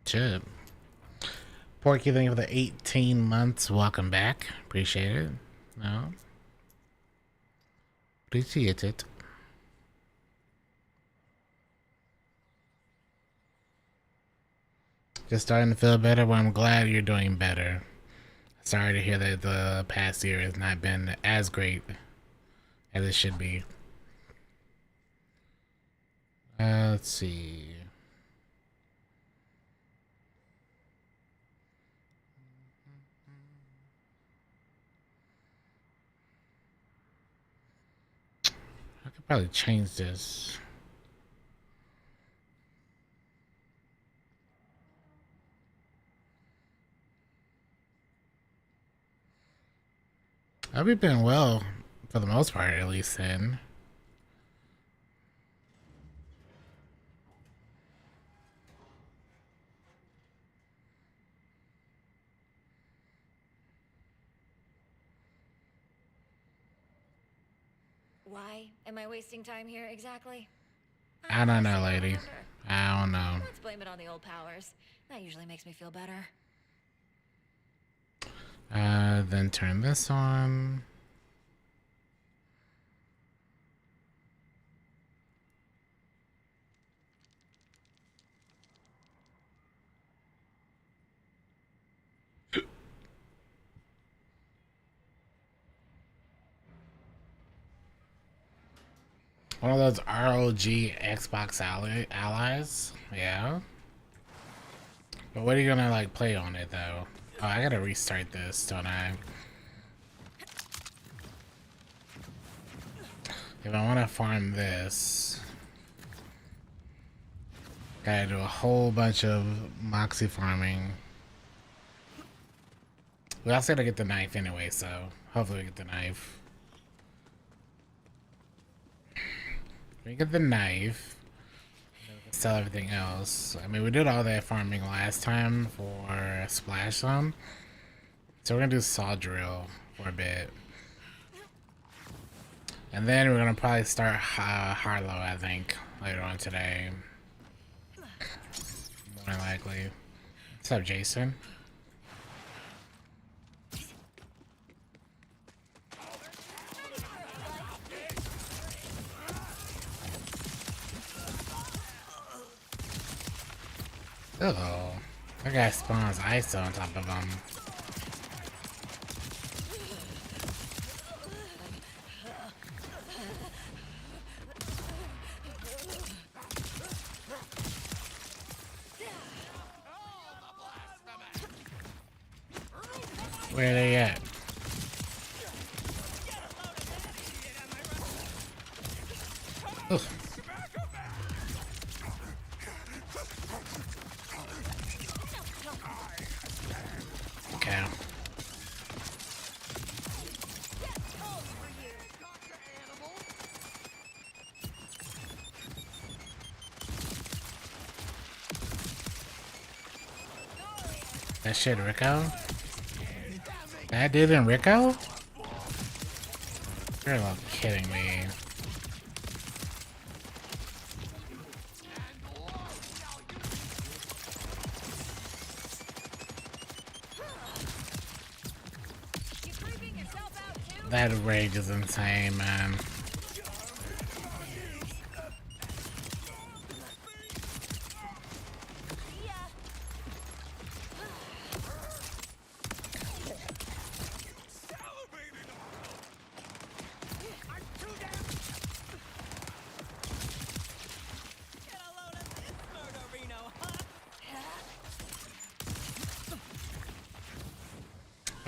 Shit. Porky, thank you for the 18 months. Welcome back. Appreciate it. No. Appreciate it. Just starting to feel better, but I'm glad you're doing better. Sorry to hear that the past year has not been as great as it should be. Let's see. I could probably change this. I've been well, for the most part, at least then. Why am I wasting time here exactly? I don't know, lady. I don't know. Let's blame it on the old powers. That usually makes me feel better. Then turn this on. One of those ROG Xbox allies? Yeah. But what are you gonna like play on it though? Oh, I gotta restart this, don't I? If I wanna farm this, gotta do a whole bunch of moxie farming. We also gotta get the knife anyway, so hopefully we get the knife. We get the knife, sell everything else. I mean, we did all that farming last time for Splash Zone, so we're gonna do Saw Drill for a bit, and then we're gonna probably start Harlow, I think, later on today. More likely. What's up, Jason? Oh, that guy spawns ISO on top of him. Where are they at? Ugh. Okay. That shit Rico? That didn't Rico? You're not kidding me. That rage is insane, man.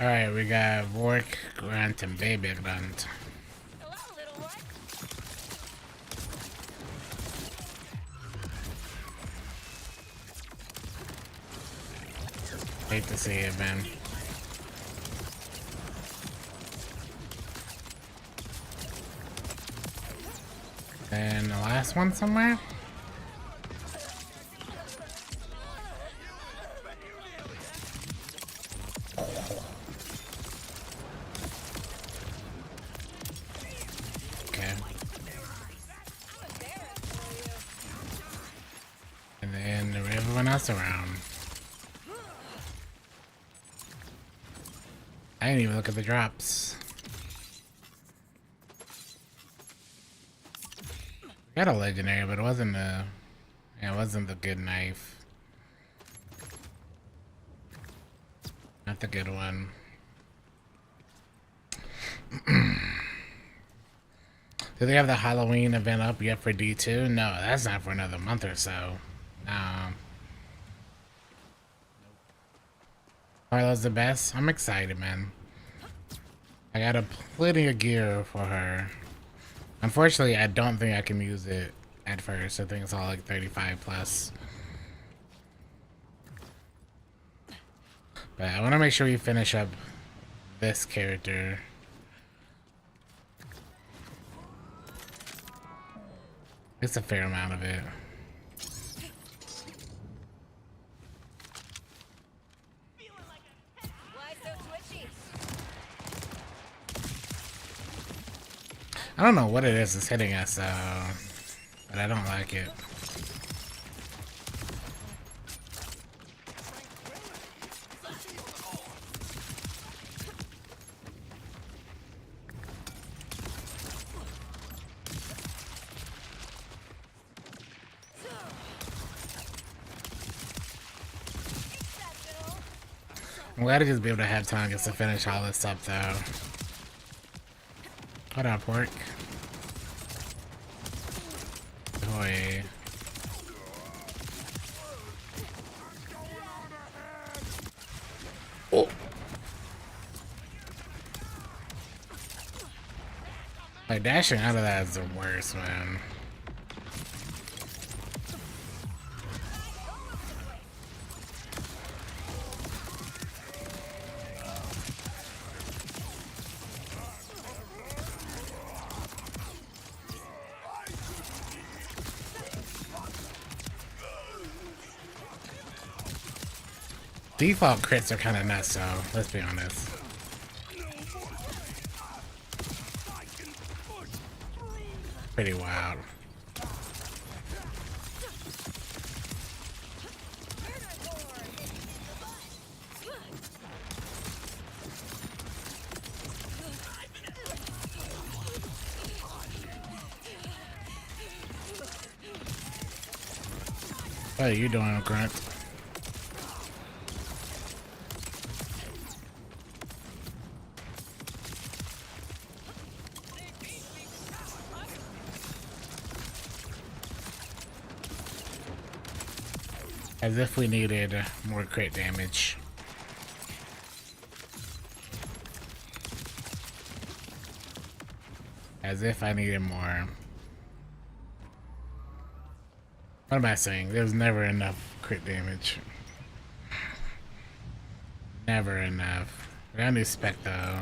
Alright, we got Vork, Grant, and Baby Grunt. Hate to see it, man. And the last one somewhere? Okay. And then everyone else around. I didn't even look at the drops. I got a legendary, but it wasn't a... Yeah, it wasn't the good knife. Not the good one. Do they have the Halloween event up yet for D2? No, that's not for another month or so. Carla's the best. I'm excited, man. I got a plenty of gear for her. Unfortunately, I don't think I can use it at first. I think it's all like 35 plus. But I want to make sure we finish up this character. It's a fair amount of it. Why so twitchy? I don't know what it is that's hitting us, but I don't like it. I'm glad to just be able to have time just to finish all this up, though. Hold on, pork. Boy. Oh. Like, dashing out of that is the worst, man. Default crits are kind of nuts, so let's be honest. Pretty wild. What are you doing, Grunt? As if we needed more crit damage. As if I needed more. What am I saying? There's never enough crit damage. Never enough. We got a new spec though.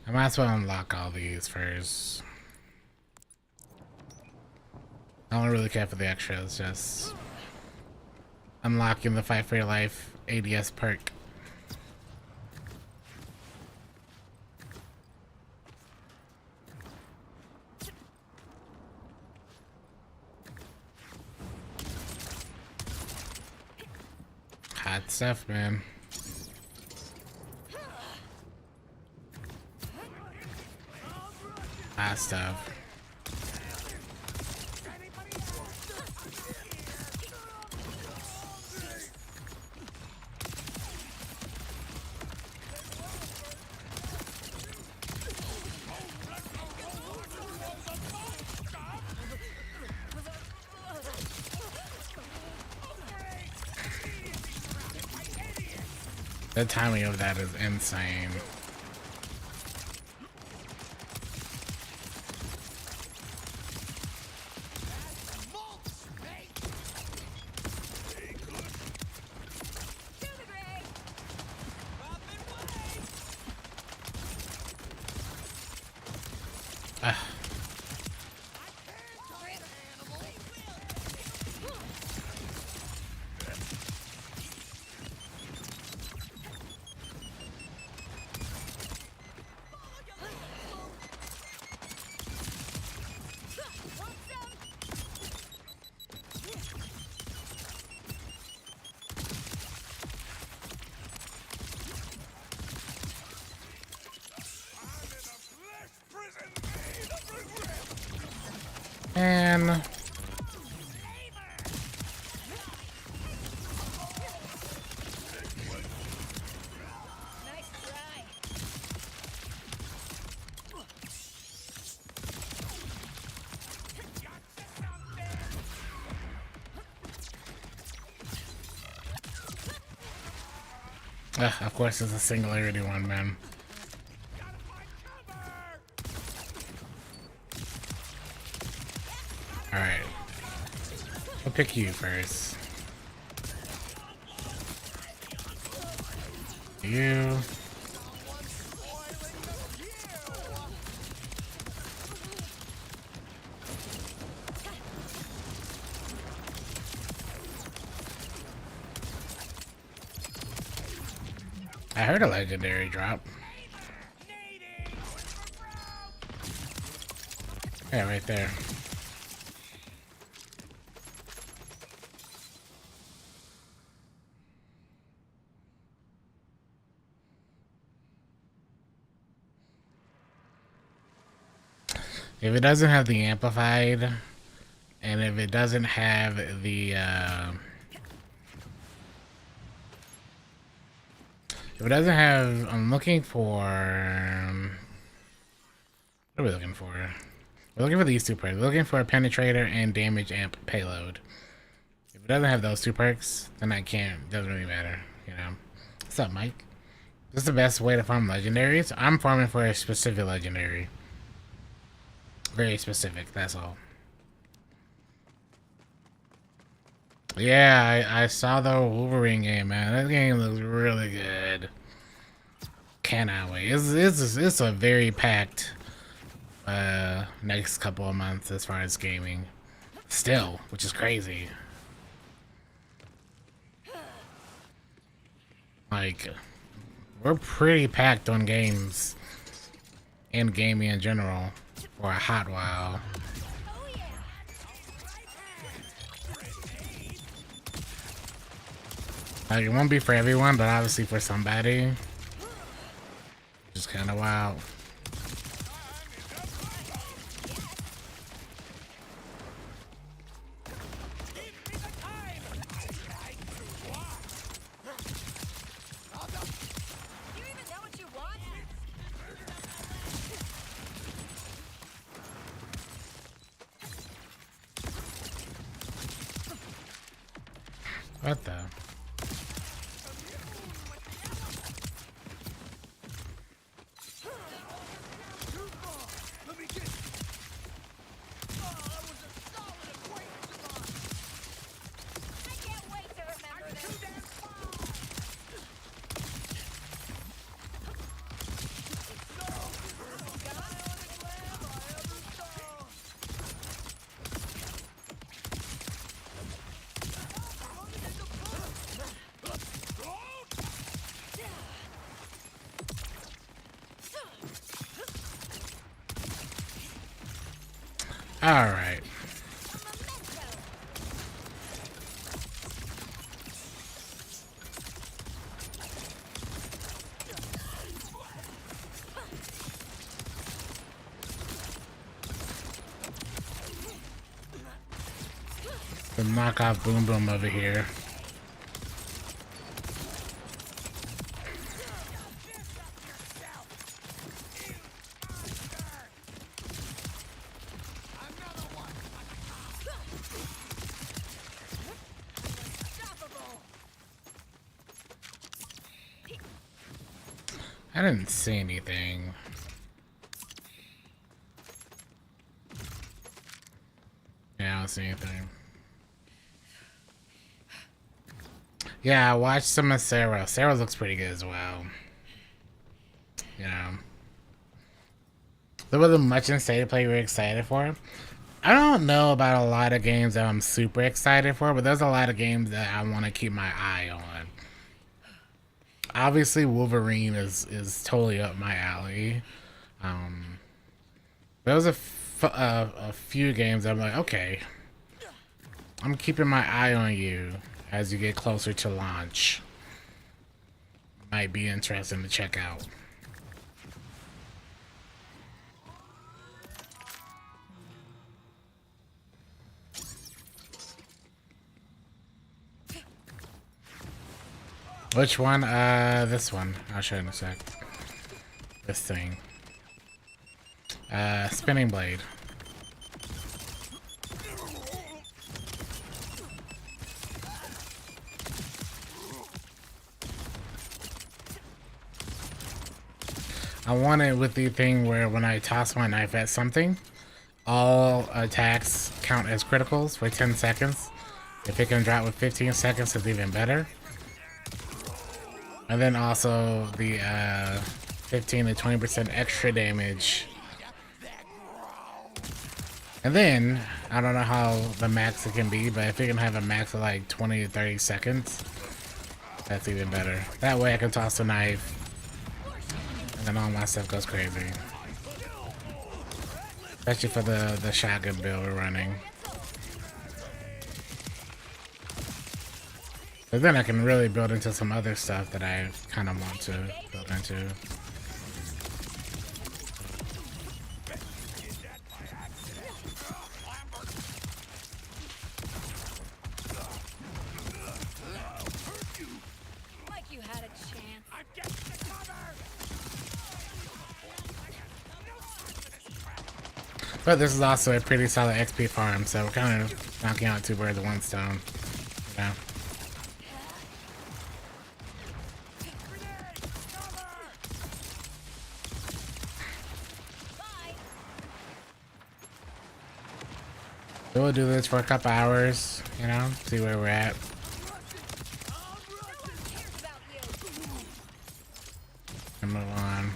I might as well unlock all these first. I don't really care for the extras, just unlocking the Fight for Your Life ADS perk. Hot stuff, man. Hot stuff. The timing of that is insane. And of course, it's a singularity one, man. Alright. I'll pick you first. You. I heard a legendary drop. Yeah, right there. If it doesn't have the amplified, and if it doesn't have the, if it doesn't have, I'm looking for, what are we looking for? We're looking for these two perks. We're looking for a penetrator and damage amp payload. If it doesn't have those two perks, then I can't, doesn't really matter, you know? What's up, Mike? This is the best way to farm legendaries. I'm farming for a specific legendary. Very specific, that's all. Yeah, I saw the Wolverine game, man. That game looks really good. Cannot wait. It's a very packed next couple of months as far as gaming. Still, which is crazy. Like, we're pretty packed on games and gaming in general for a hot while. Like, it won't be for everyone, but obviously for somebody. Just kind of wild. What the? All right. The knockoff Boom Boom over here. I didn't see anything. Yeah, I don't see anything. Yeah, I watched some of Sarah. Sarah looks pretty good as well. You know. There wasn't much in State of Play we're excited for. I don't know about a lot of games that I'm super excited for, but there's a lot of games that I want to keep my eye on. Obviously, Wolverine is totally up my alley. There was a few games I'm like, okay, I'm keeping my eye on you as you get closer to launch. Might be interesting to check out. Which one? This one. I'll show you in a sec. This thing. Spinning blade. I want it with the thing where when I toss my knife at something, all attacks count as criticals for 10 seconds. If it can drop with 15 seconds, it's even better. And then also the 15 to 20% extra damage. And then, I don't know how the max it can be, but if it can have a max of like 20 to 30 seconds, that's even better. That way I can toss the knife, and then all my stuff goes crazy. Especially for the shotgun build we're running. But then I can really build into some other stuff that I kind of want to build into. Like you had a chance. But this is also a pretty solid XP farm, so we're kind of knocking out two birds with one stone. You know? So we'll do this for a couple hours, you know, see where we're at. And move on.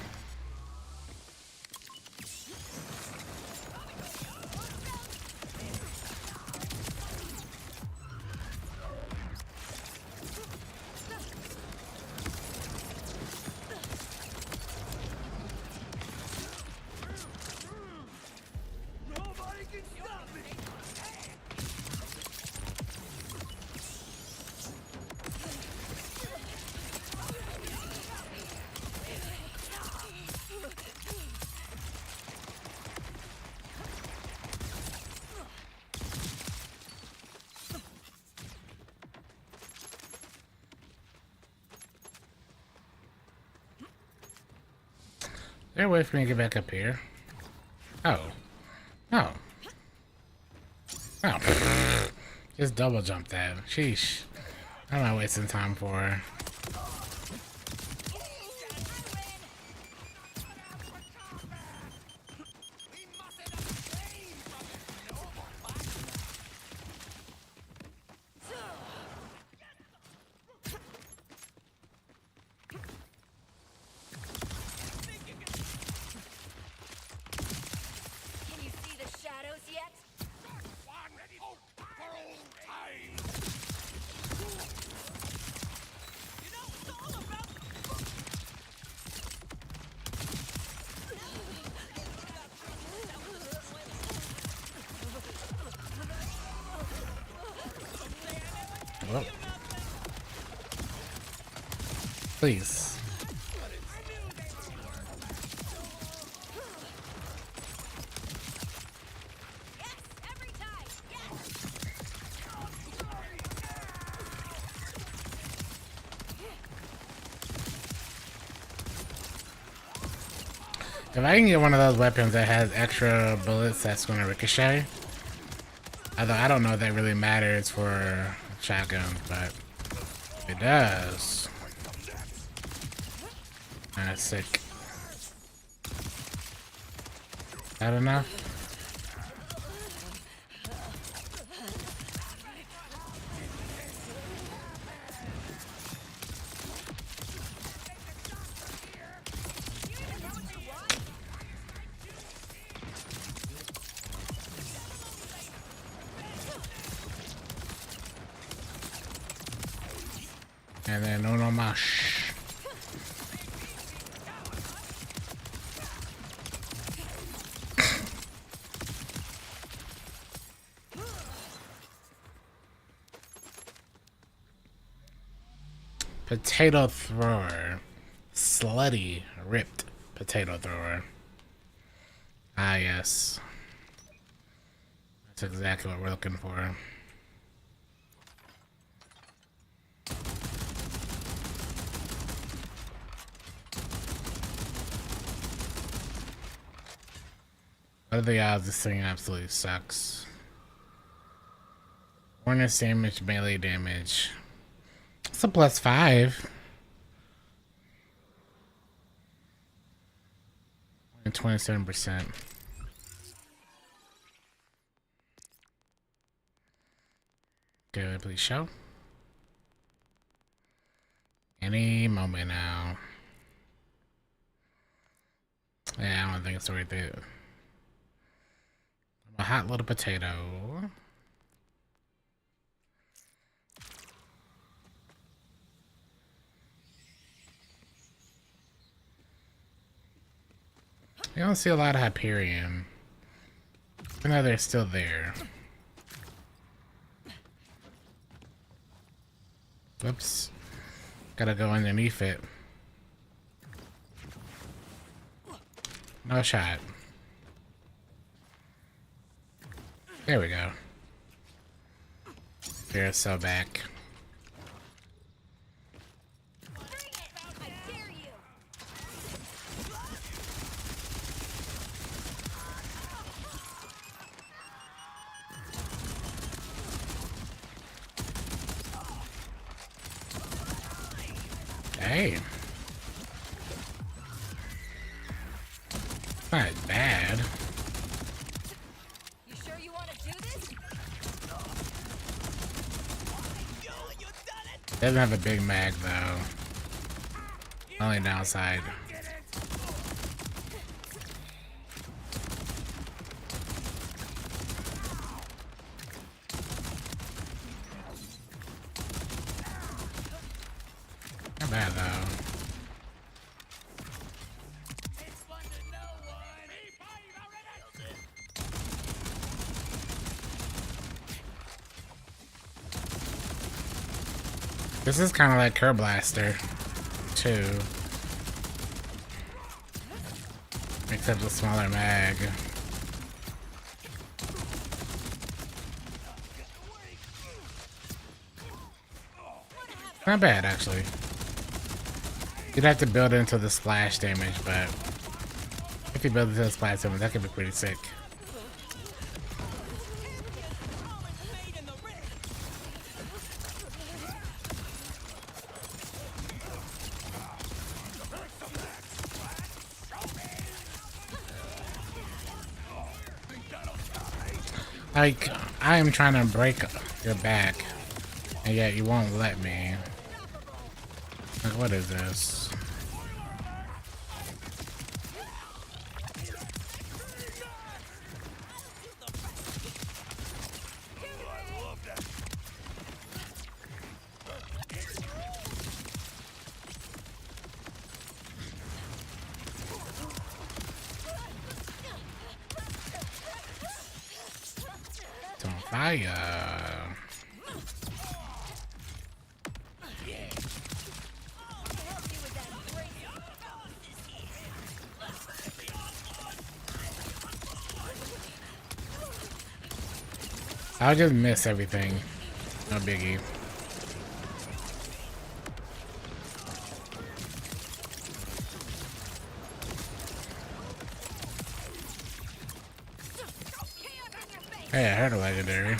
Is there a way for me to get back up here? Oh. Oh. Oh. Just double jump that. Sheesh. I'm not wasting time for her. Can you see the shadows yet? Whoa. Please. Yes, every time. Yes. If I can get one of those weapons that has extra bullets that's going to ricochet, although I don't know if that really matters for shotguns, but it does. That's sick. That enough? And then no mash. Potato thrower. Slutty ripped potato thrower. Ah, yes. That's exactly what we're looking for. What are the odds this thing absolutely sucks? Warness damage, melee damage. It's a +5. And 27%. Okay, please show. Any moment now. Yeah, I don't think it's worth it. I'm a hot little potato. You don't see a lot of Hyperion. Even though they're still there. Whoops. Gotta go underneath it. No shot. There we go. Carousel back. Bring it! I dare you! Hey. Not bad. You sure you want to do this? Doesn't have a big mag though. Only downside. Not bad though. This is kind of like Curb Blaster, too. Except a smaller mag. Not bad, actually. You'd have to build it into the splash damage, but if you build it into the splash damage, that could be pretty sick. Like, I am trying to break your back, and yet you won't let me. Like, what is this? It's on fire. I'll just miss everything. No biggie. Hey, I heard a legendary.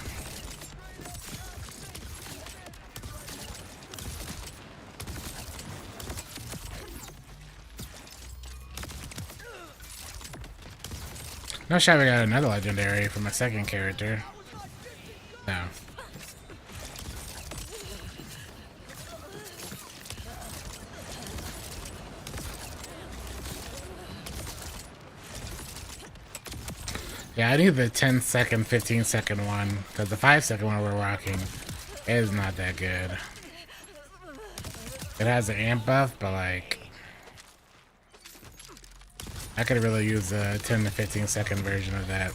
No shot we got another legendary from a second character. No. Yeah, I need the 10-second, 15-second one, because the 5-second one we're rocking is not that good. It has an amp buff, but like, I could really use the 10 to 15-second version of that.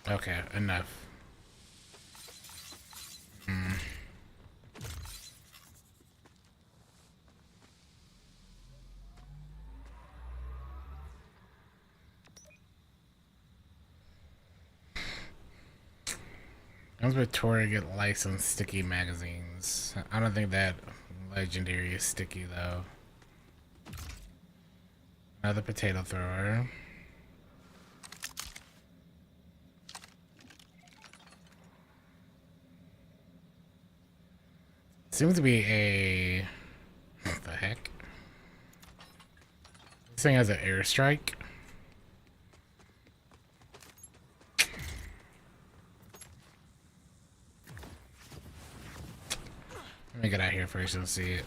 Okay, enough. Comes with Torrent licensed sticky magazines. I don't think that legendary is sticky though. Another potato thrower. Seems to be a... What the heck? This thing has an airstrike. Let me get out here first and see it.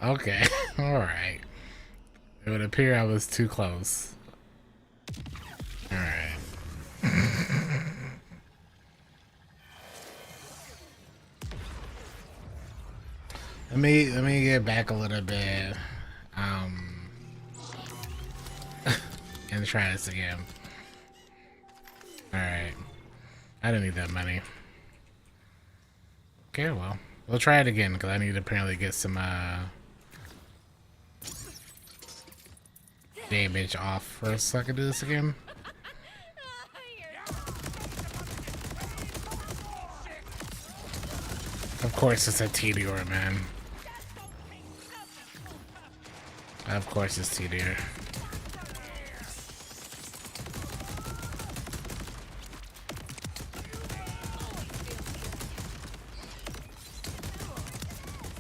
Okay, alright. It would appear I was too close. Alright. Let me get back a little bit. And try this again. Alright. I didn't need that money. Okay, well. We'll try it again, because I need to apparently get some, damage off first so I can do this again. Of course it's a TDR, man. Of course it's TDR.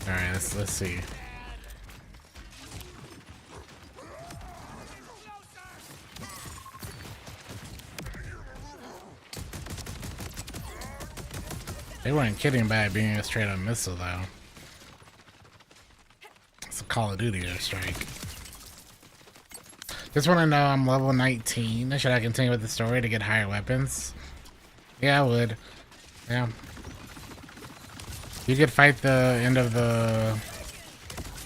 Alright, let's see. They weren't kidding about it being a straight up missile though. It's a Call of Duty airstrike. Just want to know I'm level 19. Should I continue with the story to get higher weapons? Yeah, I would. Yeah. You could fight the end of the...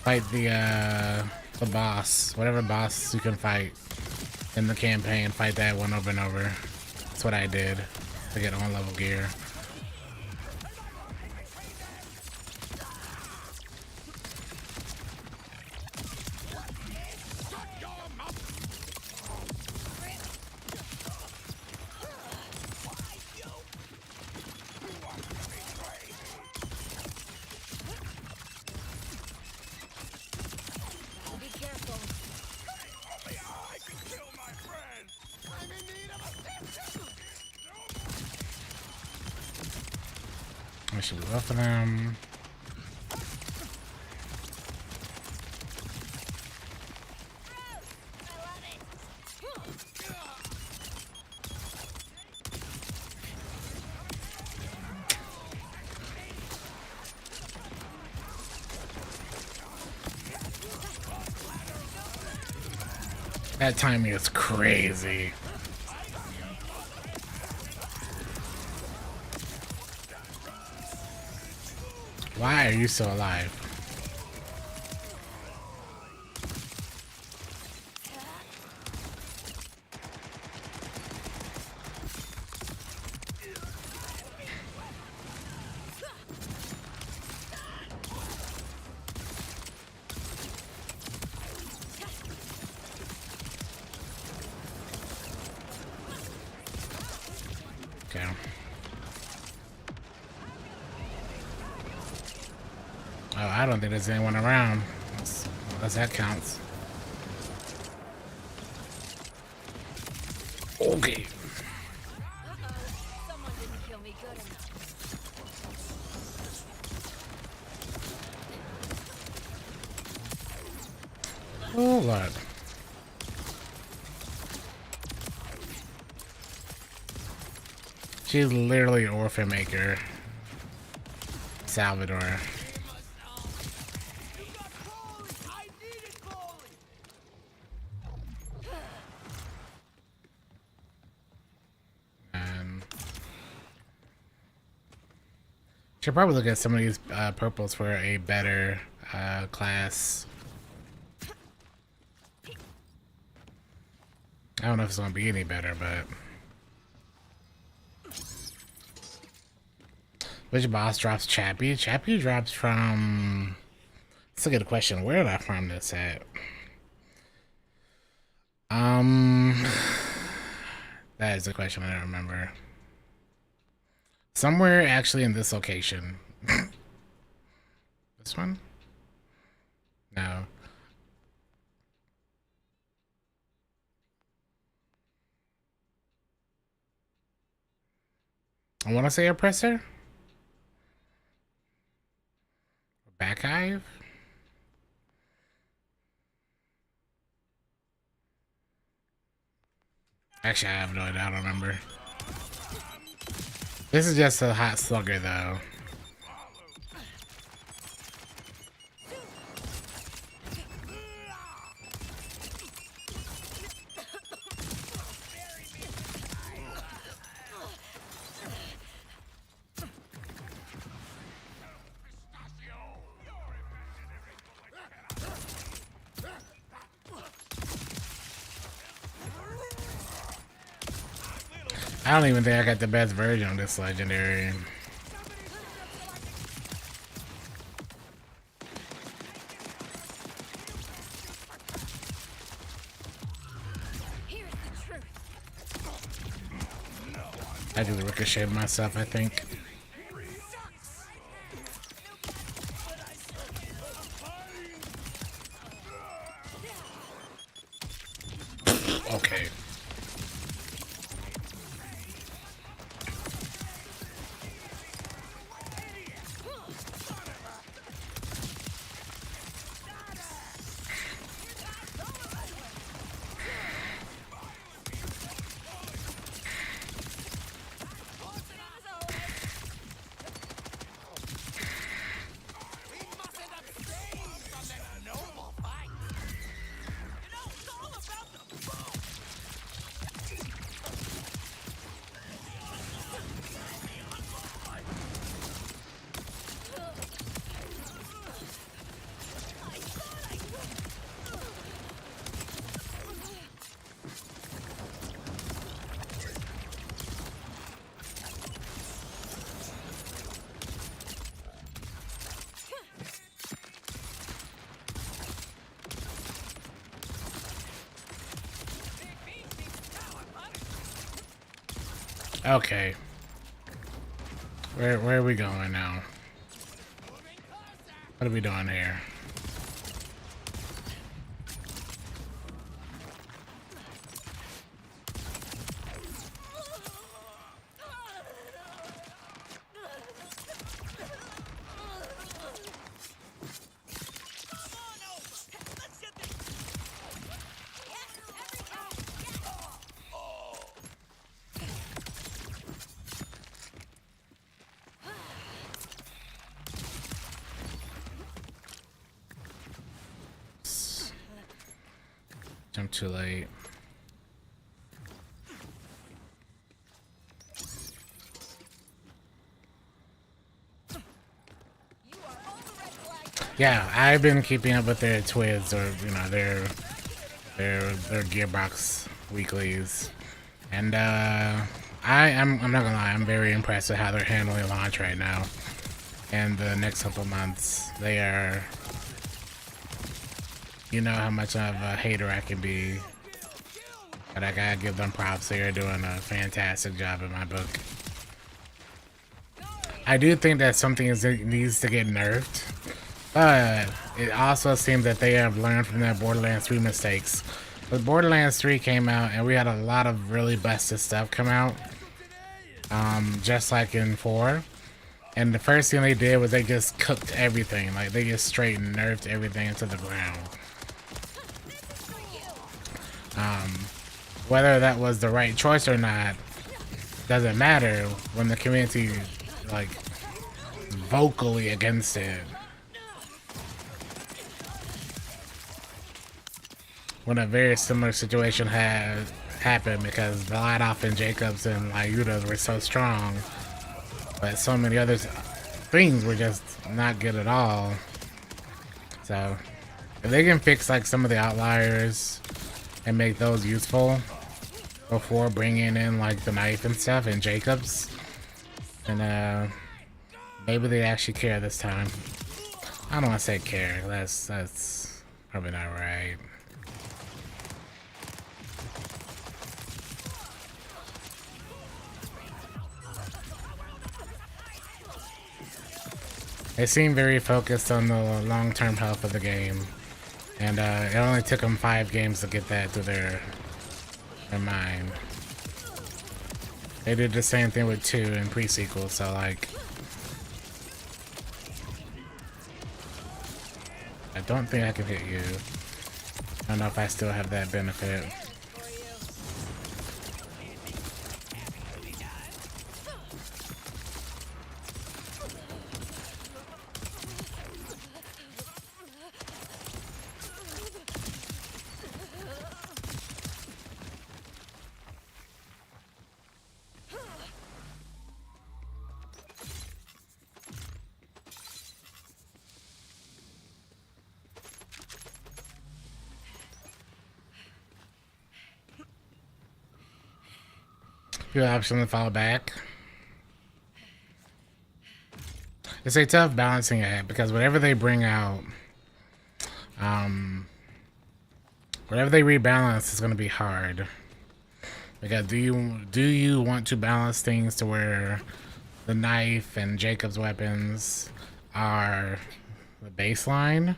Fight the boss. Whatever boss you can fight in the campaign. Fight that one over and over. That's what I did to get on level gear. I should be buffing them. That timing is crazy. Why are you still alive? Okay. Oh, I don't think there's anyone around. Unless that counts. Okay. Someone didn't kill me good enough. Oh, Lord. She's literally Orphan Maker. Salvador. Should probably look at some of these purples for a better class. I don't know if it's gonna be any better, but which boss drops Chappie? Chappie drops from... That's a good question. Where did I farm this at? Um, that is a question I don't remember. Somewhere actually in this location. This one? No. I want to say oppressor? Back hive? Actually, I have no idea. I don't remember. This is just a hot slugger, though. I don't even think I got the best version of this legendary. Here's the truth. I just ricocheted myself, I think. Okay. Okay. Where are we going now? What are we doing here? I'm too late. Yeah, I've been keeping up with their twids, or you know, their gearbox weeklies, and I'm not gonna lie, I'm very impressed with how they're handling launch right now. And the next couple months, they are. You know how much of a hater I can be, but I gotta give them props. They are doing a fantastic job in my book. I do think that something needs to get nerfed, but it also seems that they have learned from their Borderlands 3 mistakes. But Borderlands 3 came out, and we had a lot of really busted stuff come out, just like in 4. And the first thing they did was they just cooked everything. Like, they just straight nerfed everything into the ground. Whether that was the right choice or not doesn't matter when the community like vocally against it. When a very similar situation had happened because Vladoff and Jacobs and Lyudas were so strong, but so many other things were just not good at all. So if they can fix like some of the outliers and make those useful before bringing in like the knife and stuff and Jacobs, and maybe they actually care this time. I don't want to say care. That's probably not right. They seem very focused on the long-term health of the game, and it only took them 5 games to get that to their mind. They did the same thing with 2 in pre-sequel, so like, I don't think I can hit you. I don't know if I still have that benefit. You have option to fall back. It's a tough balancing act because whatever they bring out, whatever they rebalance is going to be hard. Because do you want to balance things to where the knife and Jacob's weapons are the baseline,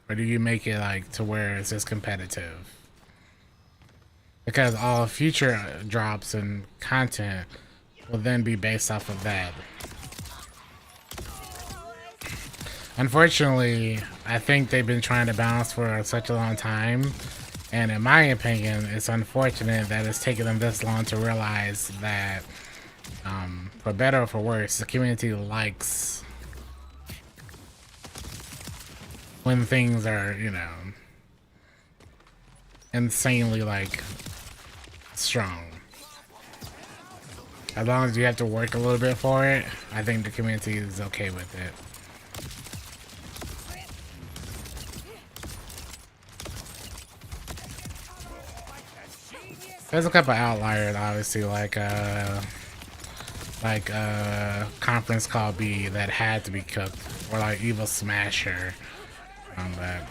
or do you make it like to where it's just competitive? Because all future drops and content will then be based off of that. Unfortunately, I think they've been trying to balance for such a long time, and in my opinion, it's unfortunate that it's taken them this long to realize that, for better or for worse, the community likes when things are, you know, insanely, like, strong. As long as you have to work a little bit for it, I think the community is okay with it. There's a couple outliers, obviously, like Conference Call B that had to be cooked, or like Evil Smasher on that.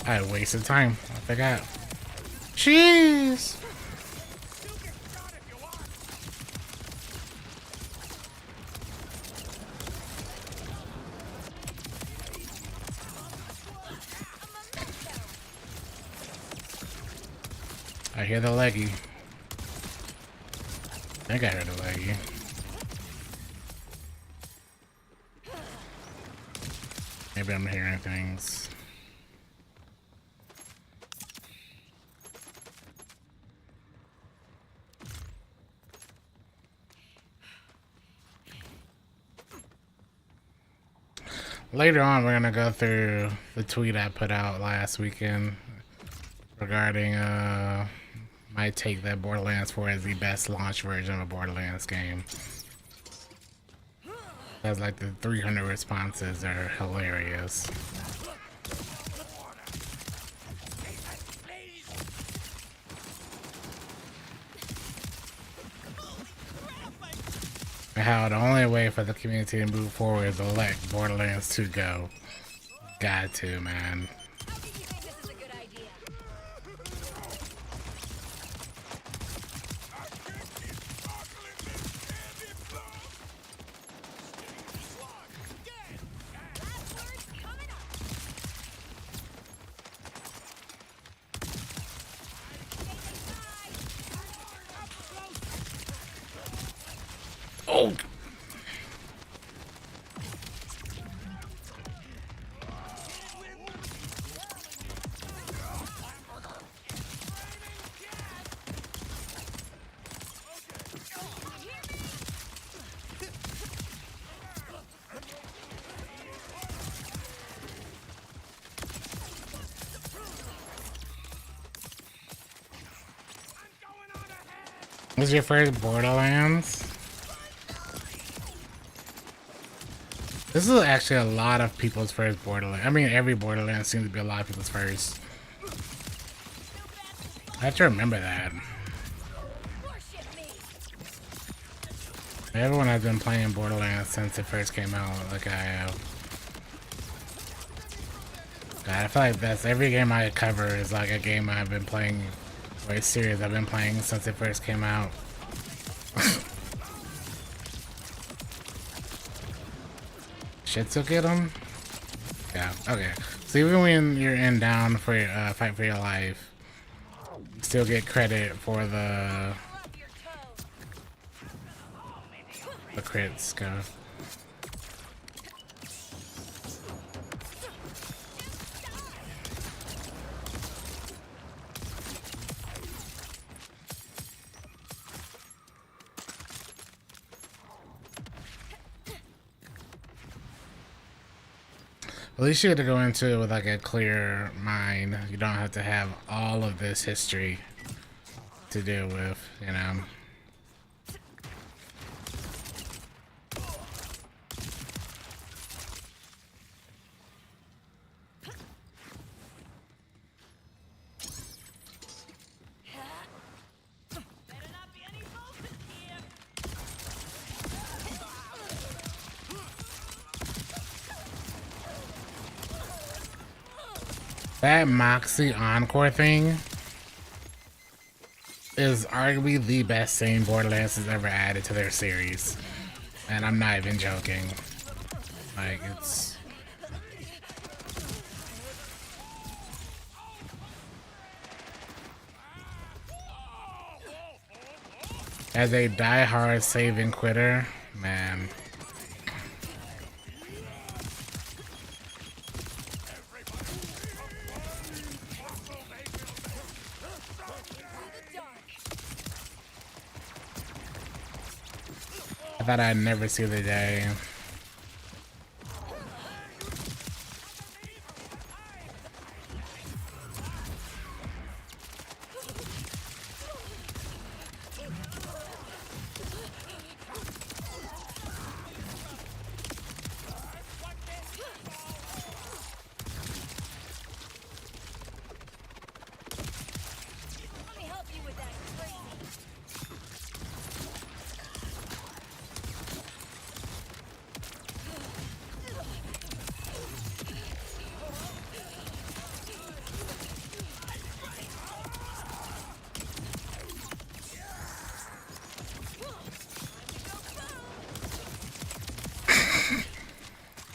I wasted time. I forgot. Jeez. I hear the leggy. I think I heard the leggy. Maybe I'm hearing things. Later on, we're gonna go through the tweet I put out last weekend regarding my take that Borderlands 4 is the best launch version of a Borderlands game. That's like the 300 responses are hilarious. And how the only way for the community to move forward is to let Borderlands 2 go. Got to, man. Oh! This is your first Borderlands? This is actually a lot of people's first Borderlands. I mean, every Borderlands seems to be a lot of people's first. I have to remember that. Everyone has been playing Borderlands since it first came out, like I have. God, I feel like that's every game I cover is like a game I've been playing, or a series I've been playing since it first came out. Shit took it on? Yeah, okay. So even when you're in down for your fight for your life, you still get credit for the crits go. At least you get to go into it with like a clear mind. You don't have to have all of this history to deal with, you know. That Moxie Encore thing is arguably the best thing Borderlands has ever added to their series. And I'm not even joking. Like, it's... As a die-hard save-and quitter, man... I thought I'd never see the day.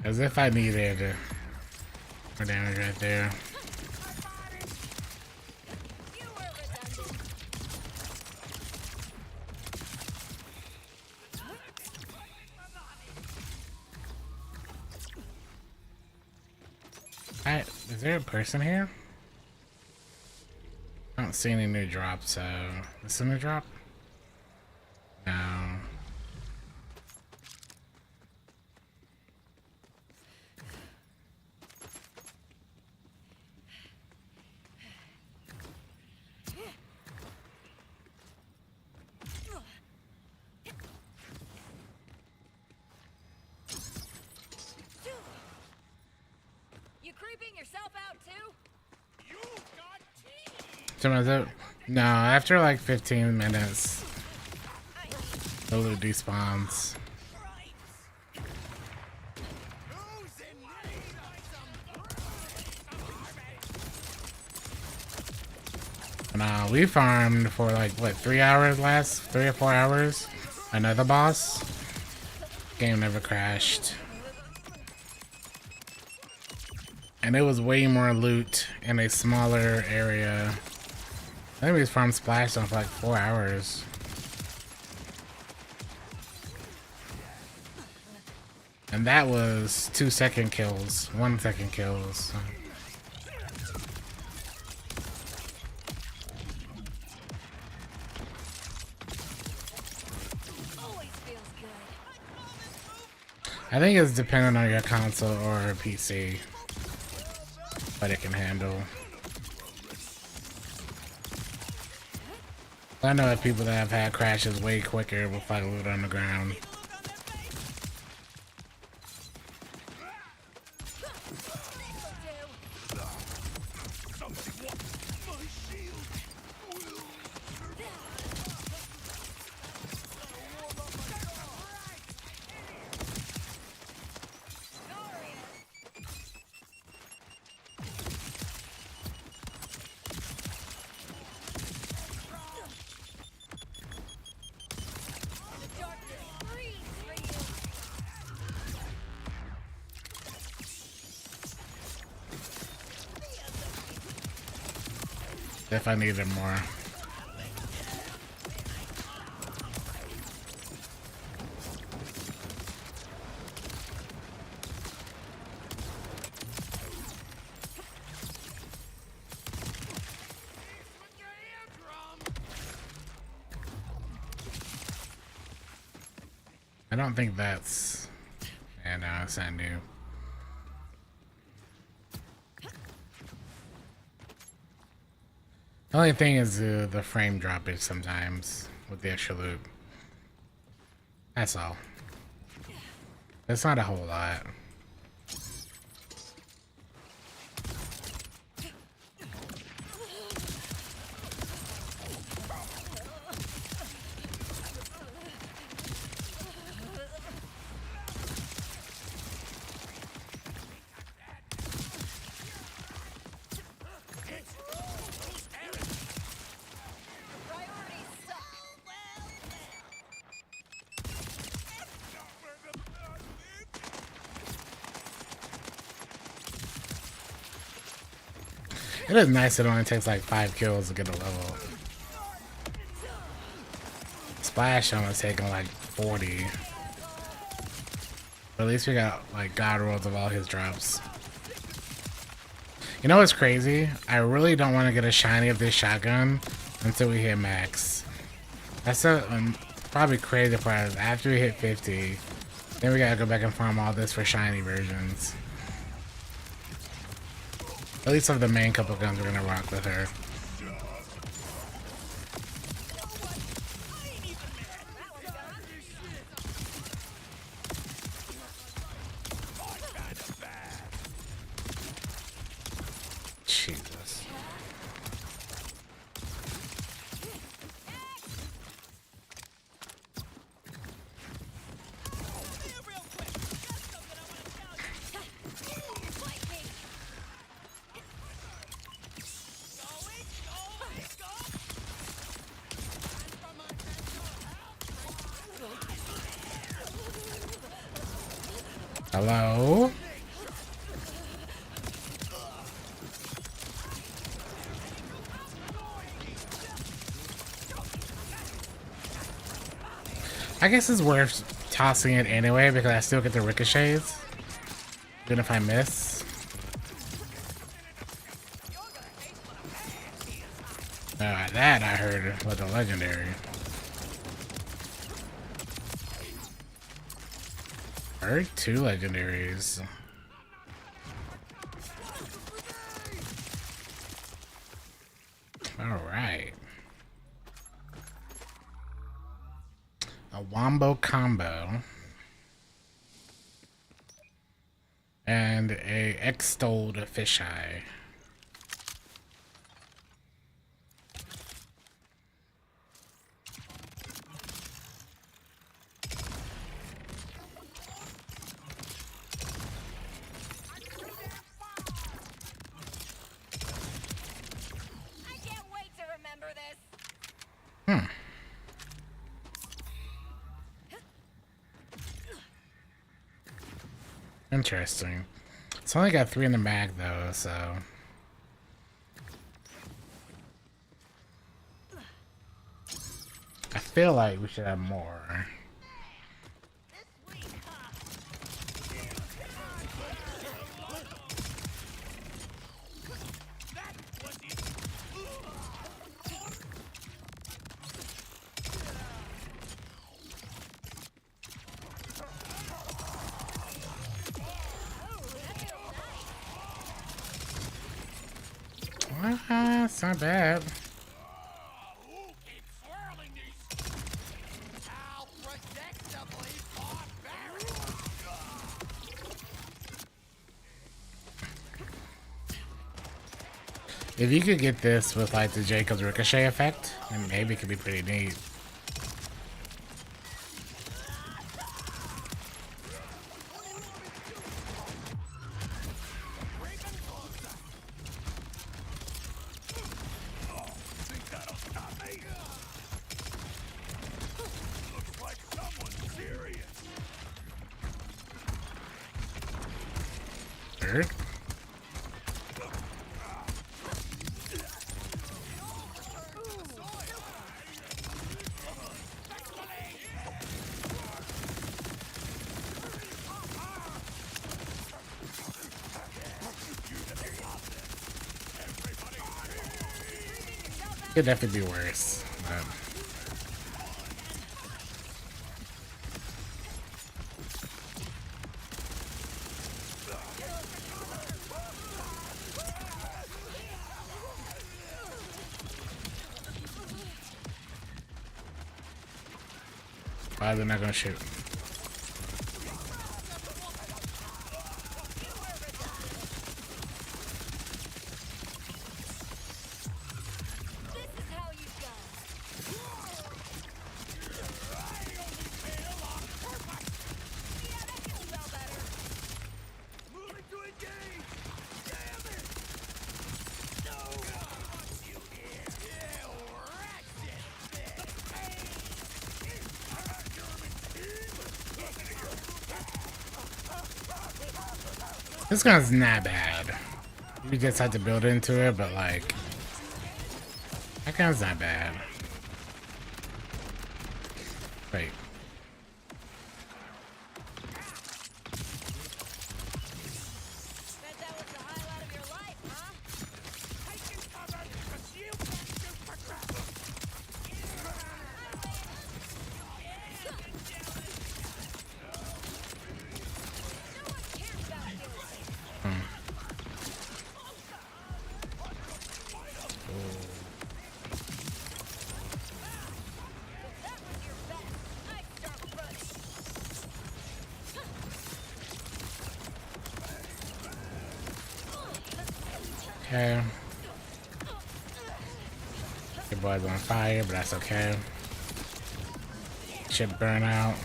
As if I needed more damage right there. Is there a person here? I don't see any new drops, so... Is this a new drop? No. No, after like 15 minutes, the loot despawns. We farmed for like, what, 3 hours last? 3 or 4 hours? Another boss? Game never crashed. And it was way more loot in a smaller area. I think we farmed Splashdown for like 4 hours. And that was 2-second kills, 1-second kills. I think it's dependent on your console or PC, what it can handle. I know of people that have had crashes way quicker with like loot on the ground. If I needed more. I don't think that's... Yeah, no, it's not new. The only thing is the frame droppage sometimes with the extra loot. That's all. It's not a whole lot. It is nice it only takes like 5 kills to get a level. Splash only taking like 40. But at least we got like god rolls of all his drops. You know what's crazy? I really don't want to get a shiny of this shotgun until we hit max. That's the probably crazy part is after we hit 50, then we gotta go back and farm all this for shiny versions. At least of the main couple guns we're gonna rock with her. Jesus. Hello? I guess it's worth tossing it anyway because I still get the ricochets, even if I miss. That I heard was a legendary. Heard 2 legendaries. All right. A wombo combo. And a extolled fisheye. Interesting. It's only got 3 in the bag though, so. I feel like we should have more. It's not bad. If you could get this with like the Jacob's ricochet effect, then maybe it could be pretty neat. Third. Could definitely be worse. Why they're not gonna shoot? This gun's not bad. You just have to build into it, but like, that gun's not bad. Wait. Okay. Your boy's on fire, but that's okay. Shit burn out.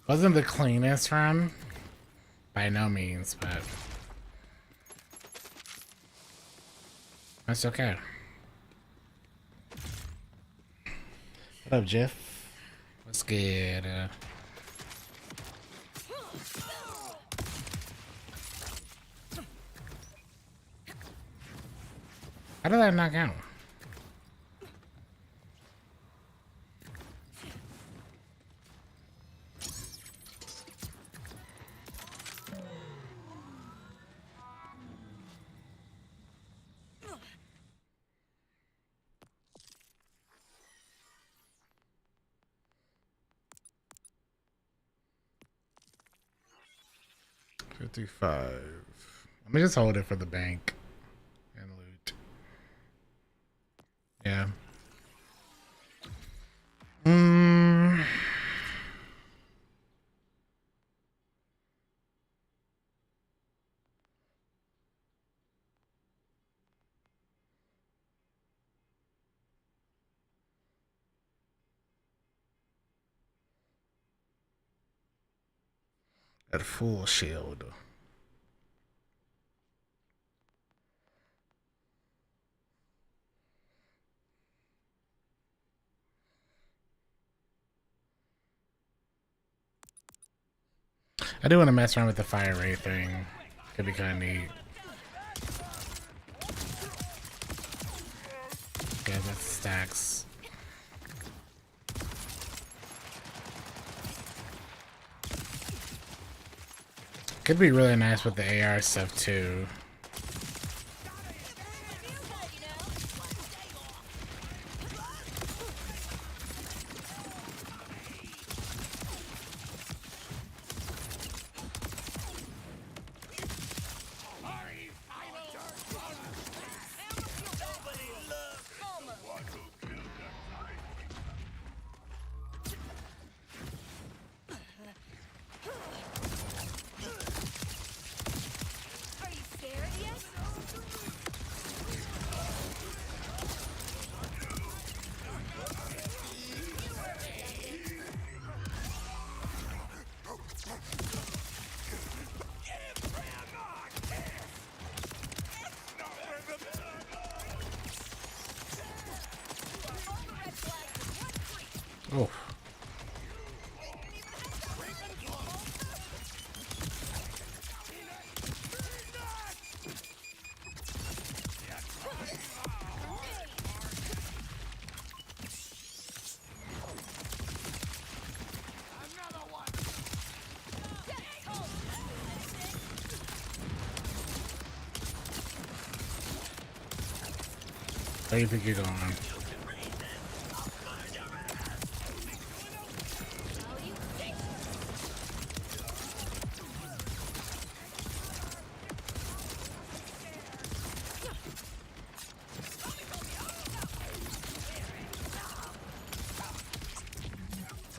Wasn't the cleanest run, by no means, but that's okay. What up, Jeff? What's good? How did that knock out? $55. Let me just hold it for the bank and loot. Yeah. At full shield. I do want to mess around with the fire rate thing. Could be kind of neat. Yeah, that's stacks. Could be really nice with the AR stuff too. Oh. Where do you think you're going?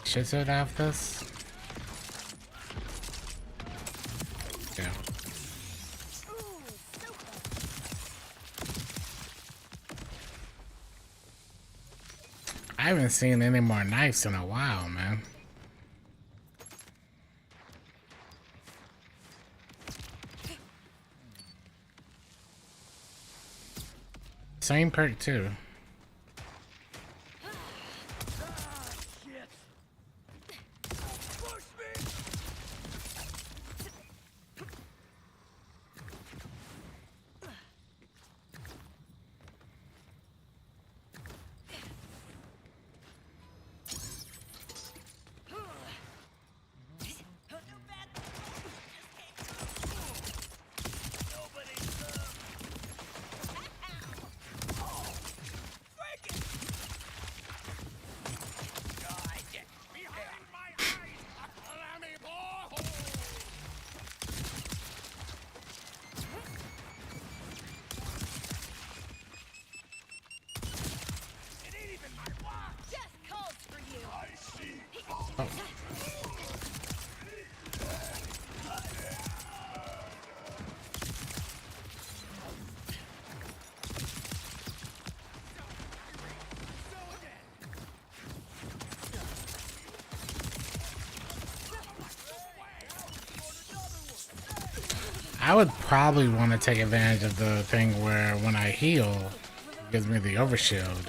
Should it have this? Yeah. I haven't seen any more knives in a while, man. Same perk too. I would probably want to take advantage of the thing where when I heal, it gives me the overshield.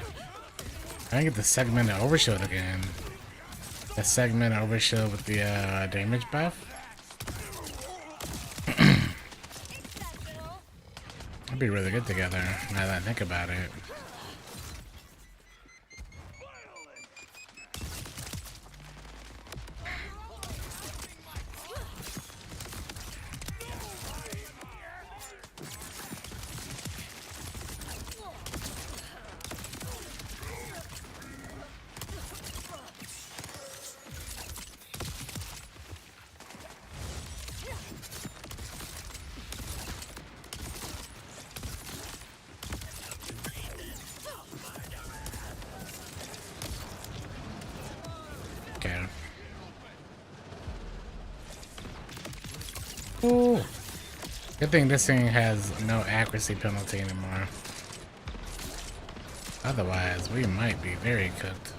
I can get the segmented overshield again. The segmented overshield with the damage buff. That'd be really good together, now that I think about it. Okay. Ooh. Good thing this thing has no accuracy penalty anymore. Otherwise, we might be very cooked.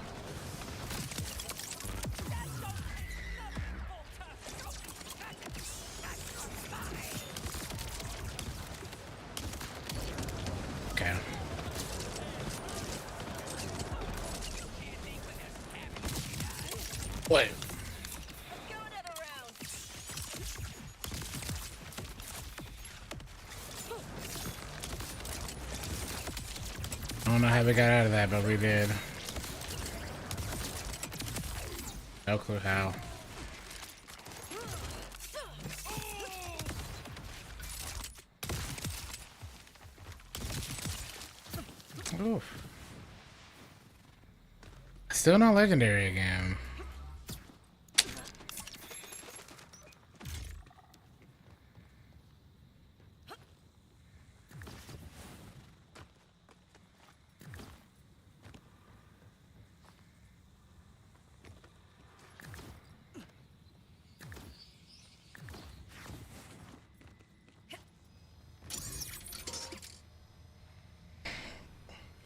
Okay. Wait. I don't know how we got out of that, but we did. No clue how. Oof. Still not legendary again.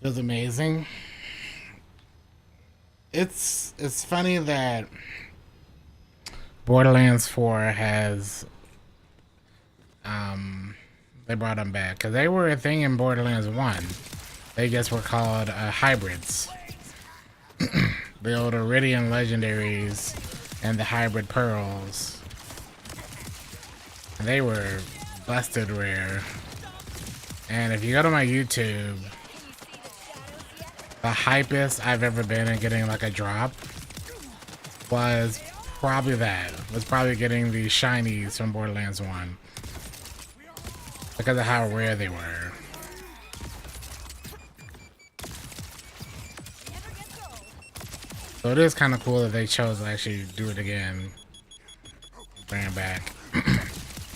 It was amazing. It's funny that Borderlands 4 has they brought them back because they were a thing in Borderlands 1. They just were called hybrids. The old Iridian legendaries and the hybrid pearls. And they were busted rare. And if you go to my YouTube, the hypest I've ever been in getting like a drop was probably that. Was probably getting the shinies from Borderlands 1. Because of how rare they were. So it is kind of cool that they chose to actually do it again. Bring it back.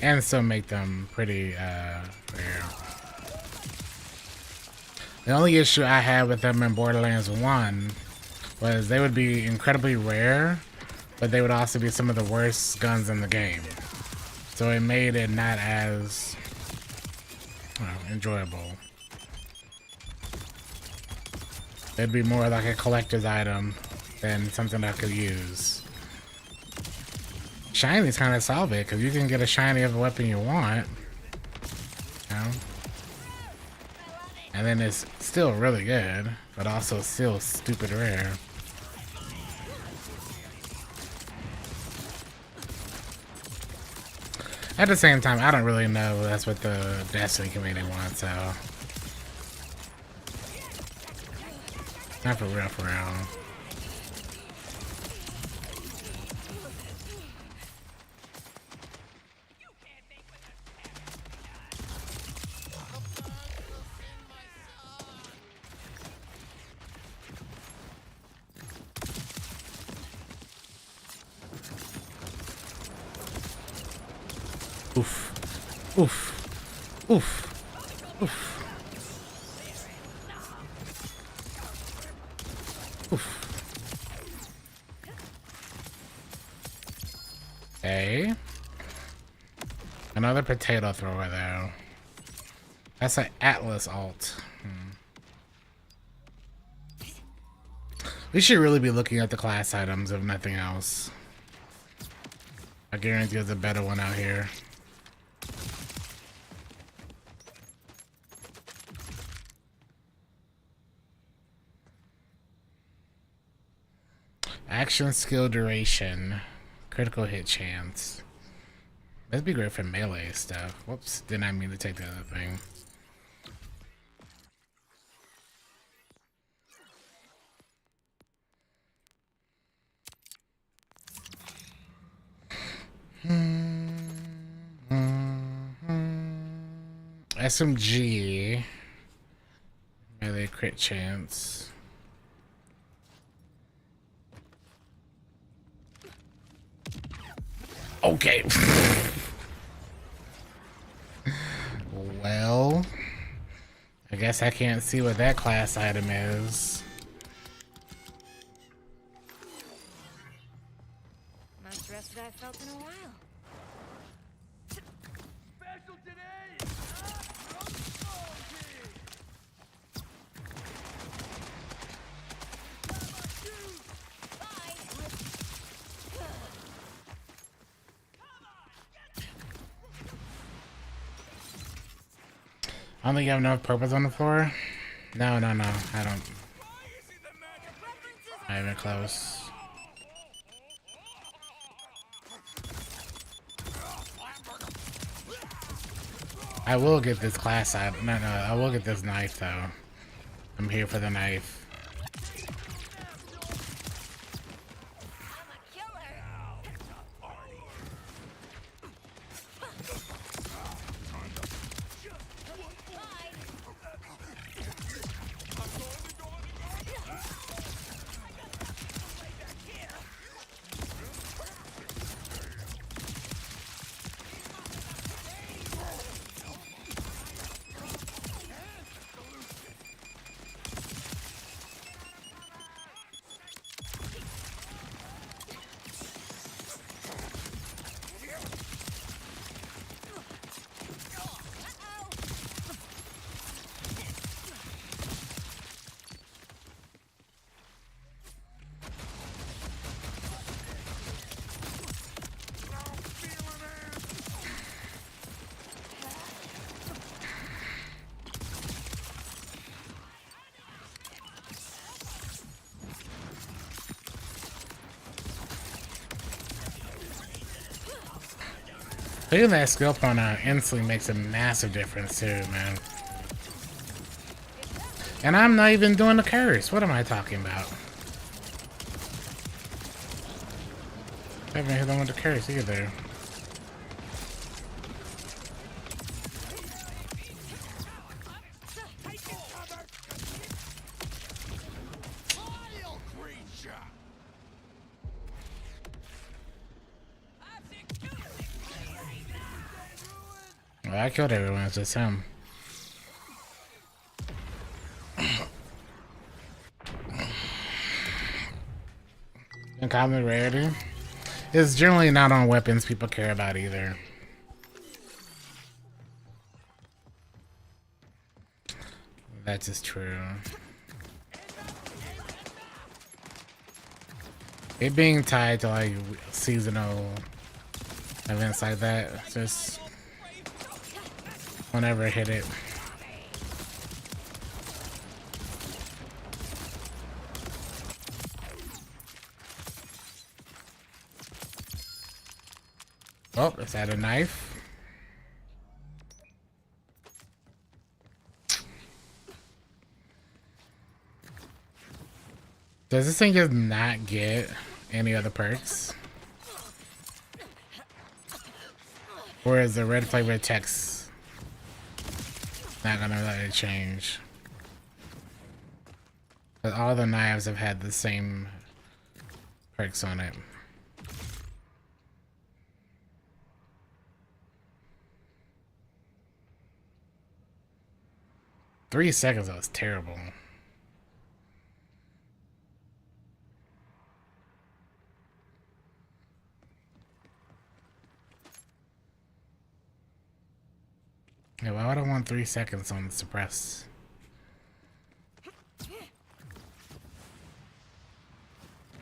And still make them pretty rare. The only issue I had with them in Borderlands 1 was they would be incredibly rare, but they would also be some of the worst guns in the game. So it made it not as enjoyable. It'd be more like a collector's item than something I could use. Shinies kind of solve it, because you can get a shiny of a weapon you want. You know? And then it's still really good, but also still stupid rare. At the same time, I don't really know that's what the Destiny community wants, so. Not for real, for real. Oof. Oof. Oof. Oof. Oof. Okay. Another potato thrower though. That's an Atlas alt. We should really be looking at the class items if nothing else. I guarantee there's a better one out here. Action skill duration. Critical hit chance. That'd be great for melee stuff. Whoops, did not mean to take the other thing. SMG. Melee crit chance. Okay. Well, I guess I can't see what that class item is. Most rested I've felt in a while. Special today! I don't think you have enough purples on the floor. No, I don't. Not even close. I will get this class item. No, I will get this knife though. I'm here for the knife. Putting that skill point on instantly makes a massive difference too, man. And I'm not even doing the curse. What am I talking about? I haven't hit them with the curse either. Well, I killed everyone, it's just him. Uncommon rarity. It's generally not on weapons people care about either. That is true. It being tied to like seasonal events like that, just whenever I hit it. Oh, let's add a knife. Does this thing just not get any other perks? Or is the red flavor text not gonna let it change? But all the knives have had the same perks on it. Three seconds, that was terrible. Yeah, why would I want 3 seconds on suppress?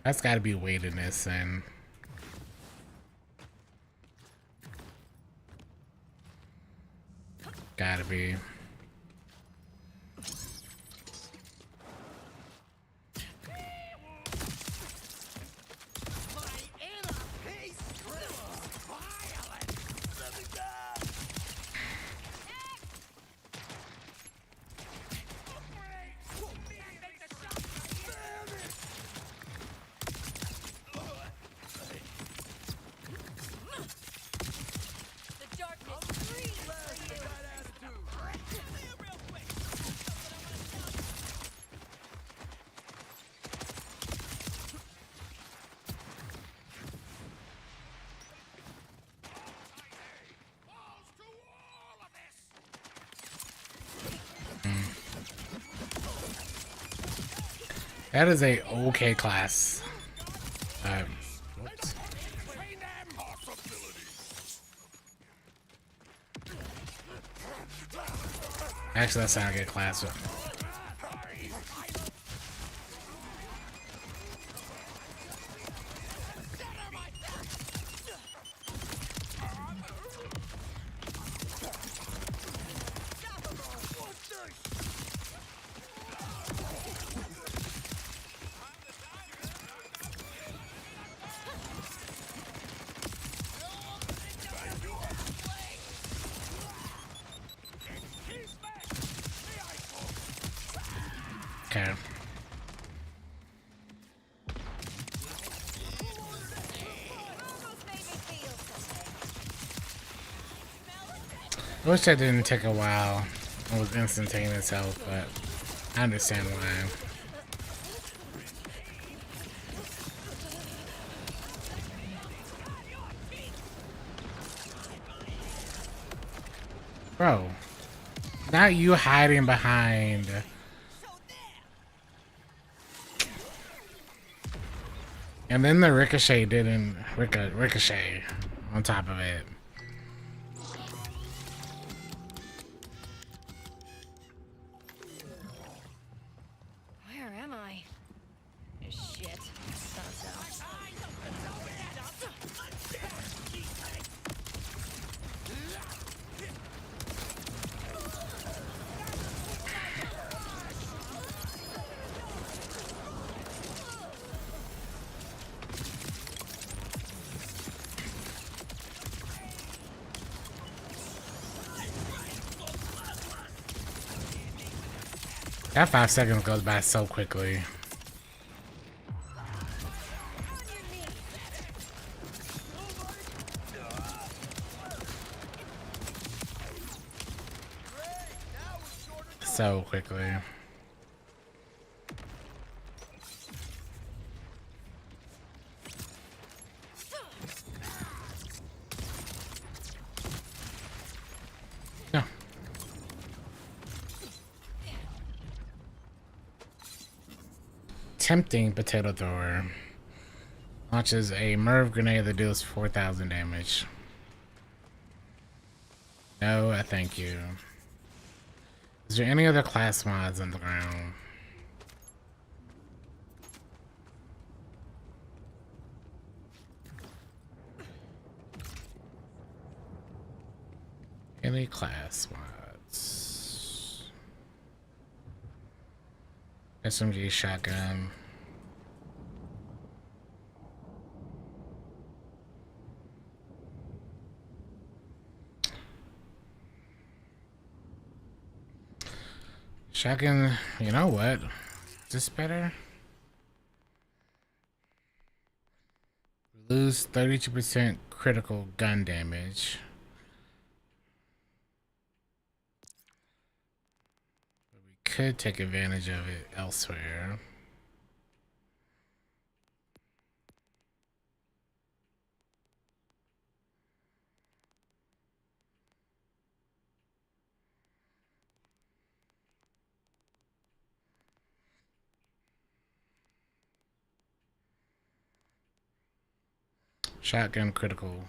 That's gotta be weightedness and gotta be. That is a okay class. Whoops. Actually, that's not a good class. Okay. I wish that didn't take a while. It was instantaneous health, but I understand why. Bro, not you hiding behind. And then the ricochet didn't ricochet on top of it. Where am I? Shit. So. That 5 seconds goes by so quickly. So quickly. No. Tempting potato thrower. Launches a Merv grenade that deals 4,000 damage. No, thank you. Is there any other class mods on the ground? Any class mods? SMG shotgun. Shotgun, you know what? Is this better? Lose 32% critical gun damage. But we could take advantage of it elsewhere. Shotgun critical.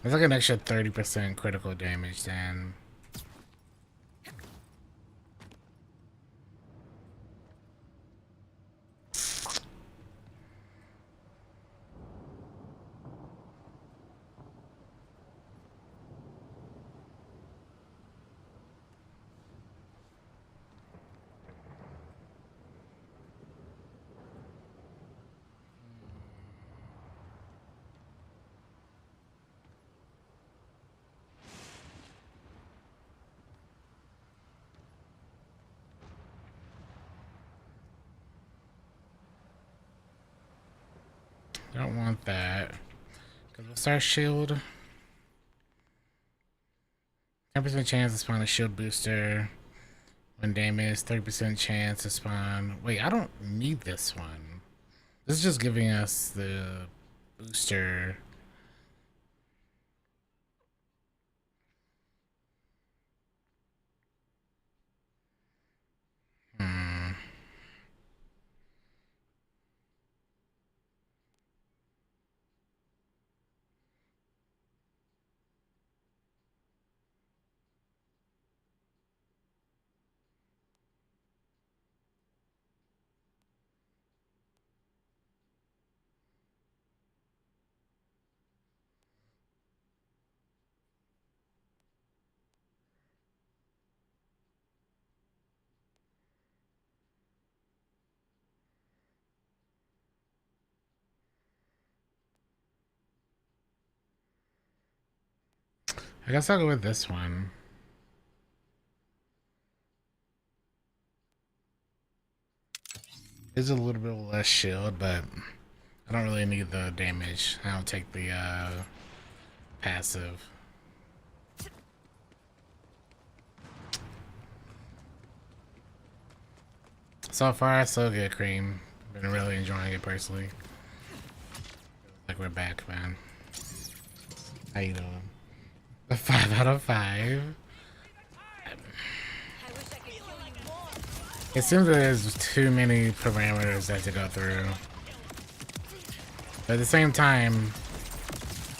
It's like an extra 30% critical damage then. Don't want that. What's our shield? 10% chance to spawn a shield booster. When damaged, 30% chance to spawn. Wait, I don't need this one. This is just giving us the booster. Hmm. I guess I'll go with this one. It's a little bit less shield, but I don't really need the damage. I don't take the passive. So far, so good, Cream. Been really enjoying it personally. Like we're back, man. How you doing? A 5 out of 5. It seems that there's too many parameters that to go through. But at the same time,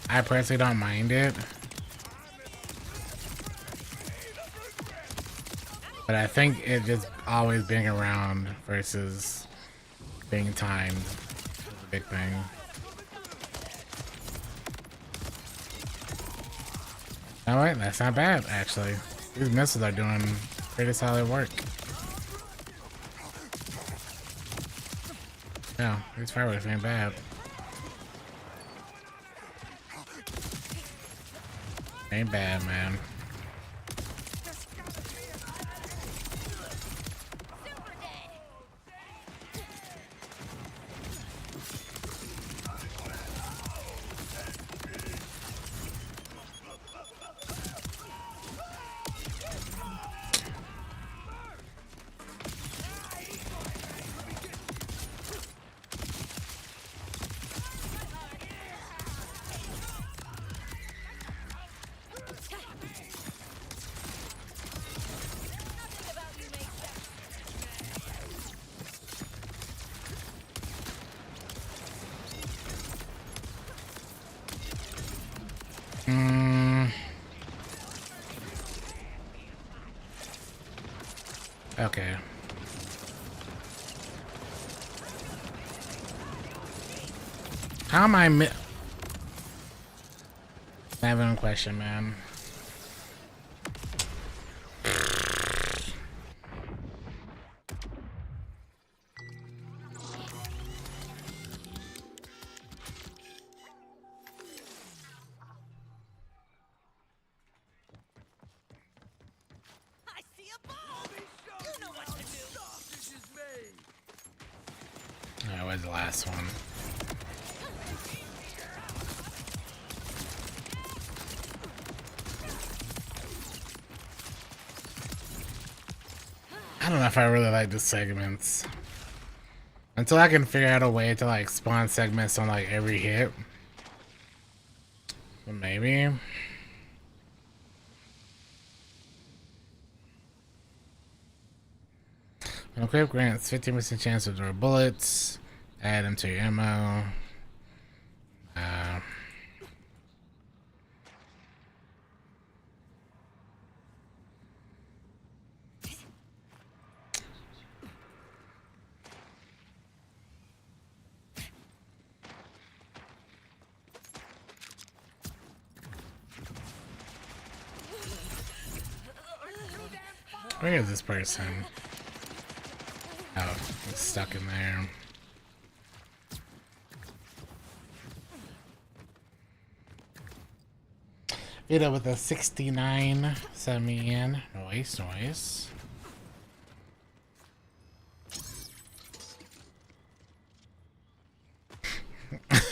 I personally don't mind it. But I think it just always being around versus being timed is a big thing. Alright, that's not bad, actually. These missiles are doing pretty solid work. Yeah, these fireworks ain't bad. Ain't bad, man. Okay. How am I having a question, man? I see a ball! You know what to do! Sausage is made! Alright, where's the last one? I don't know if I really like the segments. Until I can figure out a way to like spawn segments on like every hit. But maybe. An equip grants 15% chance to throw bullets. Add them to your ammo. Where is this person? Oh, it's stuck in there. Hit it with a 69 semi-in. Noise, noise.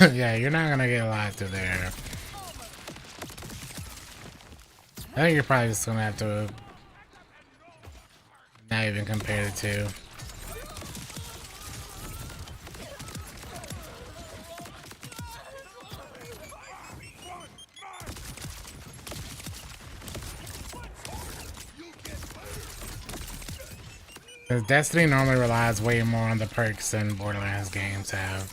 Yeah, you're not gonna get a lot through there. I think you're probably just gonna have to not even compare the two. Because Destiny normally relies way more on the perks than Borderlands games have.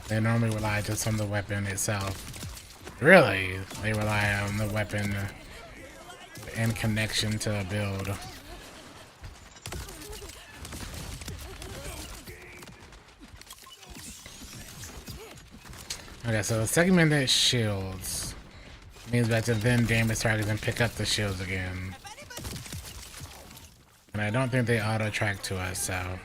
They normally rely just on the weapon itself. Really, they rely on the weapon in connection to a build. Okay, so the segmented shields means we have to then damage targets and pick up the shields again. And I don't think they auto-track to us, so...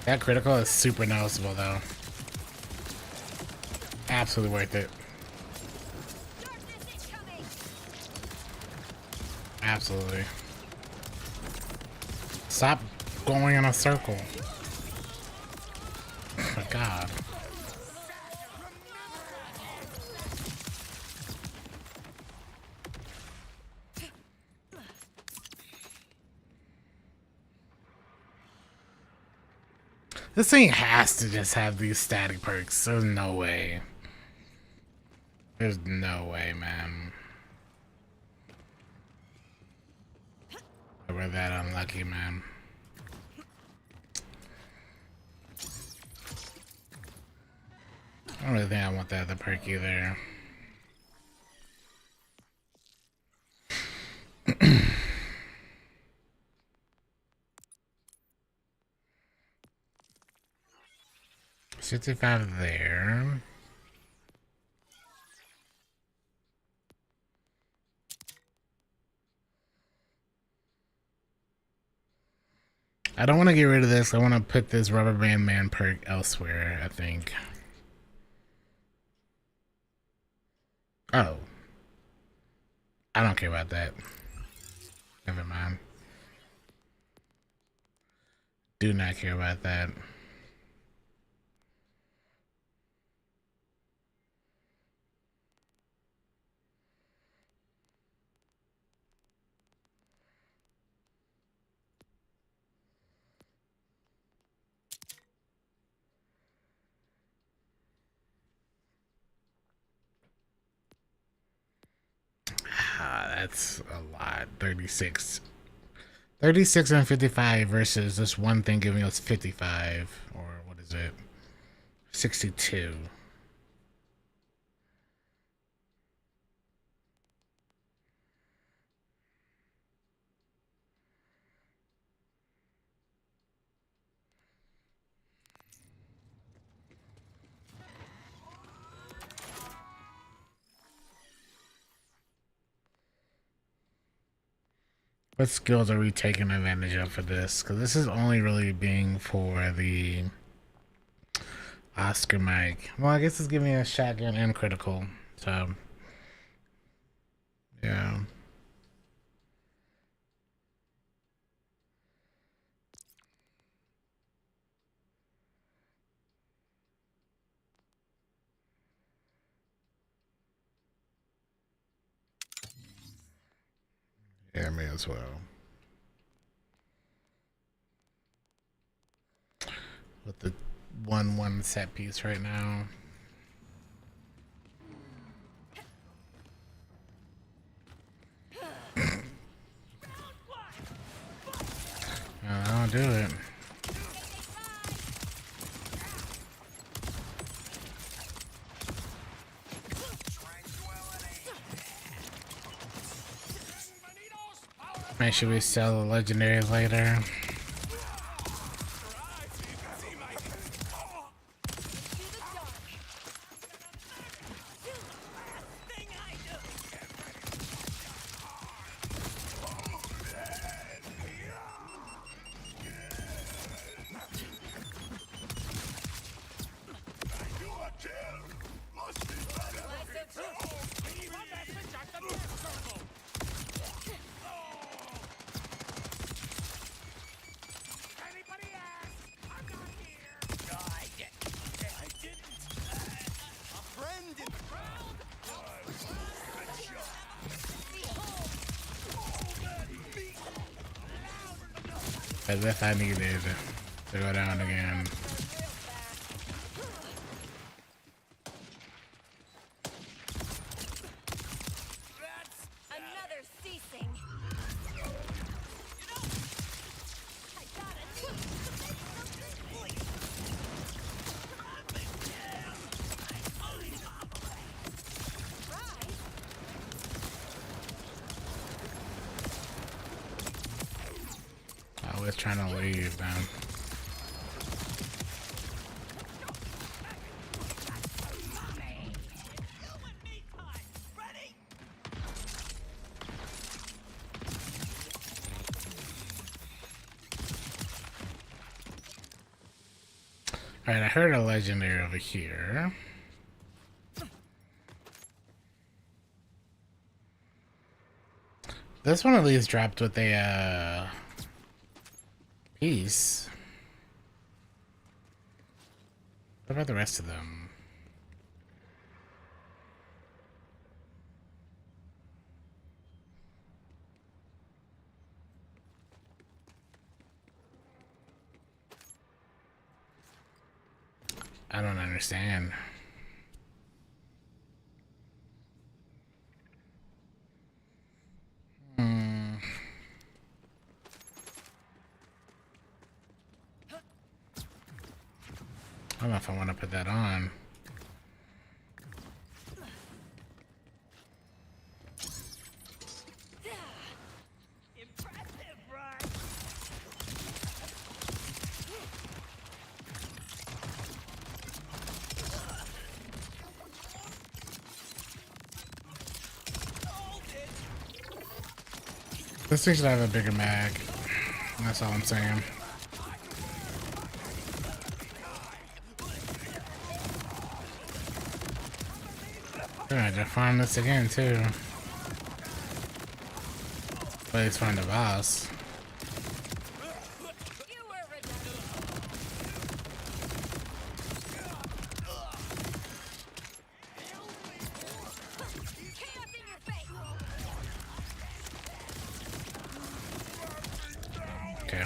That critical is super noticeable, though. Absolutely worth it. Absolutely. Stop going in a circle. Oh my god. This thing has to just have these static perks. There's no way. There's no way, man. We're that unlucky, man. I don't really think I want that other perk either. 55 there. I don't want to get rid of this. I want to put this Rubber Band Man perk elsewhere, I think. Oh. I don't care about that. Never mind. Do not care about that. That's a lot. 36. 36 and 55 versus this one thing giving us 55. Or what is it? 62. What skills are we taking advantage of for this? Because this is only really being for the Oscar mic. Well, I guess it's giving me a shotgun and critical. So, yeah. Yeah, may as well. With the 1-1 set piece right now. I'll do it. Make sure we sell the legendaries later. As if I needed to go down again. Another ceasing. I got it. I was trying to leave, man. Alright, I heard a legendary over here. This one at least dropped with a piece. What about the rest of them? I don't understand. I don't know if I want to put that on. Impressive, right? This thing should have a bigger mag. That's all I'm saying. Alright, I farm this again too. Please find the boss. You were redundant. Chaos in your face. Okay.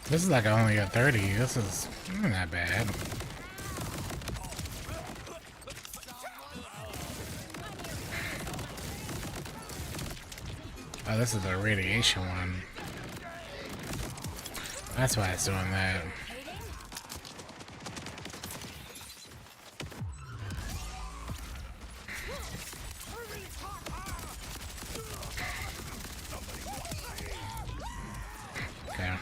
This is like only a 30. This is not bad. Oh, this is the radiation one. That's why it's doing that. Okay.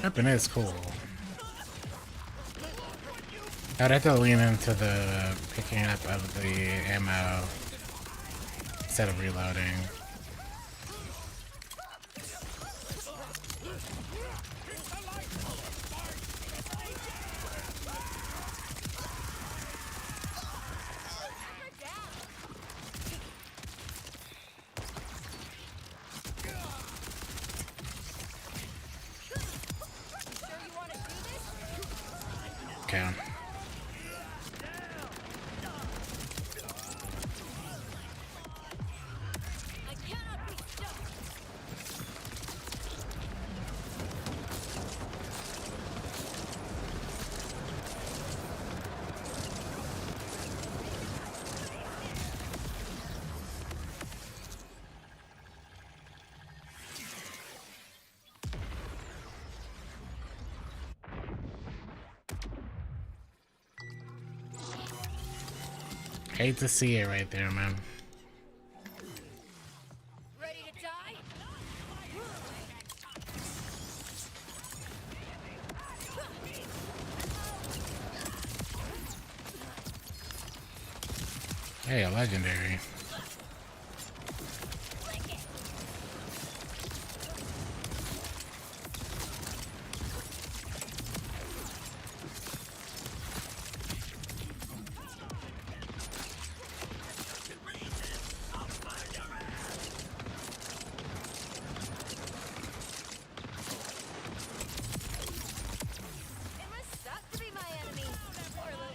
Weapon is cool. I'd have to lean into the picking up of the ammo instead of reloading. Okay. I cannot be stopped. Hate to see it right there, man. Ready to die? Hey, a legendary. It must suck to be my enemy. Poor little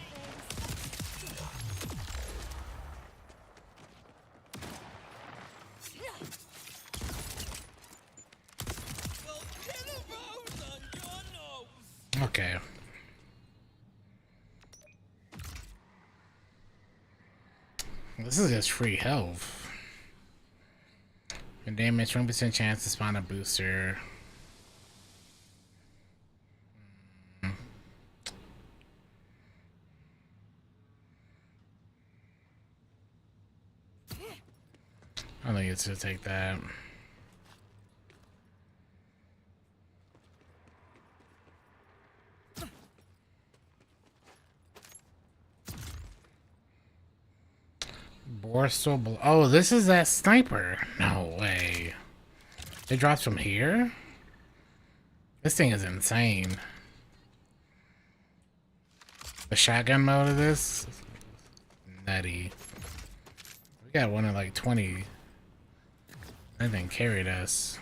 things. Okay. This is just free health. And damage, 1% chance to spawn a booster. I think it's to take that. Borstal. Oh, this is that sniper. No way. It drops from here? This thing is insane. The shotgun mode of this? Nutty. We got one at like 20. That thing carried us.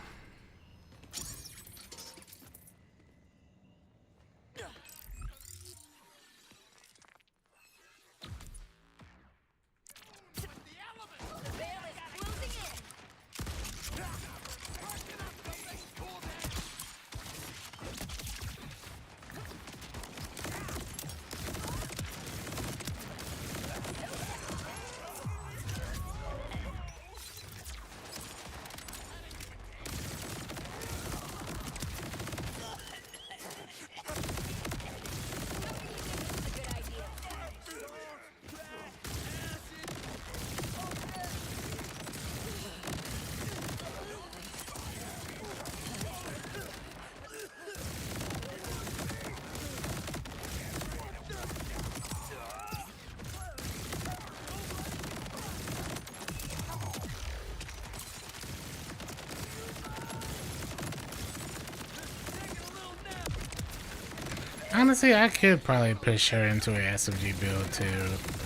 Honestly, I could probably push her into a SMG build too,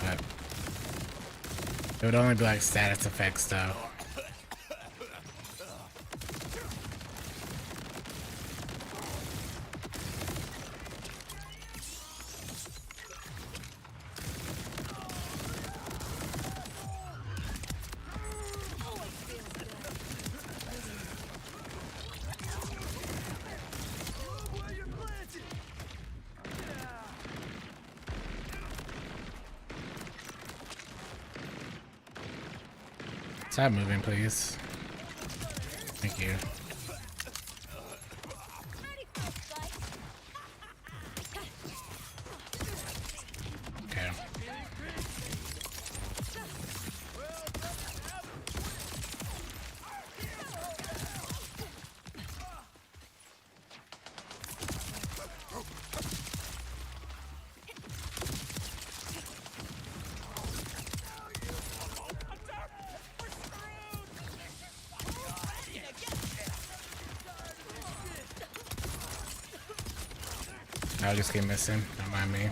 but it would only be like status effects though. Where you're planted. Stop moving, please. Thank you. Ready for a fight? Okay. I'll just keep missing. Don't mind me.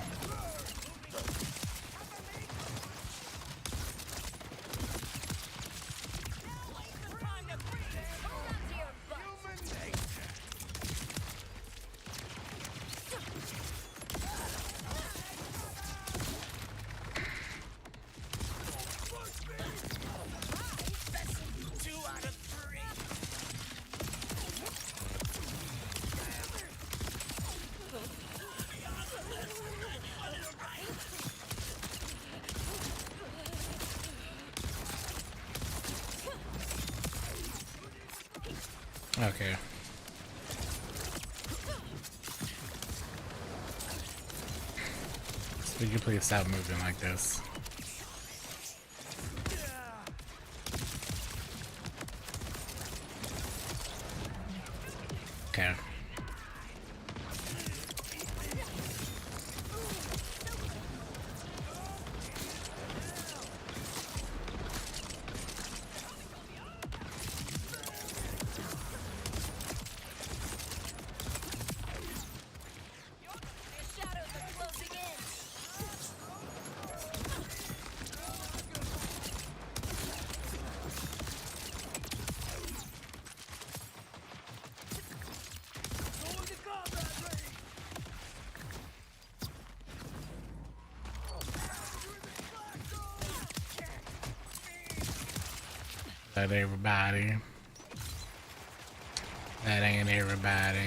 Hold on to your butt. Okay. Would you please stop moving like this? Okay. The shadows are closing in. Going to combat ready. That everybody. That ain't everybody.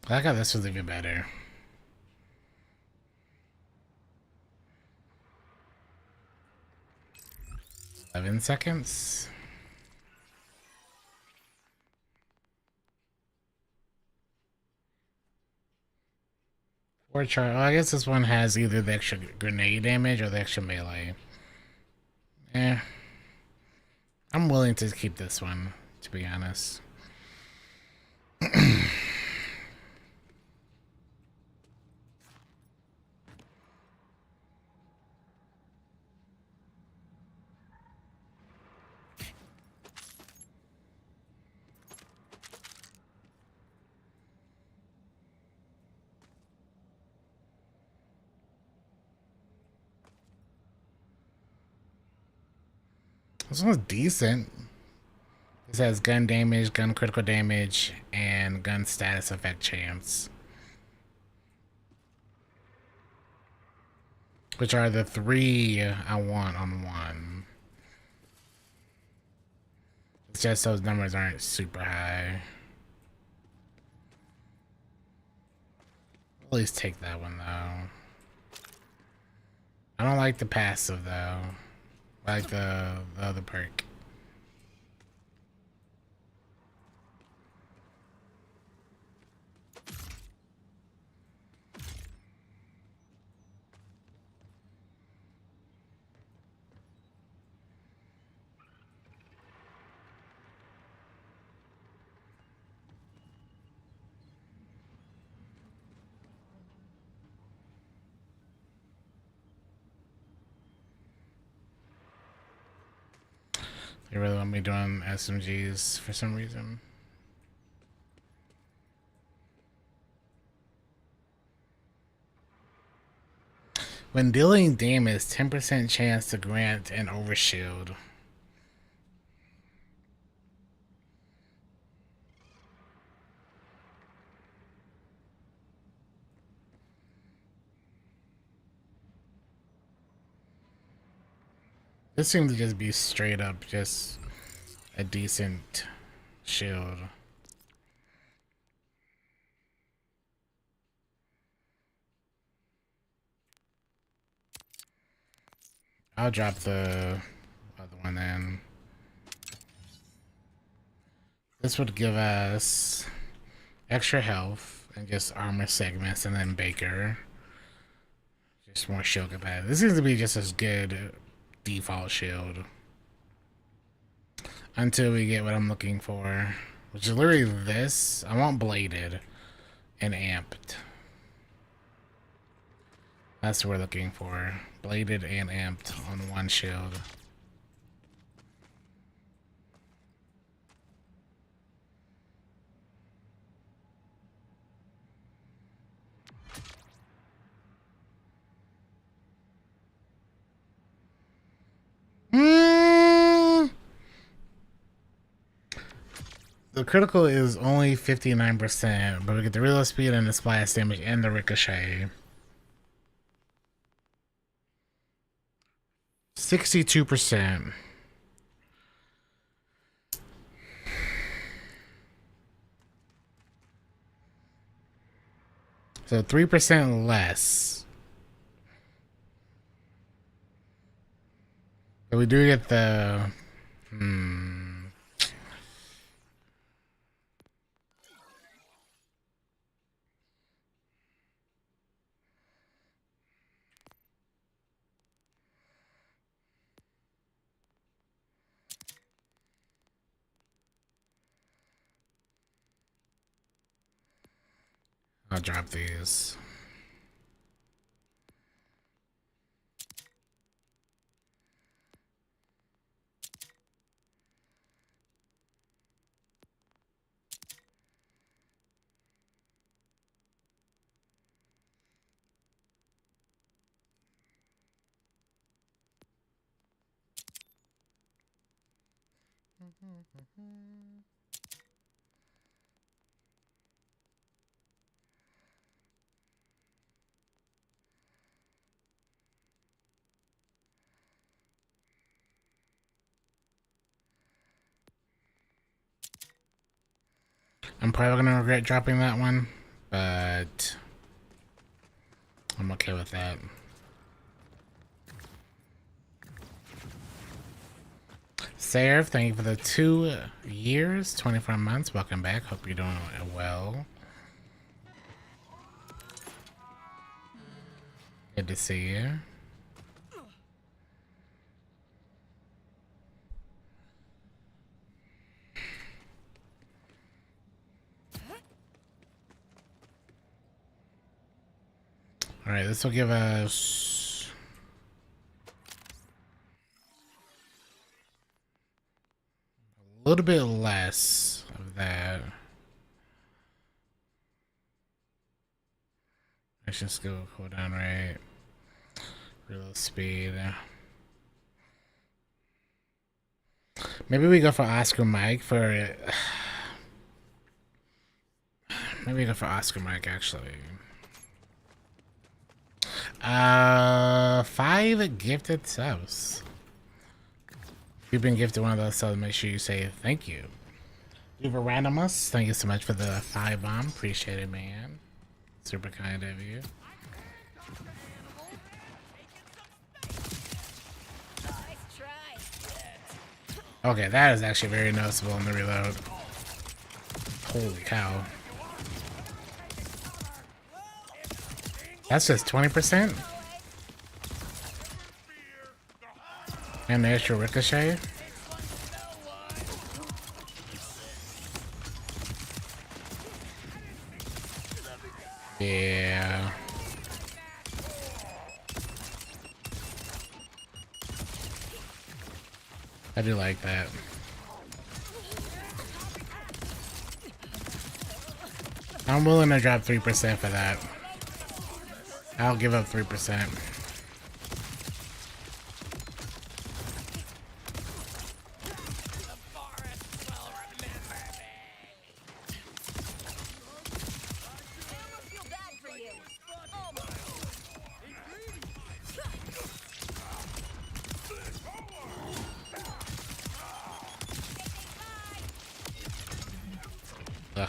I thought this was even better. 11 seconds. Or char. Oh, I guess this one has either the extra grenade damage or the extra melee. Eh. I'm willing to keep this one, to be honest. This one's decent. This has gun damage, gun critical damage, and gun status effect chance. Which are the three I want on one. It's just those numbers aren't super high. At least take that one though. I don't like the passive though. I like the other perk. They really want me doing SMGs for some reason. When dealing damage, 10% chance to grant an overshield. This seems to just be straight up just a decent shield. I'll drop the other one then. This would give us extra health and just armor segments, and then Baker. Just more shield capacity. This seems to be just as good default shield. Until we get what I'm looking for. Which is literally this. I want bladed and amped. That's what we're looking for. Bladed and amped on one shield. The critical is only 59%, but we get the reload speed and the splash damage and the ricochet. 62%. So 3% less. But we do get the... I'll drop these. I'm probably gonna regret dropping that one, but I'm okay with that. Seraph, thank you for the 2 years, 24 months. Welcome back. Hope you're doing well. Good to see you. Alright, this will give us... a little bit less of that. Mission skill cooldown rate. Reload speed. Maybe we go for Oscar Mike for... maybe we go for Oscar Mike, actually. 5 gifted subs. If you've been gifted one of those subs, make sure you say thank you. Uber Randomus, thank you so much for the 5 bomb. Appreciate it, man. Super kind of you. Okay, that is actually very noticeable in the reload. Holy cow. That's just 20%? And the extra ricochet? Yeah. I do like that. I'm willing to drop 3% for that. I'll give up 3%. Feel bad for you. Ugh.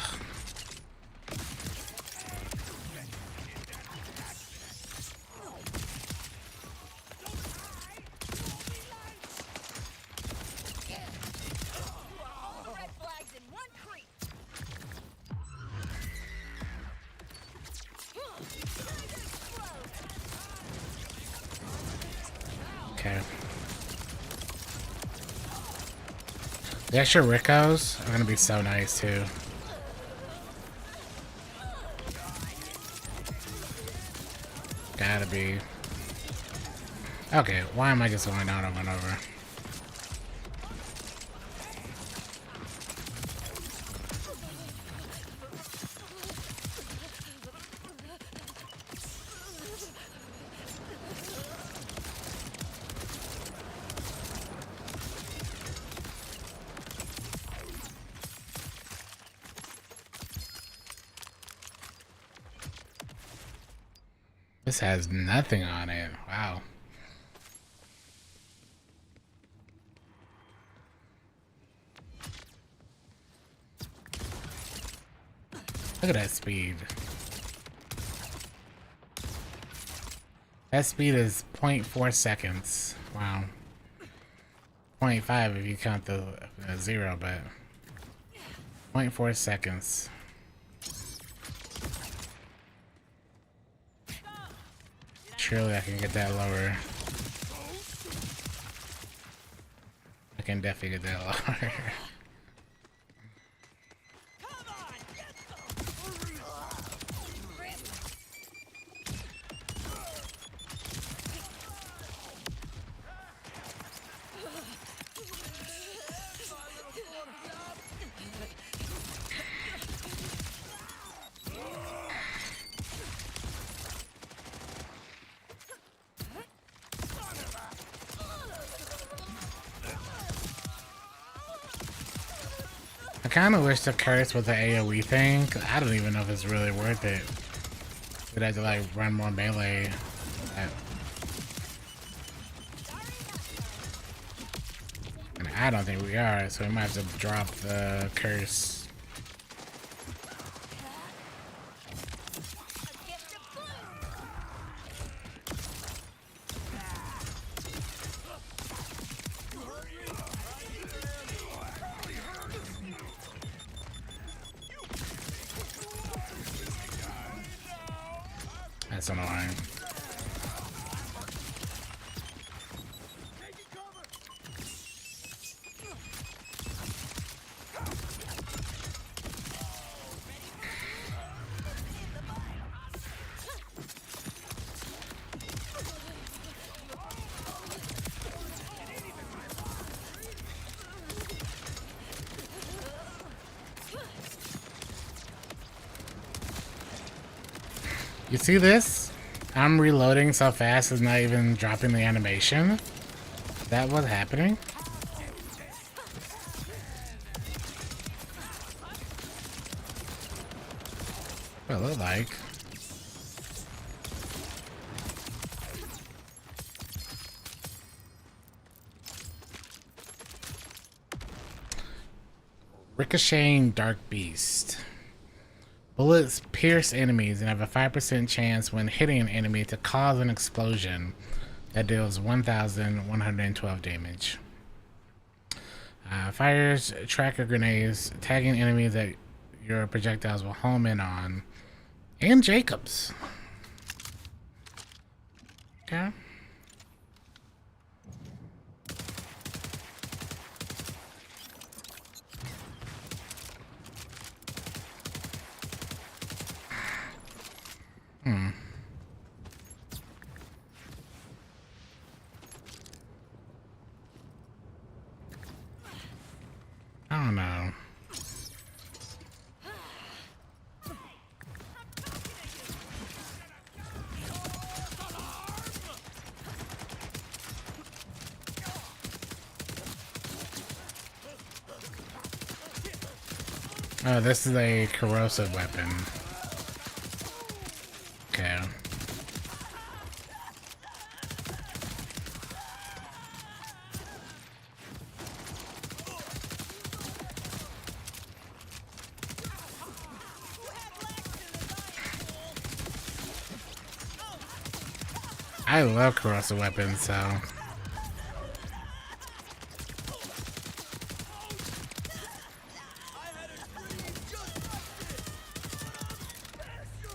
Red flags in one creep. Okay. The extra Rickos are gonna be so nice too. Gotta be. Okay, why am I just going down over and over? This has nothing on it. Wow. Look at that speed. That speed is 0.4 seconds. Wow. 0.5 if you count the 0, but 0.4 seconds. Surely I can get that lower. I can definitely get that lower. I kind of wish the curse was the AoE thing, 'cause I don't even know if it's really worth it. We'd have to like run more melee. And I don't think we are, so we might have to drop the curse. That's annoying. You see this? I'm reloading so fast it's not even dropping the animation. Is that what's happening? What it look like? Ricocheting Dark Beast. Bullets pierce enemies and have a 5% chance when hitting an enemy to cause an explosion that deals 1,112 damage. Fires tracker grenades, tagging enemies that your projectiles will home in on. And Jacobs. Okay. Oh, this is a corrosive weapon. Okay. I love corrosive weapons, so.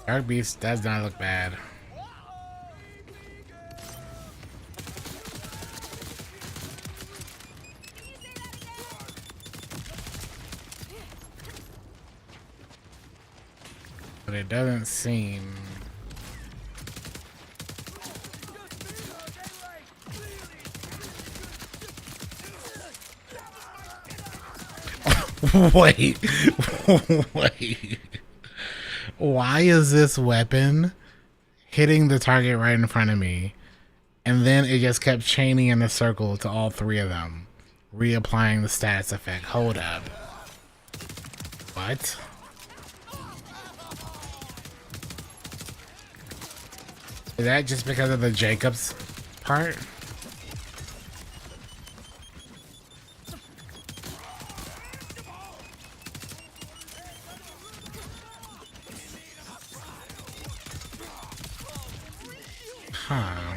Dark Beast does not look bad. But it doesn't seem. Wait. Wait. Why is this weapon hitting the target right in front of me? And then it just kept chaining in a circle to all three of them, reapplying the stats effect. Hold up. What? Is that just because of the Jacobs part? Huh.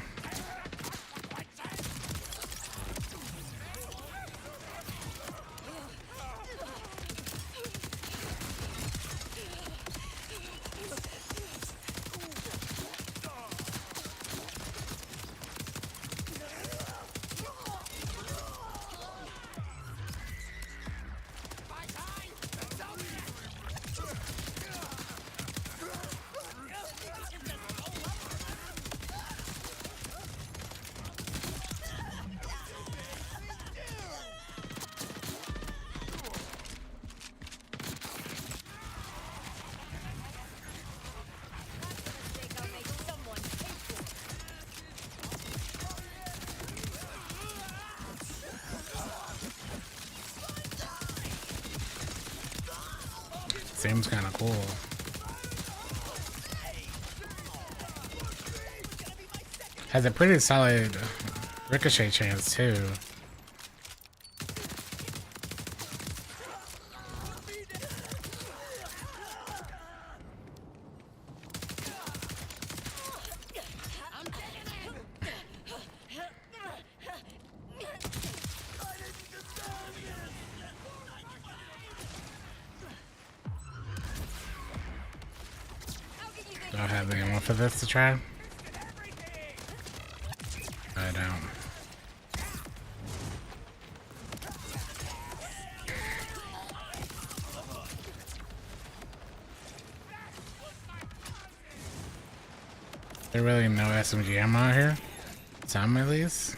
Seems kind of cool. Has a pretty solid ricochet chance too. Do I have the ammo for this to try? I don't. There really no SMG ammo out here? Some at least?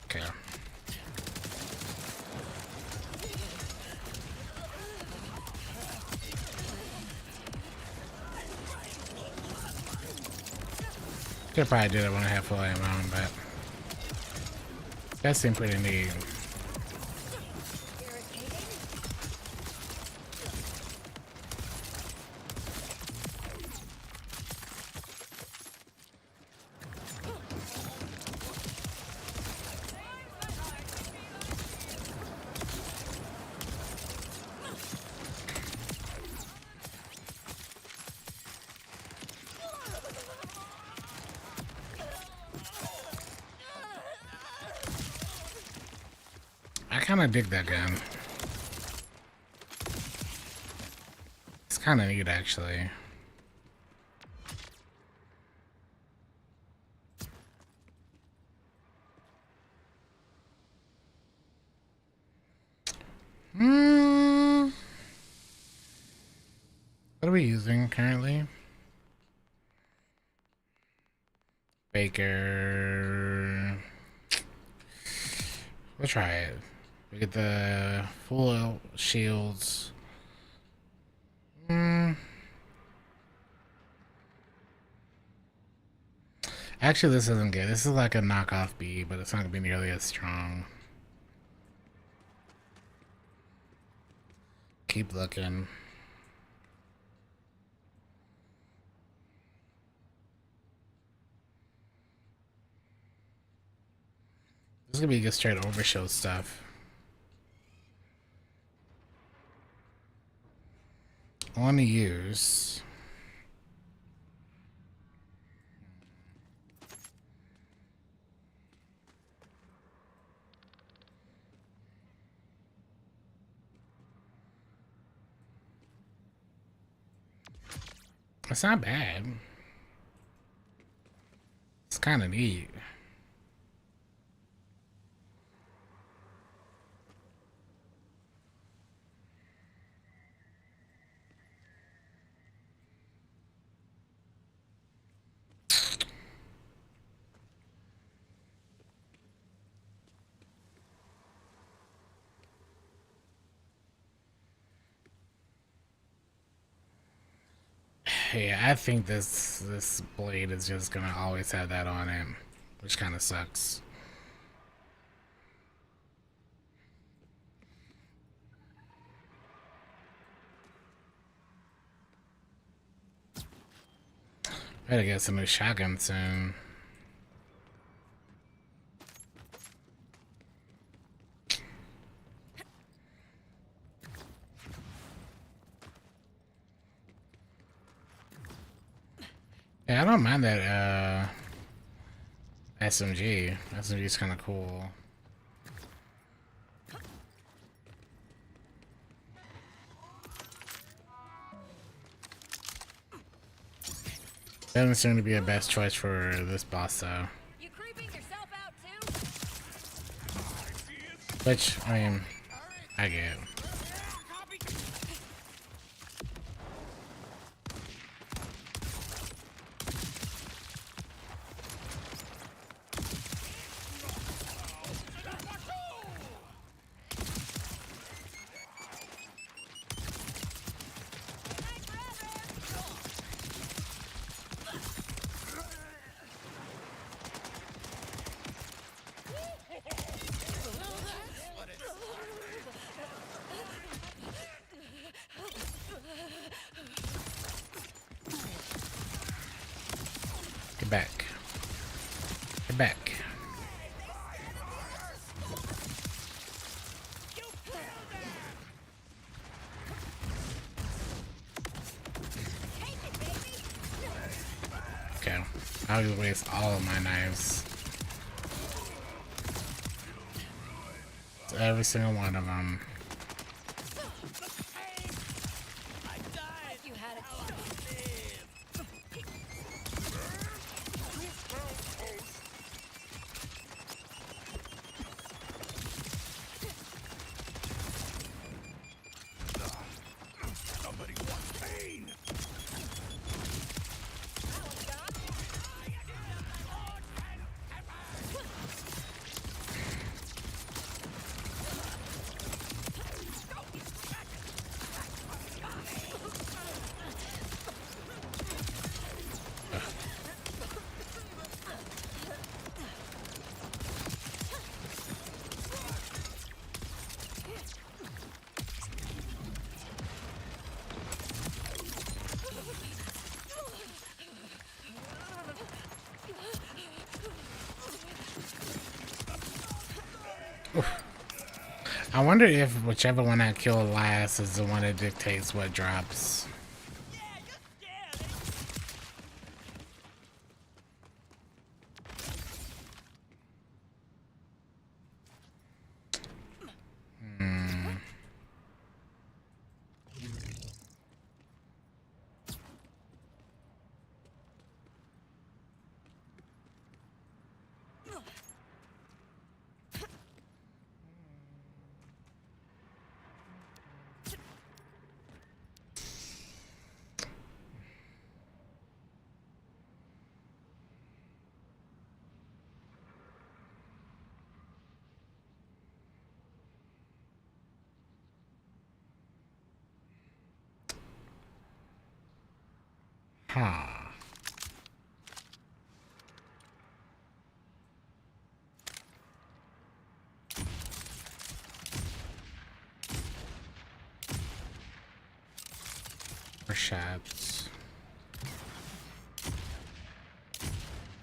Okay. Could probably do that when I have full ammo, but that seemed pretty neat. I kind of dig that gun. It's kind of neat, actually. What are we using currently? Baker. We'll try it. We get the full shields. Actually, this isn't good. This is like a knockoff B, but it's not gonna be nearly as strong. Keep looking. This is gonna be just straight overshow stuff. I want to use. It's not bad. It's kind of neat. Yeah, I think this blade is just gonna always have that on it, which kind of sucks. Better get some new shotgun soon. Yeah, I don't mind that SMG. SMG is kind of cool. Doesn't seem to be a best choice for this boss though. You creeping yourself out too? Which, I mean, I get. Get back. Get back. Okay. I'll just waste all of my knives. It's every single one of them. You had it. Somebody wants pain. I wonder if whichever one I kill last is the one that dictates what drops. Huh. More shots.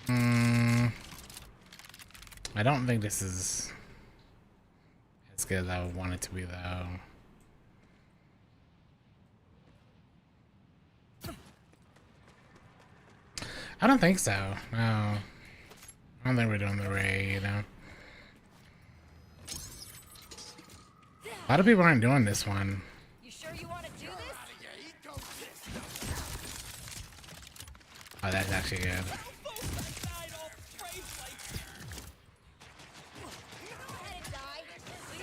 I don't think this is as good as I would want it to be, though. I don't think so. No. I don't think we're doing the raid, you know. A lot of people aren't doing this one. You sure you want to do this? Oh, that's actually good. Let it die, please.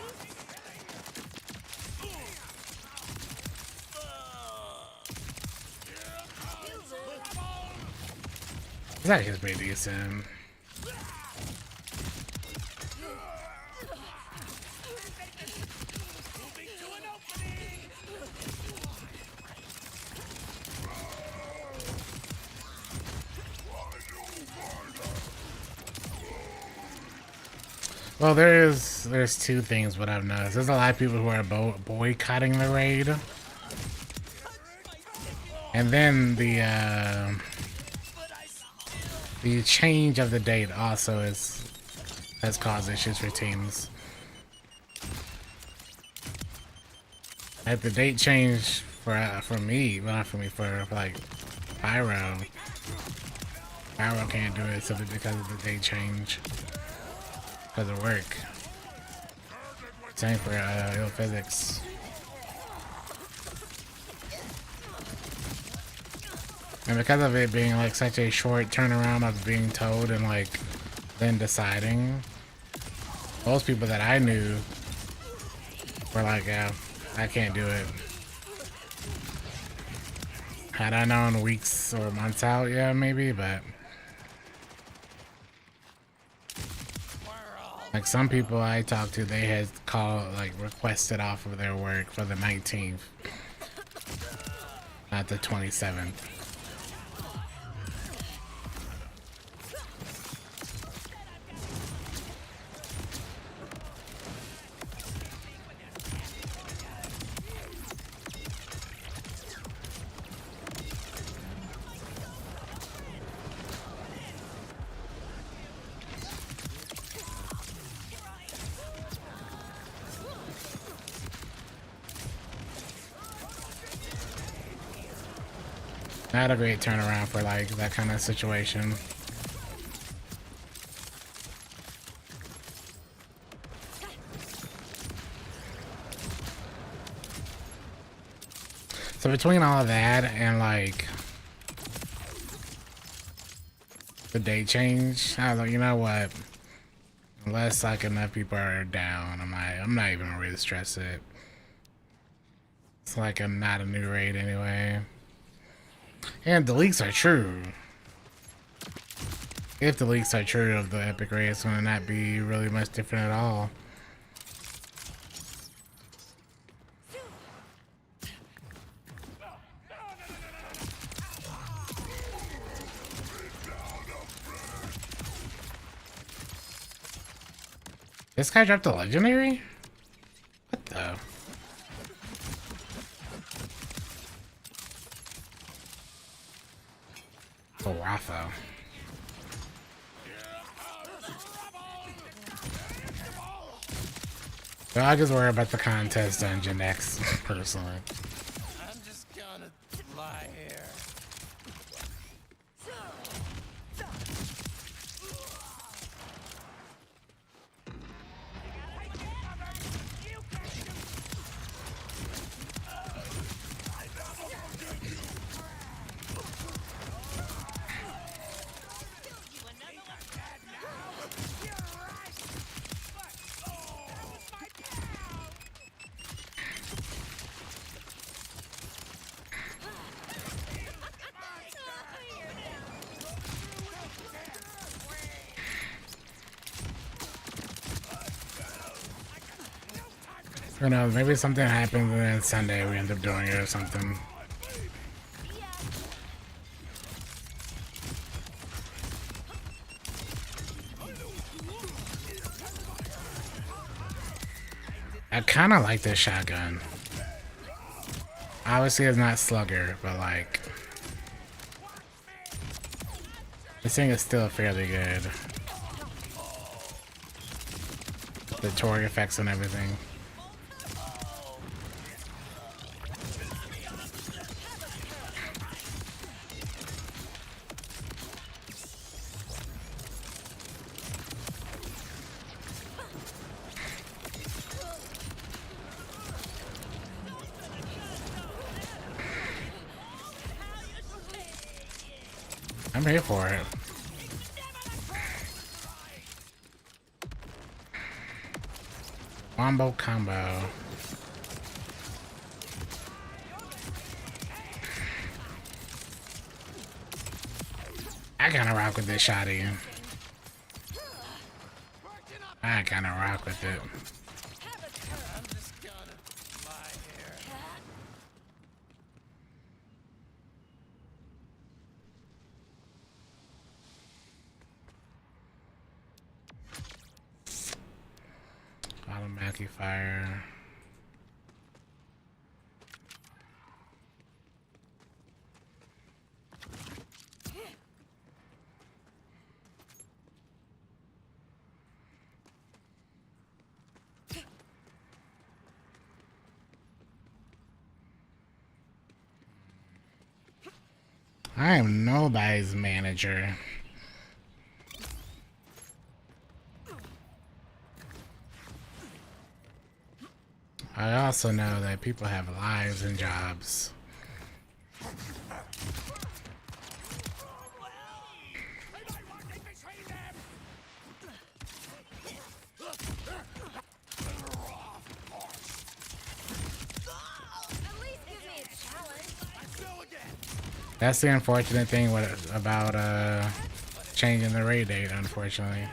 This actually is pretty decent. Well, there's two things what I've noticed. There's a lot of people who are boycotting the raid, and then the change of the date also has caused issues for teams. Like the date change for me, well, not for me, for like Pyro. Pyro can't do it simply because of the date change. Because of work. Same for ill physics. And because of it being like such a short turnaround of being told and like then deciding, most people that I knew were like, yeah, I can't do it. Had I known weeks or months out, yeah, maybe, but like some people I talked to, they had requested off of their work for the 19th, not the 27th. Not a great turnaround for like that kind of situation. So between all of that and like the date change, I was like, you know what? Unless like enough people are down, I'm not even gonna really stress it. It's like not a new raid anyway. And the leaks are true. If the leaks are true of the epic raid, it's gonna not be really much different at all. This guy dropped a legendary? What the? Oh, Rafa. So I just worry about the contest dungeon next, personally. I'm just gonna lie here. Who knows, maybe something happens and then Sunday we end up doing it or something. I kind of like this shotgun. Obviously, it's not Slugger, but like this thing is still fairly good. The torque effects and everything. I'm here for it. Wombo combo. I kinda rock with this shotty. I kinda rock with it. I'm just gonna lie here. Automatic fire. I am nobody's manager. I also know that people have lives and jobs. At least give me a challenge. That's the unfortunate thing about changing the raid date, unfortunately.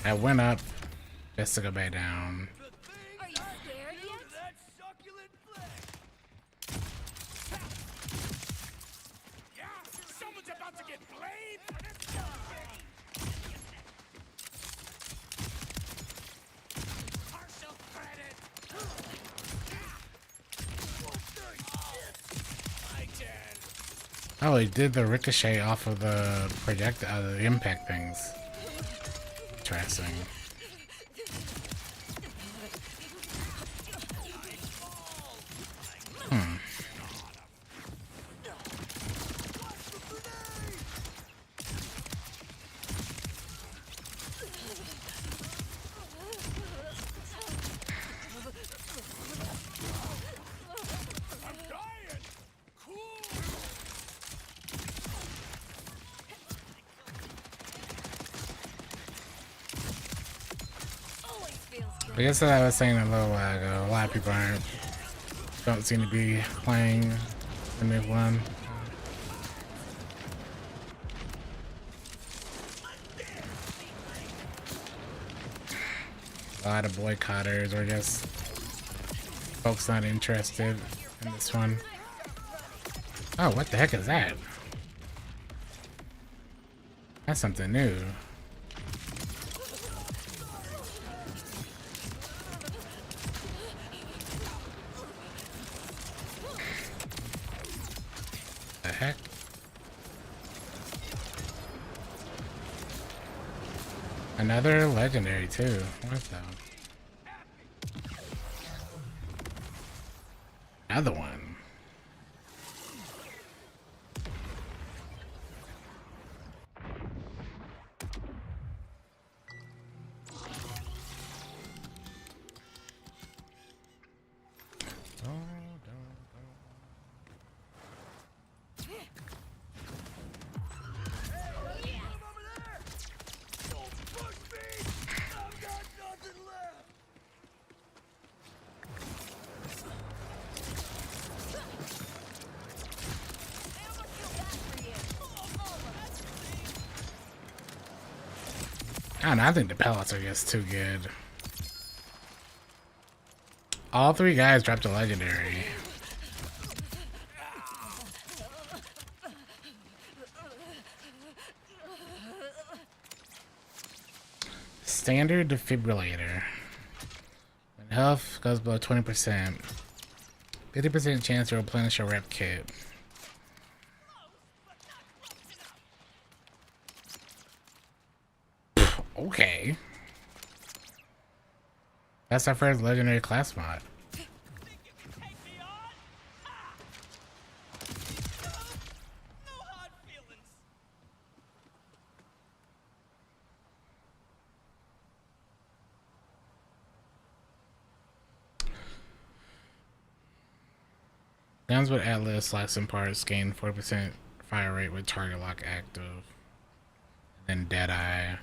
I went up just to go back down. Are you scared yet? That succulent flesh. Yeah, someone's about to get blamed. Partial credit. I can. Oh, he did the ricochet off of the the impact things. Interesting. Always feels good. I guess that I was saying a little while ago, a lot of people don't seem to be playing the new one. A lot of boycotters or just folks not interested in this one. Oh, what the heck is that? That's something new. The heck? Another legendary too. What the? Another one. I don't know, I think the pellets are just too good. All three guys dropped a legendary. Standard defibrillator. When health goes below 20%, 50% chance to replenish your rep kit. Okay. That's our first legendary class mod. Guns with Atlas slicing parts gain 40% fire rate with target lock active. And then Deadeye.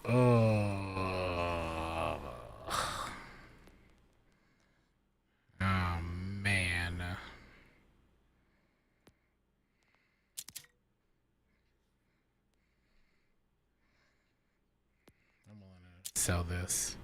Oh. Oh man. I'm willing to sell this.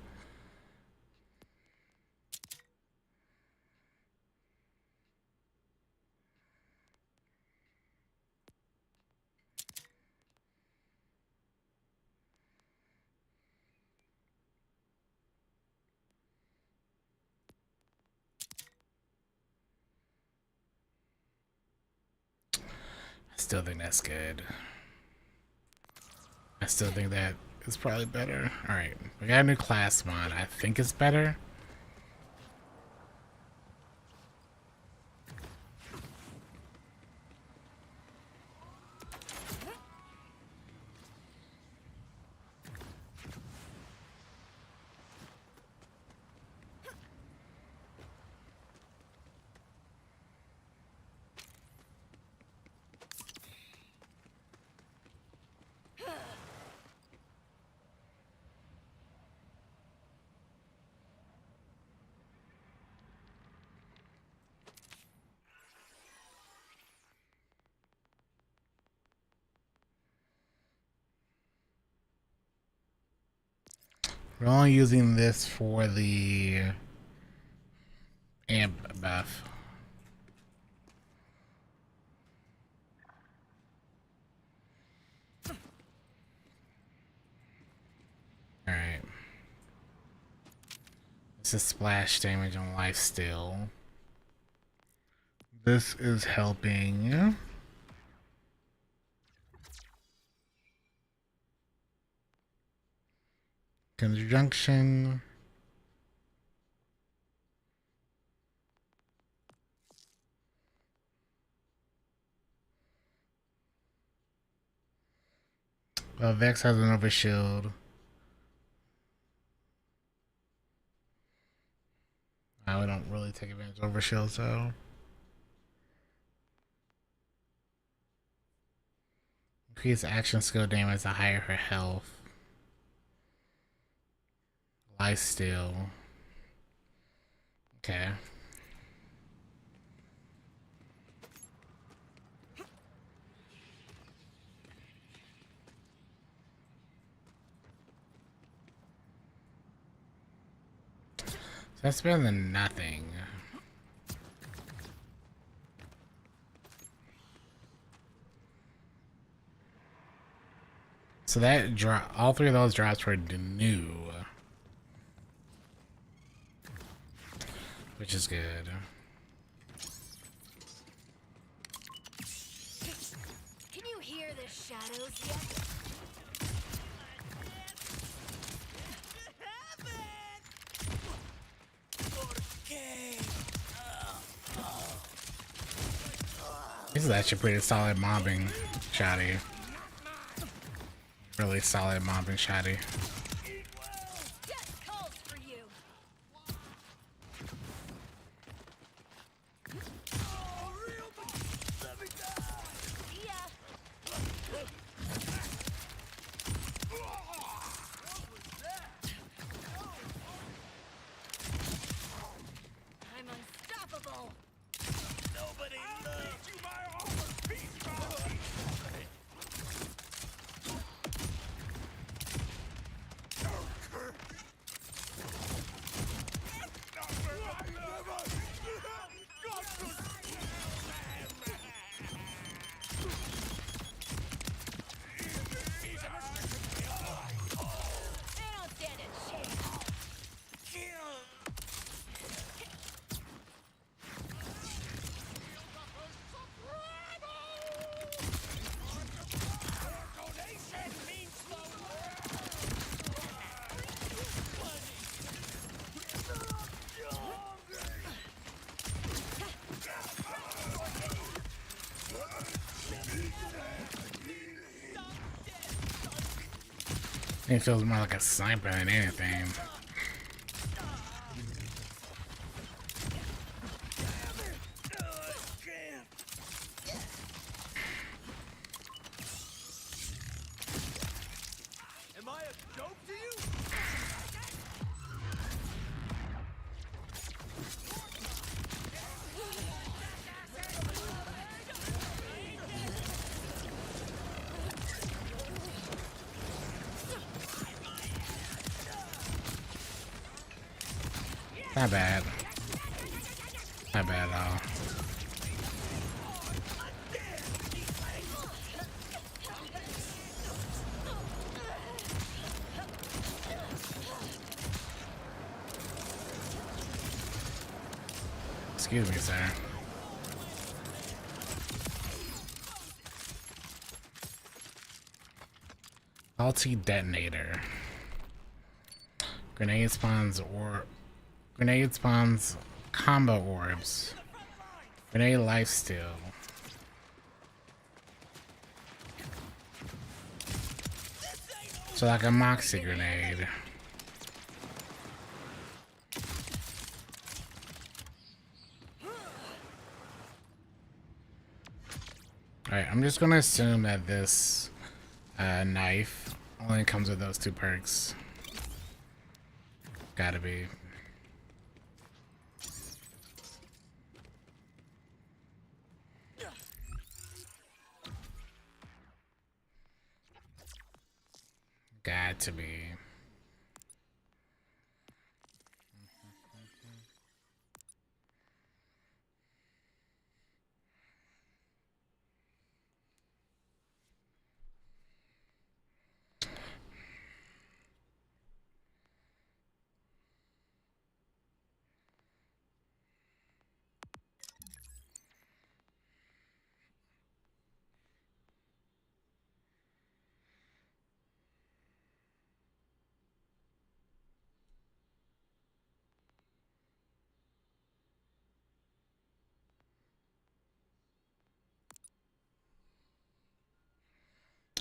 I still think that's good. I still think that is probably better. Alright, we got a new class mod. I think it's better. We're only using this for the amp buff. Alright. This is splash damage on life steal. This is helping. Conjunction. Vex has an overshield. We don't really take advantage of overshield, so. Increase action skill damage to higher her health. Life steal. Okay. So that's better than nothing. So that drop, all three of those drops were new, which is good. Can you hear the shadows yet? This is actually pretty solid mobbing, shoddy. Really solid mobbing, shoddy. Death calls for you. See ya. I'm unstoppable. Nobody loves you, my armor piece, bro. It feels more like a sniper than anything. Am I a joke to you? Not bad. Not bad at all. Excuse me, sir. Multi-detonator. Grenade spawns combo orbs. Grenade lifesteal. So like a moxie grenade. Alright, I'm just gonna assume that this knife only comes with those two perks. Gotta be. Got to be.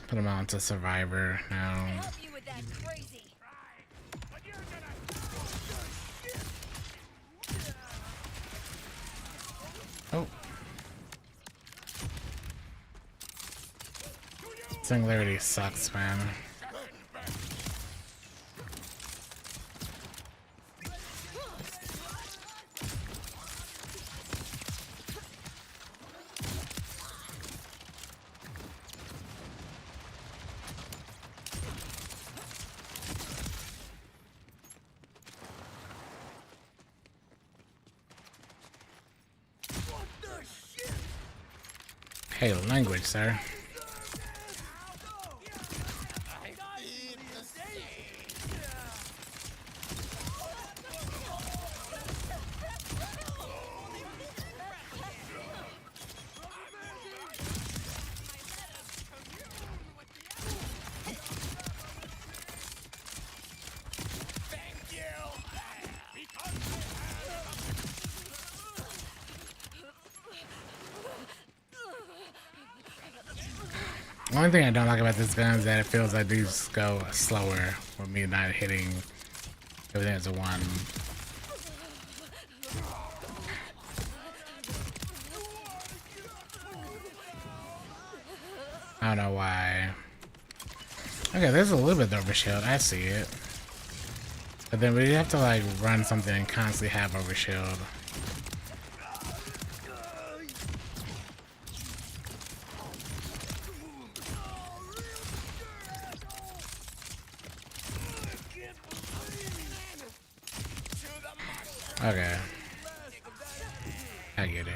Put him on to Survivor now. Help you with that crazy. Oh. Singularity sucks, man. Hey, language, sir. The only thing I don't like about this gun is that it feels like these go slower with me not hitting everything as a one. I don't know why. Okay, there's a little bit of overshield. I see it. But then we have to like run something and constantly have overshield. Okay. I get it.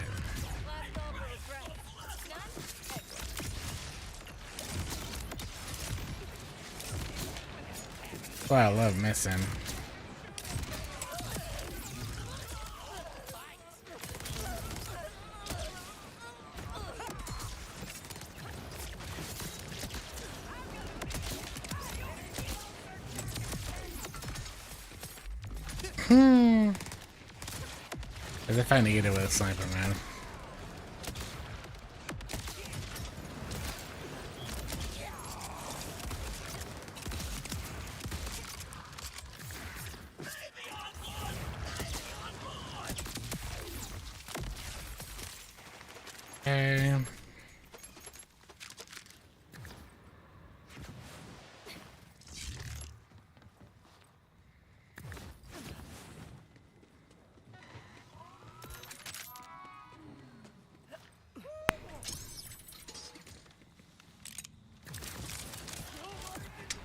Boy, I love missing. As if I need it with a sniper, man. Okay.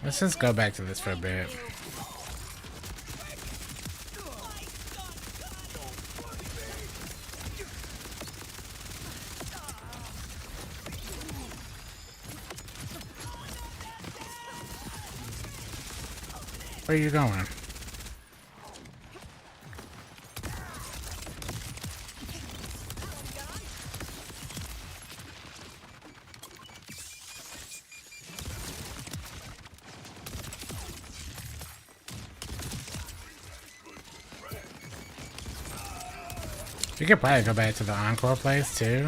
Let's just go back to this for a bit. Where are you going? We could probably go back to the Encore place too.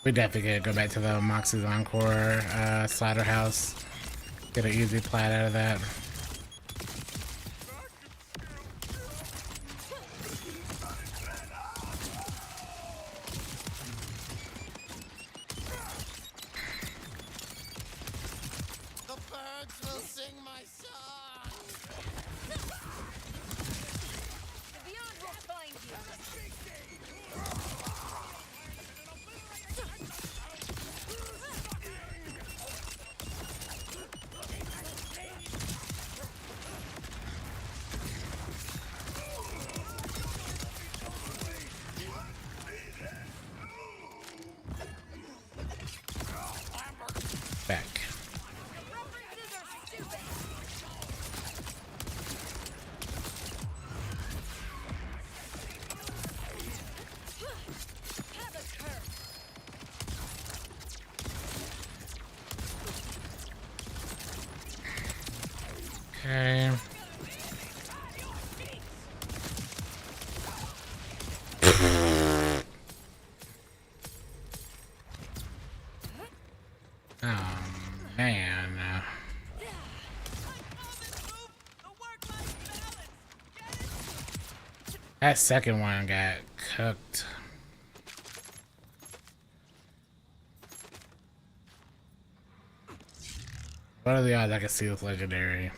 We definitely could go back to the Moxie's Encore slaughterhouse. Get an easy plat out of that. The birds will sing my song. The Beyond will find you. Back. References are stupid. Have a curse. Okay. Oh man. That second one got cooked. What are the odds I can see this legendary?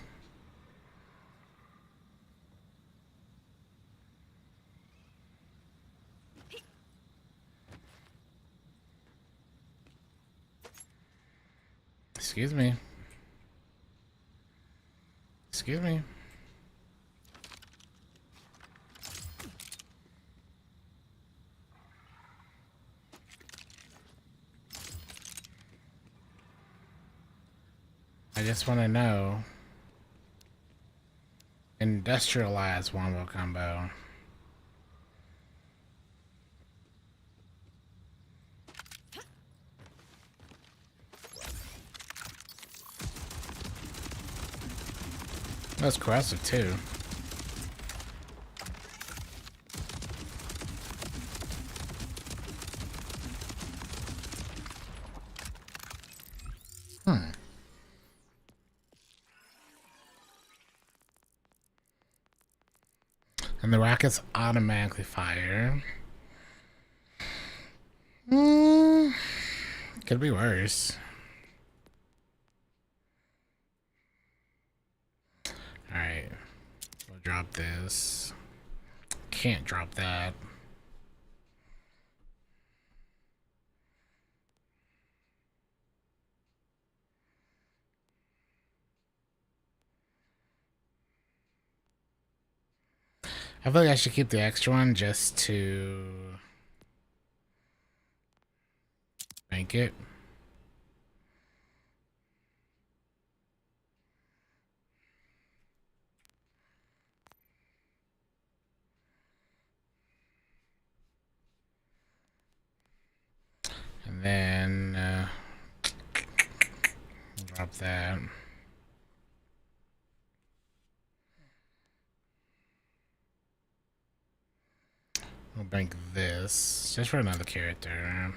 Excuse me. Excuse me. I just want to know. Industrialized wombo combo. That's corrosive too. And the rockets automatically fire. Could be worse. Alright. We'll drop this. Can't drop that. I feel like I should keep the extra one just to bank it. And then drop that. We'll bank this just for another character.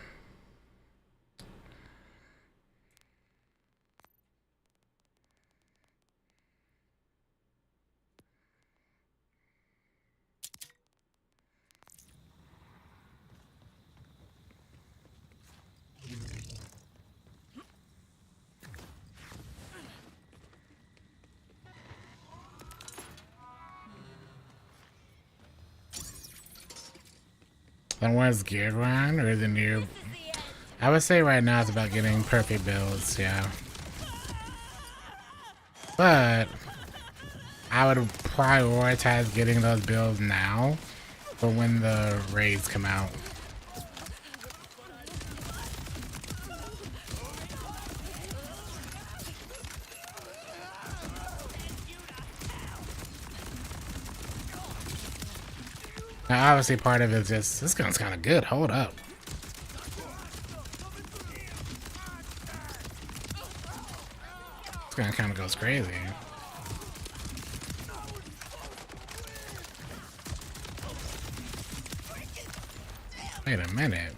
Someone's gear grind or the near. This is the end. I would say right now it's about getting perfect builds, yeah. But I would prioritize getting those builds now for when the raids come out. Now, obviously, part of it is just this gun's kind of good. Hold up. This gun kind of goes crazy. Wait a minute.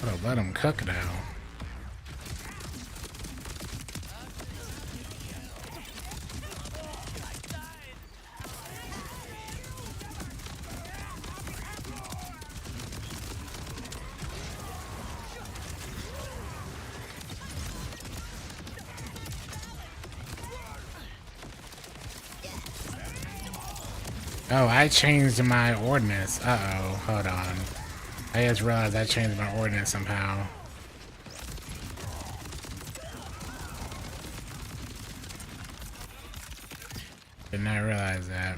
Oh, let him cook now. Oh, I changed my ordinance. Uh-oh, hold on. I just realized I changed my ordinance somehow. Did not realize that.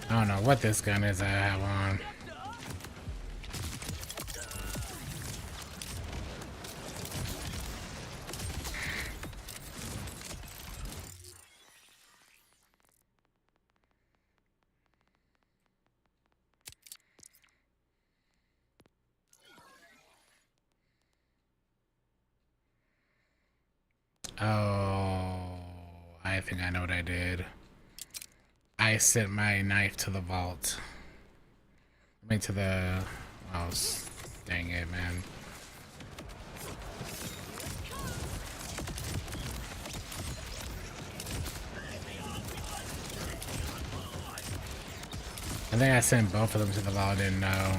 I don't know what this gun is I have on. Oh, I think I know what I did. I sent my knife to the vault. I mean, to the... Oh, dang it, man. I think I sent both of them to the vault, didn't know.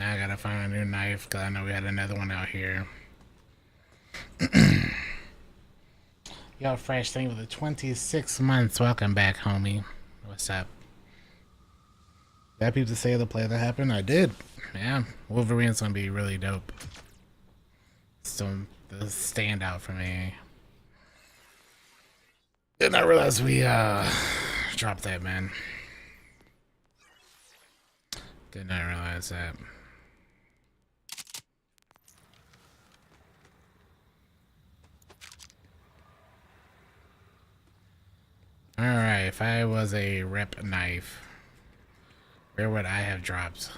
Now I gotta find a new knife because I know we had another one out here. Yo, Fresh, thank you for the 26 months. Welcome back, homie. What's up? That people say the play that happened? I did. Yeah, Wolverine's gonna be really dope. So the standout for me. Did not realize we dropped that, man. Did not realize that. Alright, if I was a rep knife, where would I have dropped?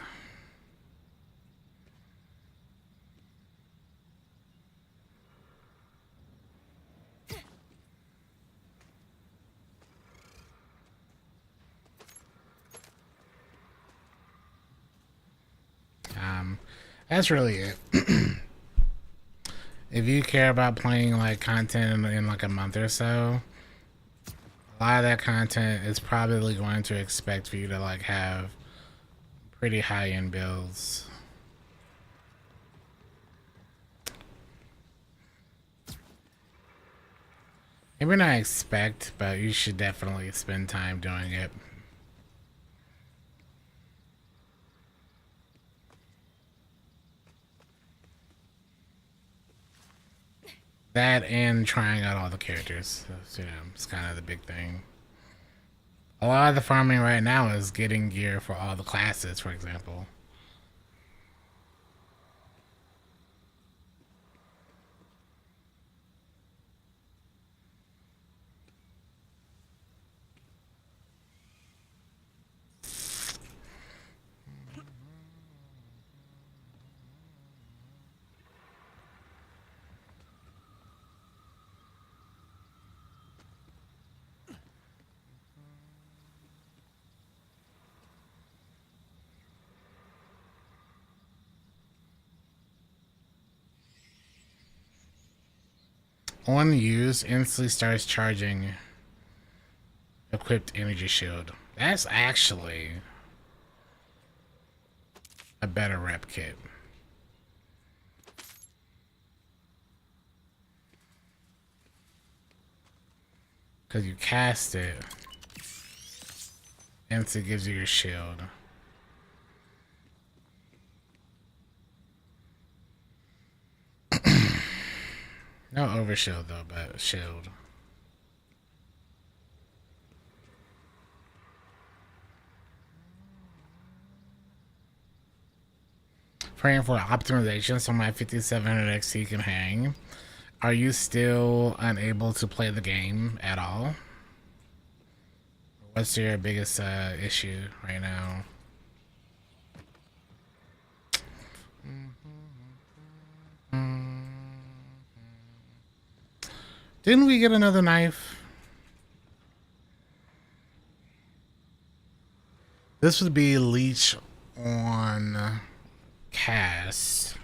That's really it. if you care about playing like content in like a month or so, a lot of that content is probably going to expect for you to like have pretty high-end builds. Maybe not expect, but you should definitely spend time doing it. That and trying out all the characters. So, you know, it's kind of the big thing. A lot of the farming right now is getting gear for all the classes, for example. On use, instantly starts charging equipped energy shield. That's actually a better rep kit. Because you cast it, instantly gives you your shield. No overshield though, but shield. Praying for optimization so my 5700 XT can hang. Are you still unable to play the game at all? What's your biggest issue right now? Didn't we get another knife? This would be leech on cast.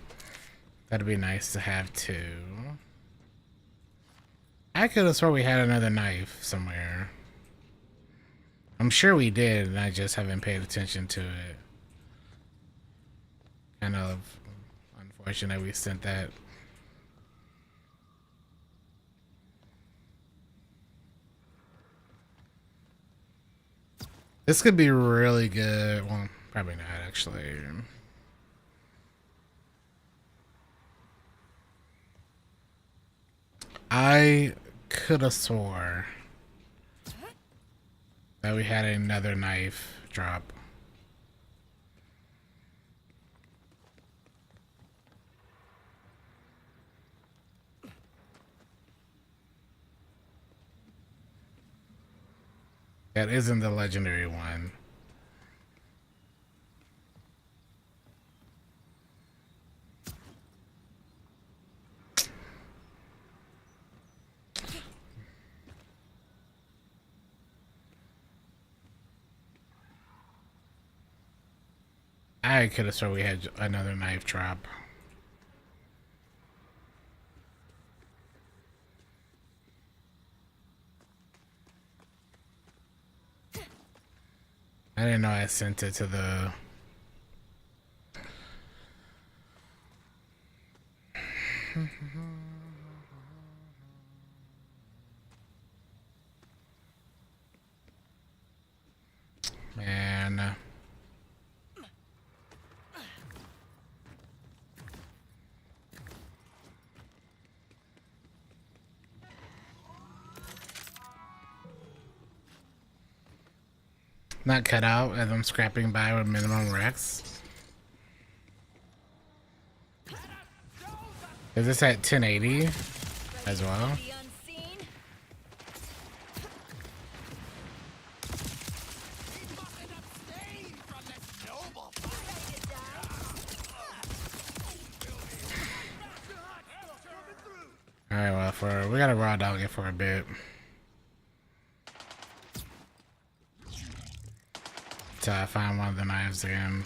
That'd be nice to have too. I could have sworn we had another knife somewhere. I'm sure we did, and I just haven't paid attention to it. Kind of unfortunate we sent that. This could be really good. Well, probably not, actually. I could have swore that we had another knife drop. That isn't the legendary one. I could have sworn we had another knife drop. I didn't know I sent it to the... Man. Not cut out as I'm scrapping by with minimum Rex. Is this at 1080 as well? Alright, well, we gotta raw dog it for a bit. Till I find one of the knives again.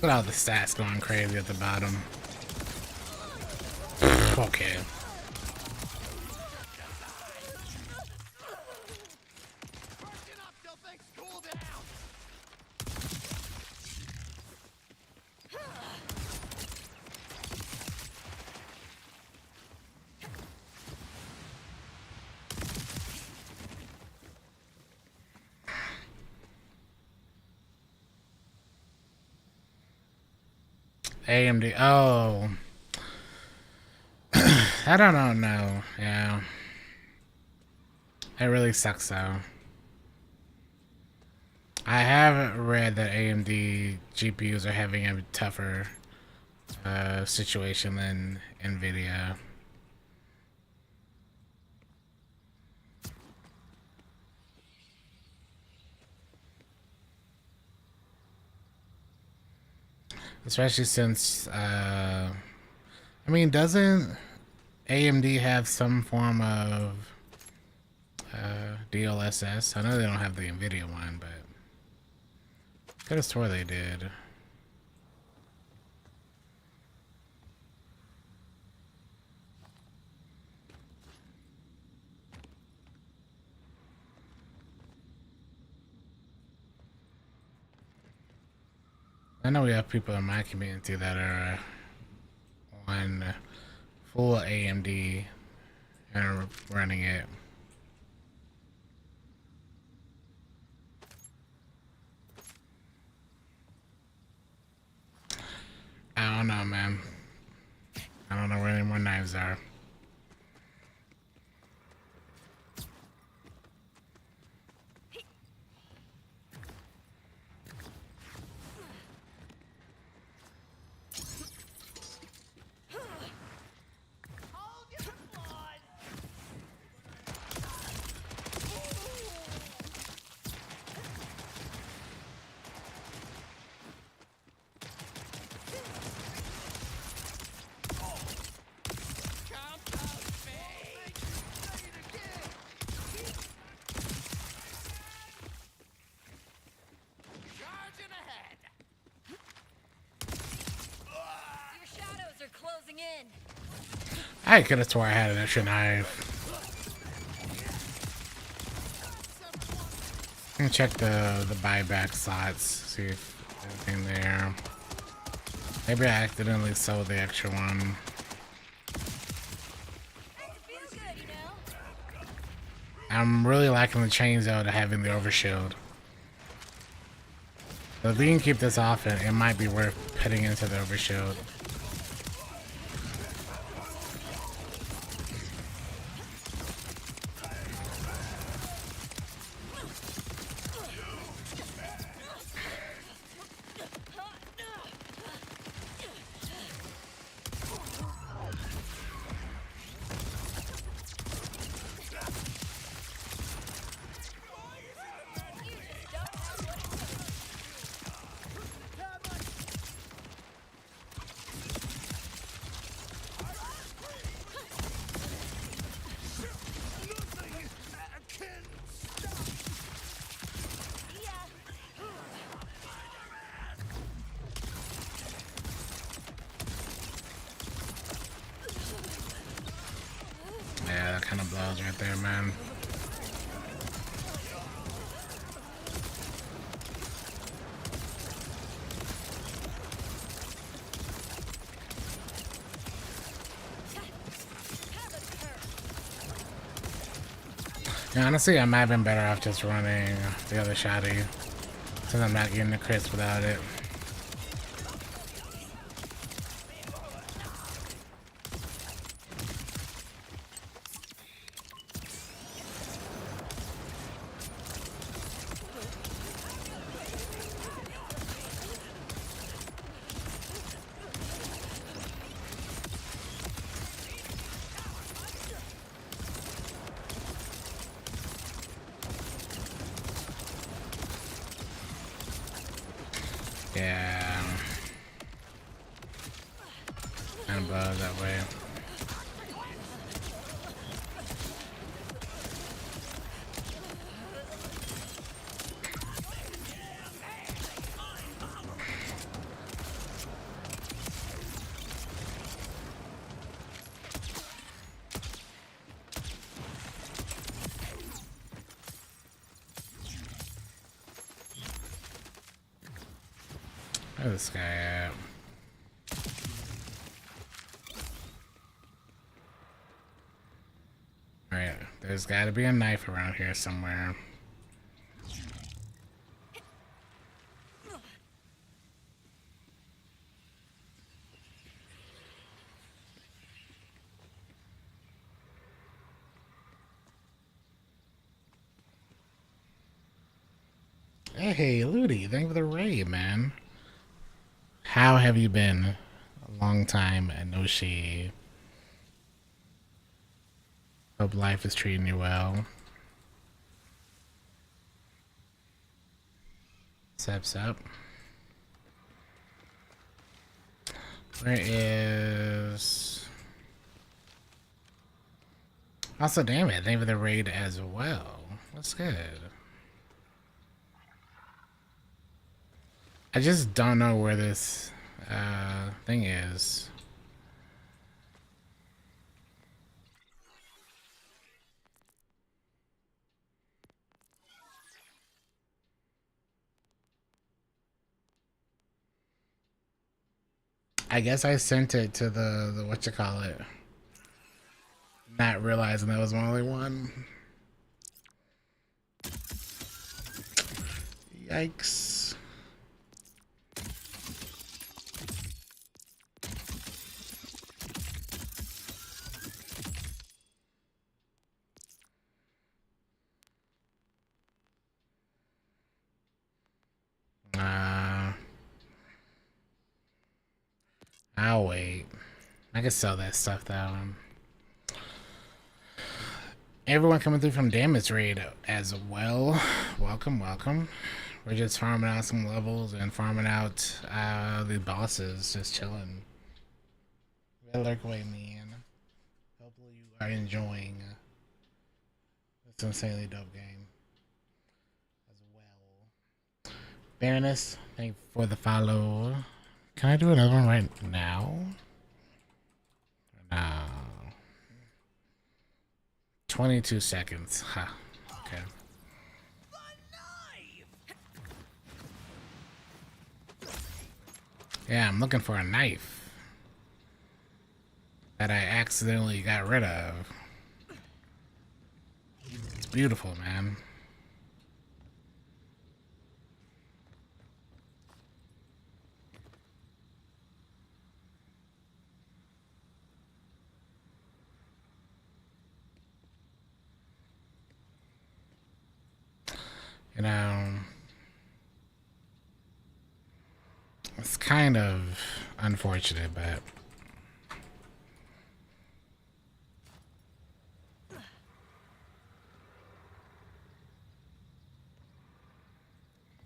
Look at all the stats going crazy at the bottom. Okay. Perking up till things cool down. AMD. Oh. I don't know. Yeah. It really sucks though. I have read that AMD GPUs are having a tougher situation than NVIDIA. Especially since, I mean, doesn't AMD have some form of DLSS? I know they don't have the NVIDIA one, but could have swore they did. I know we have people in my community that are on full AMD and are running it. I don't know, man. I don't know where any more knives are. Hold your blood. Compost me. Say it again. Charging ahead. Your shadows are closing in. I could have swore I had an extra knife. I'm gonna check the buyback slots, see if anything there. Maybe I accidentally sold the extra one. Makes it feel good, you know? I'm really liking the change though to having the overshield. So if we can keep this off, it might be worth putting into the overshield. Yeah, that kind of blows right there, man. Yeah, honestly, I might have been better off just running the other shotty, since I'm not getting the crits without it. Yeah. Kind of blows that way. Where's this guy at? Alright, there's gotta be a knife around here somewhere. Hey, Ludi, thank you for the raid, man. How have you been? A long time and no shade. Hope life is treating you well. Steps up. Where is... Also, damn it, thank you for the raid as well. That's good. I just don't know where this thing is. I guess I sent it to the whatchamacallit. Not realizing that was my only one. Yikes. I'll wait. I can sell that stuff though. Everyone coming through from Damage Raid as well. Welcome, welcome. We're just farming out some levels and farming out the bosses, just chilling. Red Lurk away, man. Hopefully you are enjoying this insanely dope game as well. Baroness, thank you for the follow. Can I do another one right now? No. 22 seconds. Huh. Okay. Yeah, I'm looking for a knife that I accidentally got rid of. It's beautiful, man. You know, it's kind of unfortunate, but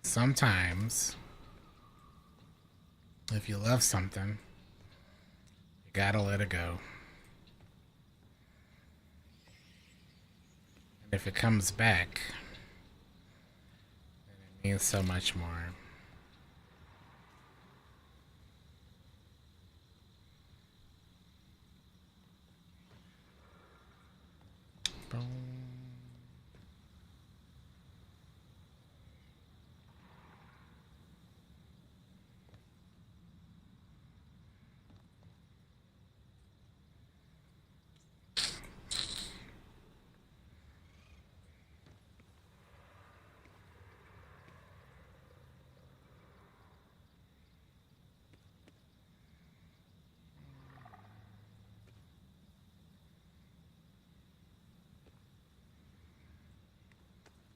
sometimes if you love something, you gotta let it go. And if it comes back, then it means so much more. Boom.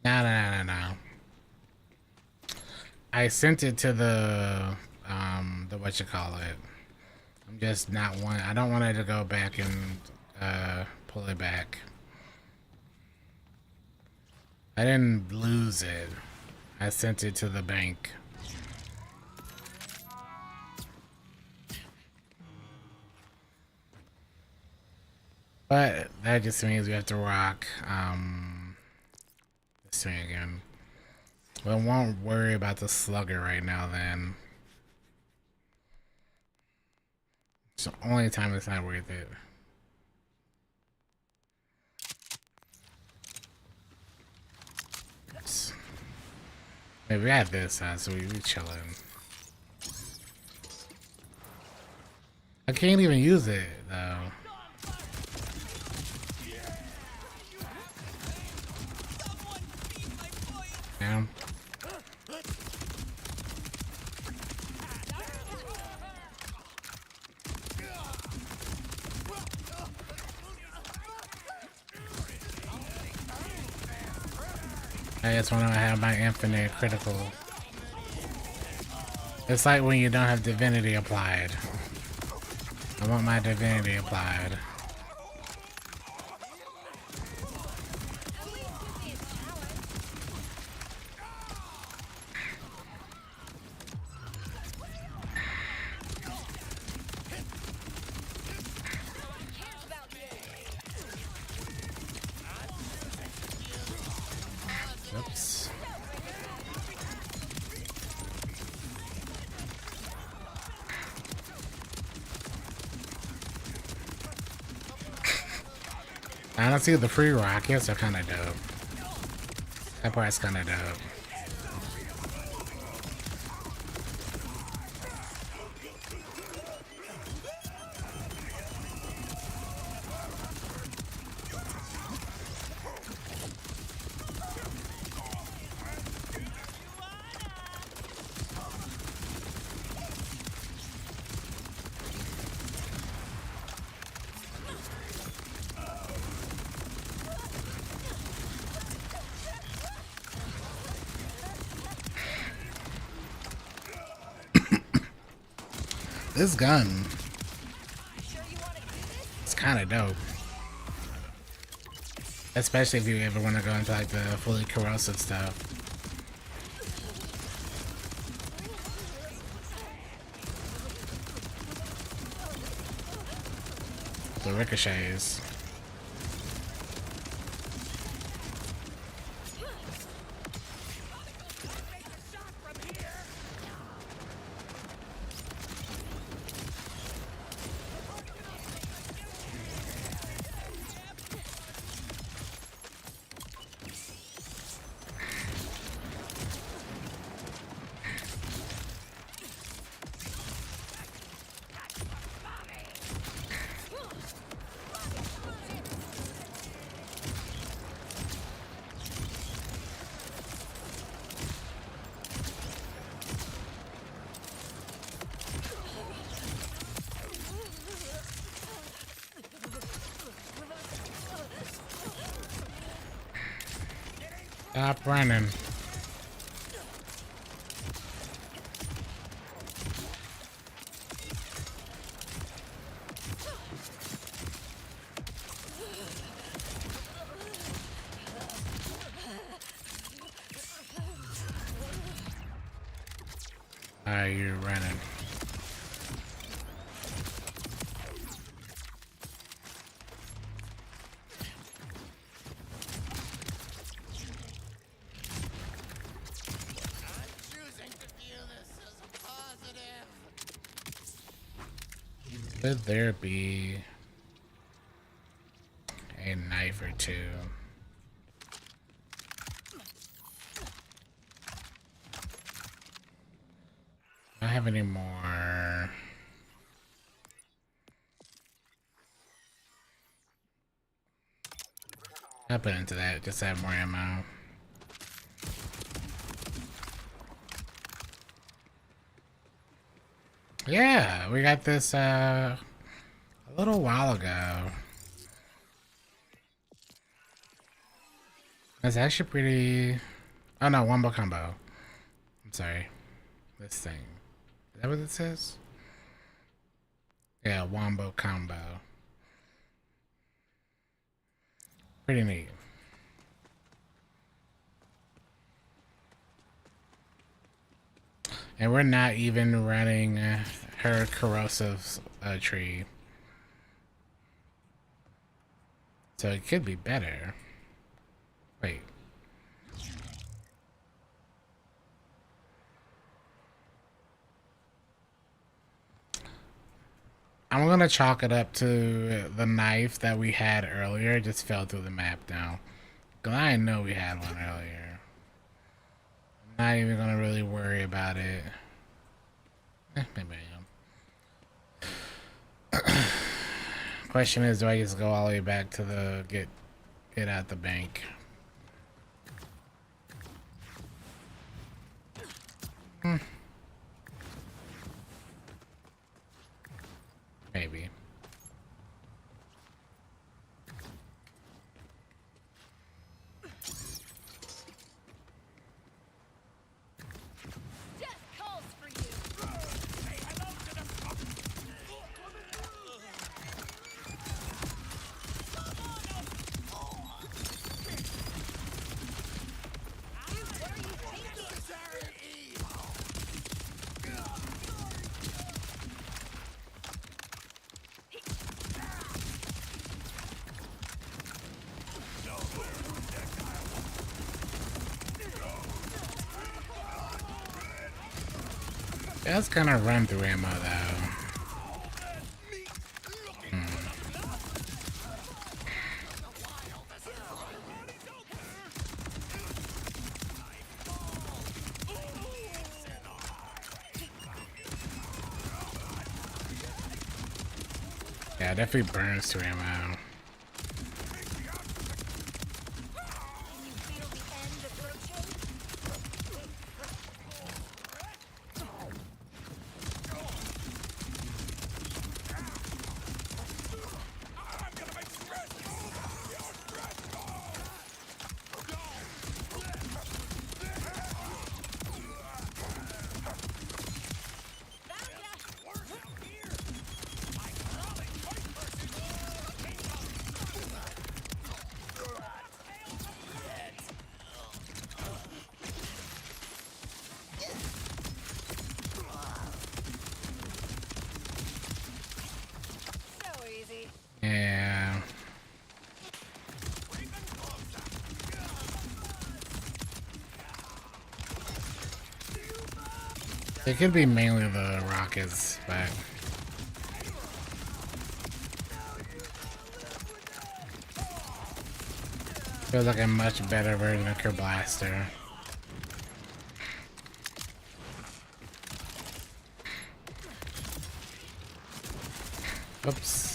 No. I sent it to the whatchamacallit. I'm just not one. I don't want it to go back and pull it back. I didn't lose it. I sent it to the bank. But that just means we have to rock this thing again. We won't worry about the slugger right now then. It's the only time it's not worth it. Oops. Maybe we had this, so we chilling. I can't even use it though. Damn. I just want to have my infinite critical. It's like when you don't have divinity applied. I want my divinity applied. Oops. Honestly, the free rockets are kind of dope. That part's kind of dope. This gun, it's kind of dope. Especially if you ever want to go into like the fully corrosive stuff. The ricochets. Stop running. You're running. Could there be a knife or two? I don't have any more. I'll put into that, just to have more ammo. Yeah, we got this a little while ago. That's actually pretty... Oh no, wombo combo. I'm sorry. This thing. Is that what it says? Yeah, wombo combo. Pretty neat. And we're not even running her corrosive tree. So it could be better. Wait. I'm gonna chalk it up to the knife that we had earlier. It just fell through the map now. Cause I didn't know we had one earlier. I'm not even gonna really worry about it. Maybe I am. Question is, do I just go all the way back to the get it at the bank? Maybe. Death calls for you. Say hello to the Where are you thinking? That's gonna run through ammo though. Yeah, it definitely burns through ammo. Can you feel the end approaching? I'm gonna make stressful. You're stressful. Worse out here. My crawling point person. So easy. Yeah. It could be mainly the rockets, but feels like a much better version of Cure Blaster. Oops.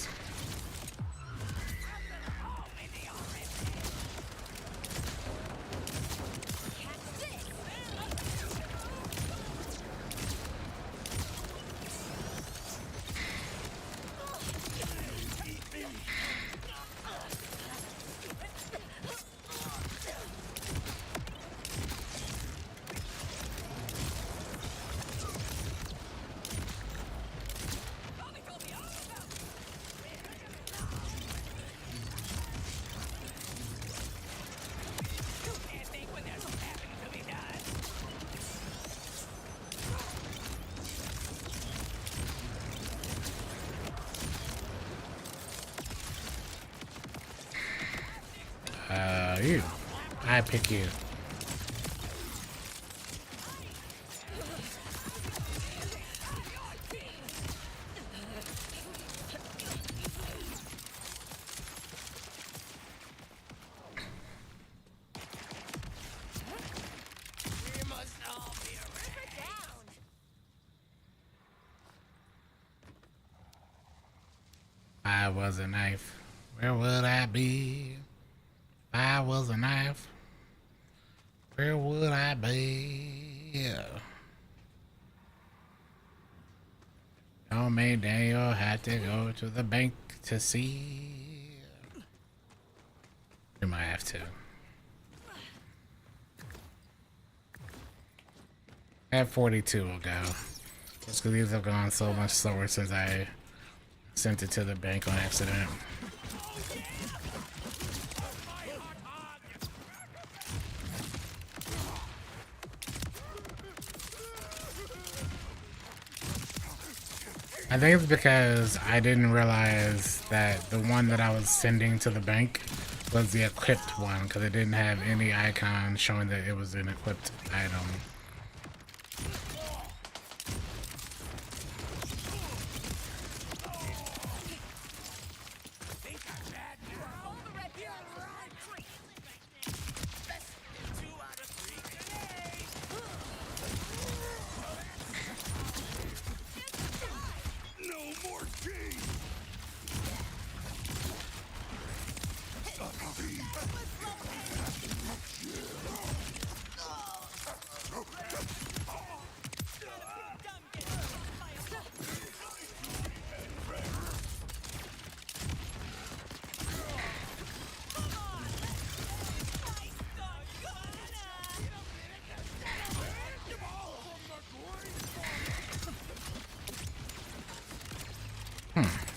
You. I pick you. We must all be around. Down. If I was a knife, where would I be? If I was a knife, where would I be? Don't make Daniel had to go to the bank to see. We might have to. At 42 will go. Just because these have gone so much slower since I sent it to the bank on accident. I think it's because I didn't realize that the one that I was sending to the bank was the equipped one, because it didn't have any icon showing that it was an equipped item. No more cheese.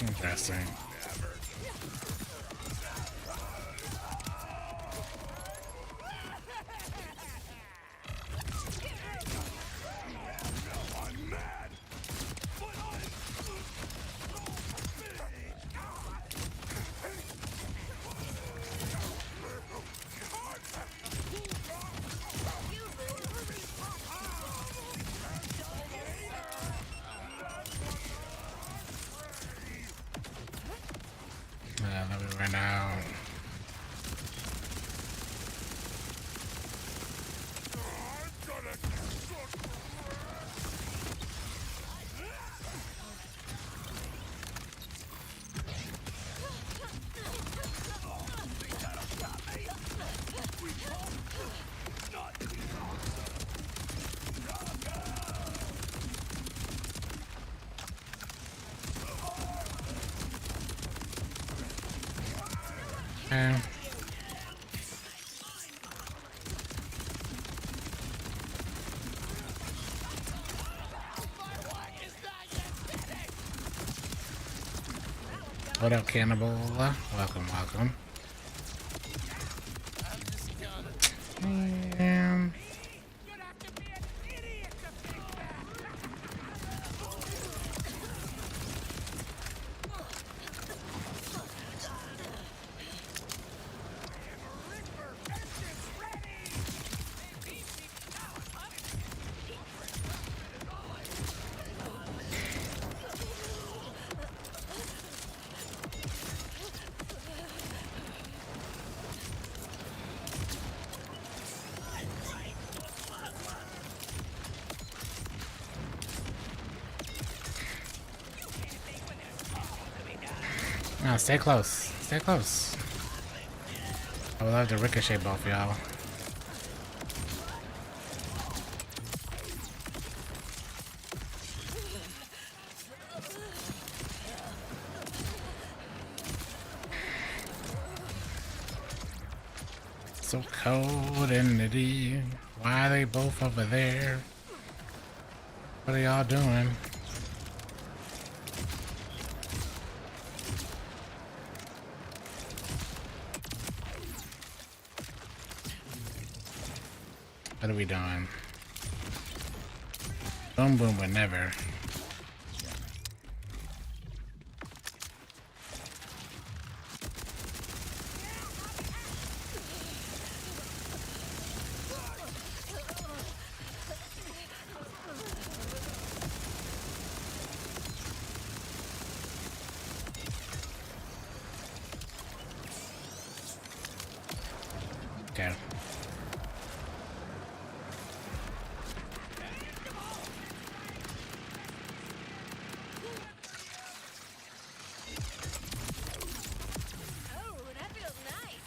Interesting. Let me run out. Okay. What up, Cannibal? Welcome, welcome. And no, stay close. Stay close. I would love to ricochet both y'all. So cold and nitty. Why are they both over there? What are y'all doing? What are we doing? Boom boom would never. Okay. Oh, that feels nice.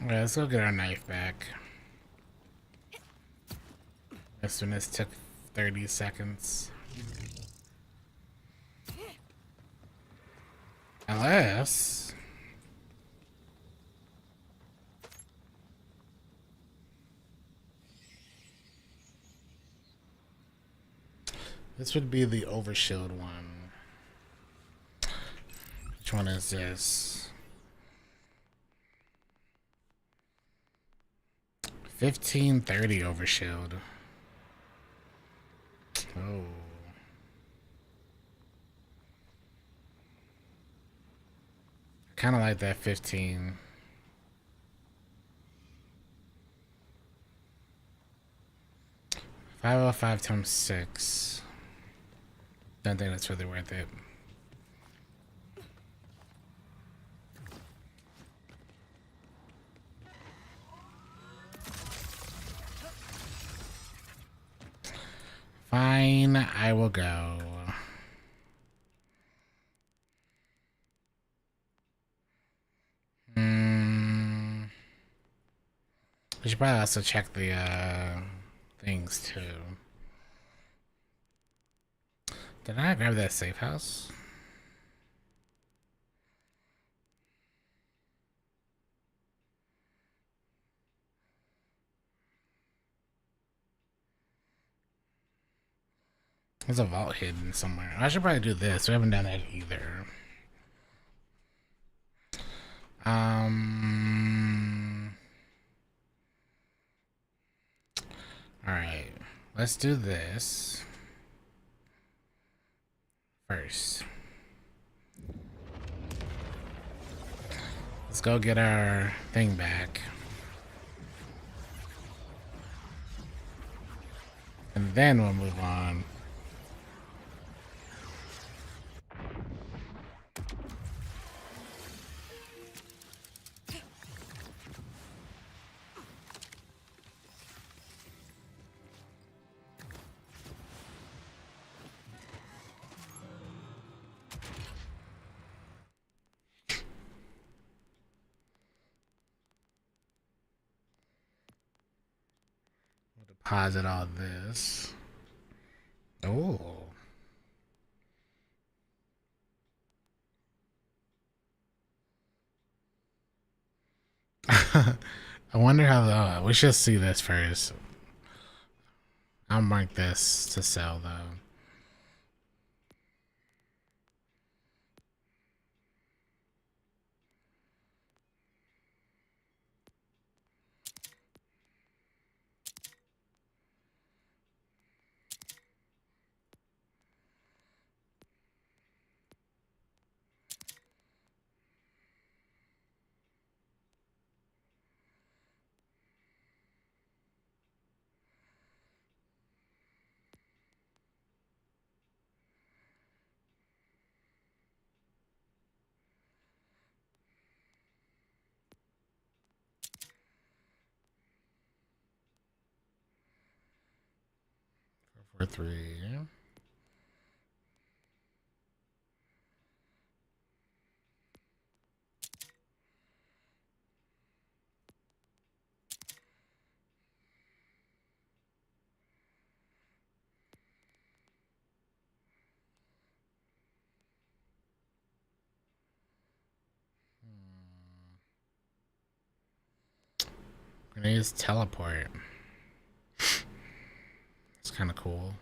Alright, let's go get our knife back. This one took 30 seconds. Unless... this would be the overshield one. Which one is this? 1530 overshield. Oh. Kind of like that 15. $505 times 6. Don't think that's really worth it. Fine, I will go. We should probably also check the things too. Did I grab that safe house? There's a vault hidden somewhere. I should probably do this. We haven't done that either. Alright. Let's do this first. Let's go get our thing back. And then we'll move on. We'll deposit all this. Oh. I wonder how the. We should see this first. I'll mark this to sell though. For 3. We're gonna use teleport. It's kind of cool.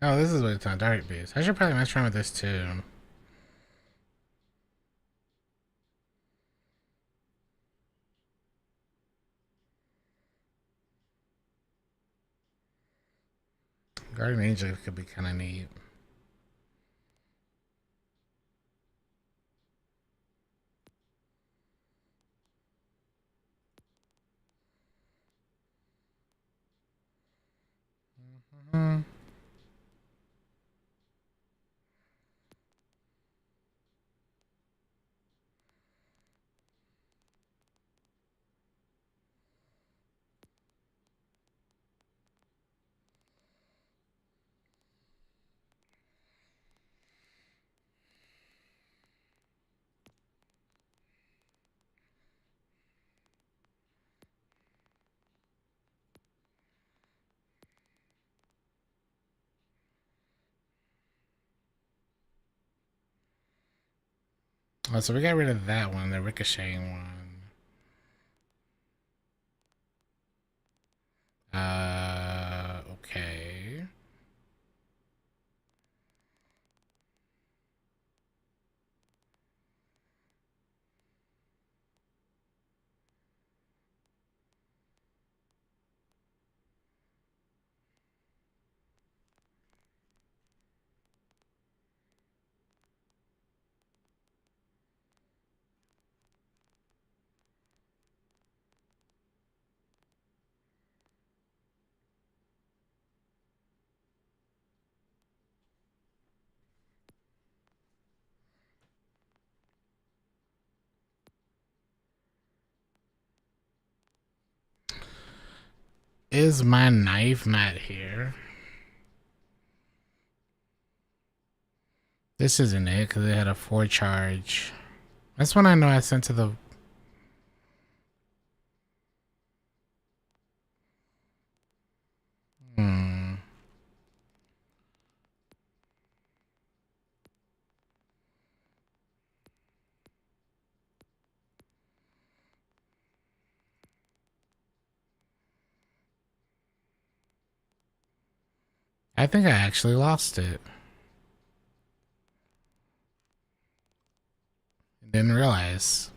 Oh, this is what it's on Dark Beast. I should probably mess around with this too. Guardian Angel could be kind of neat. Mhm. Oh, so we got rid of that one, the ricocheting one. Okay. Is my knife not here? This isn't it, because it had a 4 charge. That's when I know I sent to the... Hmm. I think I actually lost it. Didn't realize.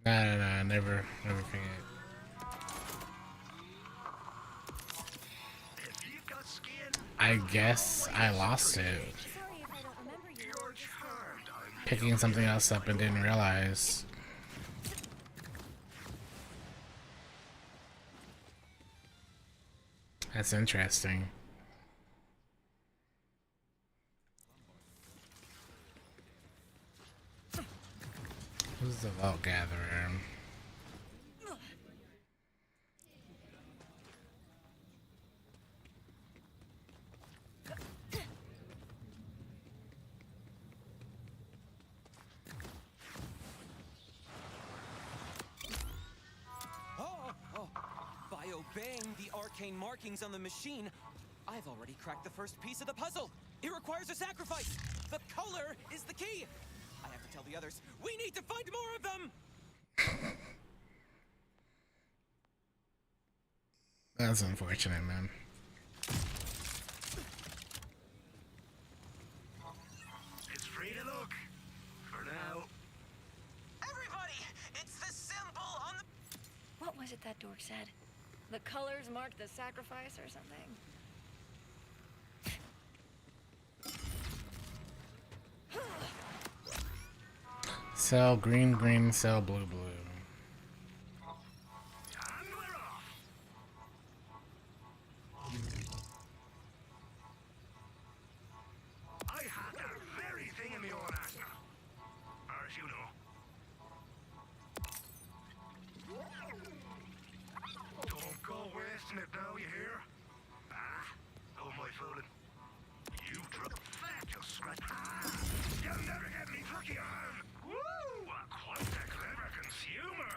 No, never forget. If you've got skin, I guess I lost it. Sorry if I don't remember you. you're charmed. I'm Picking something else up and didn't realize. That's interesting. Who's the vault gatherer? By obeying the arcane markings on the machine, I've already cracked the first piece of the puzzle. It requires a sacrifice. The color is the key. I have to tell the others. We need to find more of them. That's unfortunate, man. It's free to look. For now. Everybody, it's the symbol on the... What was it that dork said? The colors marked the sacrifice or something? Cell green, green, cell blue, blue. And we're off. I had that very thing in the old arsenal. Or as you know. Don't go wasting it now, you hear? Ah, oh my fooling. You drop that, you scratch. Ah, you'll never get me plucky arm. Woo! Quite a clever consumer.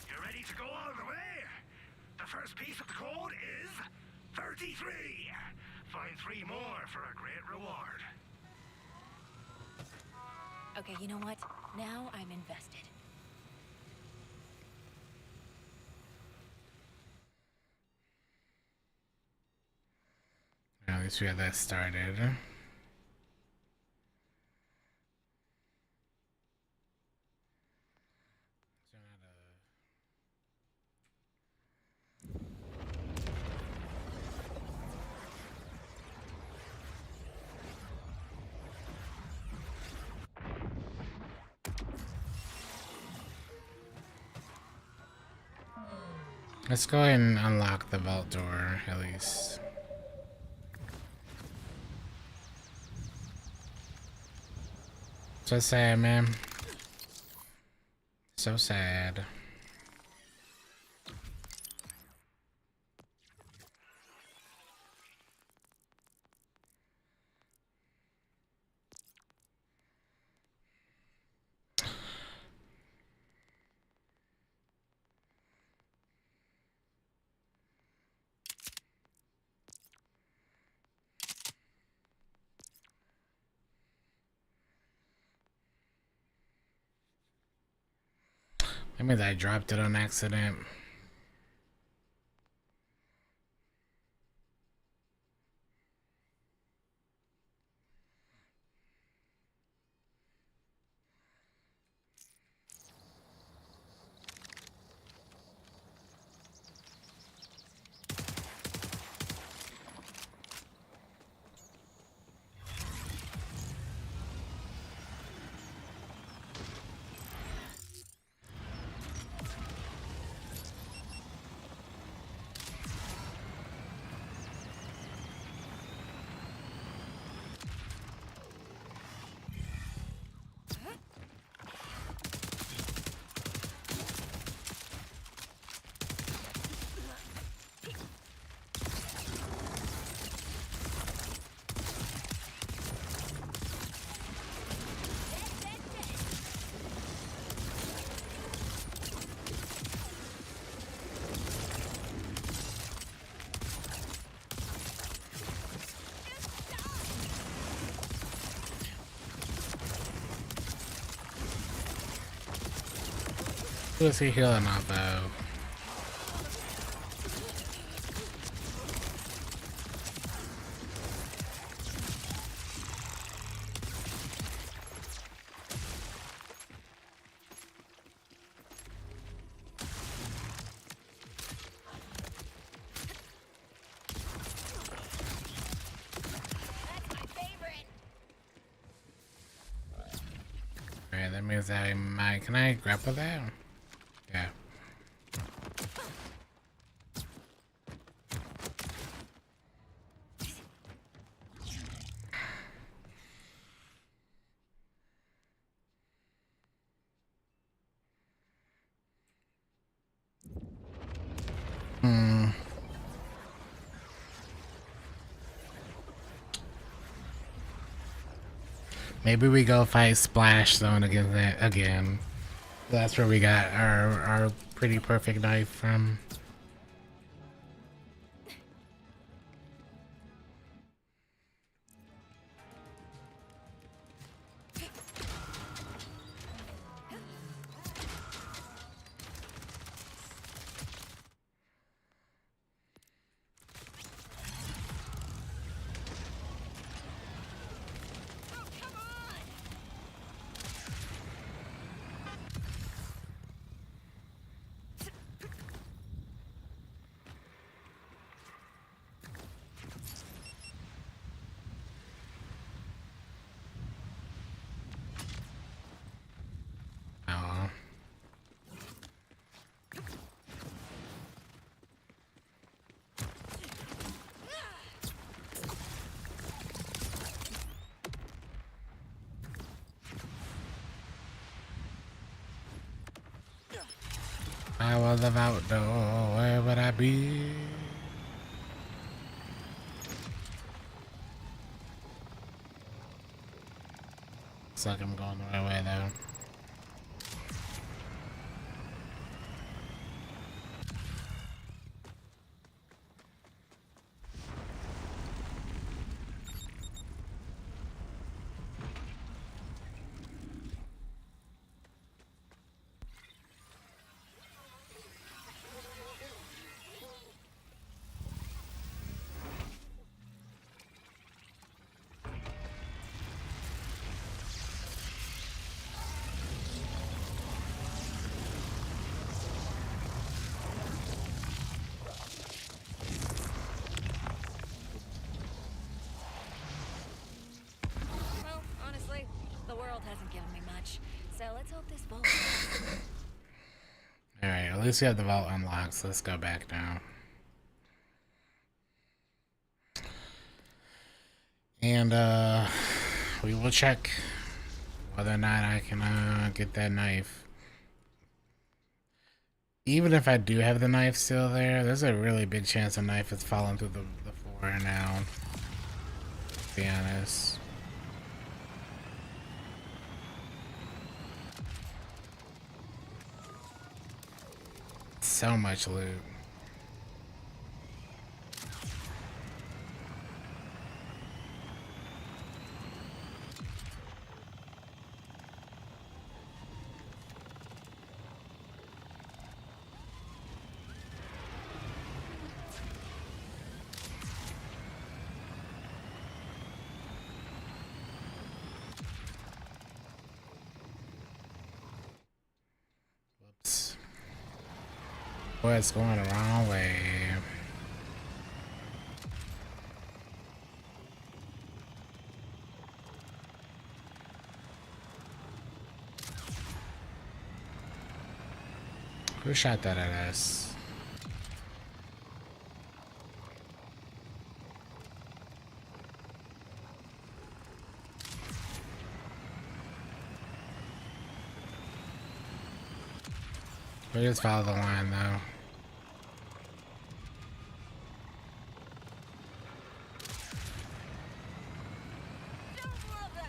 You ready to go all the way? The first piece of the code is 33. Find 3 more for a great reward. Okay, you know what? Now I'm invested. At least we had that started. Let's go ahead and unlock the vault door, at least. So sad, man. So sad. That means I dropped it on accident. Who is he healing off of? Alright, that means I might. Can I grapple that? Yeah. Maybe we go fight Splash Zone again. That's where we got our pretty perfect knife from. Oh. I was about to, where would I be? Looks like I'm going the right way though. Well, honestly, the world hasn't given me much. So let's hope this vault. Alright, At least we have the vault unlocked, so let's go back now. And we will check whether or not I can get that knife. Even if I do have the knife still there, there's a really big chance the knife is falling through the floor now. To be honest. So much loot. Whoops. Boy, it's going the wrong way. Who shot that at us? We just follow the line though.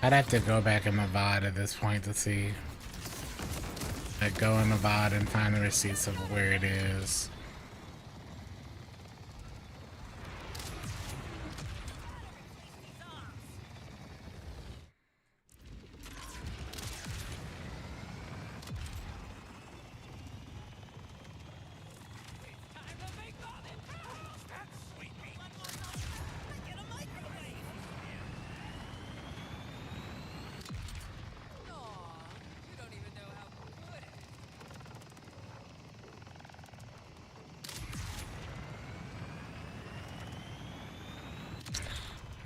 I'd have to go back in the VOD at this point to see. Like, go in the VOD and find the receipts of where it is.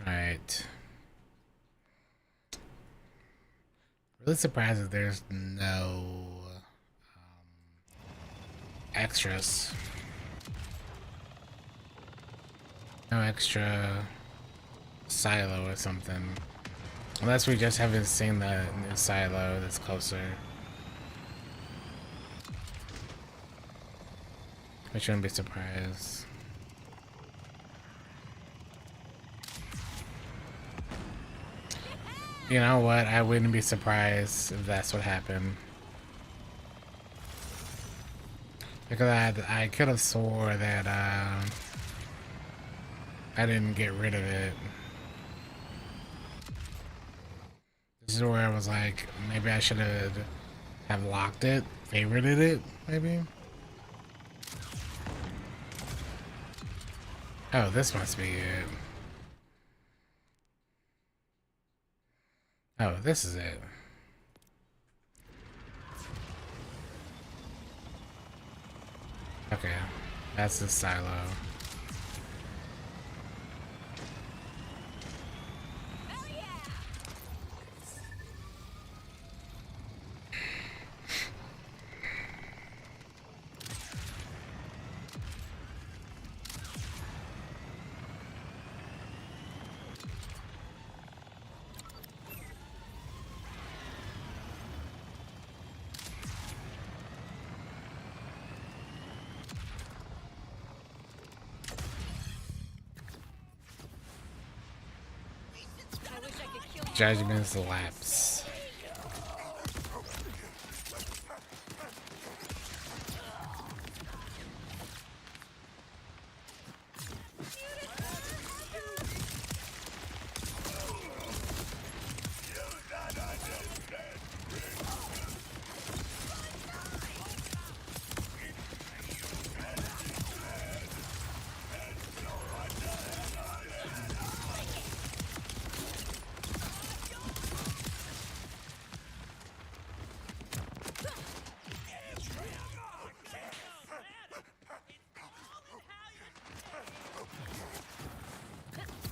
Right. Really surprised that there's no extras. No extra silo or something. Unless we just haven't seen the new silo that's closer. I shouldn't be surprised. You know what? I wouldn't be surprised if that's what happened. Because I could have swore that I didn't get rid of it. This is where I was like, maybe I should have locked it, favorited it, maybe. Oh, this must be it. Oh, this is it. Okay, that's the silo. Judgments lapse.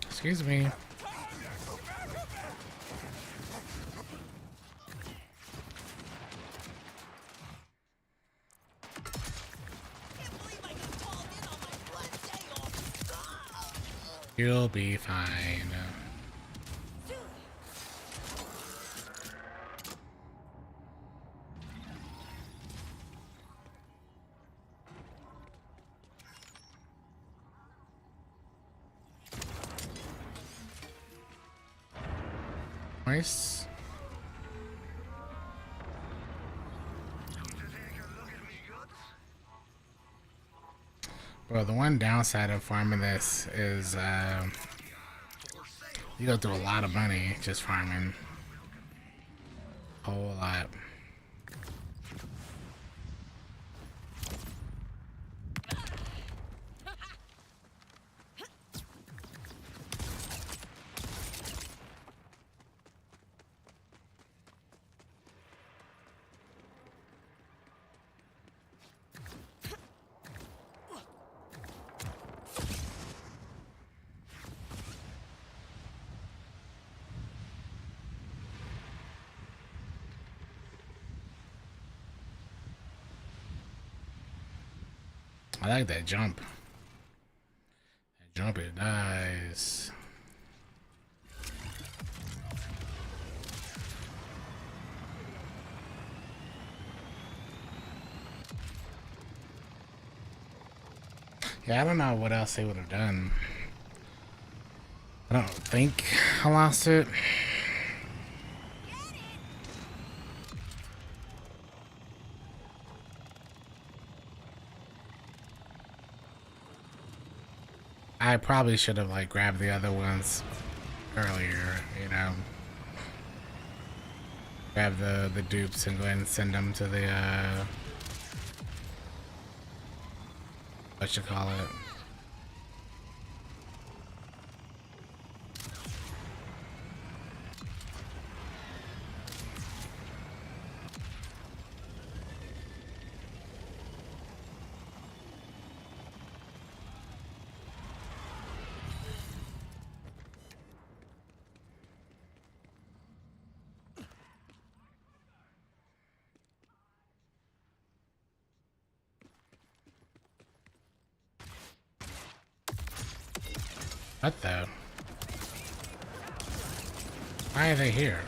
Excuse me. You'll be fine. Nice. Bro, the one downside of farming this is you go through a lot of money just farming. A whole lot. I like that jump. That jump is nice. Yeah, I don't know what else they would have done. I don't think I lost it. I probably should have like grabbed the other ones earlier, you know. Grab the dupes and go ahead and send them to the what you call it. What the? Why are they here?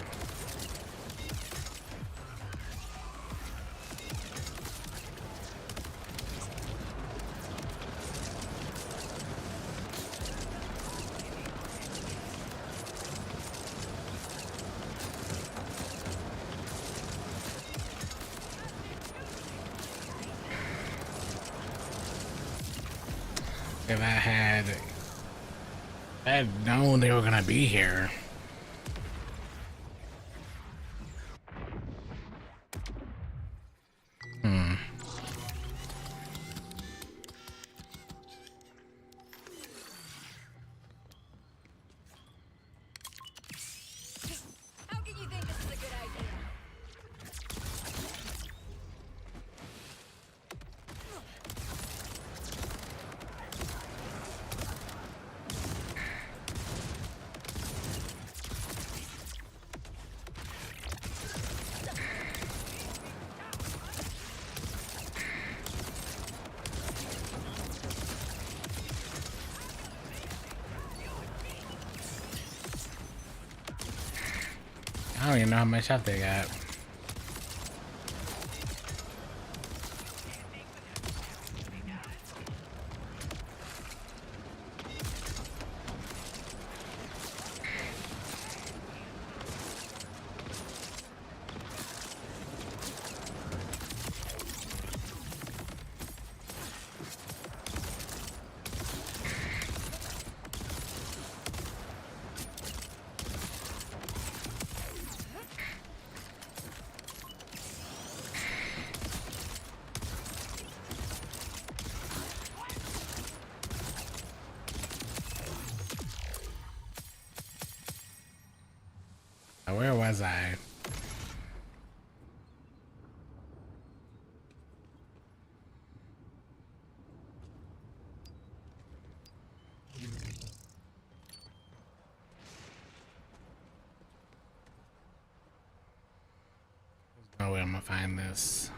If I had known they were gonna be here. How can you think this is a good idea? I don't even know how much health they got. Where was I? There's no way I'm gonna find this.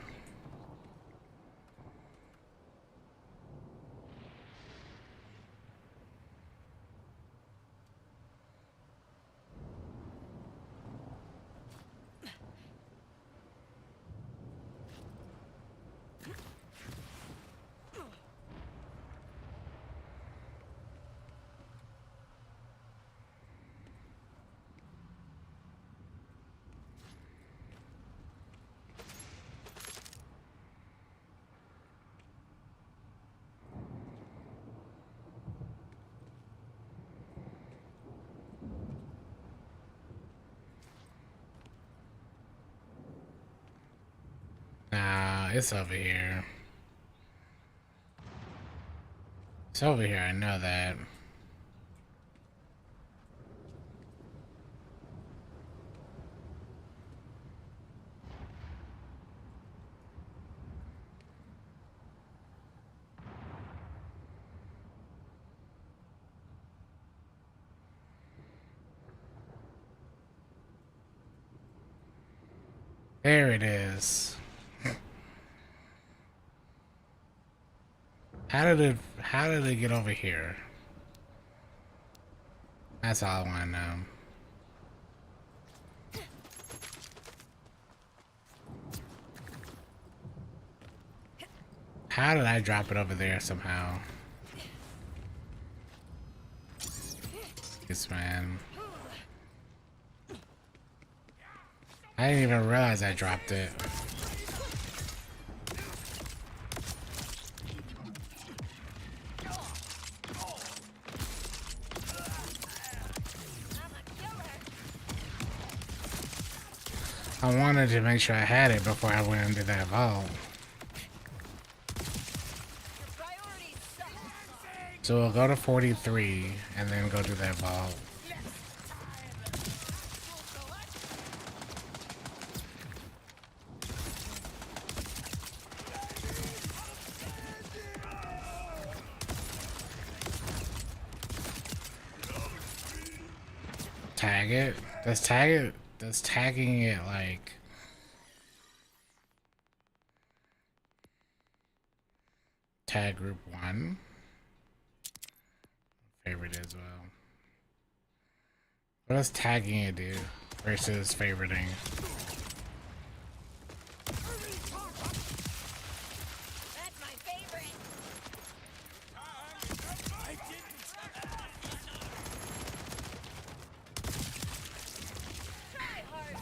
it's over here. It's over here, I know that. There it is. How did it get over here? That's all I want to know. How did I drop it over there somehow? Yes, man. I didn't even realize I dropped it. I wanted to make sure I had it before I went into that vault. So we'll go to 43 and then go to that vault. Tag it? Does tagging it like... Tag group 1? Favorite as well. What does tagging it do versus favoriting? That's my favorite. Try hard.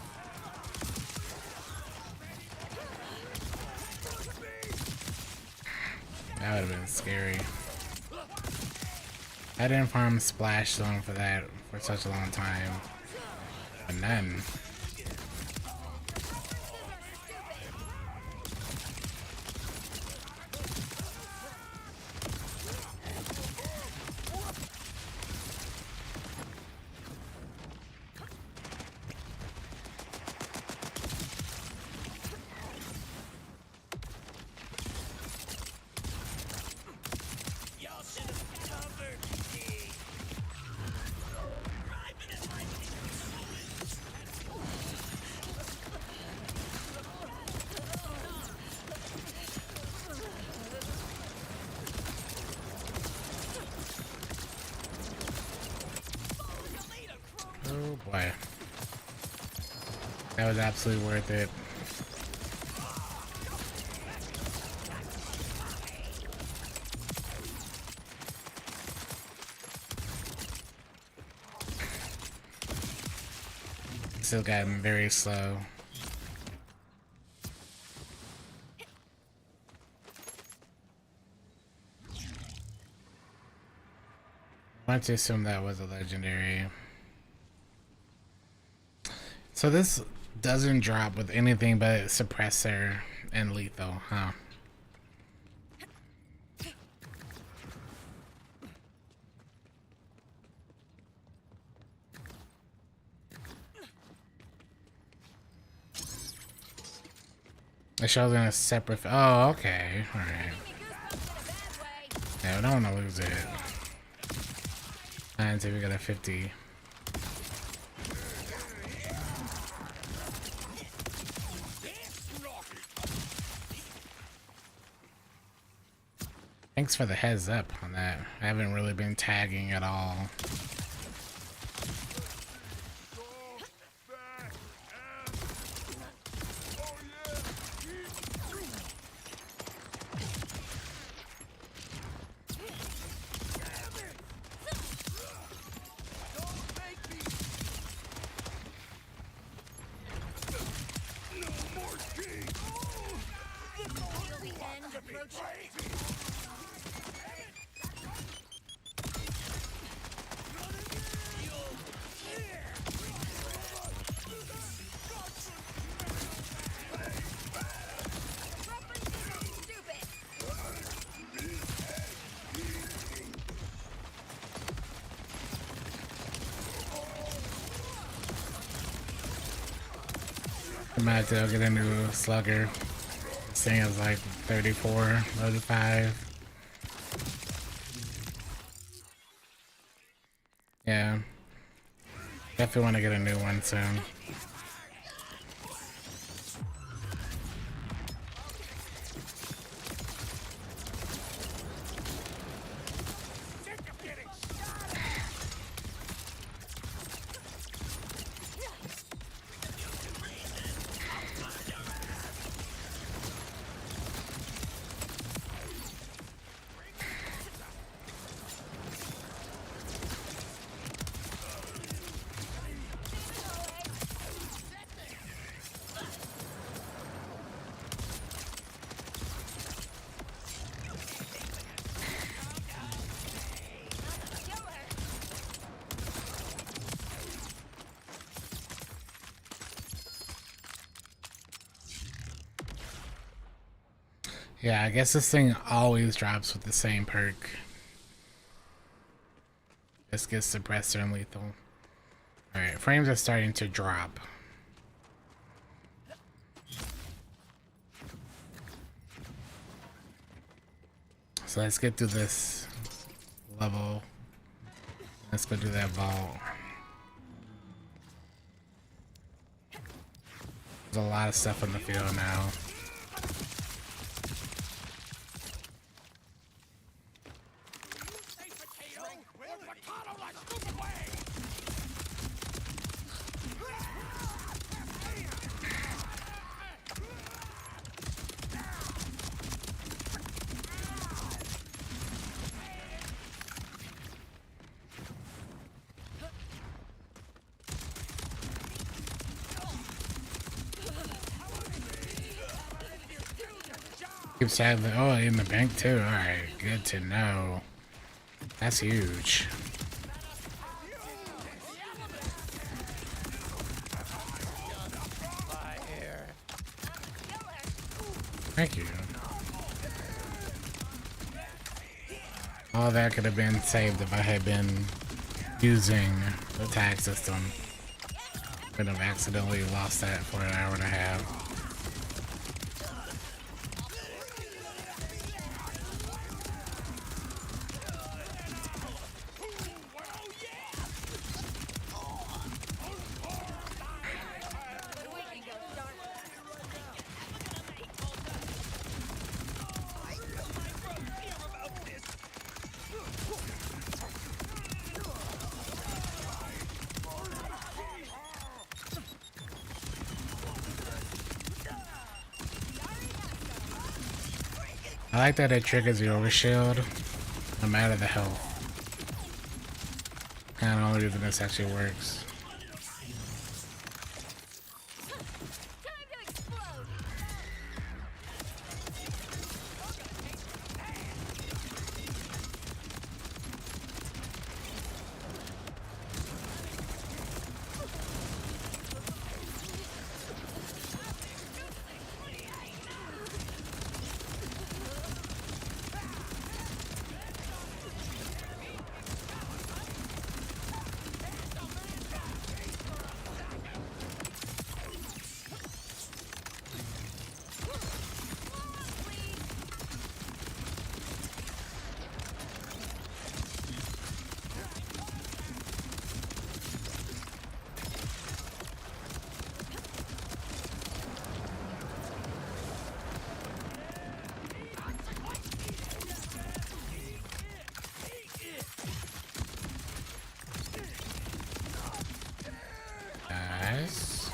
That would have been scary. I didn't farm Splash Zone for that for such a long time. But none. Oh boy. That was absolutely worth it. Still gotten very slow. I want to assume that was a legendary. So this doesn't drop with anything but suppressor and lethal, huh? It shows in a separate. Oh, okay. All right. Yeah, we don't want to lose it. Until we got a 50. Thanks for the heads up on that. I haven't really been tagging at all. I might have to get a new slugger. This thing is like 34, 35. Yeah. Definitely want to get a new one soon. Yeah, I guess this thing always drops with the same perk. This gets suppressor and lethal. Alright, frames are starting to drop. So let's get through this level. Let's go do that vault. There's a lot of stuff on the field now. Keeps having, oh, in the bank too. Alright, good to know. That's huge. Thank you. All that could have been saved if I had been using the tag system. Could have accidentally lost that for an hour and a half. I like that it triggers the overshield no matter the health. Kind of the only reason this actually works. Time to explode. Nice.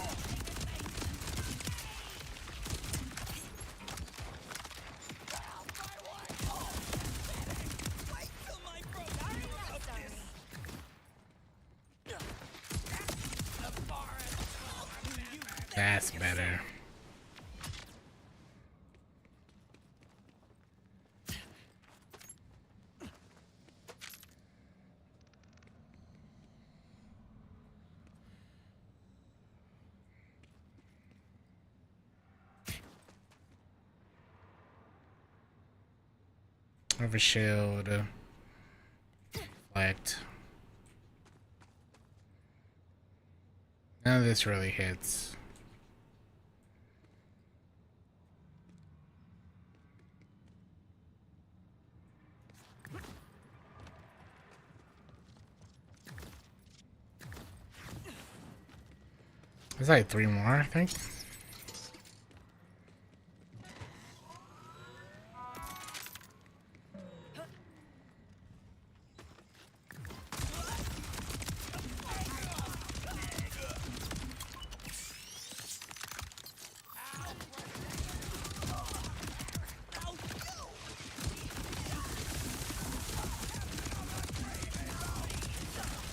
That's better. Overshield. Deflect. None of this really hits. There's like 3 more, I think.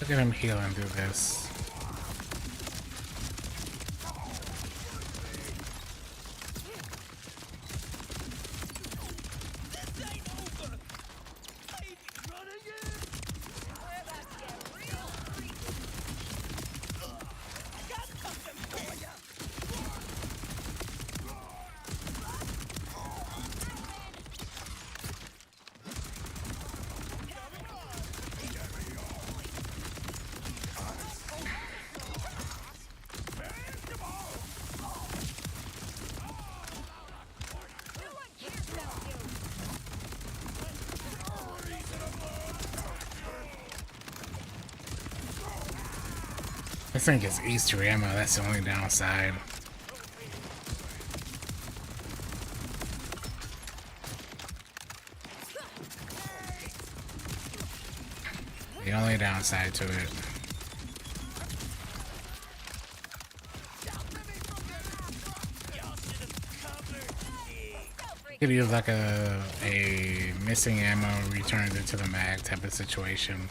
Look at him healing through this. This thing gets Easter ammo, that's the only downside. The only downside to it. Could use like a missing ammo returned into the mag type of situation.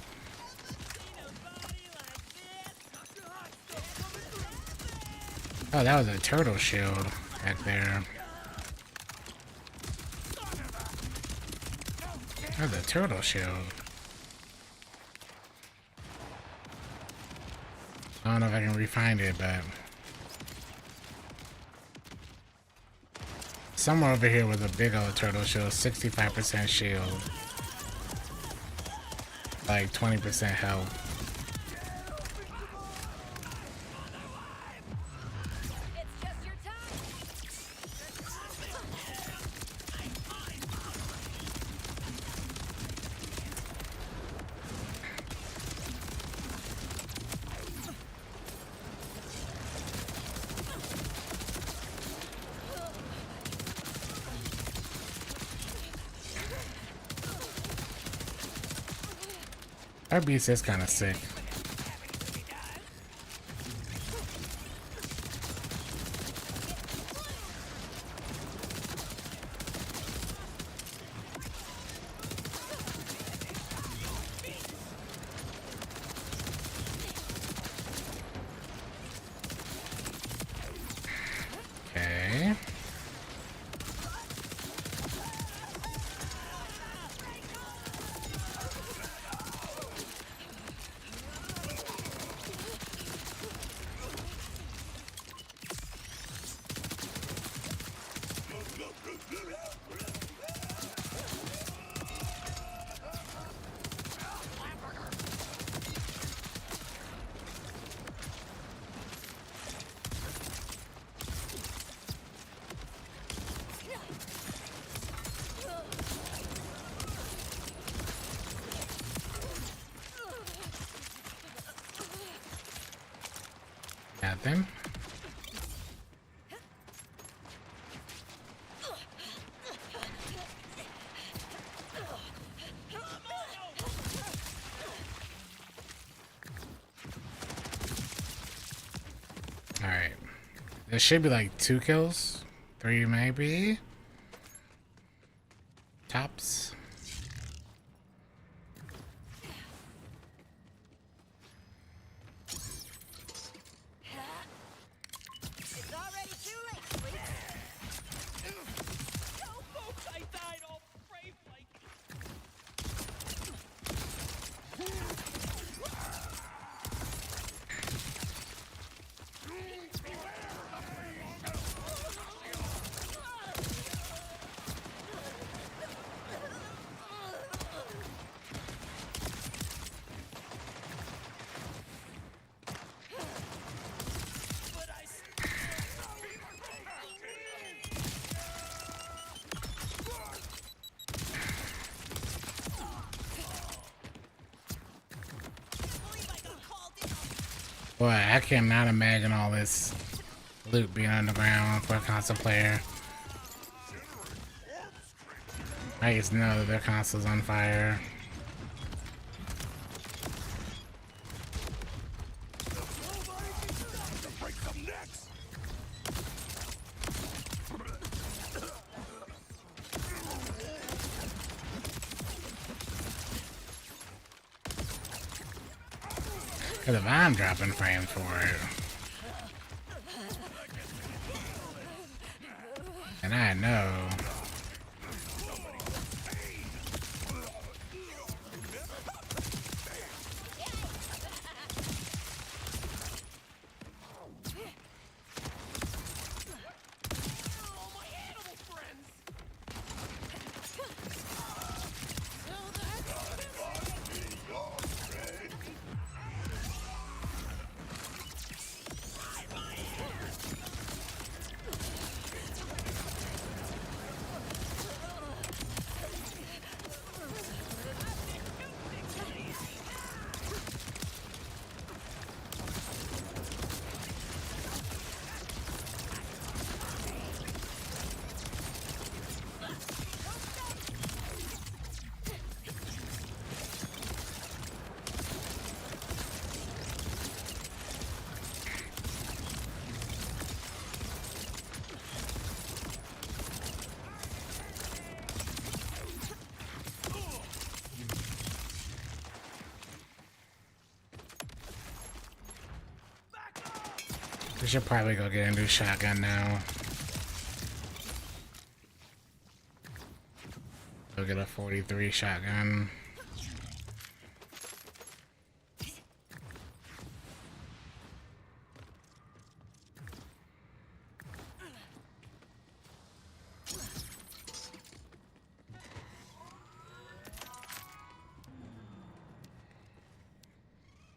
Oh, that was a turtle shield back there. That was a turtle shield. I don't know if I can re-find it, but somewhere over here was a big old turtle shield, 65% shield, like 20% health. Our beast is kind of sick. Okay. Got them. Alright. There should be like 2 kills. 3 maybe. Tops. It's already too late, sweet. No, folks, I died all bravely. Boy, I cannot imagine all this loot being on the ground for a console player. I just know that their console's on fire. Because if I'm dropping frames for it, and I know. We should probably go get a new shotgun now. Go get a 43 shotgun.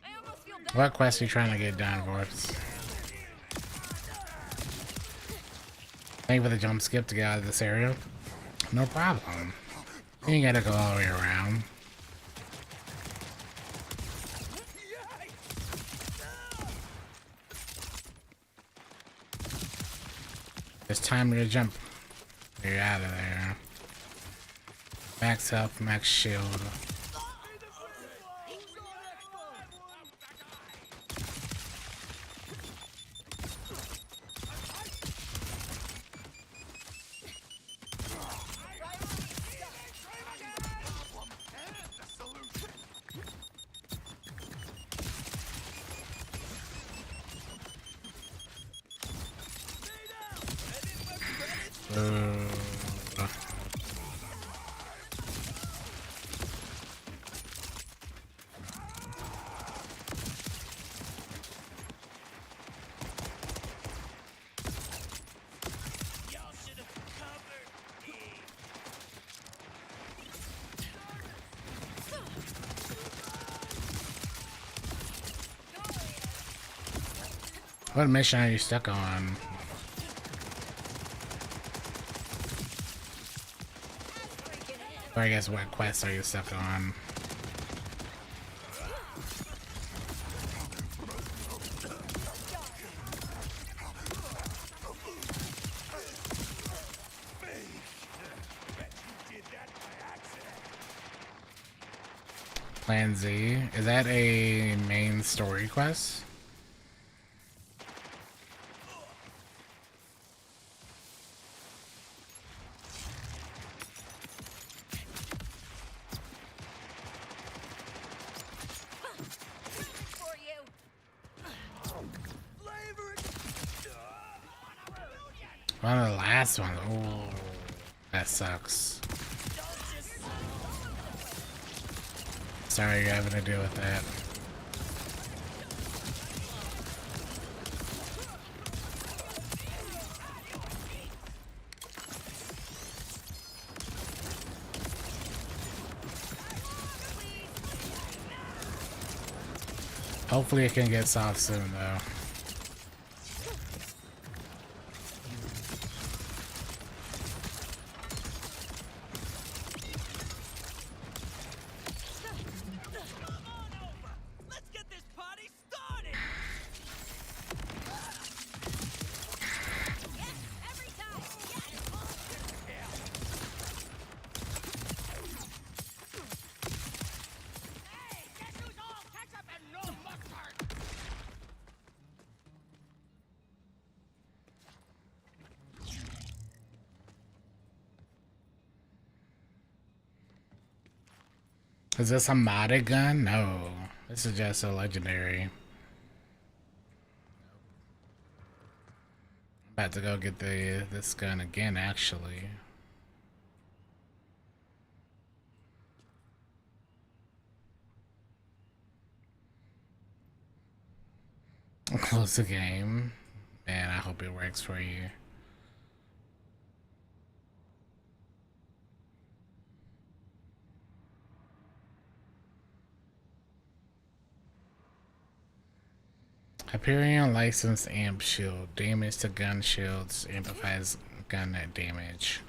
I almost feel bad. What quest are you trying to get done, Vorps? Thank you for the jump skip to get out of this area. No problem. You ain't gotta go all the way around. It's time to jump. You're out of there. Max health, max shield. What mission are you stuck on? Or I guess what quest are you stuck on? Plan Z. Is that a main story quest? For you. One of the last ones. Oh, that sucks. Sorry you're having to deal with that. Hopefully it can get solved soon though. Is this a modded gun? No. This is just a legendary. I'm about to go get this gun again, actually. Close the game. And I hope it works for you. Hyperion licensed amp shield. Damage to gun shields. Amplifies gun damage.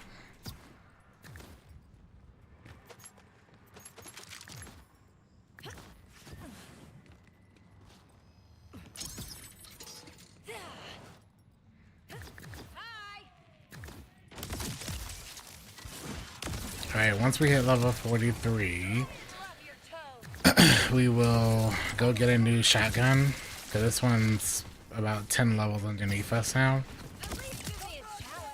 Alright, once we hit level 43, we will go get a new shotgun. Because this one's about 10 levels underneath us now. At least give me a challenge.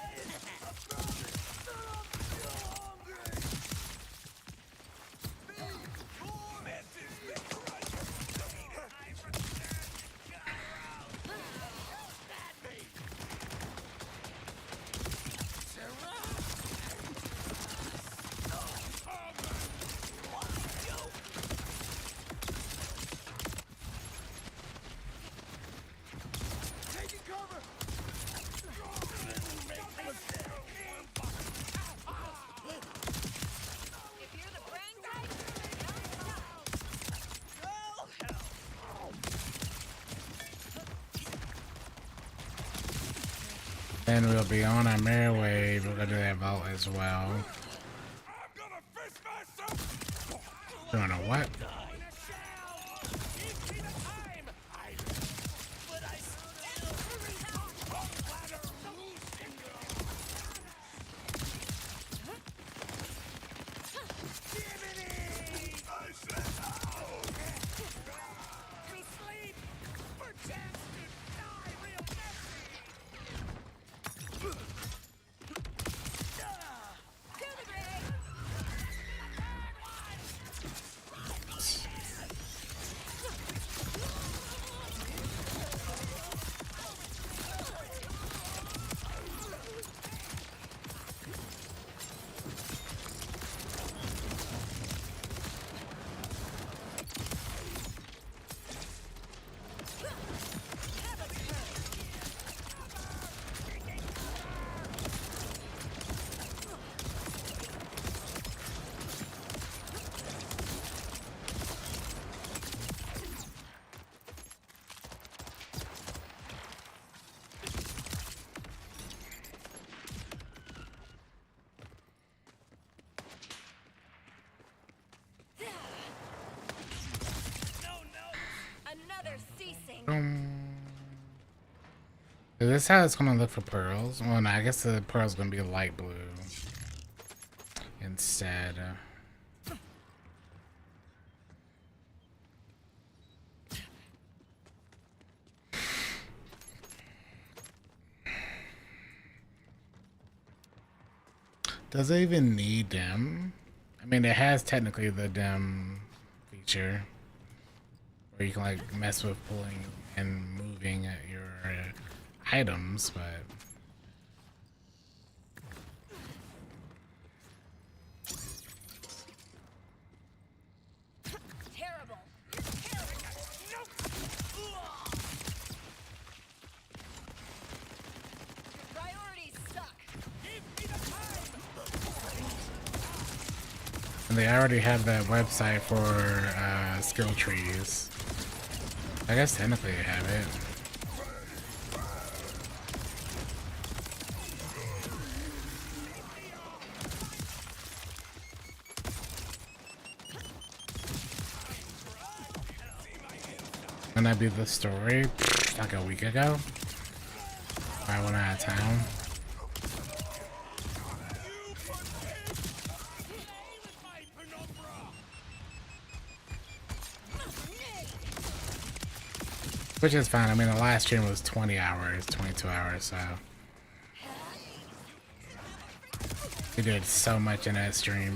If you're the brain guy, Then we'll be on our merry way. We're gonna do that vault as well. Doing a what? We sleep for chance to die real to the grave. Another ceasing. Is this how it's gonna look for pearls? Well, no, I guess the pearl's gonna be light blue instead. Does it even need them? I mean, it has technically the dim feature where you can like mess with pulling and moving your items, but Terrible. Terrible. Your priorities suck. and they already have that website for skill trees. I guess technically they have it. When that be the story, like a week ago, I went out of town. Which is fine. I mean, the last stream was 20 hours, 22 hours, so we did so much in that stream.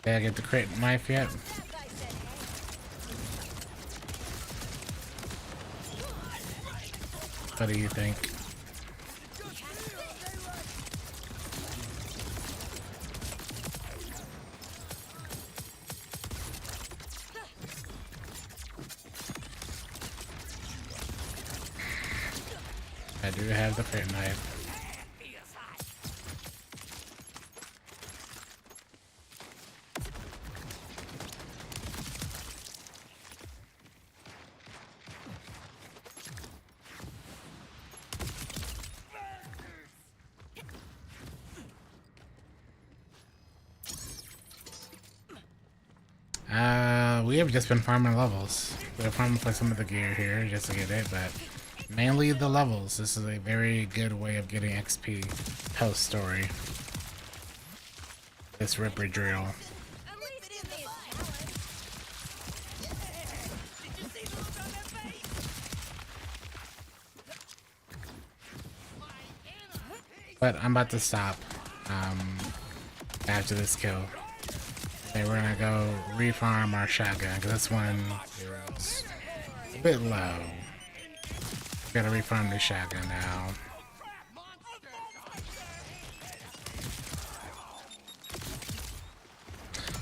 Did I get the crit knife yet? That guy said hey. What do you think? I do have the crit knife. We have just been farming levels. We're farming for some of the gear here just to get it, but mainly the levels. This is a very good way of getting XP post-story. This Ripper drill. At least give me a challenge. Did you see the look on their face? But I'm about to stop after this kill. Okay, we're gonna go refarm our shotgun because this one is a bit low. Gotta refarm the shotgun now.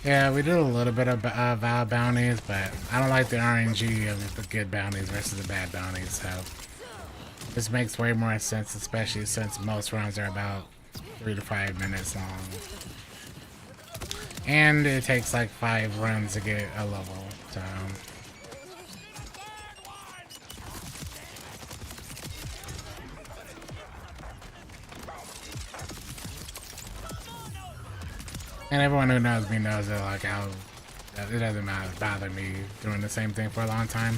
Yeah, we did a little bit of Val bounties, but I don't like the RNG of the good bounties versus the bad bounties, so this makes way more sense, especially since most runs are about 3 to 5 minutes long. And it takes like 5 runs to get a level, so... And everyone who knows me knows that, like, it doesn't bother me doing the same thing for a long time.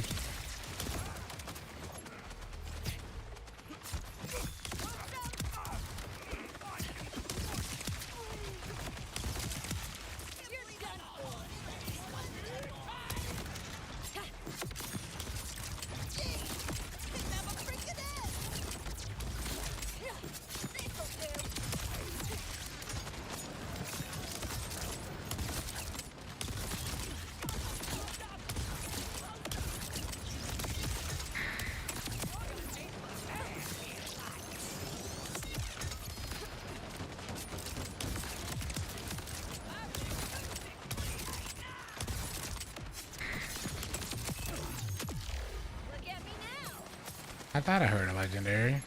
I thought I heard a legendary.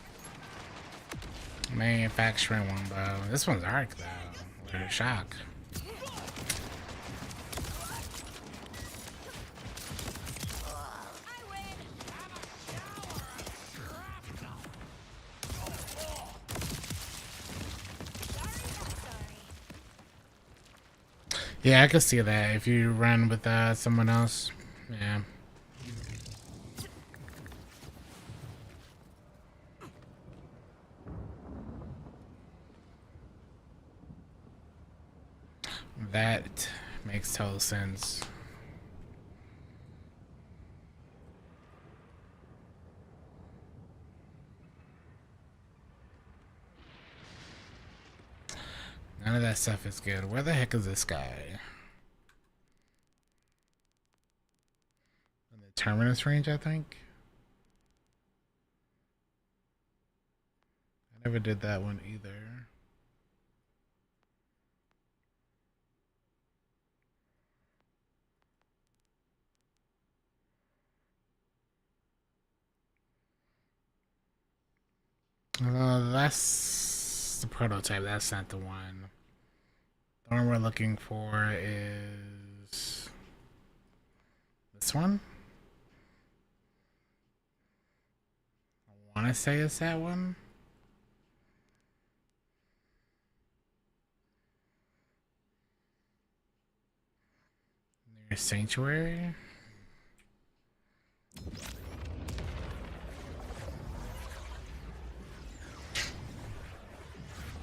Manufacturing one, though. This one's arc, though. What a shock. Yeah, I can see that if you run with someone else. Yeah. That makes total sense. None of that stuff is good. Where the heck is this guy? In the Terminus range, I think? I never did that one either. That's the prototype. That's not the one. The one we're looking for is this one. I want to say it's that one. Near Sanctuary.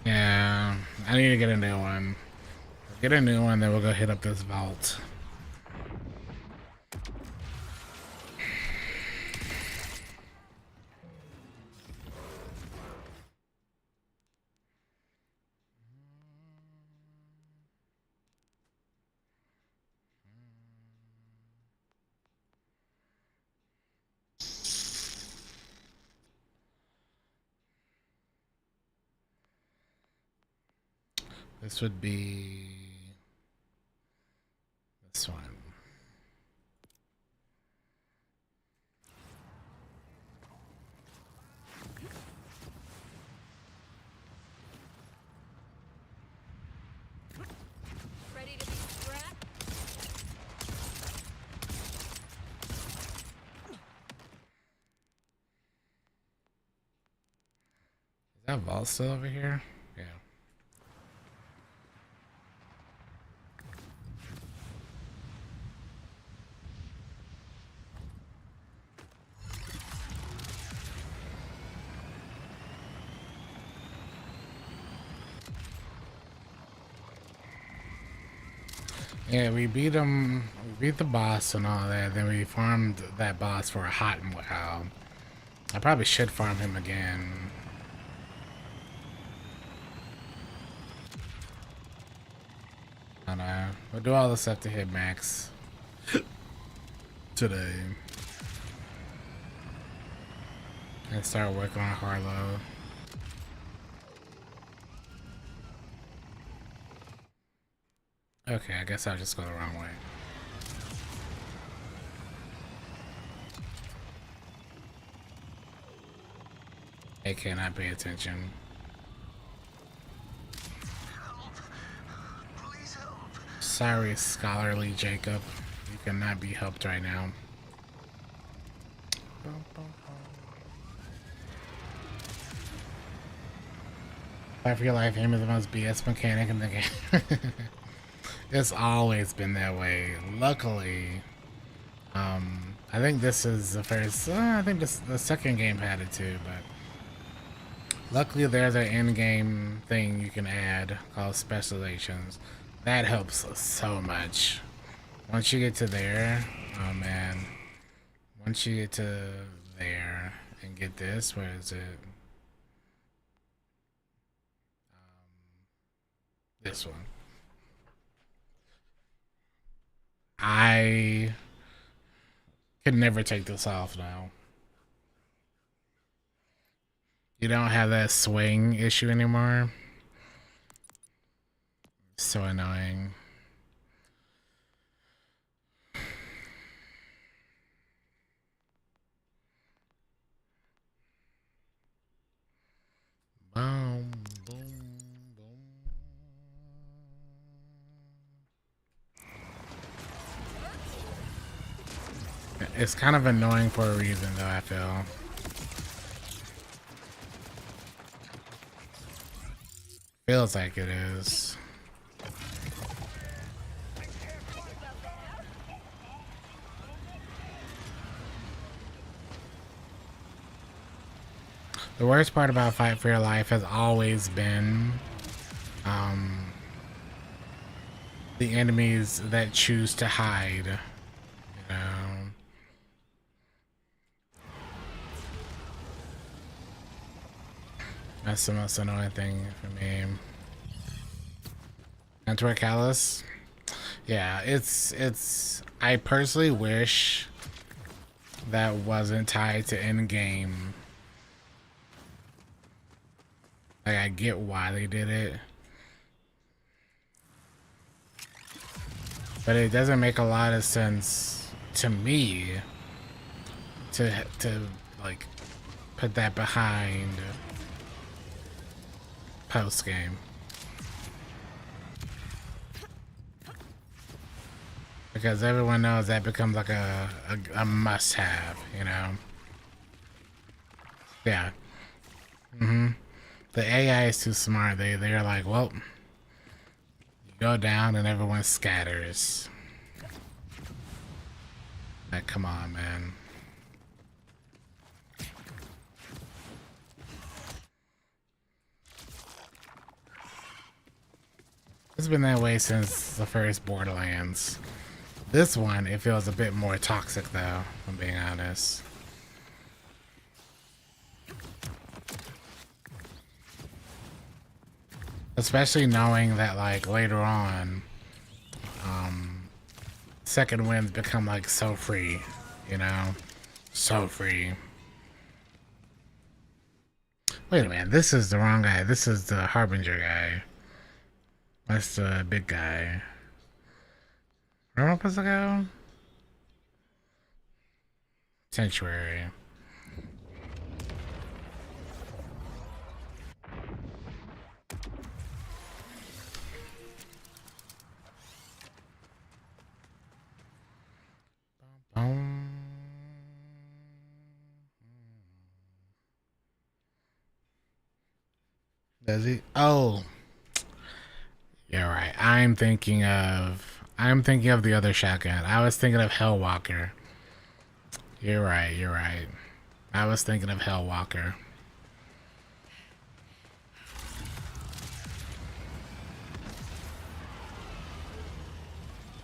Yeah, I need to get a new one. Get a new one, then we'll go hit up this vault. This would be this one. Ready to be scrapped? Is that vault still over here? Yeah. Yeah, we beat him. We beat the boss and all that. Then we farmed that boss for a hot while. I probably should farm him again. I don't know. We'll do all the stuff to hit max today. And start working on Harlow. Okay, I guess I'll just go the wrong way. I cannot pay attention. Please help. Sorry, scholarly Jacob. You cannot be helped right now. Fight for your life aim is the most BS mechanic in the game. It's always been that way. Luckily, I think this is the first. I think the second game had it too, but luckily there's an in-game thing you can add called specializations. That helps so much. Once you get to there, oh man. Once you get to there and get this, where is it? This one. I could never take this off now. You don't have that swing issue anymore. So annoying. Boom, boom, boom. It's kind of annoying for a reason, though, I feel. Feels like it is. The worst part about Fight for Your Life has always been the enemies that choose to hide. You know? That's the most annoying thing for me. Antwerp Callus? Yeah, it's I personally wish that wasn't tied to in-game. Like, I get why they did it. But it doesn't make a lot of sense to me to like put that behind post game. Because everyone knows that becomes like a must have, you know? Yeah. The AI is too smart. They're like, well, you go down and everyone scatters. Like, come on, man. It's been that way since the first Borderlands. This one, it feels a bit more toxic, though, if I'm being honest. Especially knowing that, like, later on, second winds become, like, so free, you know? So free. Wait a minute, this is the wrong guy. This is the Harbinger guy. That's the big guy. Where am I supposed to go? Sanctuary. Does he? Oh, you're right. I'm thinking of the other shotgun. I was thinking of Hellwalker. You're right. You're right. I was thinking of Hellwalker.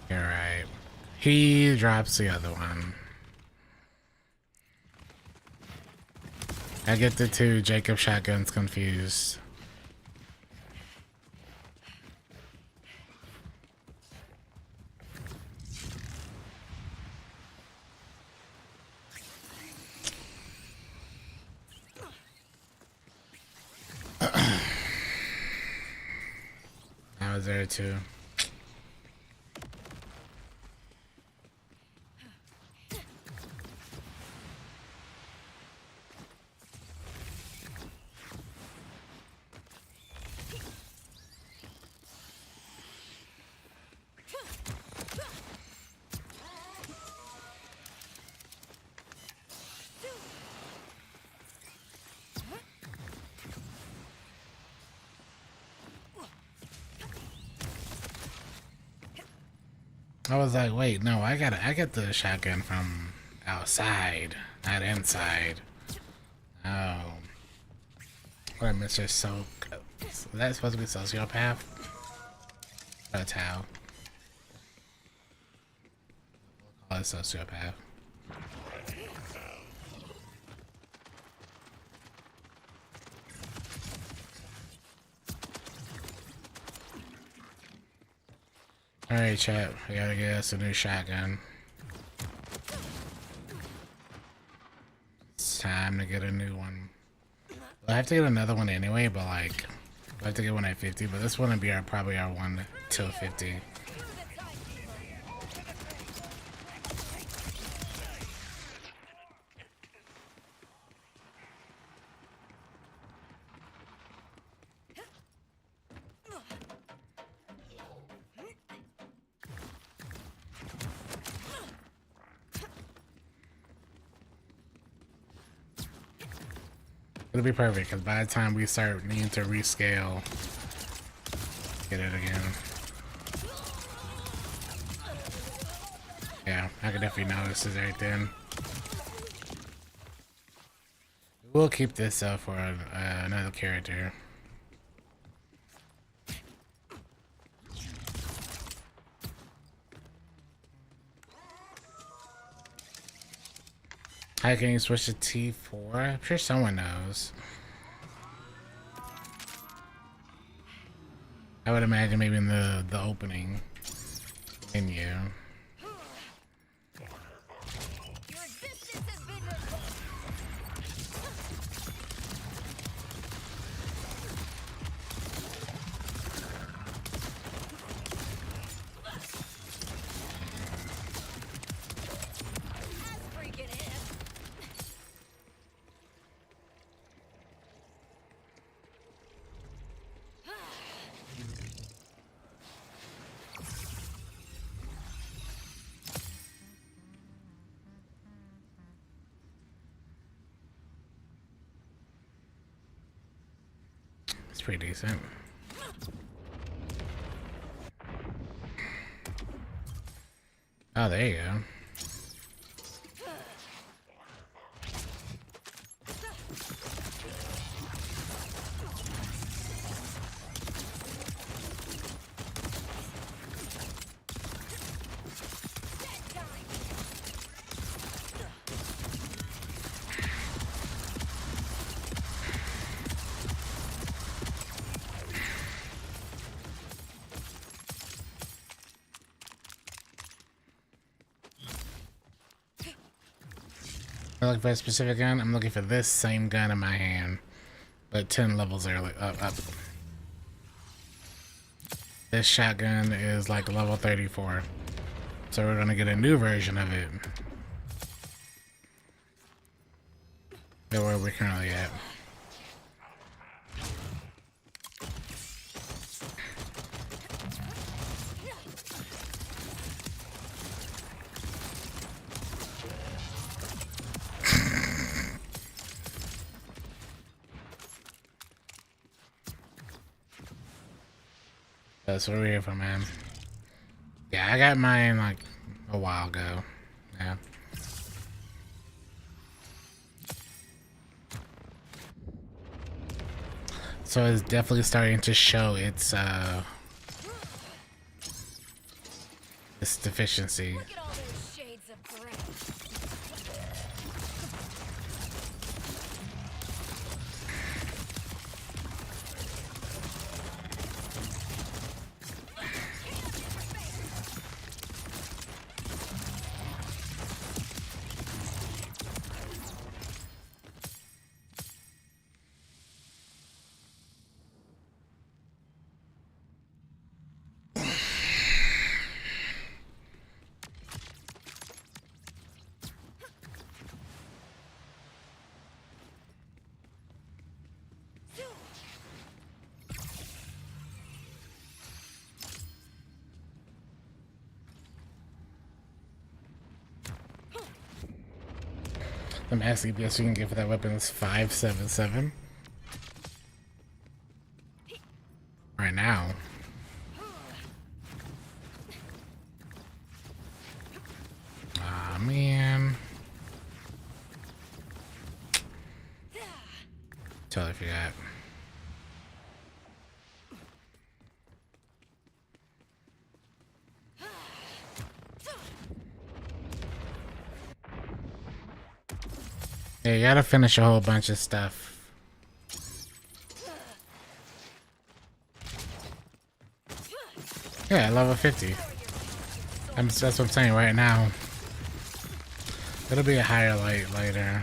You're right. He drops the other one. I get the two Jacob shotguns confused. I was there too. I was like, wait, no, I get the shotgun from outside, not inside. Oh. What, Mr. Soak? Is that supposed to be sociopath? That's how. Call it sociopath. Alright, chat. We gotta get us a new shotgun. It's time to get a new one. Well, I have to get another one anyway, but like, I have to get one at 50, but this one would be probably our one till 50. It'll be perfect, because by the time we start needing to rescale, get it again. Yeah, I can definitely notice it right then. We'll keep this up for another character. How can you switch to T4? I'm sure someone knows. I would imagine maybe in the opening menu. Your existence has been revoked. That's freaking it. It's pretty decent. Oh, there you go. I'm looking for a specific gun. I'm looking for this same gun in my hand, but 10 levels early up. This shotgun is like level 34. So we're gonna get a new version of it. That's where we're currently at. That's what we're here for, man. Yeah, I got mine like a while ago. Yeah. So it's definitely starting to show its deficiency. Look at all those shades of gray. The max DPS you can get for that weapon is 577. Right now. Aw, man. Totally forgot. Yeah, you gotta finish a whole bunch of stuff. Yeah, level 50. That's what I'm saying right now. It'll be a highlight later.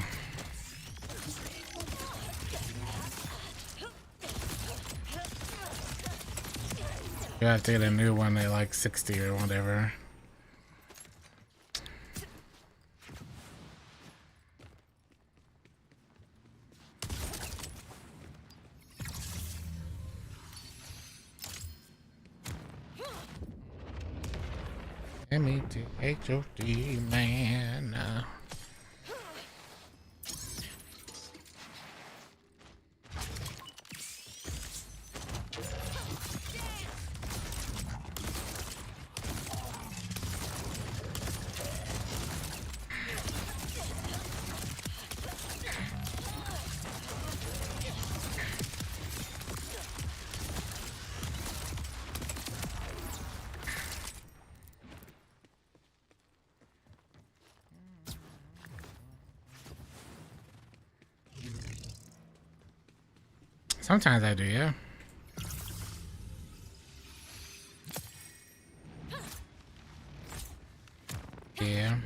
You have to get a new one at like 60 or whatever. M-E-T-H-O-D, man. Sometimes I do, yeah. Yeah.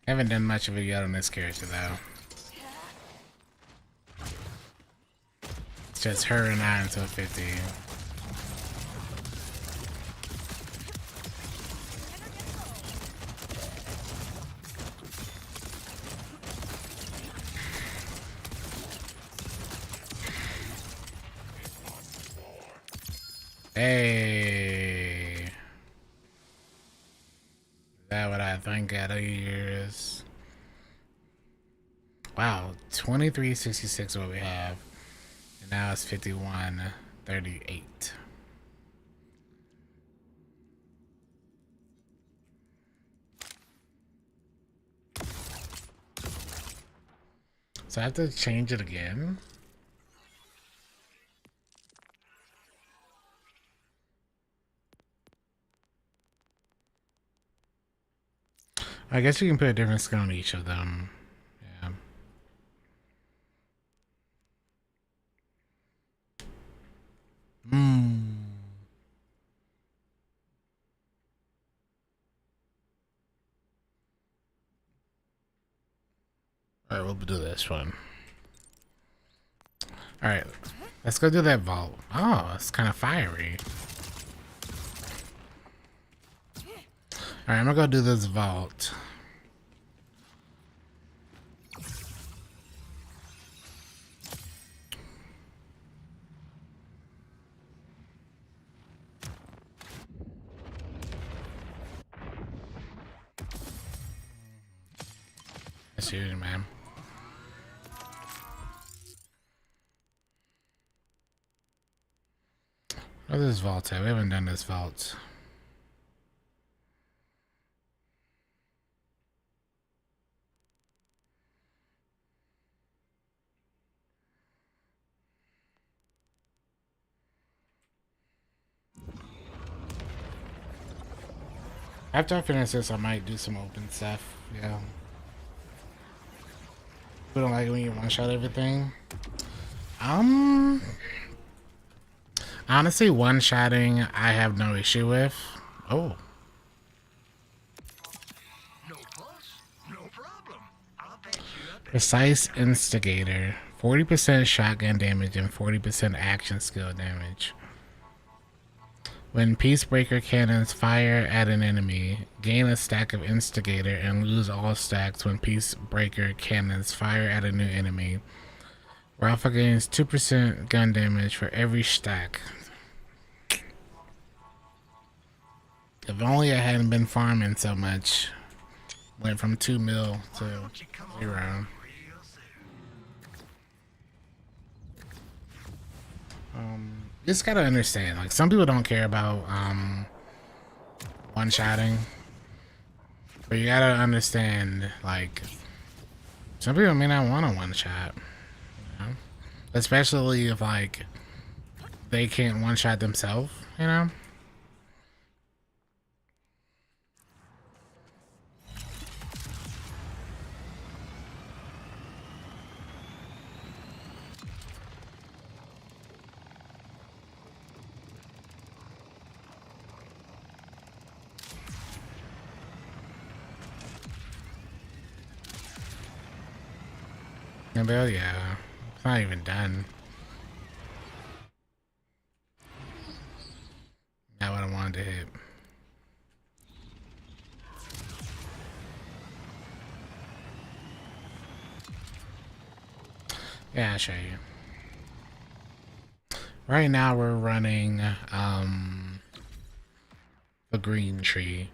I haven't done much of it yet on this character, though. It's just her and I until 50. Hey. Is that what I think out of years? Wow, 2366 what we have. And now it's 5138. So I have to change it again. I guess you can put a different skin on each of them. Yeah. Alright, we'll do this one. Alright, let's go do that vault. Oh, it's kind of fiery. Alright, I'm gonna go do this vault. That's huge, man. Where's this vault at? We haven't done this vault. After I finish this, I might do some open stuff. Yeah. We don't like when you one-shot everything. Honestly, one-shotting I have no issue with. Oh. No fuss, no problem. I'll bet you up. Precise Instigator. 40% shotgun damage and 40% action skill damage. When Peacebreaker cannons fire at an enemy, gain a stack of Instigator and lose all stacks when Peacebreaker cannons fire at a new enemy. Ralpha gains 2% gun damage for every stack. If only I hadn't been farming so much. Went from 2 mil to 0. Just gotta understand, like, some people don't care about one-shotting, but you gotta understand, like, some people may not want a one-shot, you know? Especially if, like, they can't one-shot themselves, you know? Yeah, it's not even done. Not what I wanted to hit. Yeah, I'll show you. Right now we're running a green tree.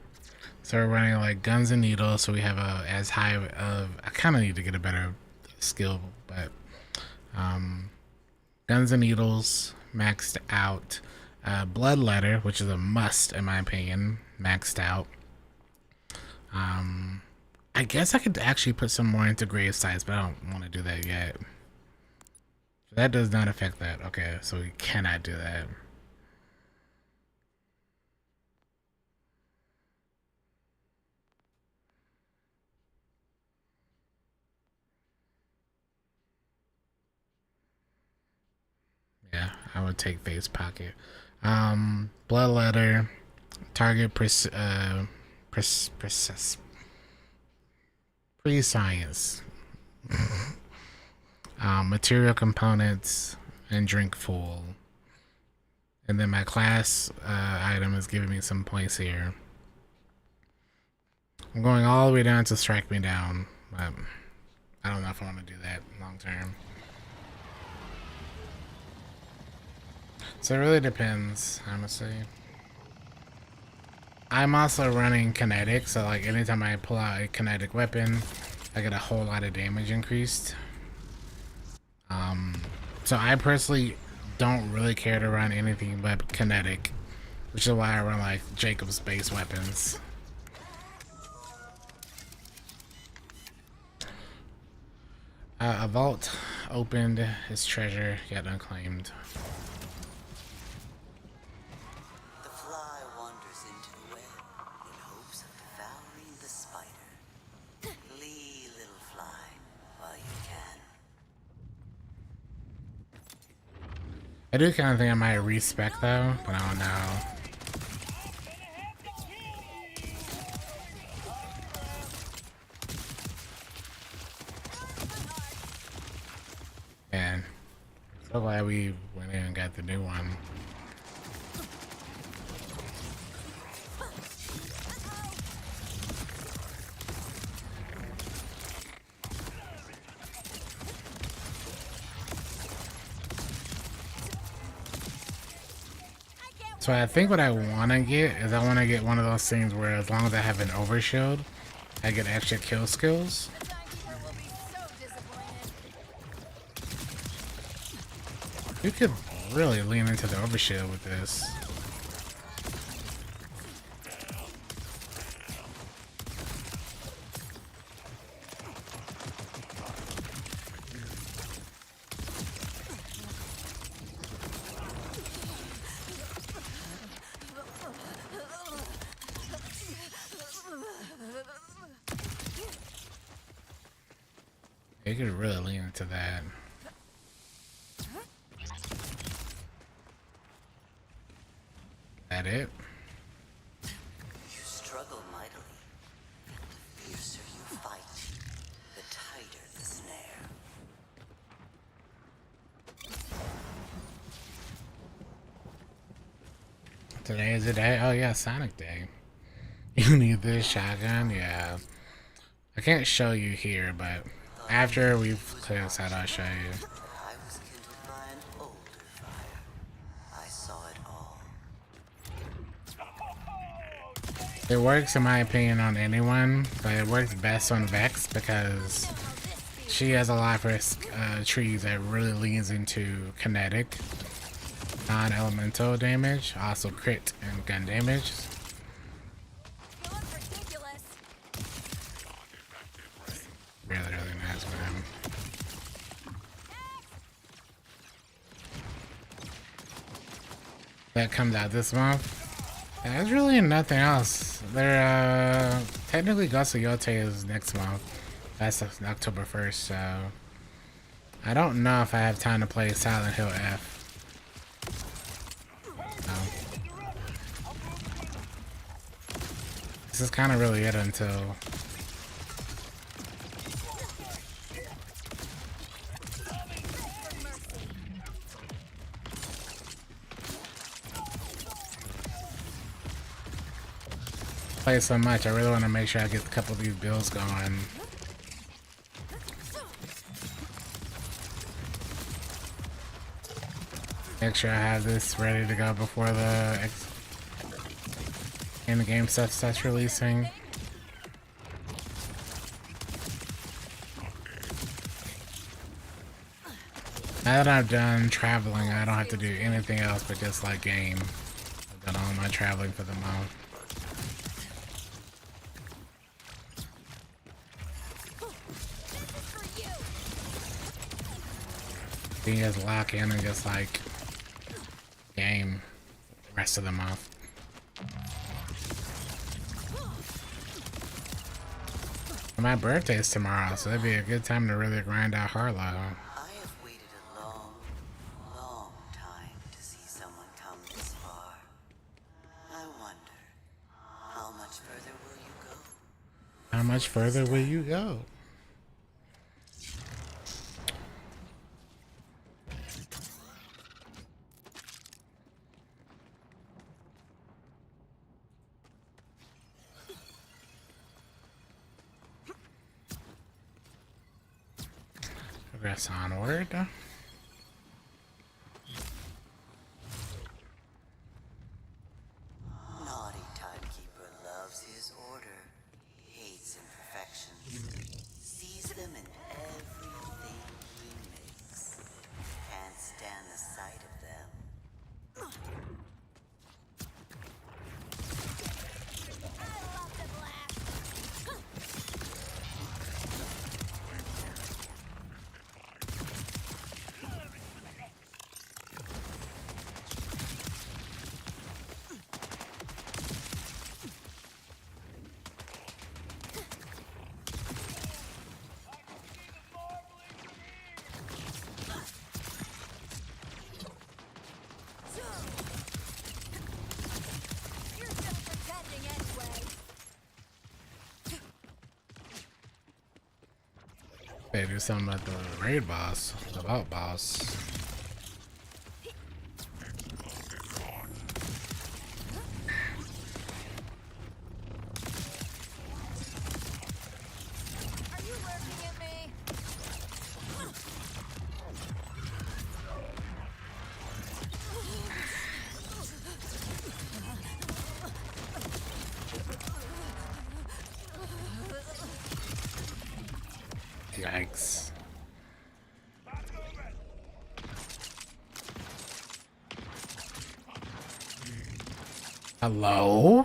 So we're running like guns and needles, so we have a as high of I kinda need to get a better skill, but guns and needles maxed out. Bloodletter, which is a must in my opinion, maxed out. I guess I could actually put some more into grave sites, but I don't want to do that yet. That does not affect that. Okay, so we cannot do that. Yeah, I would take face pocket. Bloodletter, target pre-science. Material components and drink full. And then my class item is giving me some points here. I'm going all the way down to strike me down, but I don't know if I want to do that long term. So it really depends, honestly. I'm also running kinetic, so like anytime I pull out a kinetic weapon, I get a whole lot of damage increased. So I personally don't really care to run anything but kinetic, which is why I run like Jacob's base weapons. A vault opened, his treasure yet unclaimed. The fly wanders into the web in hopes of devouring the spider. Flee, little fly, while you can. I do kind of think I might respec though, but I don't know. Man, So glad we went in and got the new one. So I think what I want to get is I want to get one of those things where as long as I have an overshield, I get extra kill skills. The timekeeper will be so disappointed. You could really lean into the overshield with this. You could really lean into that. That it? You struggle mightily. The fiercer you fight, the tighter the snare. Today is the day? Oh yeah, Sonic Day. You need this shotgun? Yeah. I can't show you here, but after we've cleared this out, I'll show you. I was kindled by an older fire. I saw it all. It works, in my opinion, on anyone, but it works best on Vex because she has a lot of trees that really leans into kinetic, non-elemental damage, also crit and gun damage. You look ridiculous. Really, really nice with him. That comes out this month. There's really nothing else. There, technically Ghost of Yote is next month. That's October 1st, so I don't know if I have time to play Silent Hill F. This is kind of really it until play so much. I really want to make sure I get a couple of these builds going. Make sure I have this ready to go before the end game stuff starts releasing. Now that I've done traveling, I don't have to do anything else but just like game. I've done all my traveling for the month. You just lock in and just like game rest of the month. My birthday's tomorrow, so that'd be a good time to really grind out Harlow. I have waited a long, long time to see someone come this far. I wonder, how much further will you go? How much further will you go? Progress onward. Naughty timekeeper loves his order, hates imperfections, sees them in everything he makes, can't stand the sight of them. I love the blast. You're still pretending anyway. They do something about the raid boss, the vault boss. Yikes. Hello?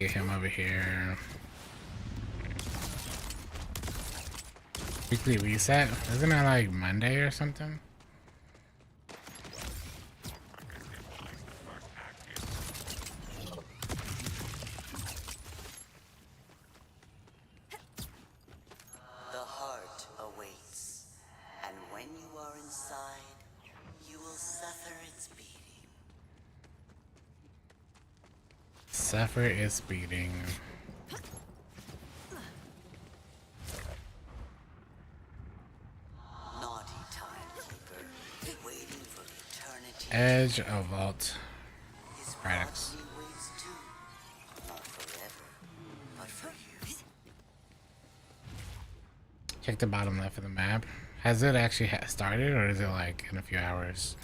Get him over here. Weekly reset? Isn't it like Monday or something? The heart awaits, and when you are inside, you will suffer its beating. Suffer is beating. Naughty timekeeper, waiting for eternity. Edge of Vault. His Radix. progeny waits too. Not forever, but for you. Check the bottom left of the map. Has it actually started, or is it like in a few hours?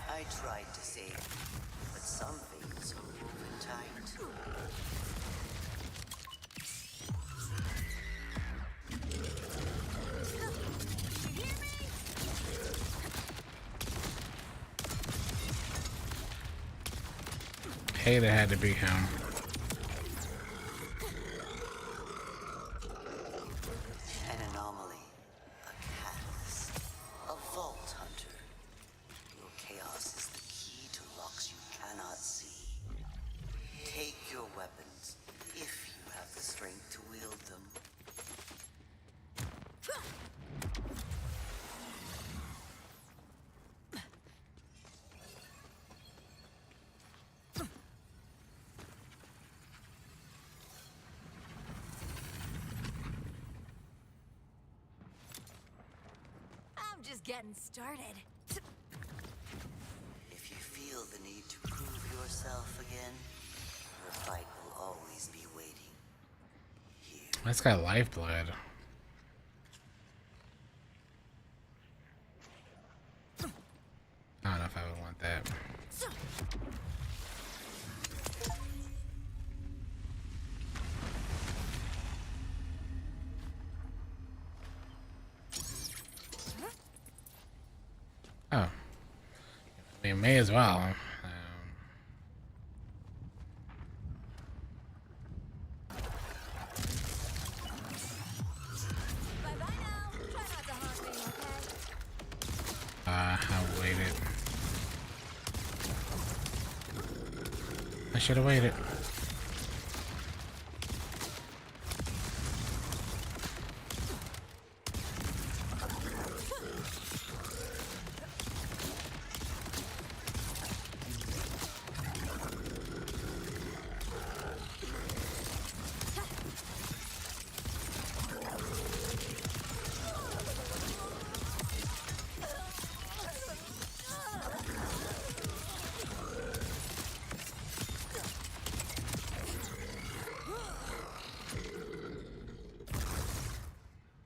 I tried to save you, but some things are woven tight. Hey, that had to be him. An anomaly, a catalyst, a vault hunter. Your chaos is the key to locks you cannot see. Take your weapons, if you have the strength to wield them. I'm just getting started. If you feel the need to prove yourself again, your fight will always be waiting. Here. That's got lifeblood. I don't know if I would want that. Oh. I mean, may as well. Bye bye now. Try not to haunt me, okay? I waited. I should have waited.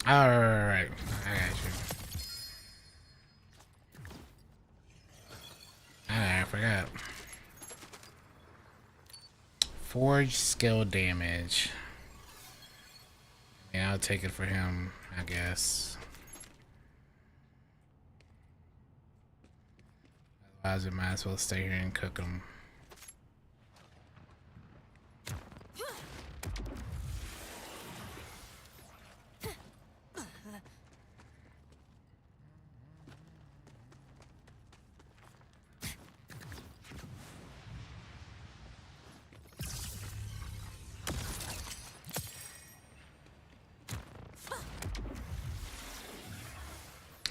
Alright, I got you. I forgot. Forge skill damage. Yeah, I'll take it for him, I guess. Otherwise, we might as well stay here and cook him.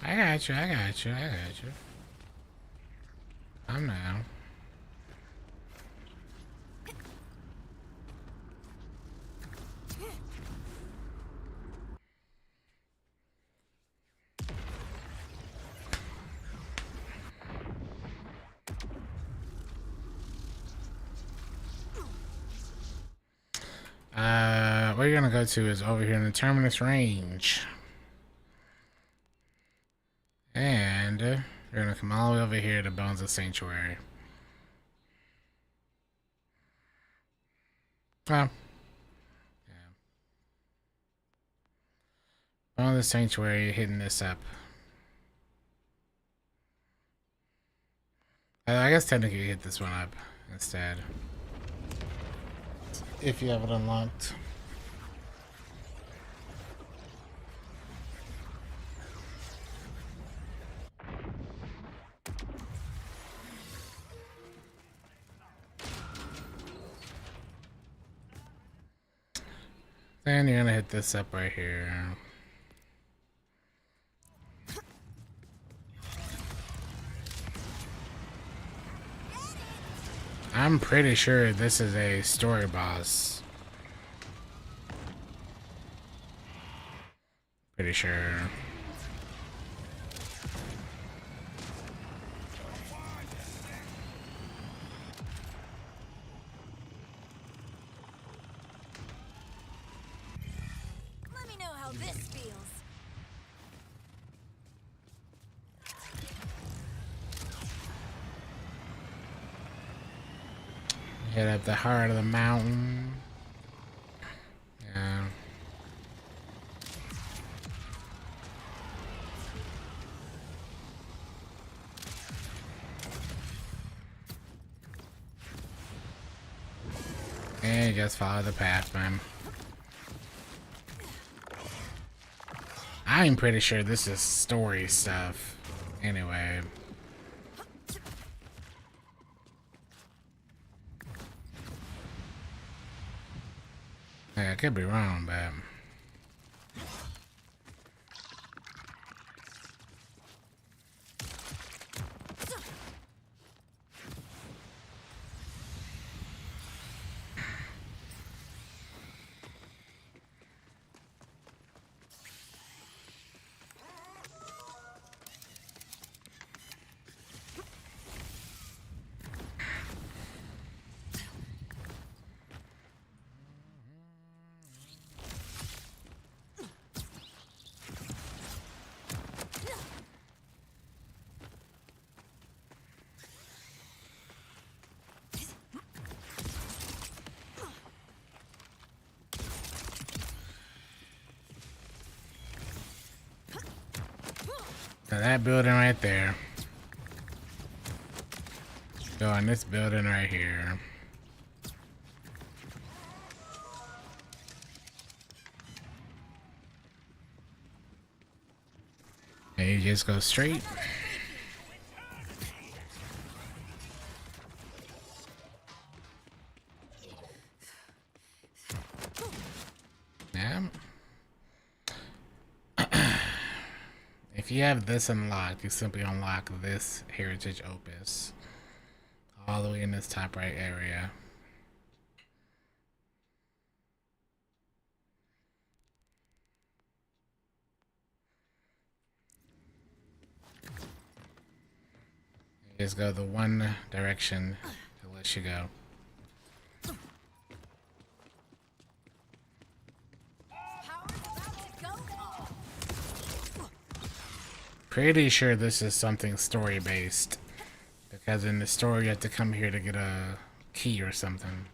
I got you, I got you, I got you. I'm now. Where you're gonna go to is over here in the Terminus Range. And you're gonna come all the way over here to Bones of Sanctuary. Oh. Yeah. Bones of Sanctuary, hitting this up. I guess technically you hit this one up instead. If you have it unlocked. Then you're gonna hit this up right here. I'm pretty sure this is a story boss. Pretty sure. Let me know how this feels. Hit up the heart of the mountain. Yeah. And just follow the path, man. I'm pretty sure this is story stuff. Anyway. Yeah, I could be wrong, but... Now that building right there. Go on this building right here. And you just go straight. Yeah. If you have this unlocked, you simply unlock this Heritage Opus. All the way in this top right area. You just go the one direction it lets you go. Pretty sure this is something story based. Because in the story you have to come here to get a key or something.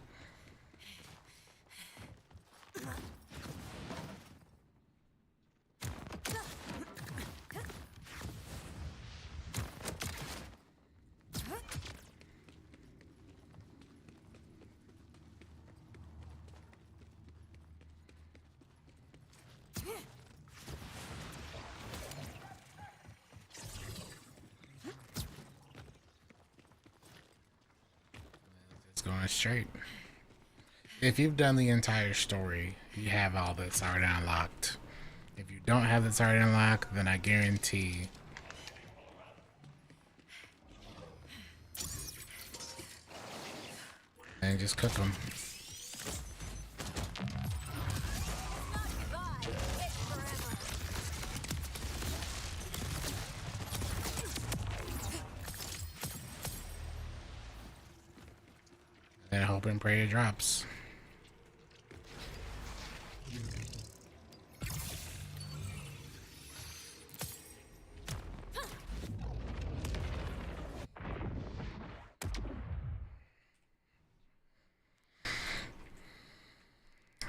Going straight. If you've done the entire story, you have all this already unlocked. If you don't have this already unlocked, then I guarantee. And just cook them. Goodbye. It's forever. And hope and pray it drops.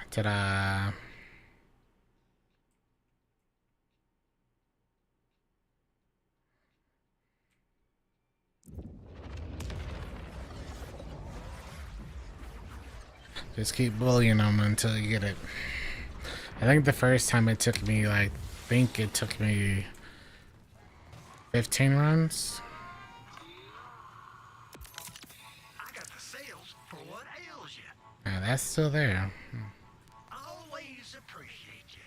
Ta-da! Just keep bullying them until you get it. I think the first time it took me, like, I think it took me 15 runs. I got the sales for what ails you. Yeah, that's still there. Always appreciate you.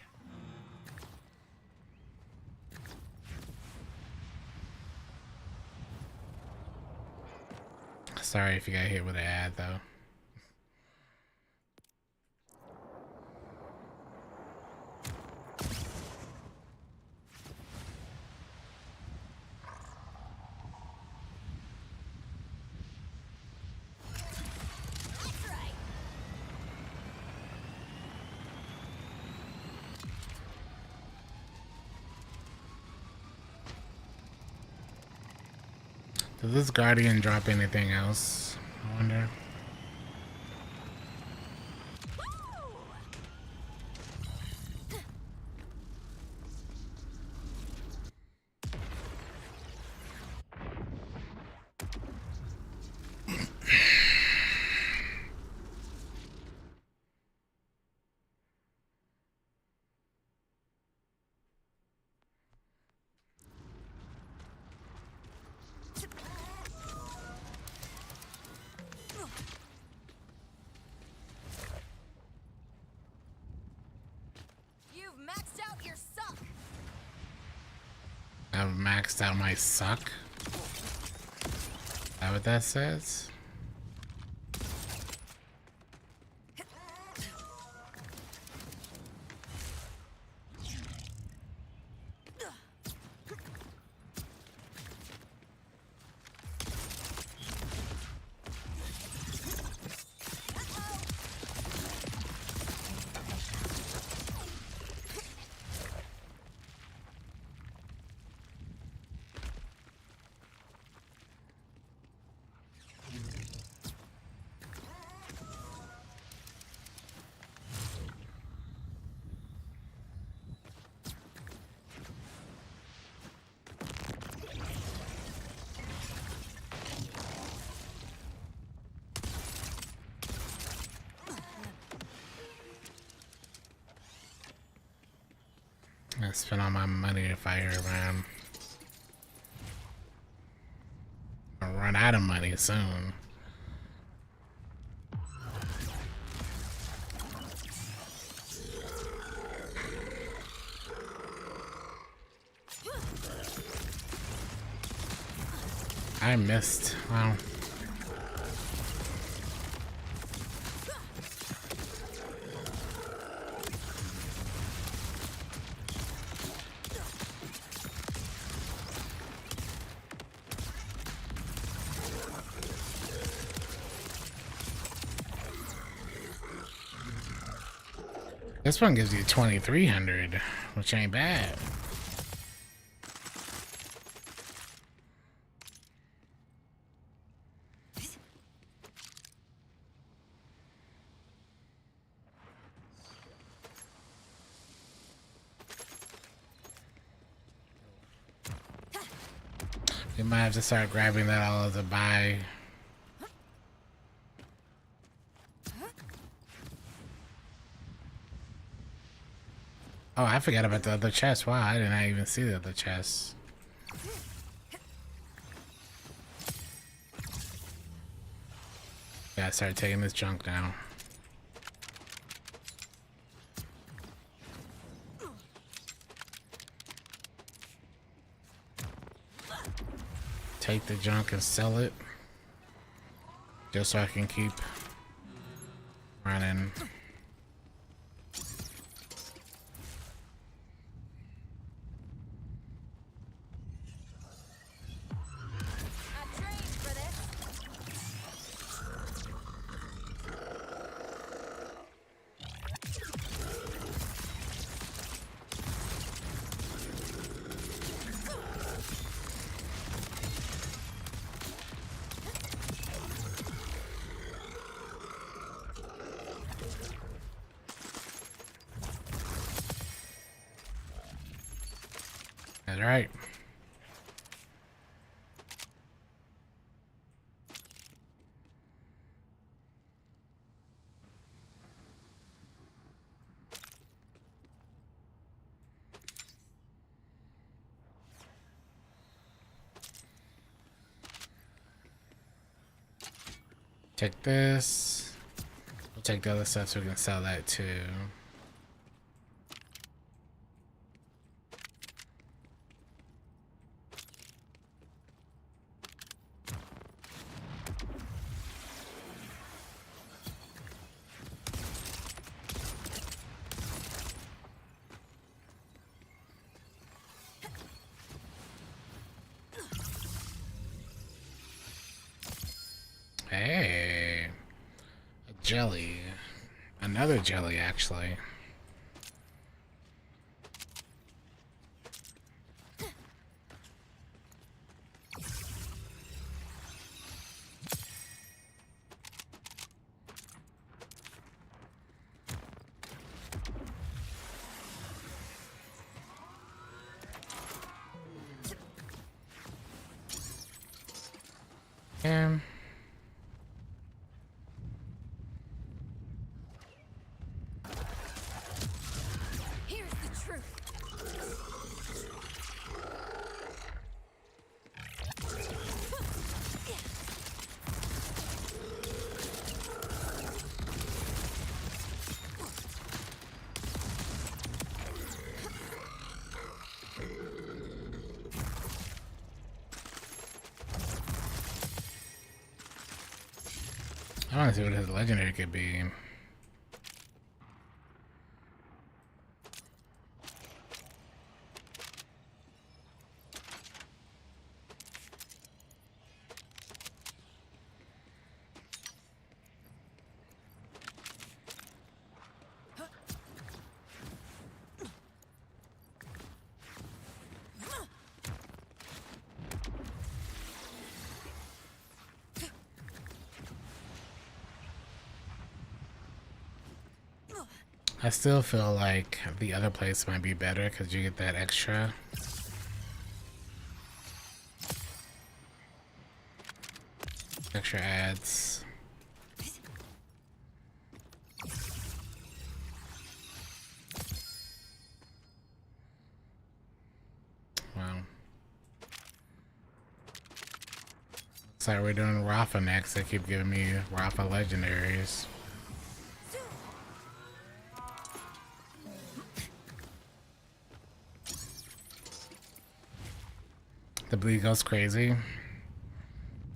Sorry if you got hit with an ad, though. That's right. Does this Guardian drop anything else? I wonder. You've maxed out your suck. I've maxed out my suck. Is that what that says? I spent all my money to fight her, man. I'll run out of money soon. I missed. Wow. This one gives you 2,300, which ain't bad. You might have to start grabbing that all as a buy. Oh, I forgot about the other chest. Wow, I did not even see the other chest. Gotta start taking this junk now. take the junk and sell it. Just so I can keep running. I trained for this. That's right. Take this. We'll take the other stuff so we can sell that too. Hey, a jelly. Another jelly, actually. And Here's the truth. I want to see what his legendary could be. I still feel like the other place might be better because you get that extra. Extra ads. Wow. Looks like we're doing Rafa next. They keep giving me Rafa legendaries. The bleed goes crazy.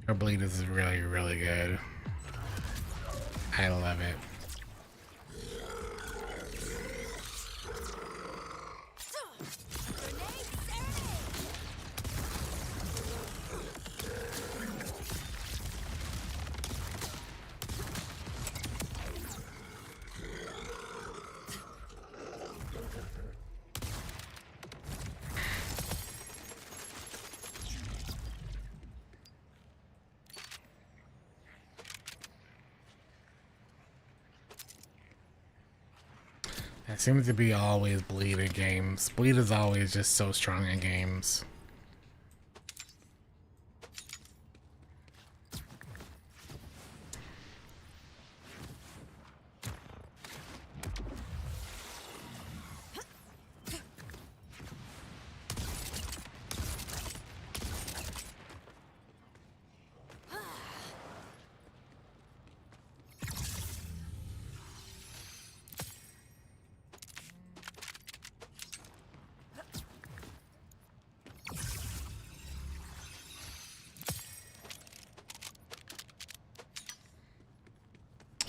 Her bleed is really, really good. I love it. It seems to be always bleed in games. Bleed is always just so strong in games.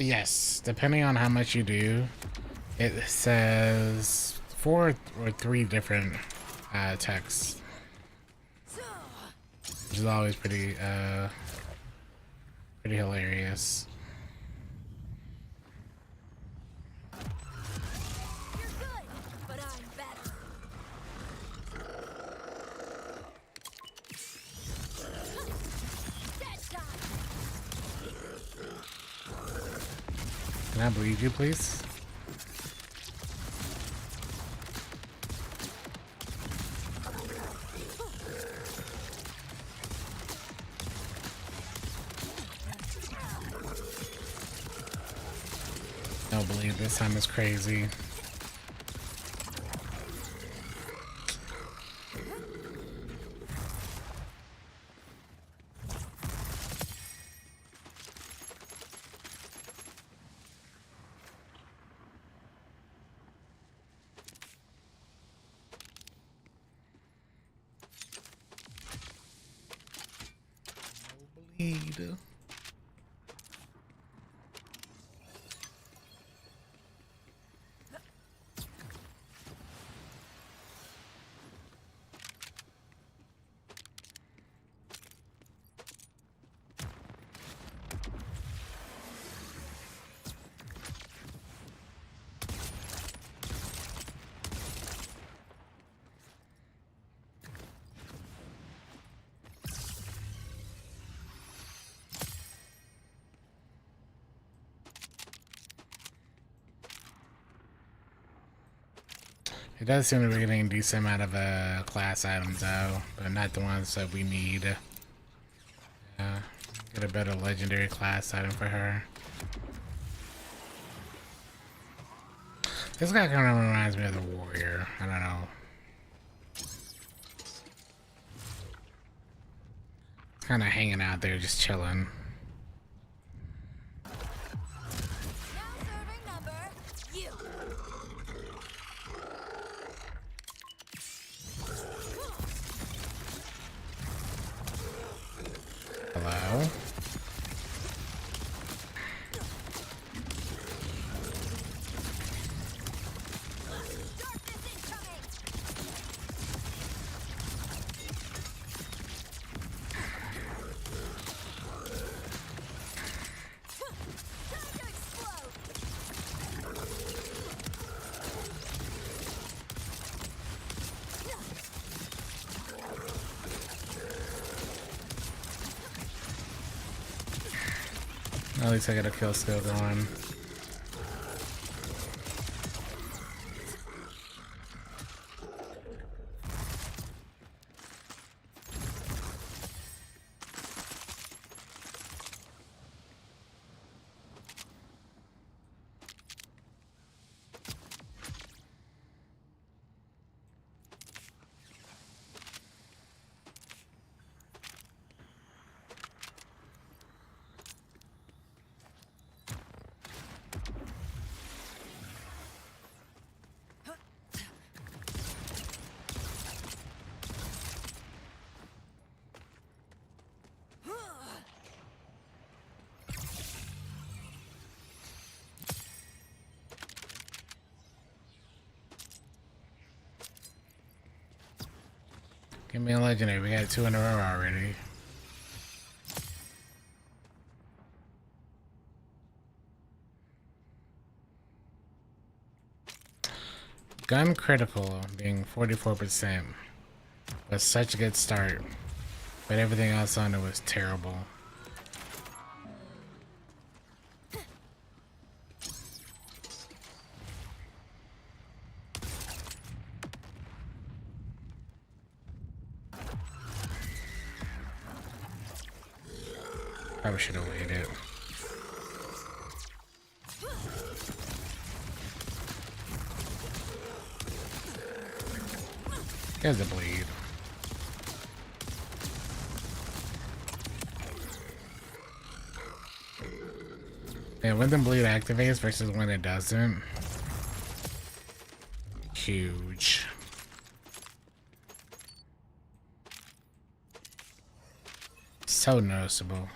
Yes, depending on how much you do, it says 4 or 3 different texts, which is always pretty hilarious. You're good, but I'm better. Deadshot. Can I bleed you, please? No bleed this time is crazy. Bleed. It does seem to be getting a decent amount of class items though, but not the ones that we need. Get a better legendary class item for her. This guy kind of reminds me of the warrior. I don't know. Kind of hanging out there, just chilling. Now serving number you. Hello? Darkness incoming. Time to explode. At least I got a kill still going. Give me a legendary. We got 2 in a row already. Gun critical being 44% was such a good start, but everything else on it was terrible. Probably should have waited. There's the bleed. Yeah, when the bleed activates versus when it doesn't. Huge. So noticeable.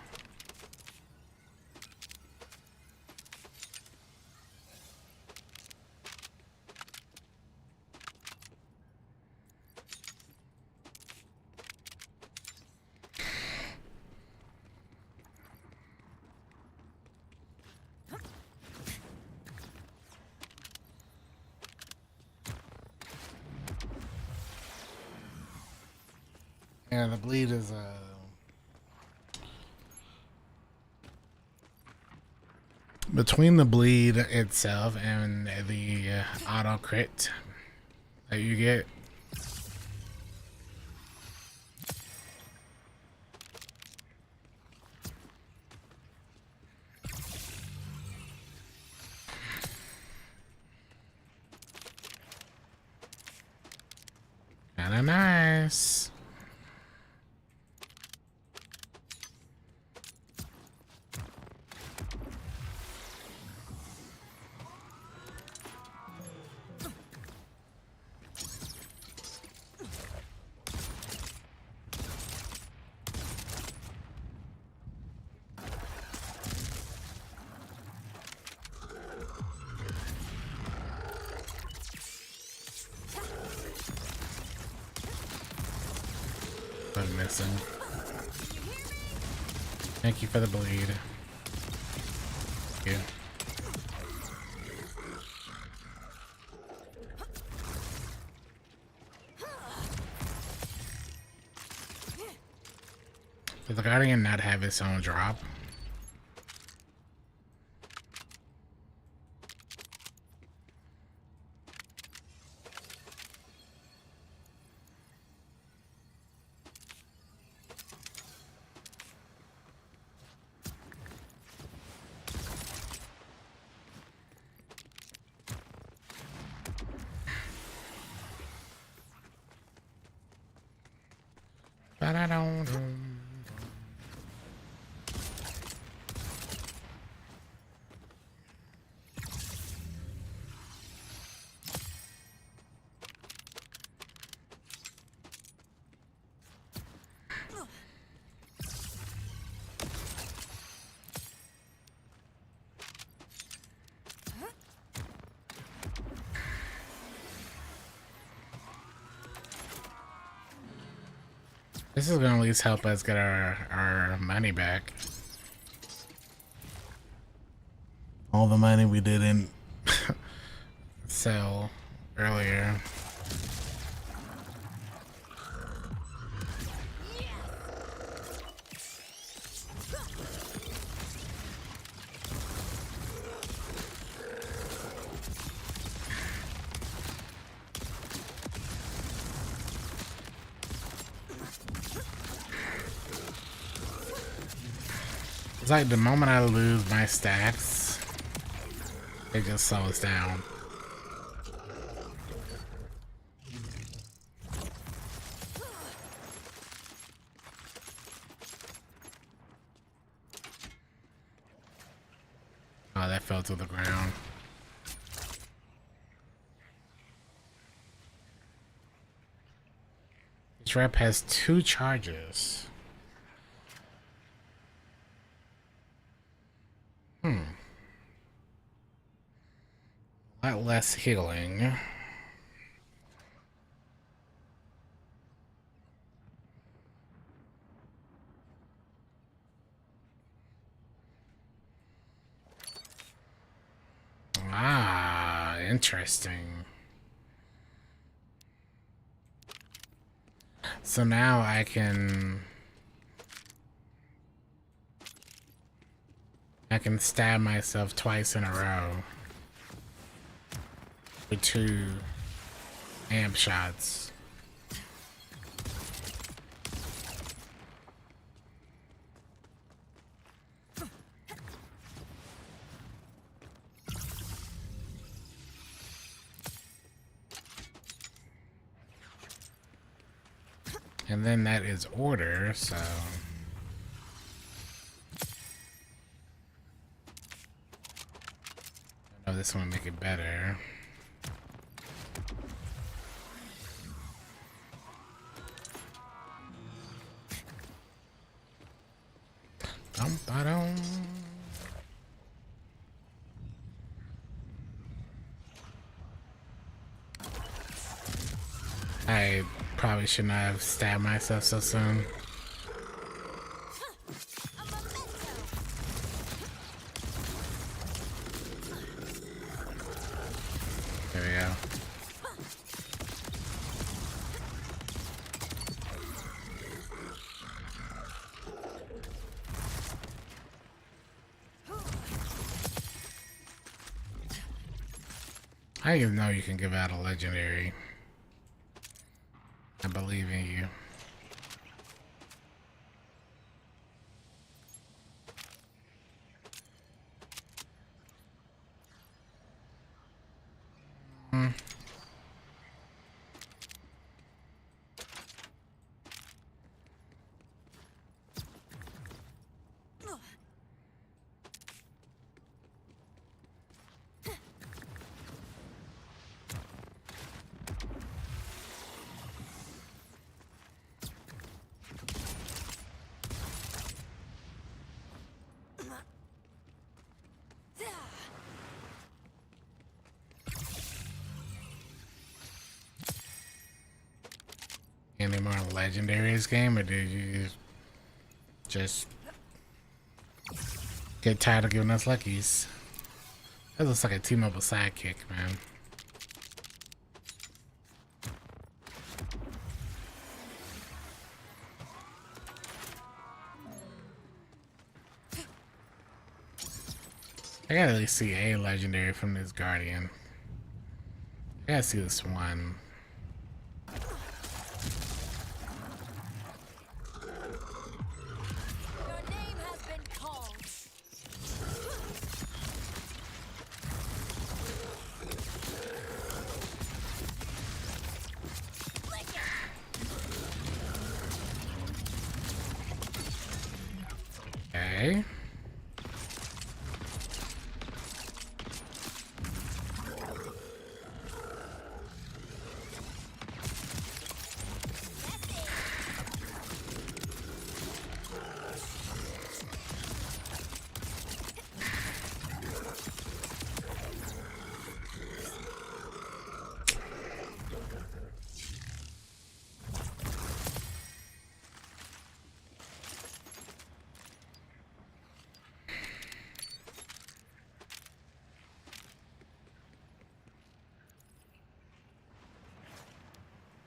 Yeah, the bleed is between the bleed itself and the auto crit that you get. Kinda nice. I'm missing. Thank you for the bleed. Thank you. Does the Guardian not have its own drop? Ba-da-dum-dum. This is gonna at least help us get our money back. All the money we didn't sell earlier. It's like the moment I lose my stacks, it just slows down. Oh, that fell to the ground. This rep has 2 charges. A lot less healing. Ah, interesting. So now I can stab myself twice in a row with 2 amp shots. And then that is order, so I know this one will make it better. Dum-ba-dum. I probably should not have stabbed myself so soon. There we go. I didn't even know you can give out a legendary. I believe in you. Any more legendaries game, or did you just get tired of giving us luckies? That looks like a T-Mobile sidekick, man. I gotta at least see a legendary from this Guardian. I gotta see this one. Your name has been called. Okay.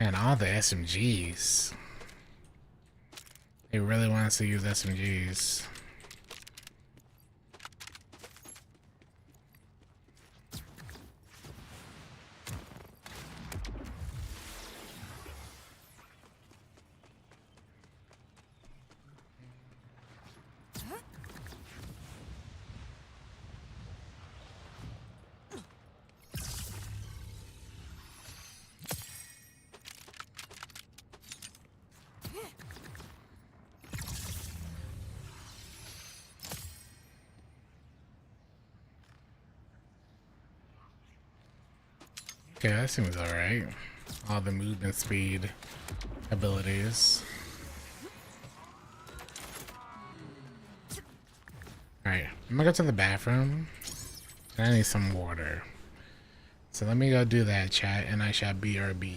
And all the SMGs. They really want us to use SMGs. Okay, that seems alright. All the movement speed abilities. Alright, I'm gonna go to the bathroom. I need some water. So let me go do that, chat, and I shall BRB.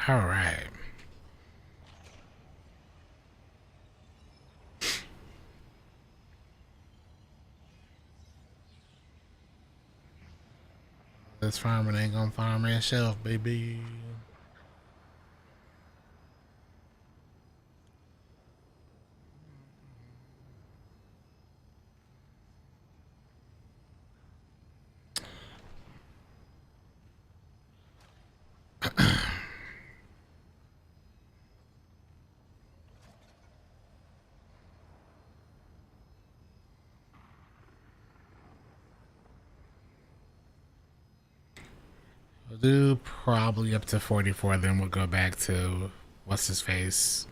All right. This farmer ain't gonna farm itself, baby. We'll do probably up to 44, then we'll go back to what's his face.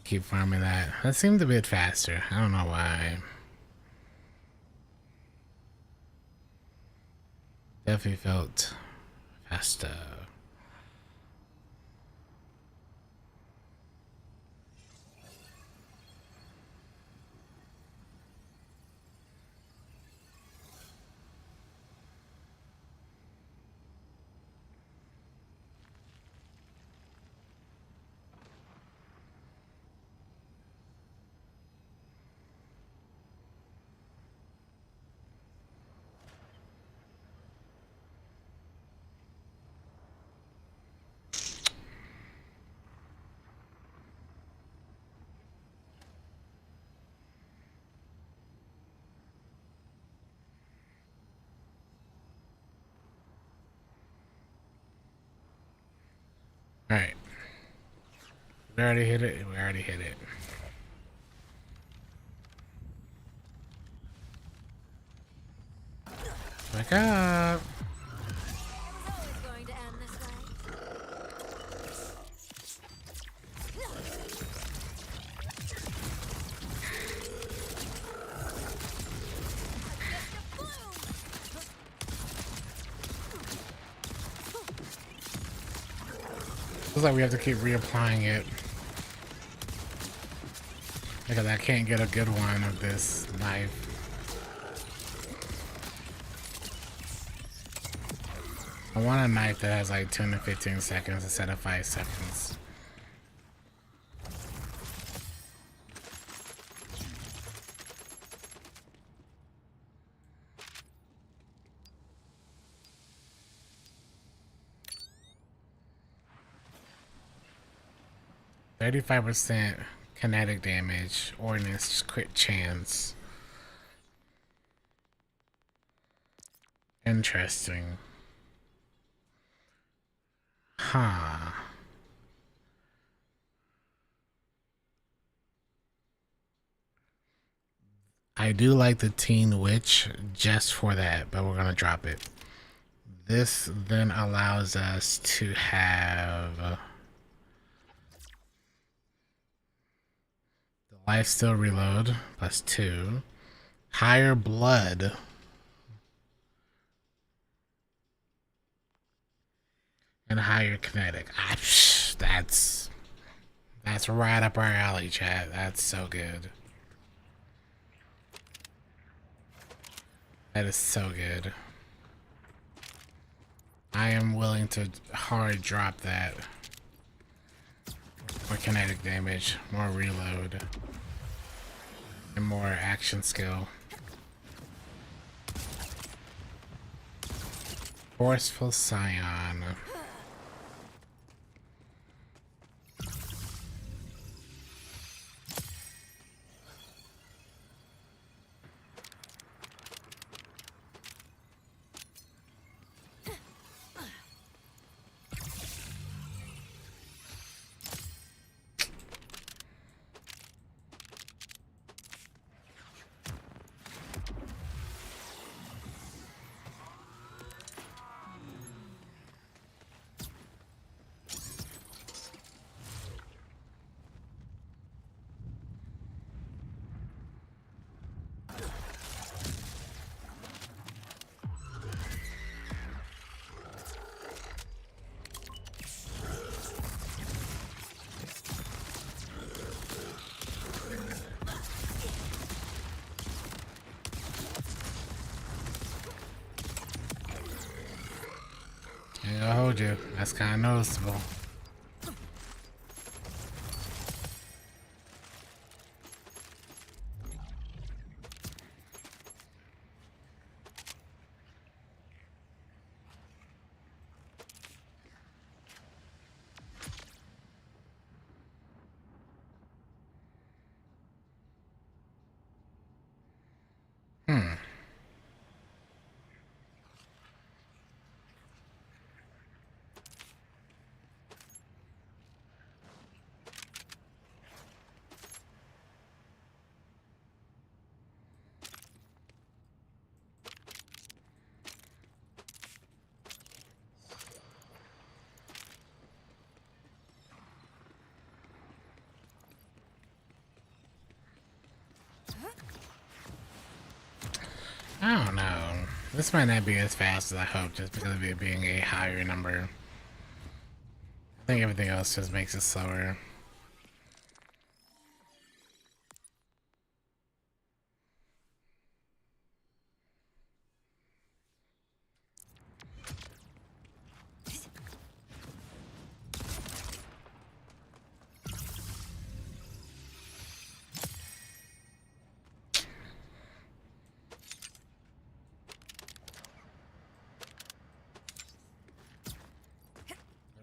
Keep farming that. That seemed a bit faster. I don't know why. Definitely felt faster. Alright. We already hit it. We already hit it. Wake up. It was always going to end this way. Looks like we have to keep reapplying it. Because I can't get a good one of this knife. I want a knife that has like 10 to 15 seconds instead of 5 seconds. %, kinetic damage, ordnance crit chance. Interesting. Huh. I do like the Teen Witch just for that, but we're gonna drop it. This then allows us to have the life still reload +2, higher blood, and higher kinetic. That's right up our alley, chat. That's so good. That is so good. I am willing to hard drop that. More kinetic damage, more reload, and more action skill. Forceful Scion. Ain't gonna hold you. That's kind of noticeable. Hmm. I don't know. This might not be as fast as I hoped just because of it being a higher number. I think everything else just makes it slower.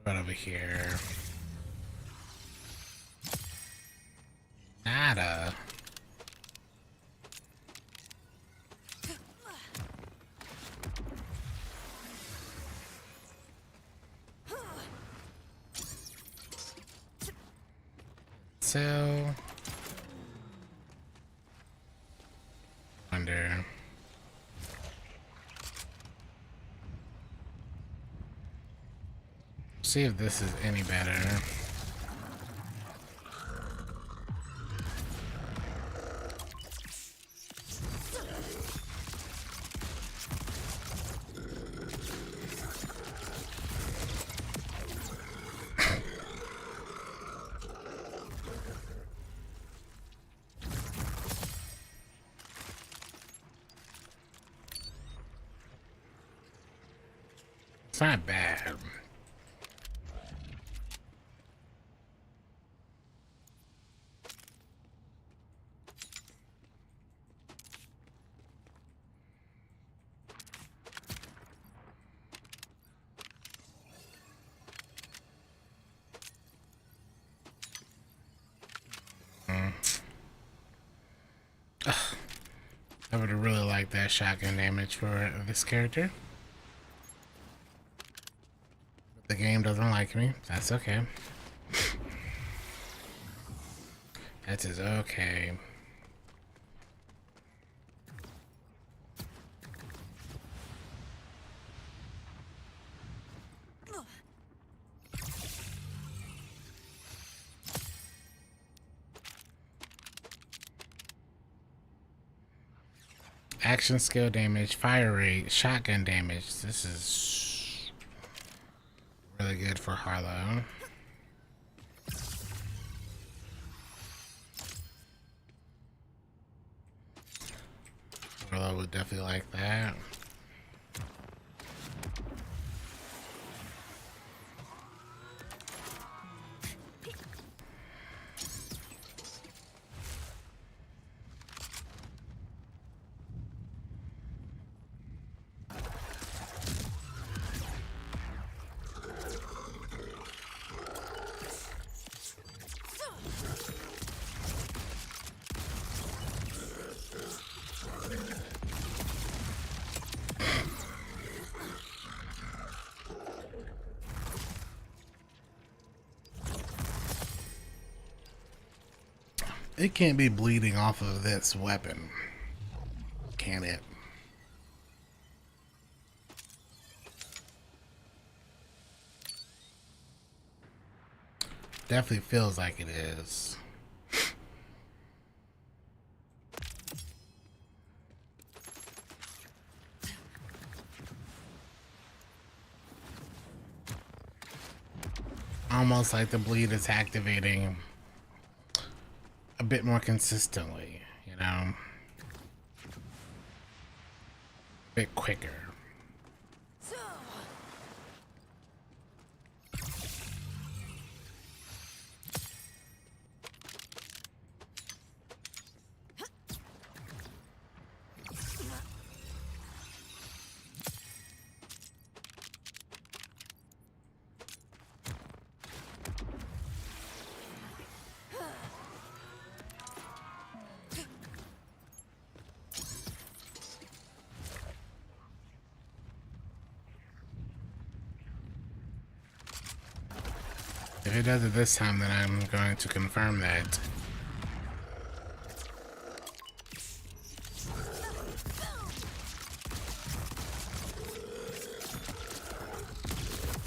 Right over here. Nada. So, wonder. See if this is any better. It's not bad. I would have really liked that shotgun damage for this character. But the game doesn't like me. That's okay. That is okay. Action skill damage, fire rate, shotgun damage. This is really good for Harlow. Harlow would definitely like that. It can't be bleeding off of this weapon, can it? Definitely feels like it is. Almost like the bleed is activating a bit more consistently, you know? A bit quicker. If it does it this time, then I'm going to confirm that.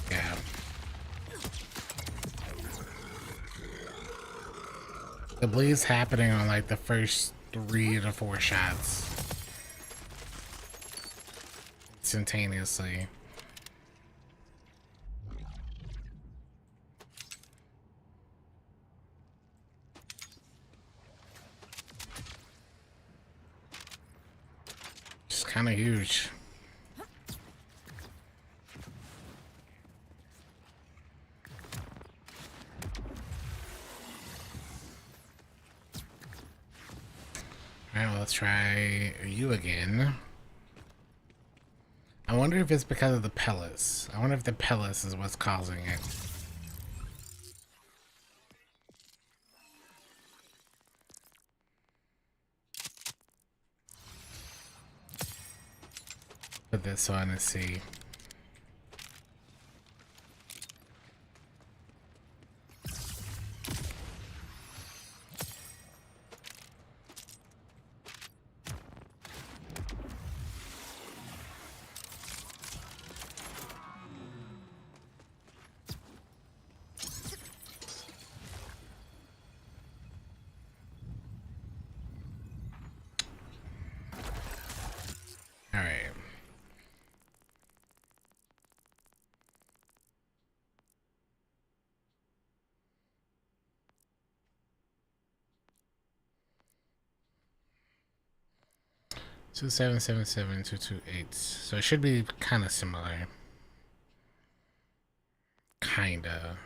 Yeah. The bleed's happening on like the first 3 to 4 shots. Instantaneously. It's kind of huge. Alright, well, let's try you again. I wonder if it's because of the pellets. I wonder if the pellets is what's causing it. Put this on and see. Alright. Two 777 228. So it should be kind of similar. Kinda.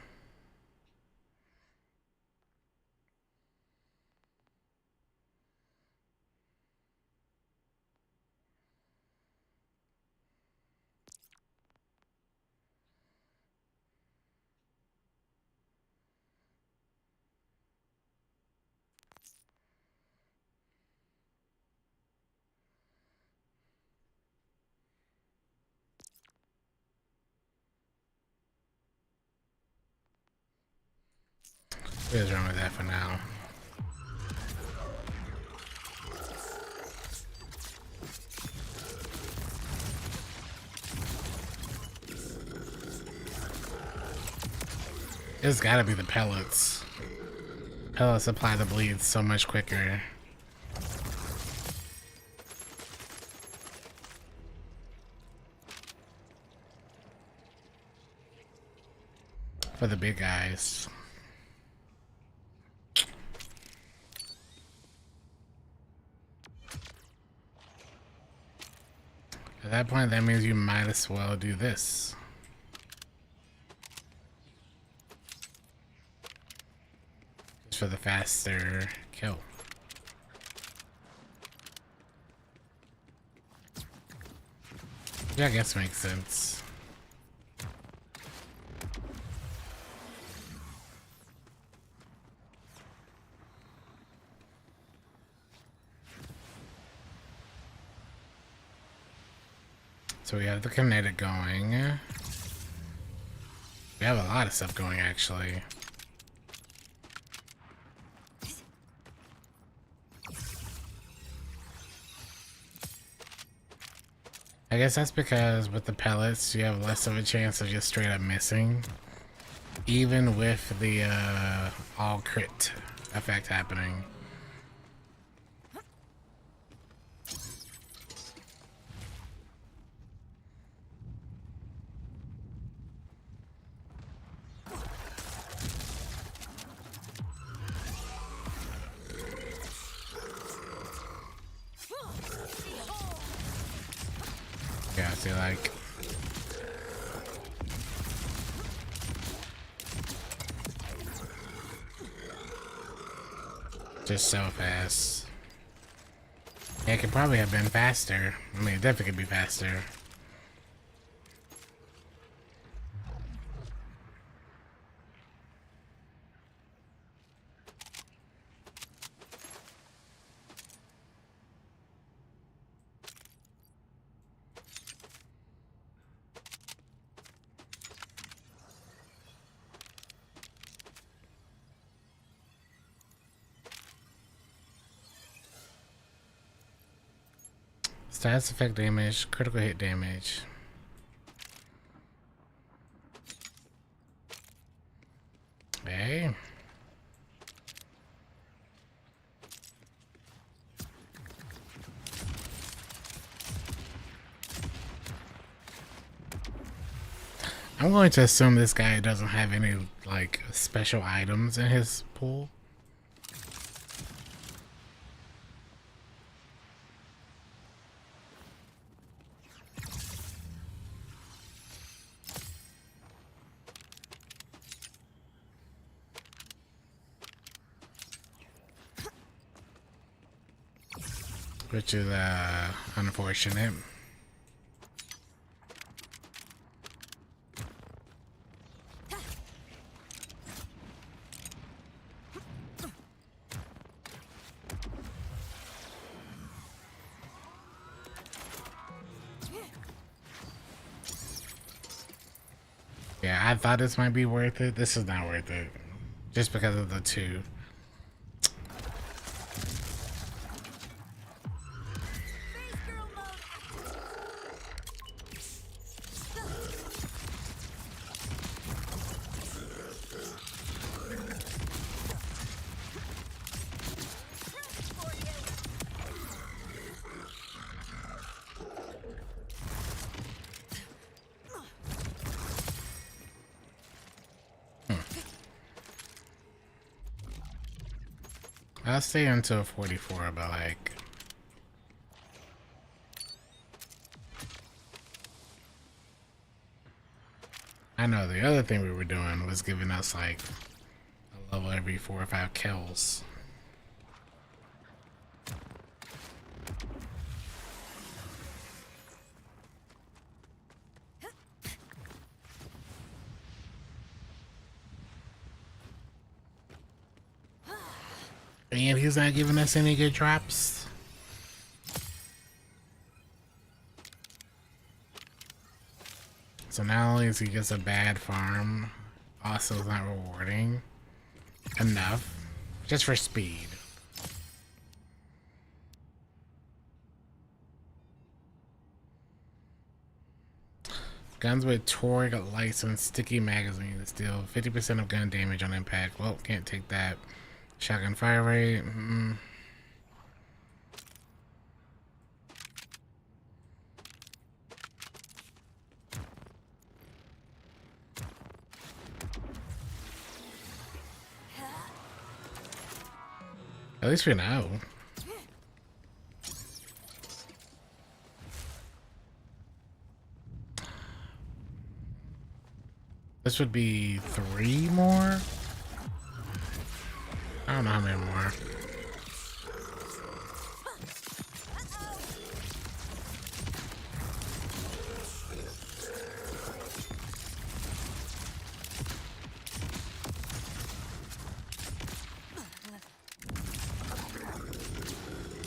What is wrong with that for now? It's gotta be the pellets. Pellets apply the bleed so much quicker. For the big guys. At that point, that means you might as well do this. Just for the faster kill. Yeah, I guess makes sense. So we have the kinetic going. We have a lot of stuff going, actually. I guess that's because with the pellets, you have less of a chance of just straight up missing. Even with the all crit effect happening. Yeah, see, like, just so fast. Yeah, it could probably have been faster. I mean, it definitely could be faster. Stats effect damage, critical hit damage. Hey. I'm going to assume this guy doesn't have any, like, special items in his pool. Which is, unfortunate. Yeah, I thought this might be worth it. This is not worth it. Just because of the two. Face girl mode active. For you. I'll stay until 44, but like... I know the other thing we were doing was giving us like a level every 4 or 5 kills. And he's not giving us any good drops. So not only is he just a bad farm, also is not rewarding enough just for speed. Guns with Torg license sticky magazines deal 50% of gun damage on impact. Well, can't take that. Shotgun fire rate. At least we know. This would be 3 more? I don't know how many more.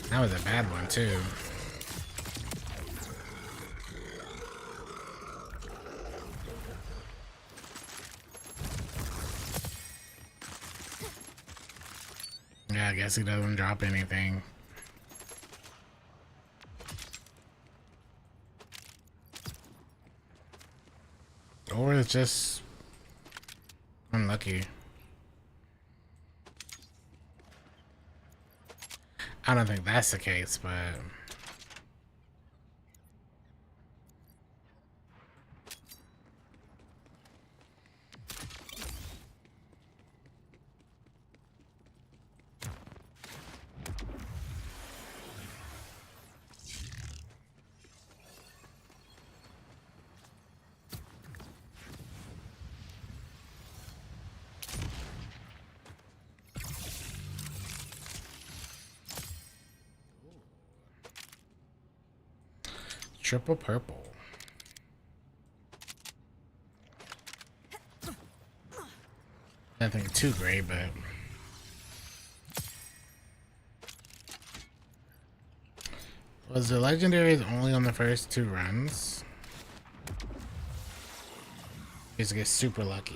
That was a bad one too. Yeah, I guess he doesn't drop anything. Or it's just unlucky. I don't think that's the case, but... Triple purple. Nothing too great, but... Was the legendaries only on the first 2 runs? Just get super lucky.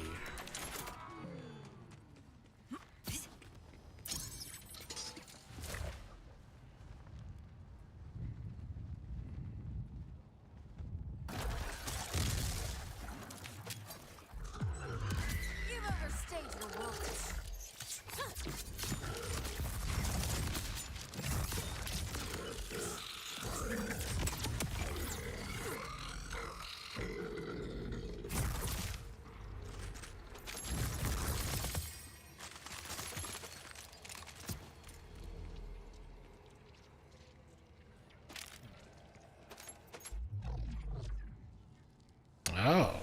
Oh.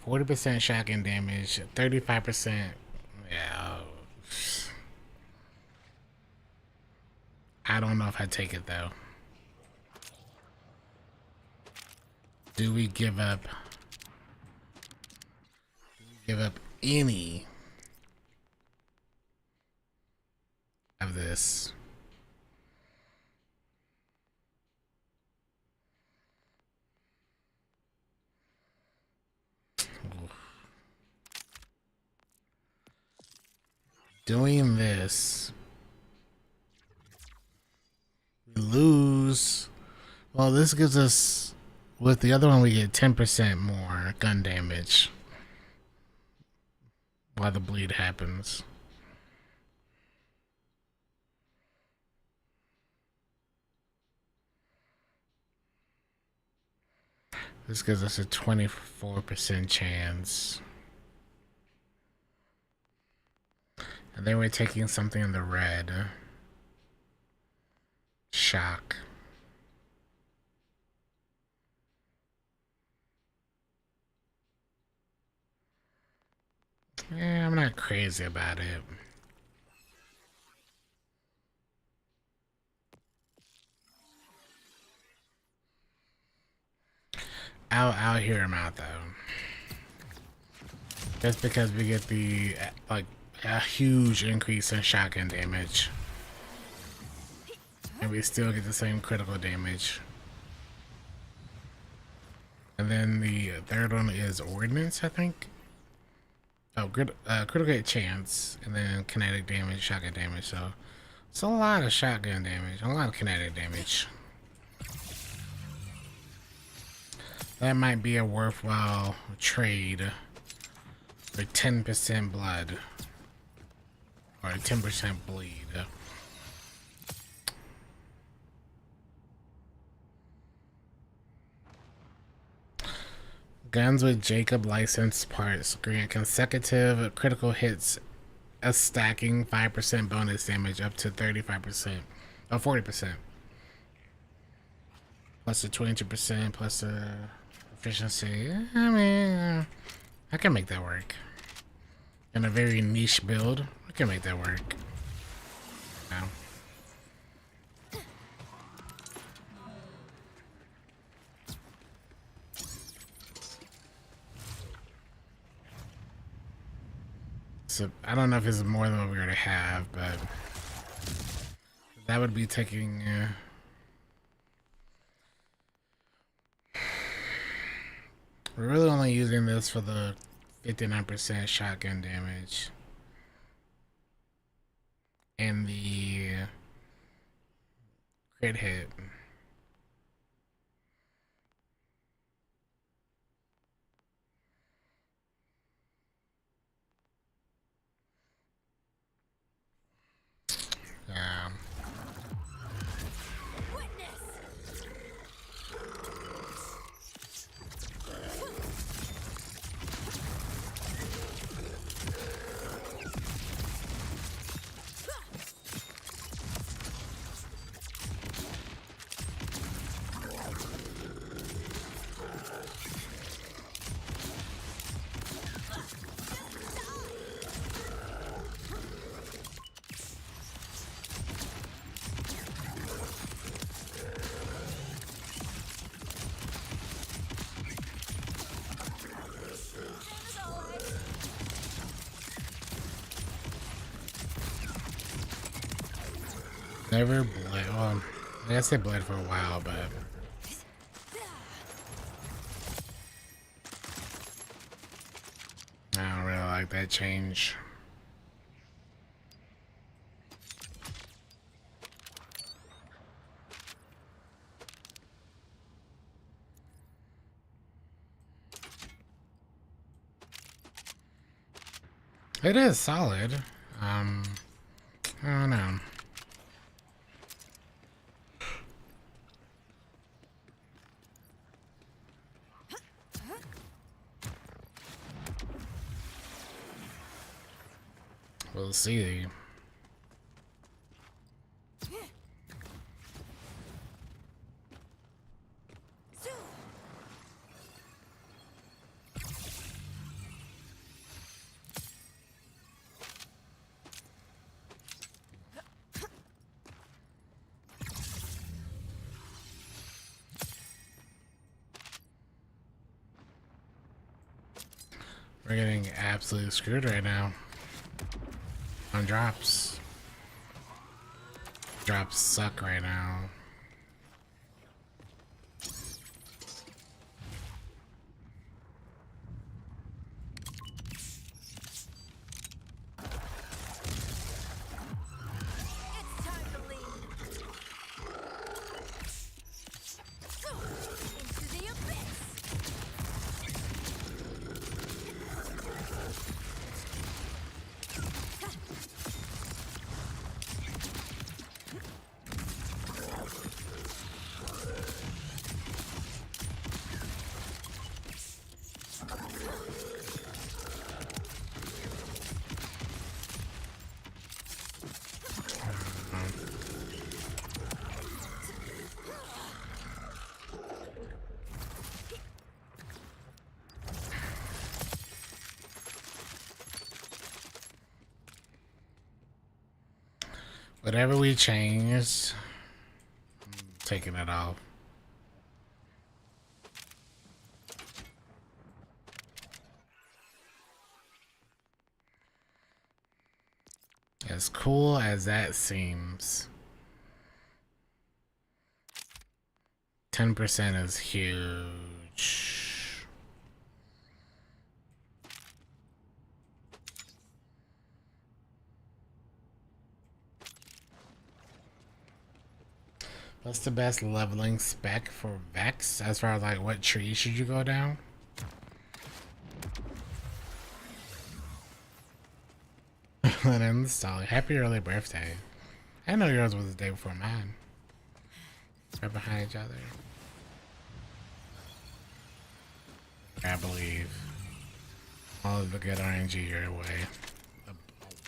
40% shotgun damage, 35%. Yeah. I don't know if I take it though. Do we give up? Give up any of this? Doing this, we lose. Well, this gives us, with the other one, we get 10% more gun damage while the bleed happens. This gives us a 24% chance. And then we're taking something in the red. Shock. Yeah, I'm not crazy about it. I'll hear him out though. Just because we get the like a huge increase in shotgun damage. And we still get the same critical damage. And then the third one is ordnance, I think. Oh, critical hit chance, and then kinetic damage, shotgun damage. So it's a lot of shotgun damage, a lot of kinetic damage. That might be a worthwhile trade for 10% blood or 10% bleed. Guns with Jacob license parts grant consecutive critical hits, a stacking 5% bonus damage up to 35% or 40%. Plus the 22% plus the efficiency. I mean, I can make that work. In a very niche build, I can make that work. Now. So I don't know if it's more than what we already have, but that would be taking. We're really only using this for the 59% shotgun damage and the crit hit. Yeah. Never bled. Well, I guess they bled for a while, but I don't really like that change. It is solid. I don't know. We'll see. We're getting absolutely screwed right now. On drops. Drops suck right now. It's time to leave. Into the abyss. Whatever we change, I'm taking it off. As cool as that seems, 10% is huge. What's the best leveling spec for Vex? As far as like what tree should you go down? Install. Happy early birthday. I know yours was the day before mine. Right behind each other. I believe. All of the good RNG your way. A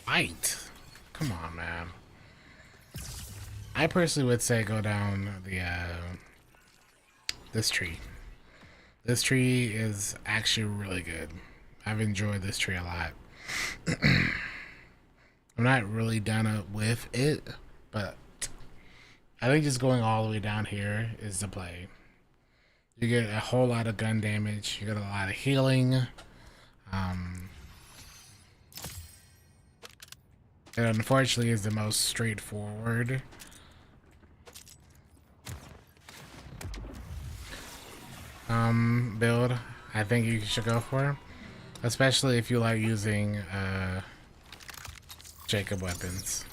white? Come on, man. I personally would say go down the this tree. This tree is actually really good. I've enjoyed this tree a lot. I'm not really done with it, but I think just going all the way down here is the play. You get a whole lot of gun damage. You get a lot of healing. It unfortunately is the most straightforward. Build I think you should go for, especially if you like using Jacob weapons.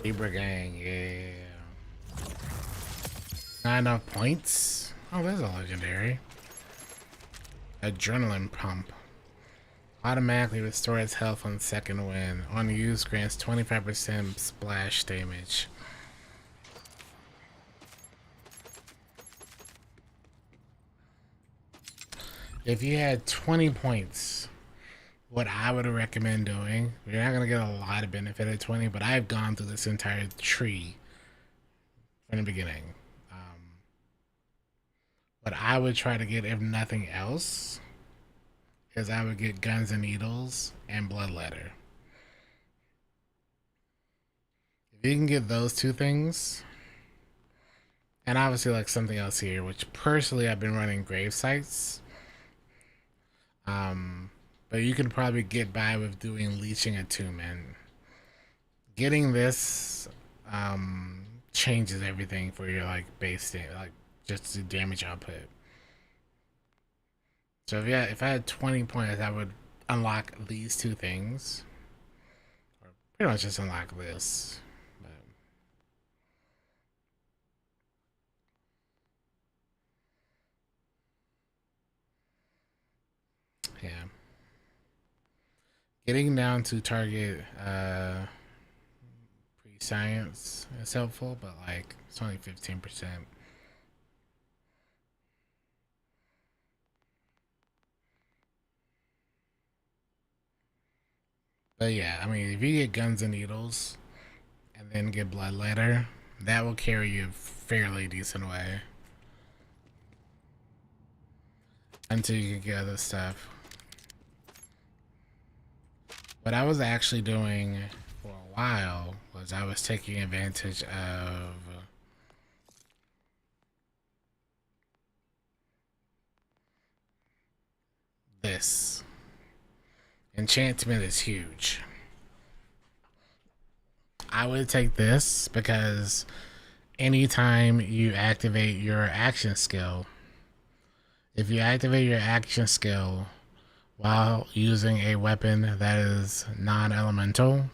Libra gang, yeah. Not enough points? Oh, there's a legendary. Adrenaline pump. Automatically restores health on second win. On use grants 25% splash damage. If you had 20 points, what I would recommend doing, you're not going to get a lot of benefit at 20, but I've gone through this entire tree from the beginning. What I would try to get, if nothing else, is I would get guns and needles and bloodletter. If you can get those two things, and obviously like something else here, which personally I've been running grave sites. But you can probably get by with doing leeching attunement. Getting this changes everything for your like base like just the damage output. So if I had 20 points, I would unlock these two things, or pretty much just unlock this. But, yeah. Getting down to target pre-science is helpful, but like it's only 15%. But yeah, I mean, if you get guns and needles, and then get bloodletter. That will carry you a fairly decent way until you can get other stuff. What I was actually doing for a while was I was taking advantage of this. Enchantment is huge. I would take this because anytime you activate your action skill, if you activate your action skill while using a weapon that is non-elemental,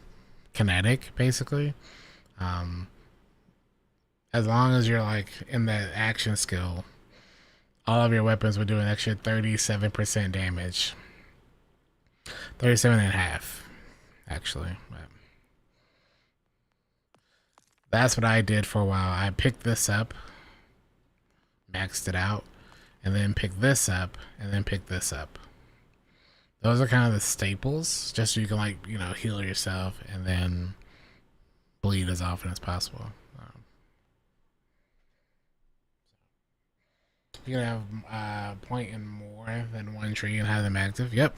kinetic, basically, as long as you're like in that action skill, all of your weapons will do an extra 37% damage. 37.5, actually. But that's what I did for a while. I picked this up, maxed it out, and then picked this up, and then picked this up. Those are kind of the staples, just so you can, like, you know, heal yourself and then bleed as often as possible. You can have point in more than one tree and have them active. Yep.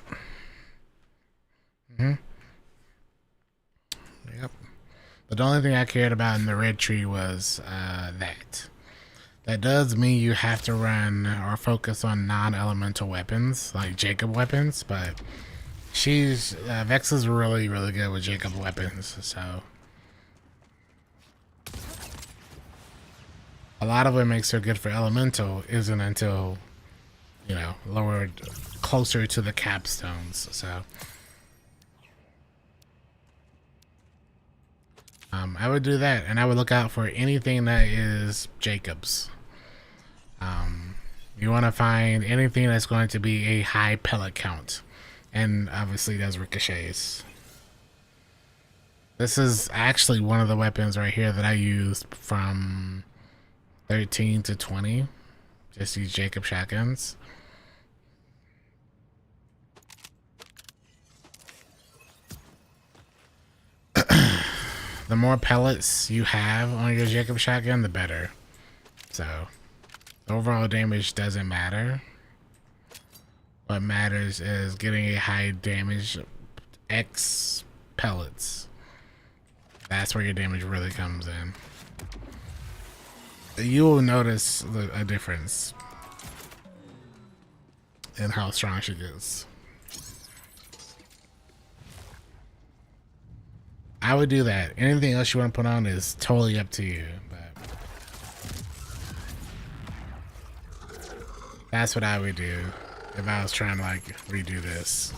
Yep. But the only thing I cared about in the red tree was that. That does mean you have to run or focus on non-elemental weapons, like Jacob weapons, but Vex is really, really good with Jacob weapons, so. A lot of what makes her good for elemental isn't until, you know, lowered closer to the capstones, so. I would do that, and I would look out for anything that is Jacob's. You want to find anything that's going to be a high pellet count, and obviously there's ricochets. This is actually one of the weapons right here that I used from 13 to 20. Just use Jacob shotguns. The more pellets you have on your Jacob shotgun, the better. So, overall damage doesn't matter. What matters is getting a high damage X pellets. That's where your damage really comes in. You will notice a difference in how strong she gets. I would do that. Anything else you want to put on is totally up to you, but that's what I would do if I was trying to like redo this.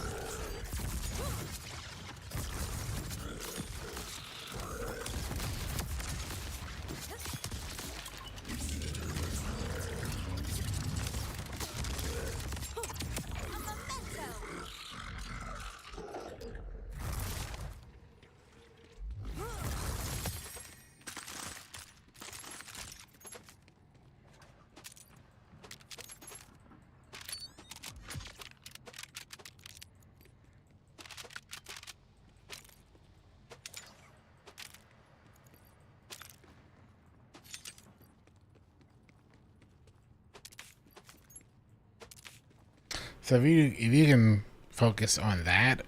So if you can focus on that,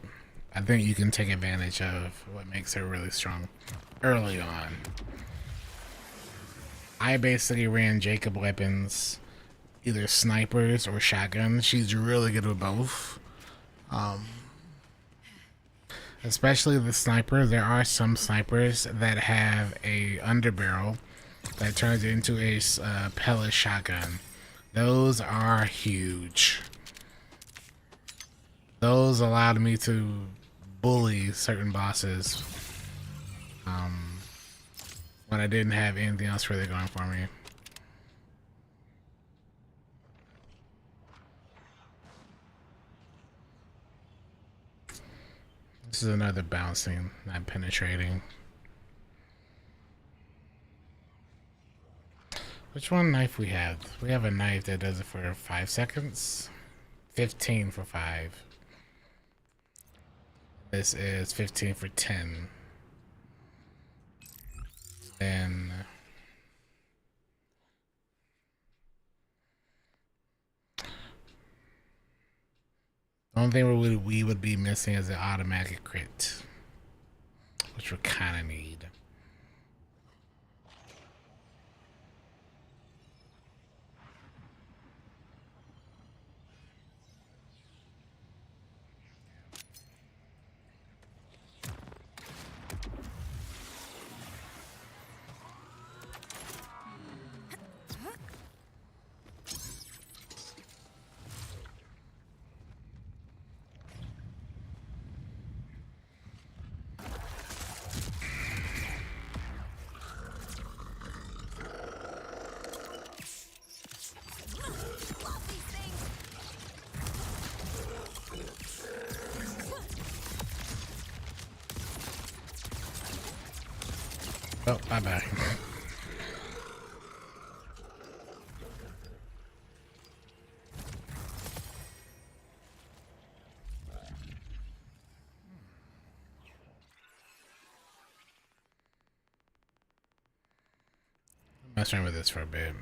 I think you can take advantage of what makes her really strong early on. I basically ran Jacob weapons, either snipers or shotguns. She's really good with both. Especially the sniper. There are some snipers that have a underbarrel that turns into a pellet shotgun. Those are huge. Those allowed me to bully certain bosses when I didn't have anything else really going for me. This is another bouncing, not penetrating. Which one knife we have? We have a knife that does it for 5 seconds. 15 for 5. This is 15 for 10. Then the only thing we would be missing is an automatic crit, which we kind of need. Love these things. Oh, bye bye. Mess around with this for a bit.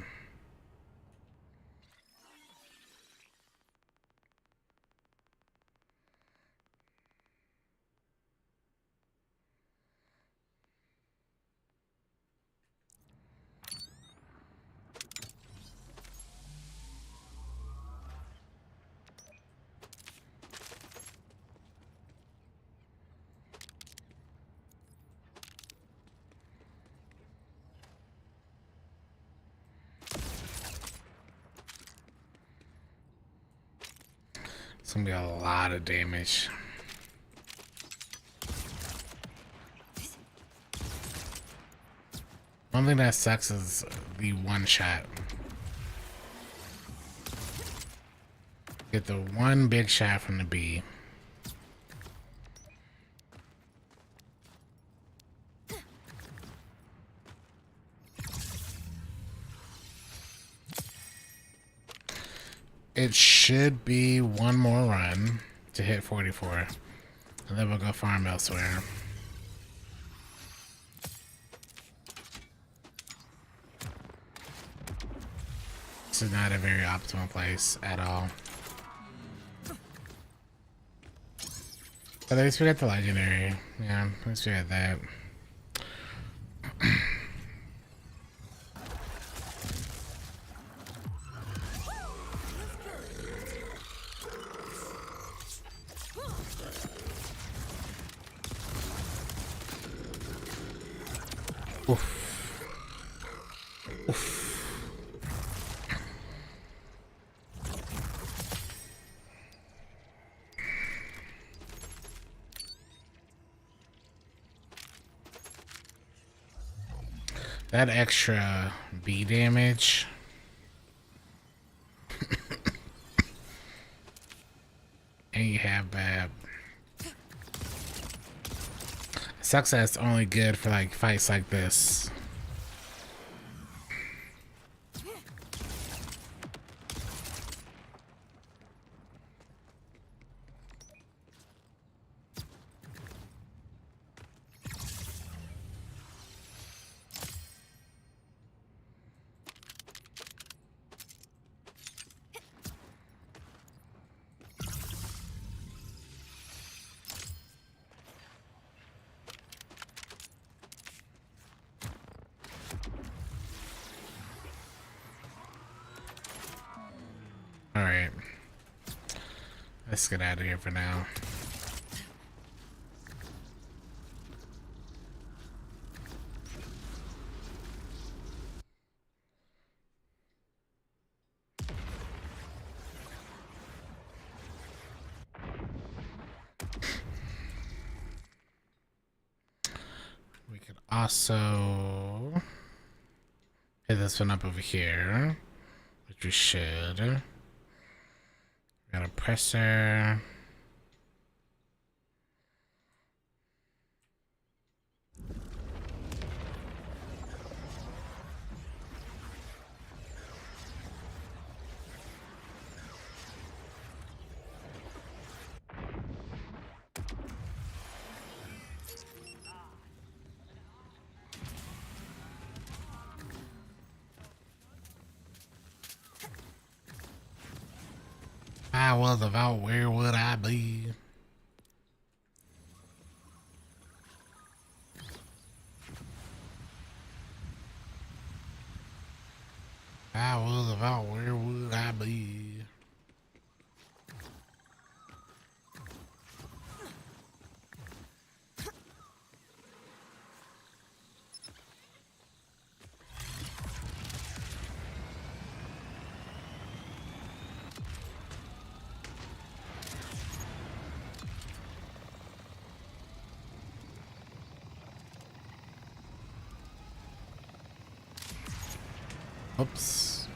It's gonna be a lot of damage. One thing that sucks is the one shot. Get the one big shot from the bee. It should be one more run to hit 44. And then we'll go farm elsewhere. This is not a very optimal place at all. But at least we got the legendary. Yeah, at least we got that. Oof. Oof. That extra bee damage. And you have bad. Sucks that it's only good for like fights like this. Alright. Let's get out of here for now. We could also hit this one up over here, which we should. Got a presser. I was a vault, where would I be? I was a vault, where would I be? Oops.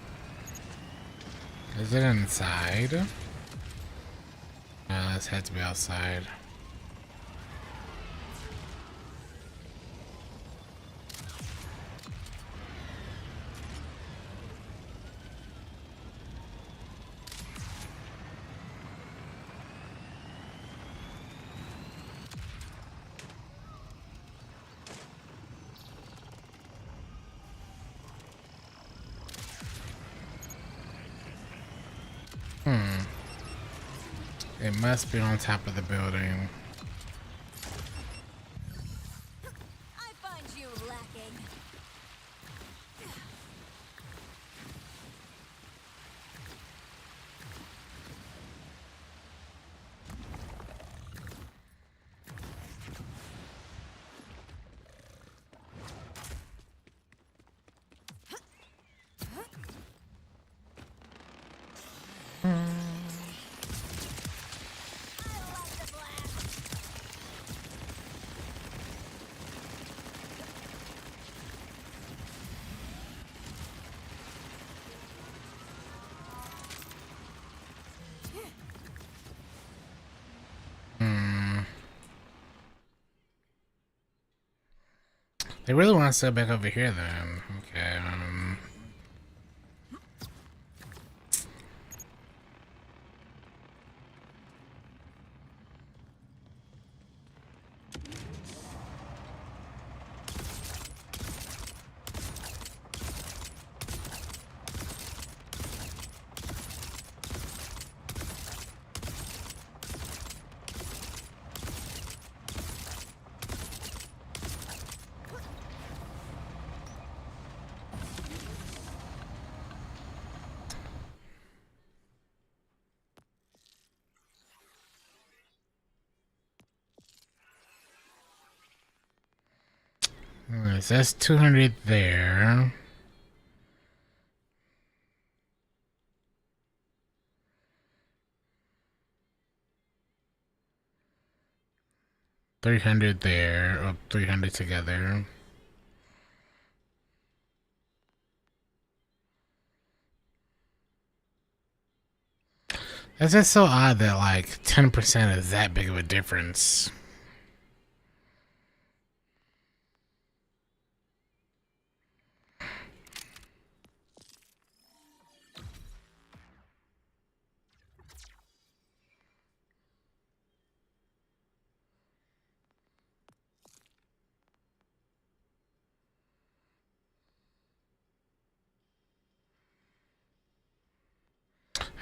Is it inside? No, this had to be outside. It must be on top of the building. I find you lacking. I like the blast. They really want to sit back over here then. Okay, alright, so that's 200 there. $300 there, or 300 together. That's just so odd that like 10% is that big of a difference.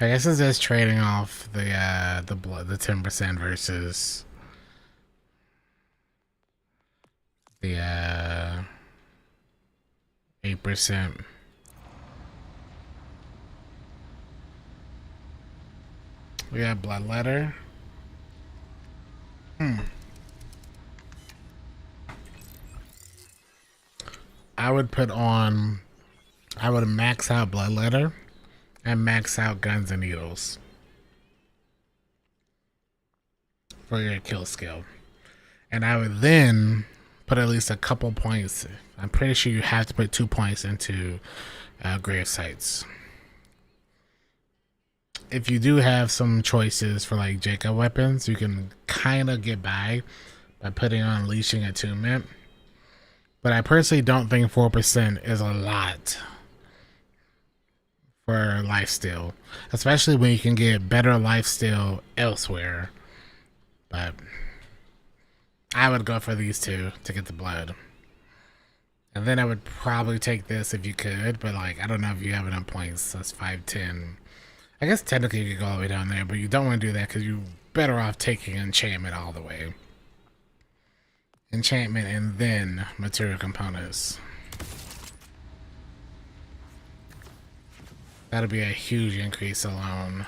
I guess it's just trading off the blood, the 10% versus the 8%. We got bloodletter. I would put on. I would max out bloodletter and max out guns and needles for your kill skill. And I would then put at least a couple points. I'm pretty sure you have to put 2 points into grave sites. If you do have some choices for like Jacob weapons, you can kind of get by putting on Unleashing Attunement. But I personally don't think 4% is a lot for lifesteal, especially when you can get better lifesteal elsewhere. But I would go for these two to get the blood. And then I would probably take this if you could, but like I don't know if you have enough points. That's 510. I guess technically you could go all the way down there, but you don't want to do that because you're better off taking enchantment all the way. Enchantment and then material components. That'll be a huge increase alone.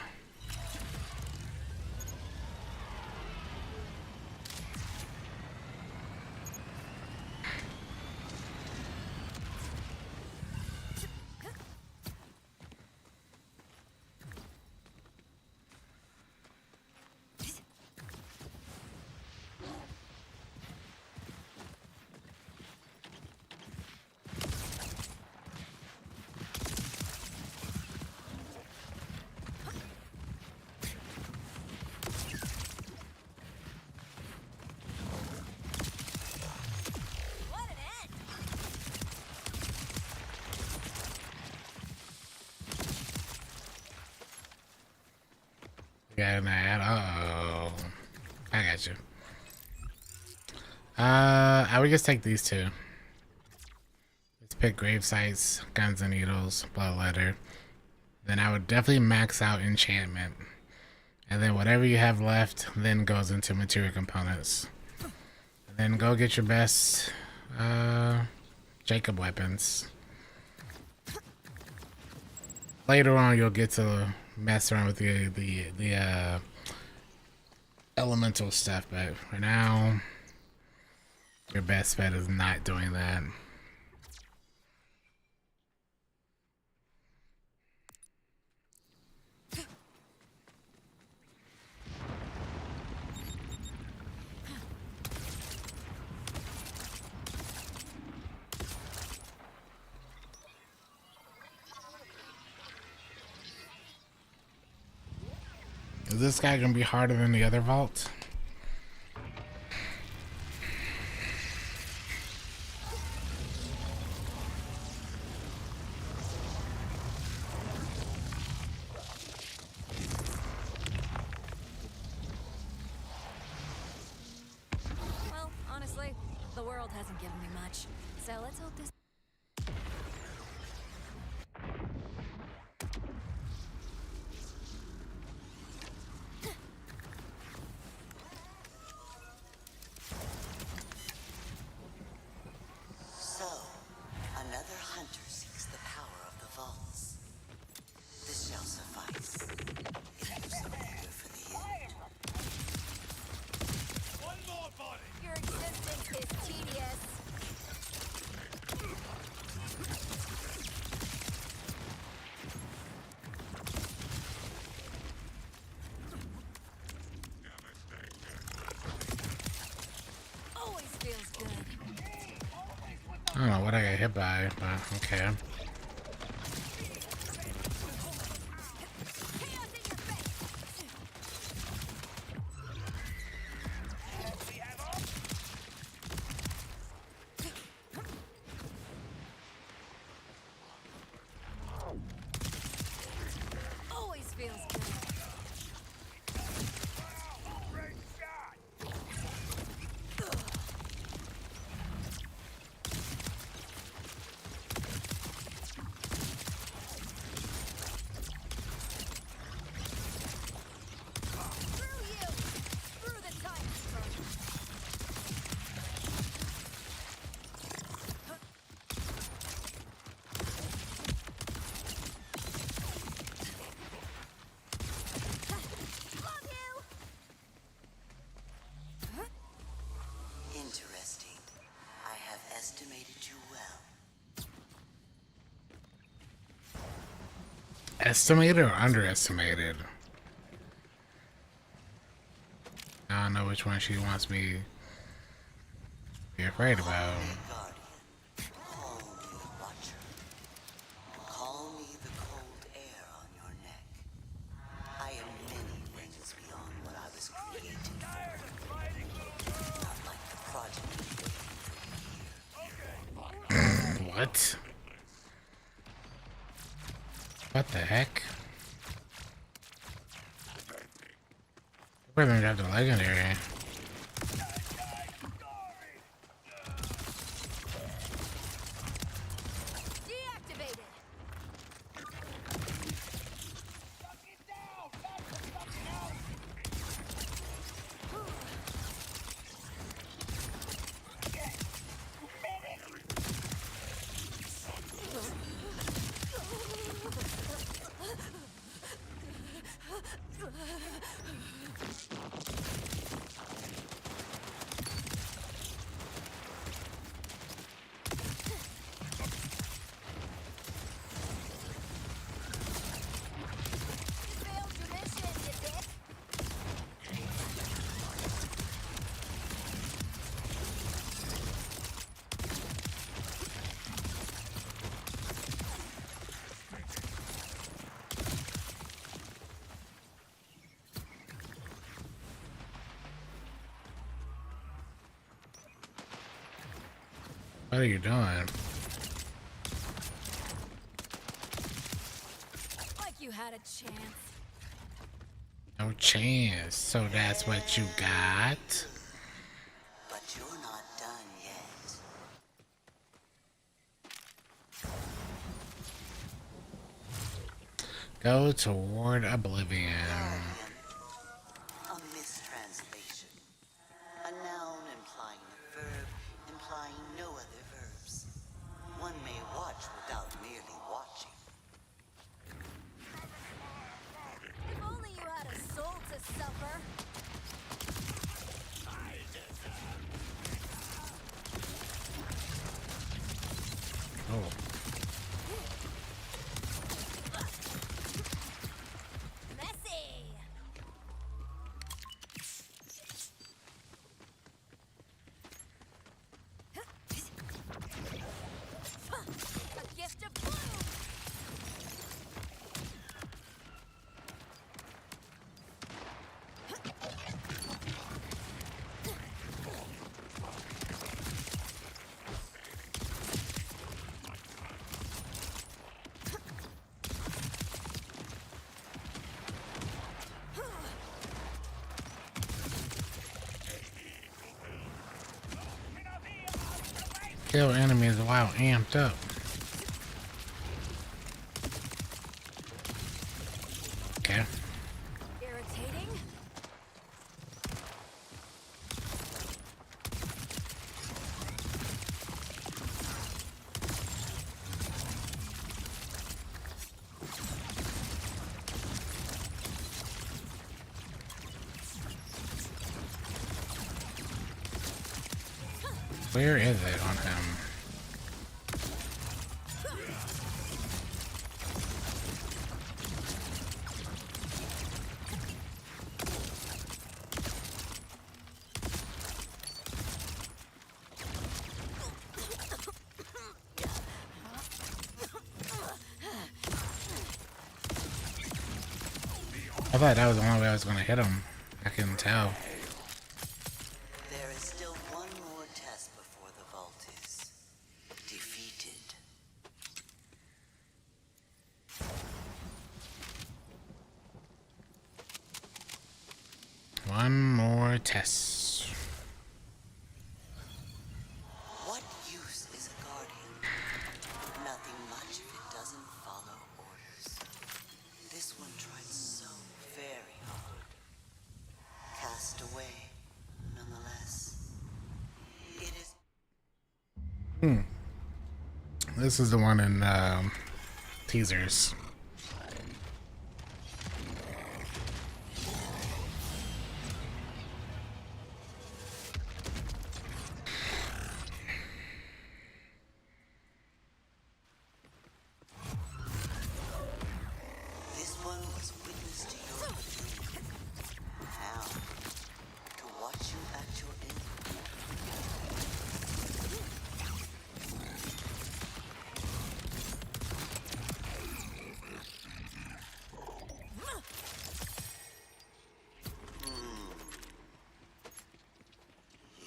What an end! Got an ad. Uh-oh. I got you. I would just take these two. Let's pick grave sites, guns and needles, bloodletter. Then I would definitely max out enchantment. And then whatever you have left then goes into material components. And then go get your best Jacob weapons. Later on you'll get to mess around with the elemental stuff, but for now your best bet is not doing that. Is this guy gonna be harder than the other vault? Well, honestly, the world hasn't given me much. So let's hope this. So, another hunter seeks the power of the vaults. This shall suffice. If you so eager for the end. Your existence is tedious. Always feels good. I don't know what I got hit by, but okay. Chaos in your face. Always feels good. Through you! Through the time storm. Love you! Interesting. I have estimated you well. Estimated or underestimated? I don't know which one she wants me to be afraid about. Guardian, call me Watcher. Call me the cold air on your neck. I am many things beyond what I was created for. Not like the progeny waiting for you here. What? What the heck? We're gonna have the legendary. Deactivated! What are you doing? Like you had a chance. No chance. So that's what you got? But you're not done yet. Go toward oblivion. A mistranslation. A noun implying a verb, implying no other verbs. One may watch without merely watching. If only you had a soul to suffer. Oh. Messy. A gift of bloom. Kill enemies while amped up. Okay. Irritating. Where is it on him? I thought that was the only way I was gonna hit him. I couldn't tell. There is still one more test before the vault is defeated. One more test. What use is a guardian? Nothing much if it doesn't follow orders. This one tried so very hard. Cast away, nonetheless. It is. This is the one in teasers. This one was witness to your doom. How? To watch you at your end.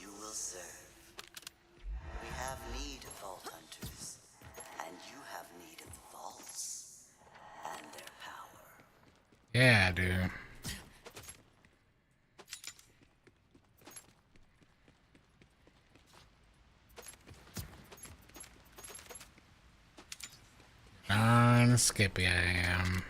You will serve. We have need of vault hunters, and you have need of vaults and their power. Yeah, dude. Darn skippy I am.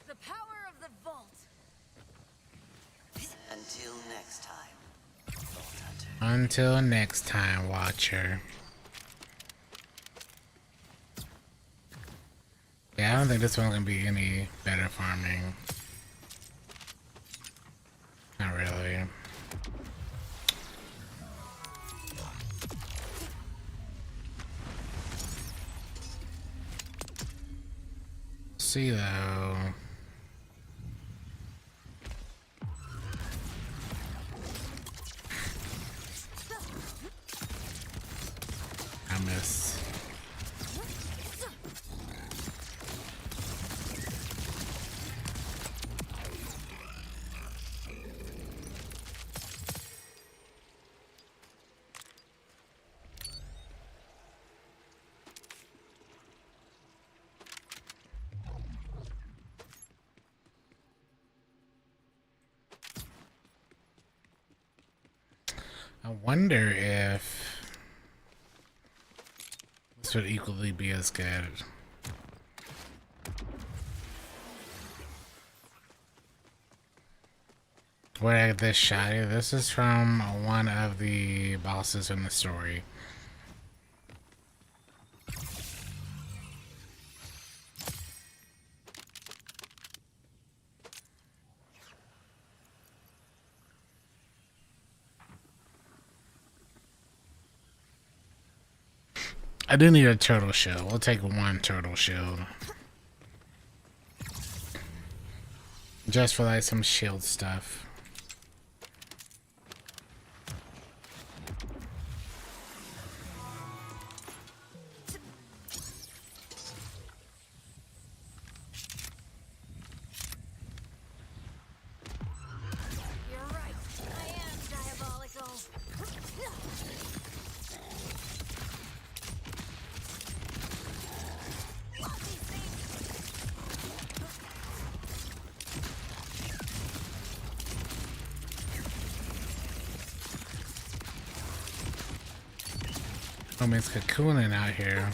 The power of the vault. Until next time, vault hunter. Until next time, Watcher. Yeah, I don't think this one's gonna be any better farming. Not really. See though. miss. I wonder if this would equally be as good. Where I get this shot here, this is from one of the bosses in the story. I do need a turtle shell. We'll take one turtle shell. Just for like some shield stuff. You're right. I am diabolical. Love these things. Oh man, it's cocooning out here.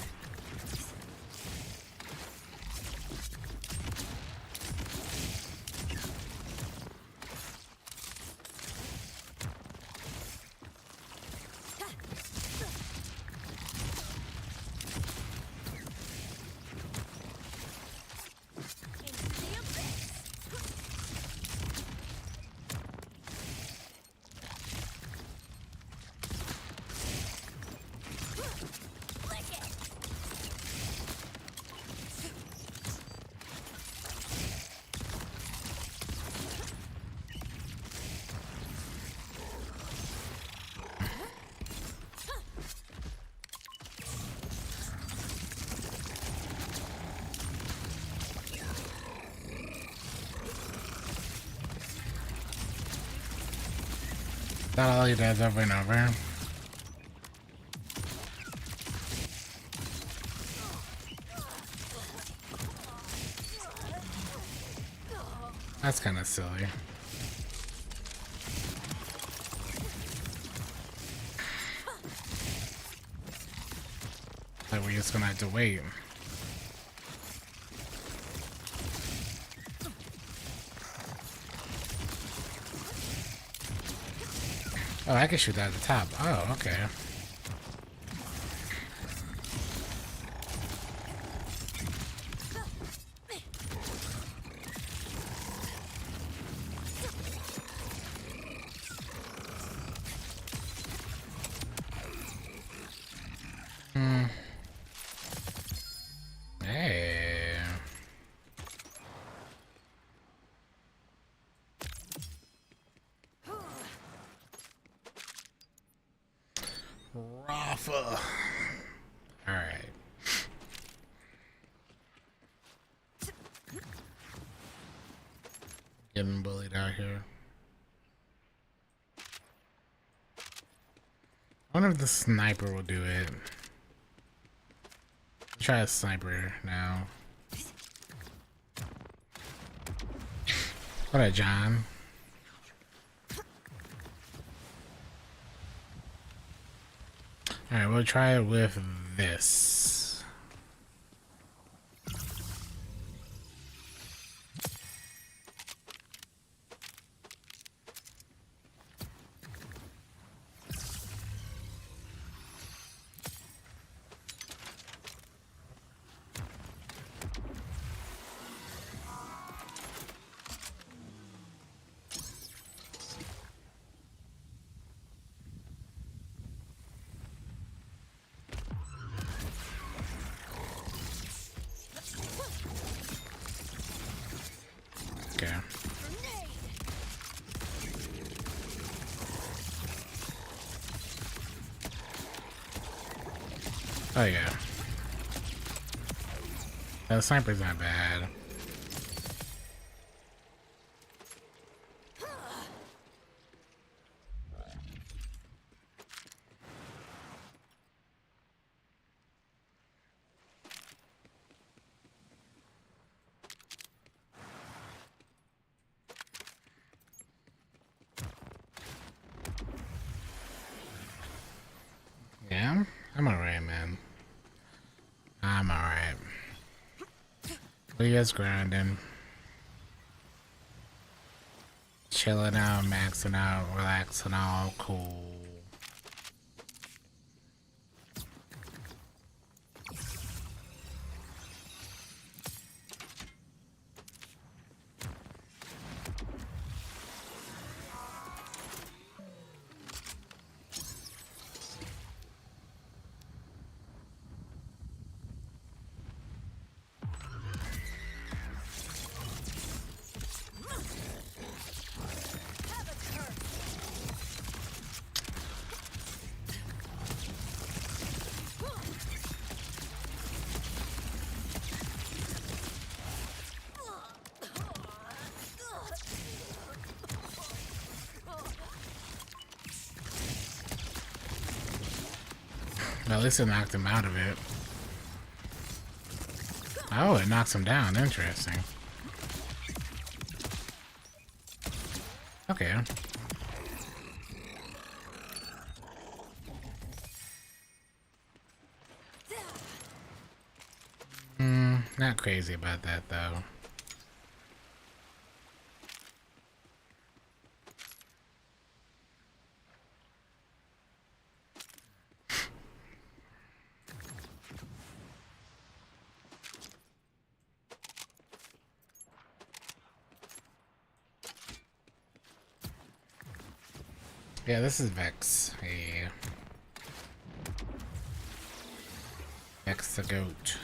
Into the abyss. Lick it. That all he does over and over. That's kind of silly. Like we're just gonna have to wait. Oh, I can shoot that at the top. Oh, okay. Hey. Rafa. All right. Getting bullied out here. I wonder if the sniper will do it. Try a sniper now. What up, John? Alright, we'll try it with this. Okay. Oh yeah. The sniper's not bad. Yeah, I'm alright, man. I'm alright. We just grinding. Chilling out, maxing out, relaxing out, cool. At least it knocked him out of it. Oh, it knocks him down. Interesting. Okay. Not crazy about that, though. Yeah, this is Vex. Hey. Vex the goat.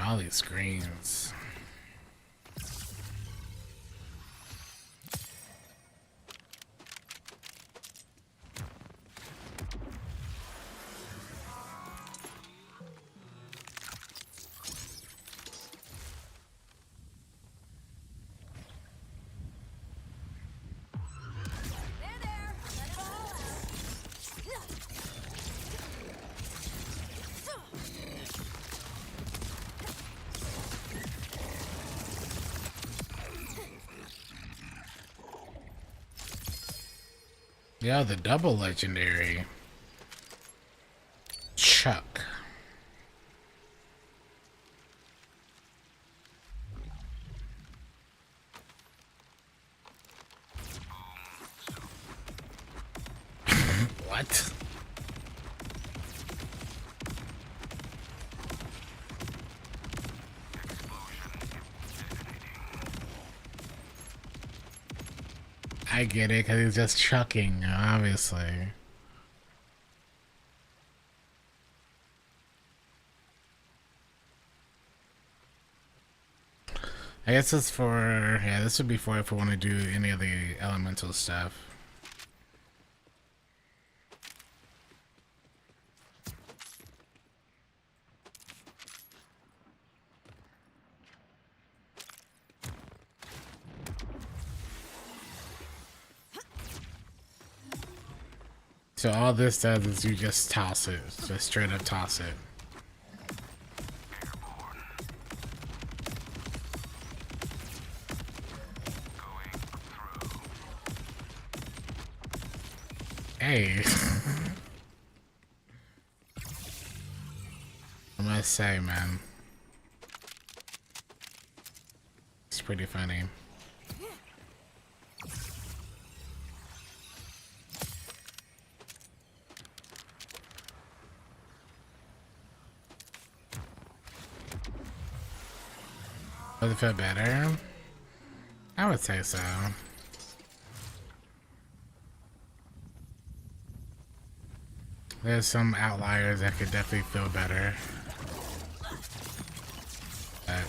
All these screens. There, there. Let it all out. Yeah, the double legendary. Chuck. What? I get it, because he's just chucking, obviously. I guess it's for, yeah, this would be for if we want to do any of the elemental stuff. So all this does is you just toss it, just straight up toss it. Hey. I must say, man. It's pretty funny. Does it feel better? I would say so. There's some outliers that could definitely feel better. But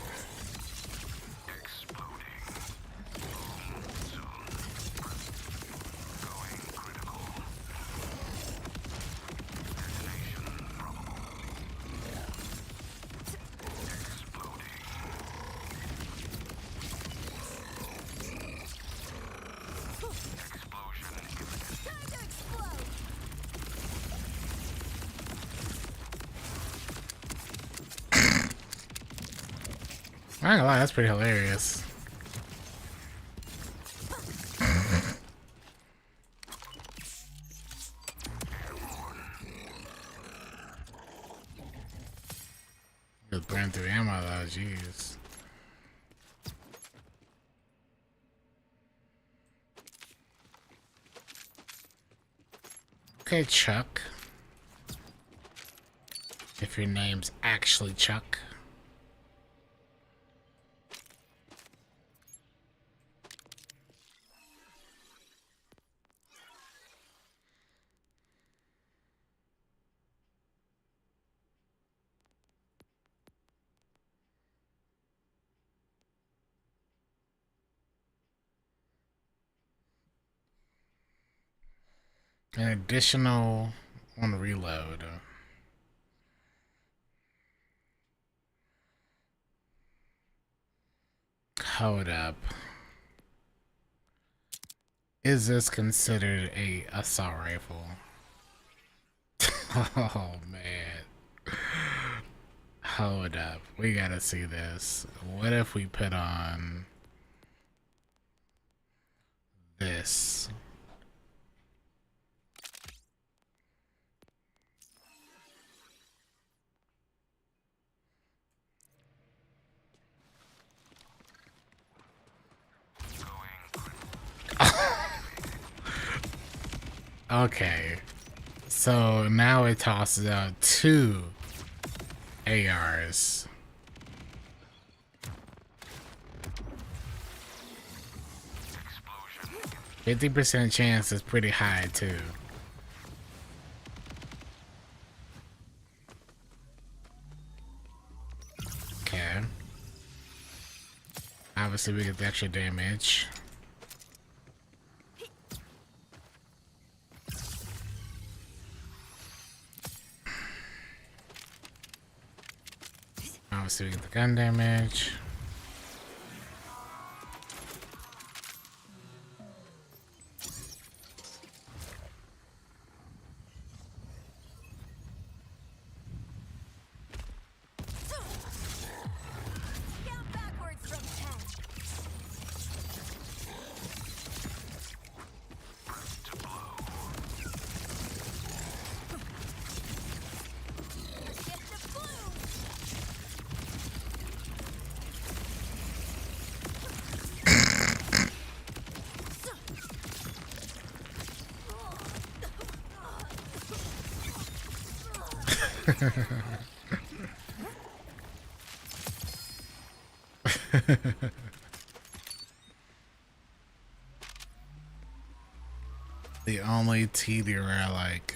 I'm not gonna lie, that's pretty hilarious. Just burn through ammo though, jeez. Okay, Chuck. If your name's actually Chuck. An additional on reload. Hold up. Is this considered a assault rifle? Oh man. Hold up. We gotta see this. What if we put on this? Okay. So now it tosses out 2 ARs. 50% chance is pretty high too. Okay. Obviously we get the extra damage. Obviously we get the gun damage. Count backwards from 10. Get the blue. The only TD I like.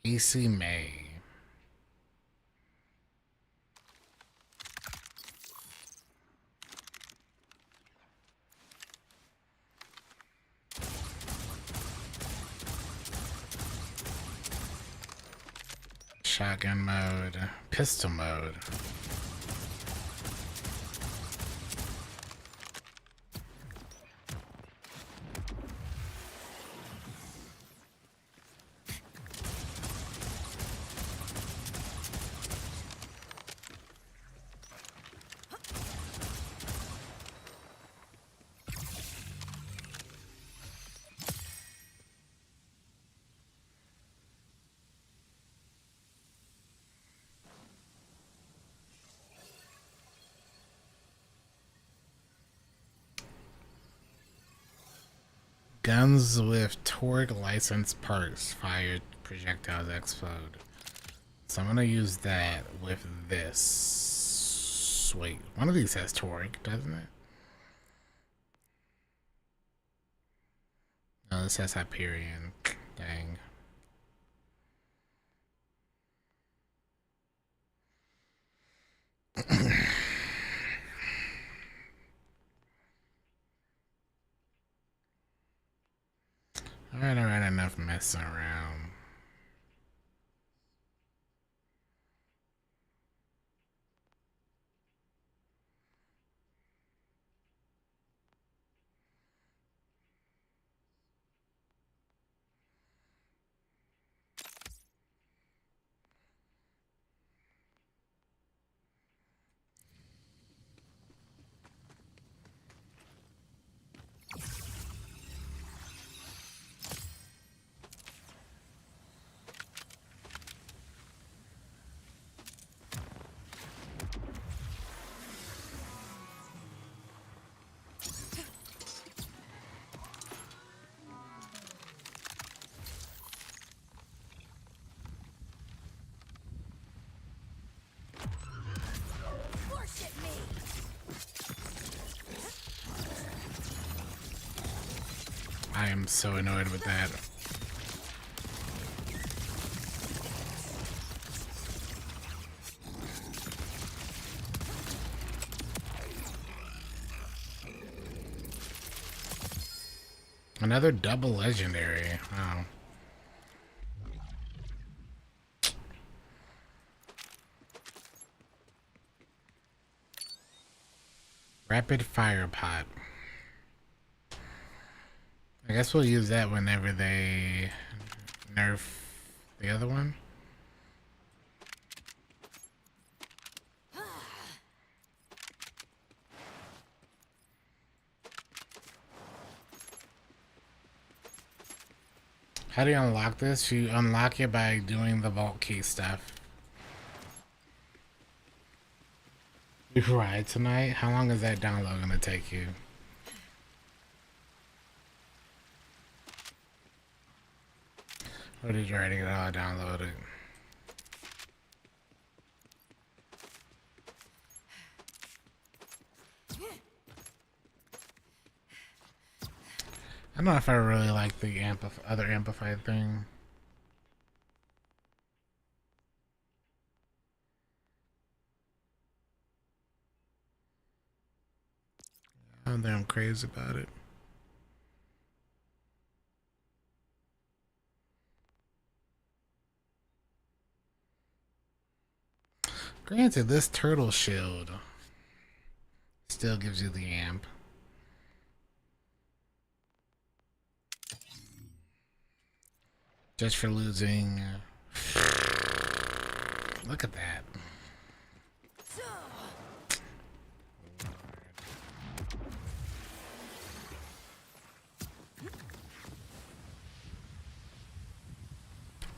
AC May. Shotgun mode, pistol mode. Guns with torque license parts fire projectiles explode. So I'm gonna use that with this. Wait, one of these has torque, doesn't it? No, this has Hyperion. Dang. Alright, enough messing around. I am so annoyed with that. Another double legendary. Wow. Rapid fire pot. I guess we'll use that whenever they nerf the other one. How do you unlock this? You unlock it by doing the vault key stuff. You ride tonight? How long is that download gonna take you? Or did you already get it all downloaded? I don't know if I really like the other amplified thing. I don't think I'm crazy about it. Granted, this turtle shield still gives you the amp. Just for losing. Look at that.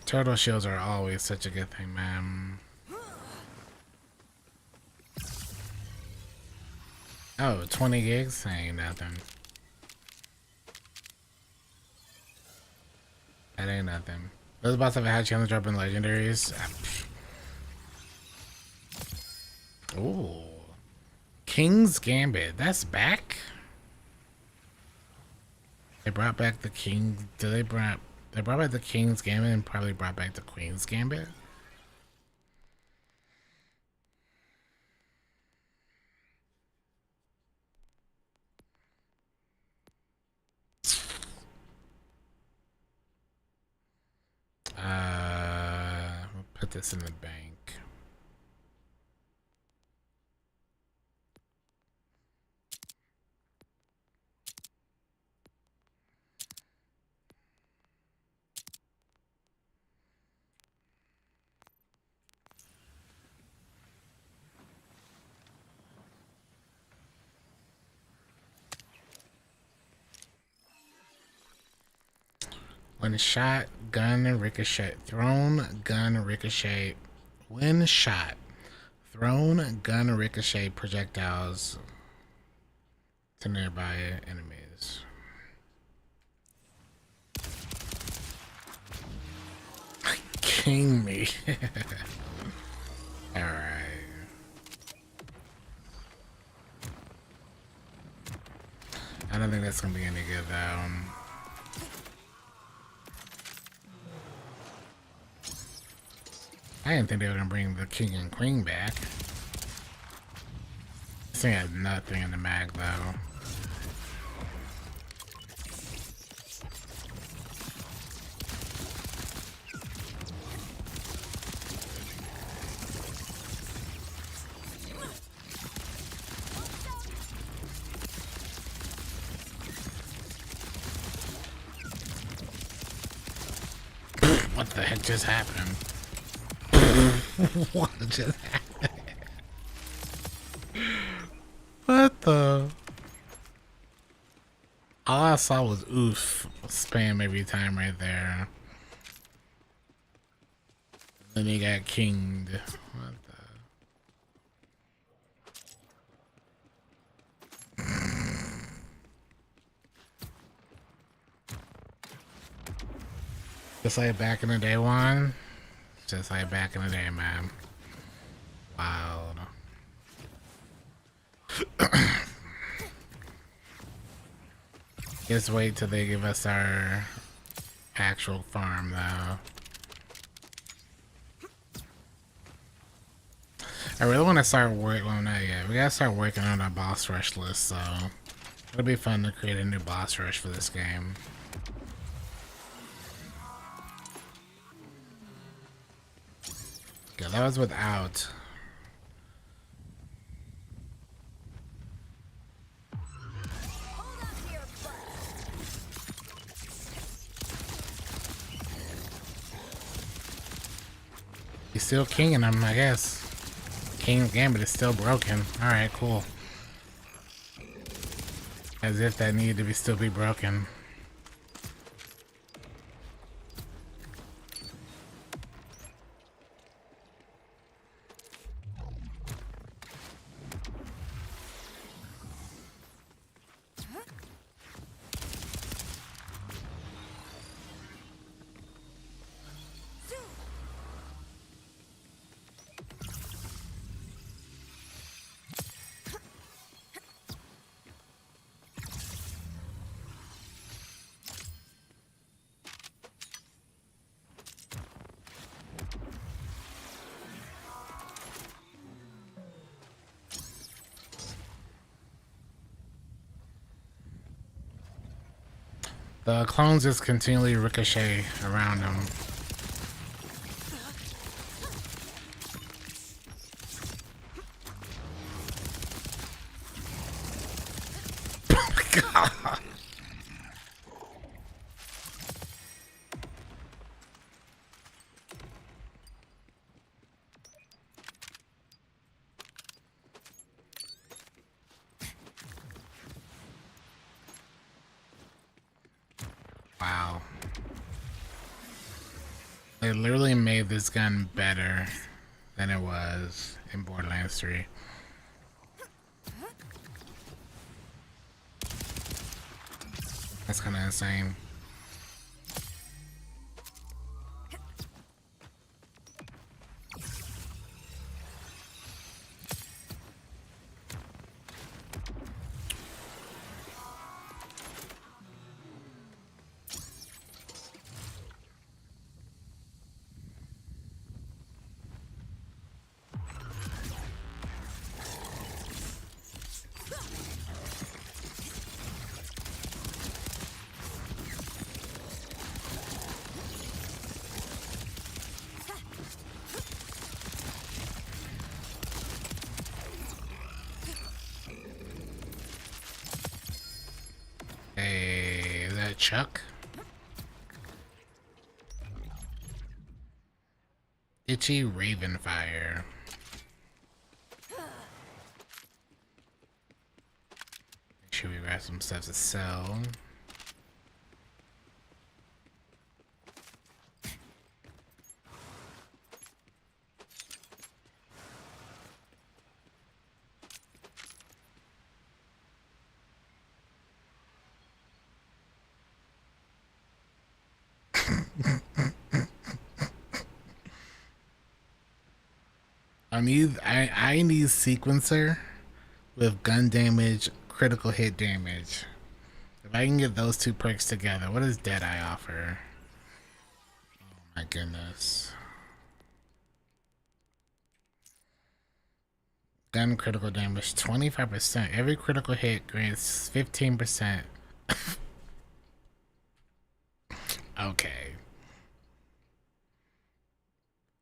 Turtle shields are always such a good thing, man. Oh, 20 gigs? Ain't nothing. That ain't nothing. Those bots have a high challenge dropping legendaries. Ooh. King's Gambit. That's back? They brought back the King. They brought back the King's Gambit and probably brought back the Queen's Gambit? We'll put this in the bank. When shot, gun ricochet. Thrown, gun ricochet. When shot, thrown, gun ricochet projectiles to nearby enemies. King me. Alright. I don't think that's gonna be any good though. I didn't think they were gonna bring the king and queen back. This thing has nothing in the mag though. What the heck just happened? What just happened? What the? All I saw was oof spam every time right there. Then he got kinged. What the? Just like back in the day one. Just like back in the day, man. Wild. Just wait till they give us our actual farm, though. I really want to start working. Well, not yet. We gotta start working on our boss rush list, so it'll be fun to create a new boss rush for this game. Yeah, that was without. Hold on to your butt. He's still kinging him, I guess. King's Gambit is still broken. Alright, cool. As if that needed to still be broken. The clones just continually ricochet around him. Oh my god! Wow. They literally made this gun better than it was in Borderlands 3. That's kind of insane. Hey, is that Chuck? Itchy Ravenfire. Make sure we grab some stuff to sell. I need sequencer with gun damage, critical hit damage. If I can get those two perks together, what does Deadeye offer? Oh my goodness. Gun critical damage 25%. Every critical hit grants 15%. Okay.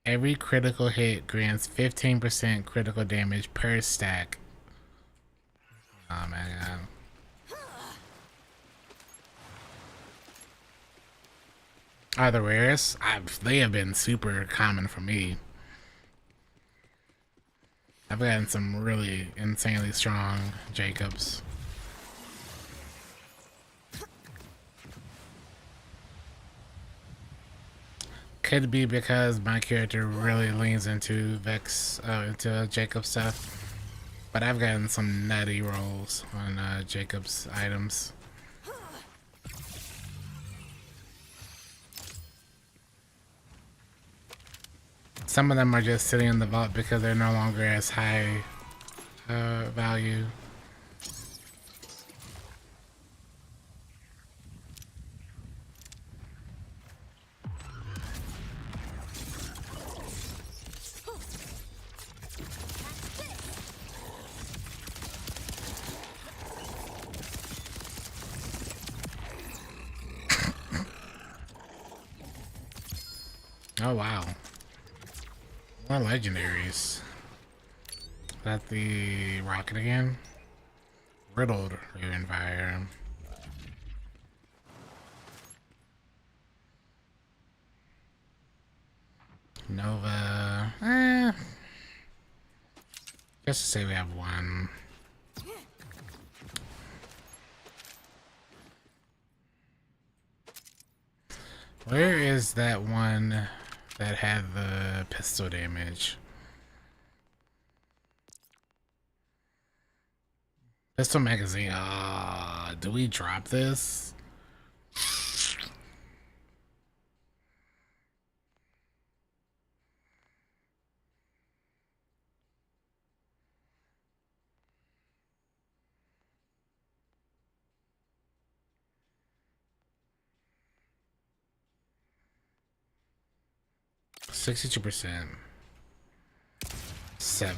Every critical hit grants 15% critical damage per stack. Oh my god. Are the rares? They have been super common for me. I've gotten some really insanely strong Jacobs. Could be because my character really leans into into Jacob stuff. But I've gotten some nutty rolls on Jacob's items. Some of them are just sitting in the vault because they're no longer as high value. Oh wow. More legendaries. Is that the rocket again? Riddled Raven Fire. Nova. Just to say we have one. Where is that one that had the pistol damage? Pistol magazine. Ah, do we drop this? %62. 7.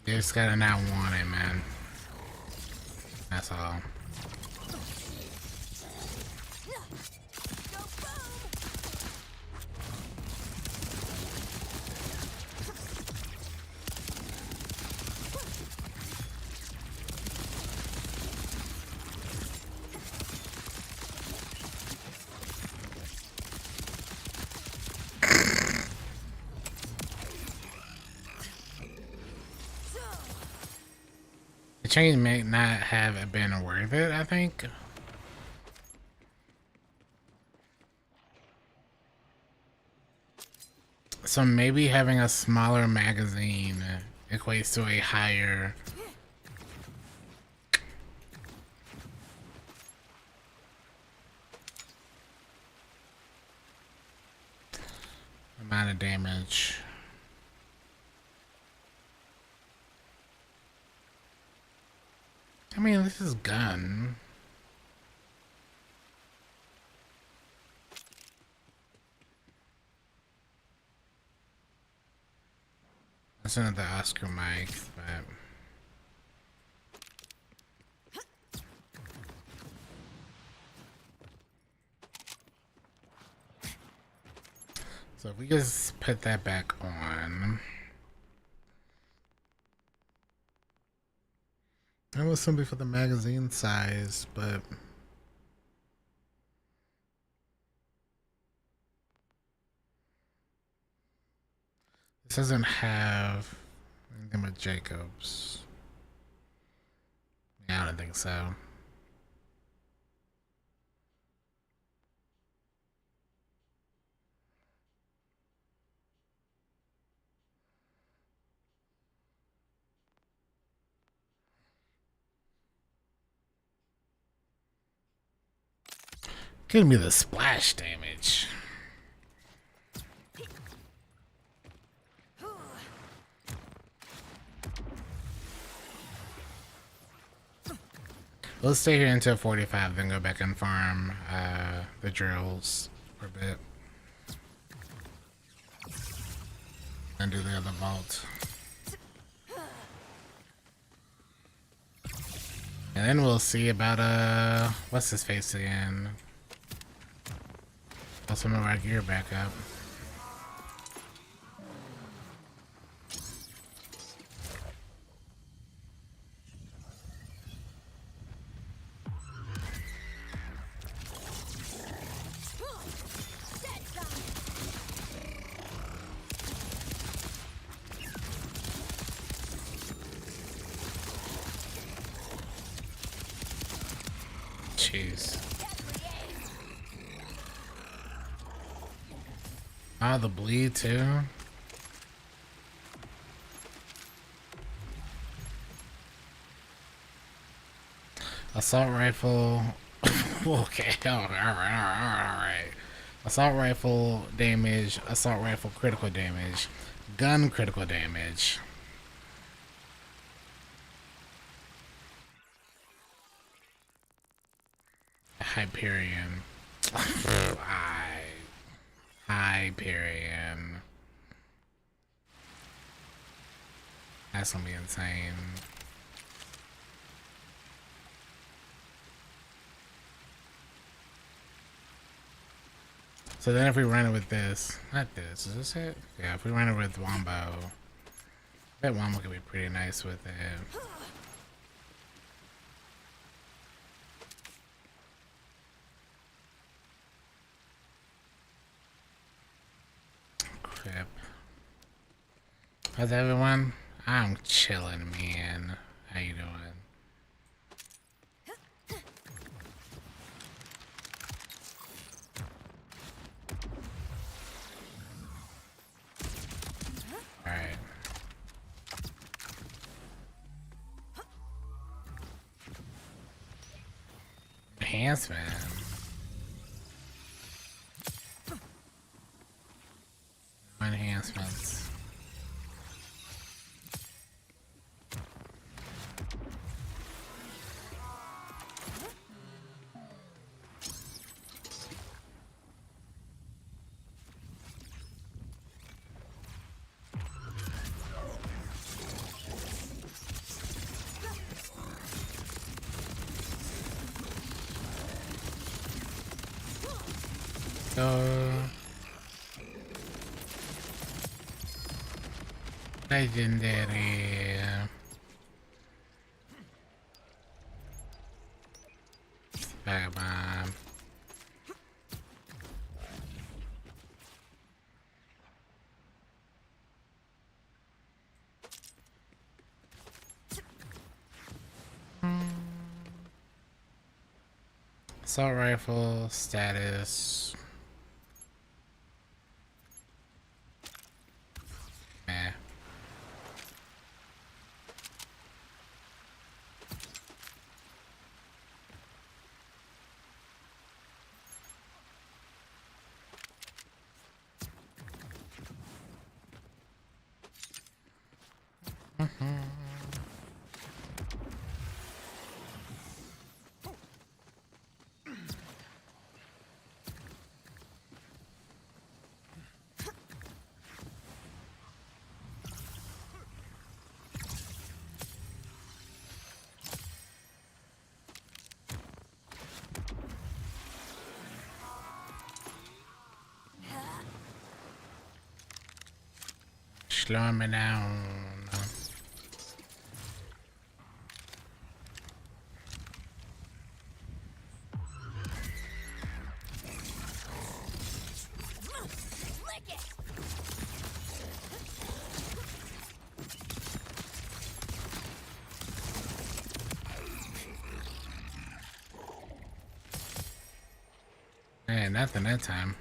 You just gotta not want it, man. That's all. The change may not have been worth it, I think. So maybe having a smaller magazine equates to a higher amount of damage. I mean, this is gun. That's not the Oscar mic, but so if we just put that back on. That was something for the magazine size, but this doesn't have anything but Jacobs. Yeah, I don't think so. Give me the splash damage. Let's stay here until 45, then go back and farm the drills for a bit. And do the other vault. And then we'll see about, what's his face again? Get some of our gear back up. Jeez. Oh, the bleed too. Assault rifle. Okay, alright. Assault rifle damage, assault rifle critical damage, gun critical damage. Hyperion. Hyperion. That's gonna be insane. So then if we run it with this, not this, is this it? Yeah, if we run it with Wombo, that Wombo could be pretty nice with it. Crap. How's everyone? I'm chilling, man. How you doing? Alright. Enhancement. Enhancements. Legendary. Vagabond. Assault rifle status. Meh. Slowing me down. Lick it! Hey, nothing that time.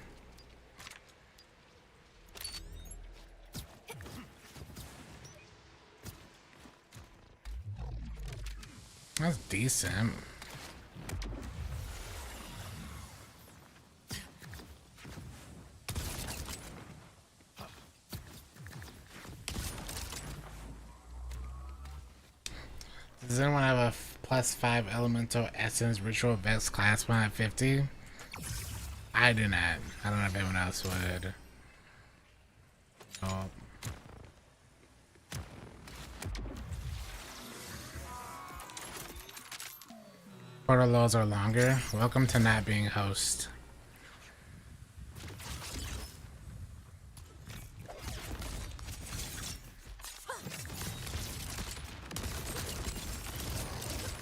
That's decent. Does anyone have a +5 elemental essence ritual vex class 150? I do not. I don't know if anyone else would. Oh. Portal laws are longer. Welcome to not being host.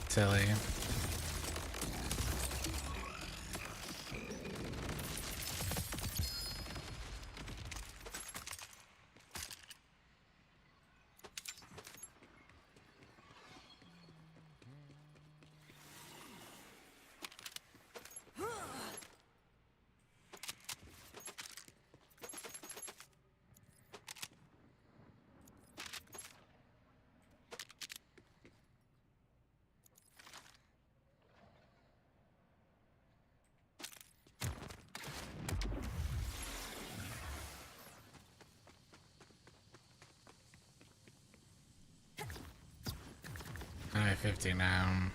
Silly. 50 now.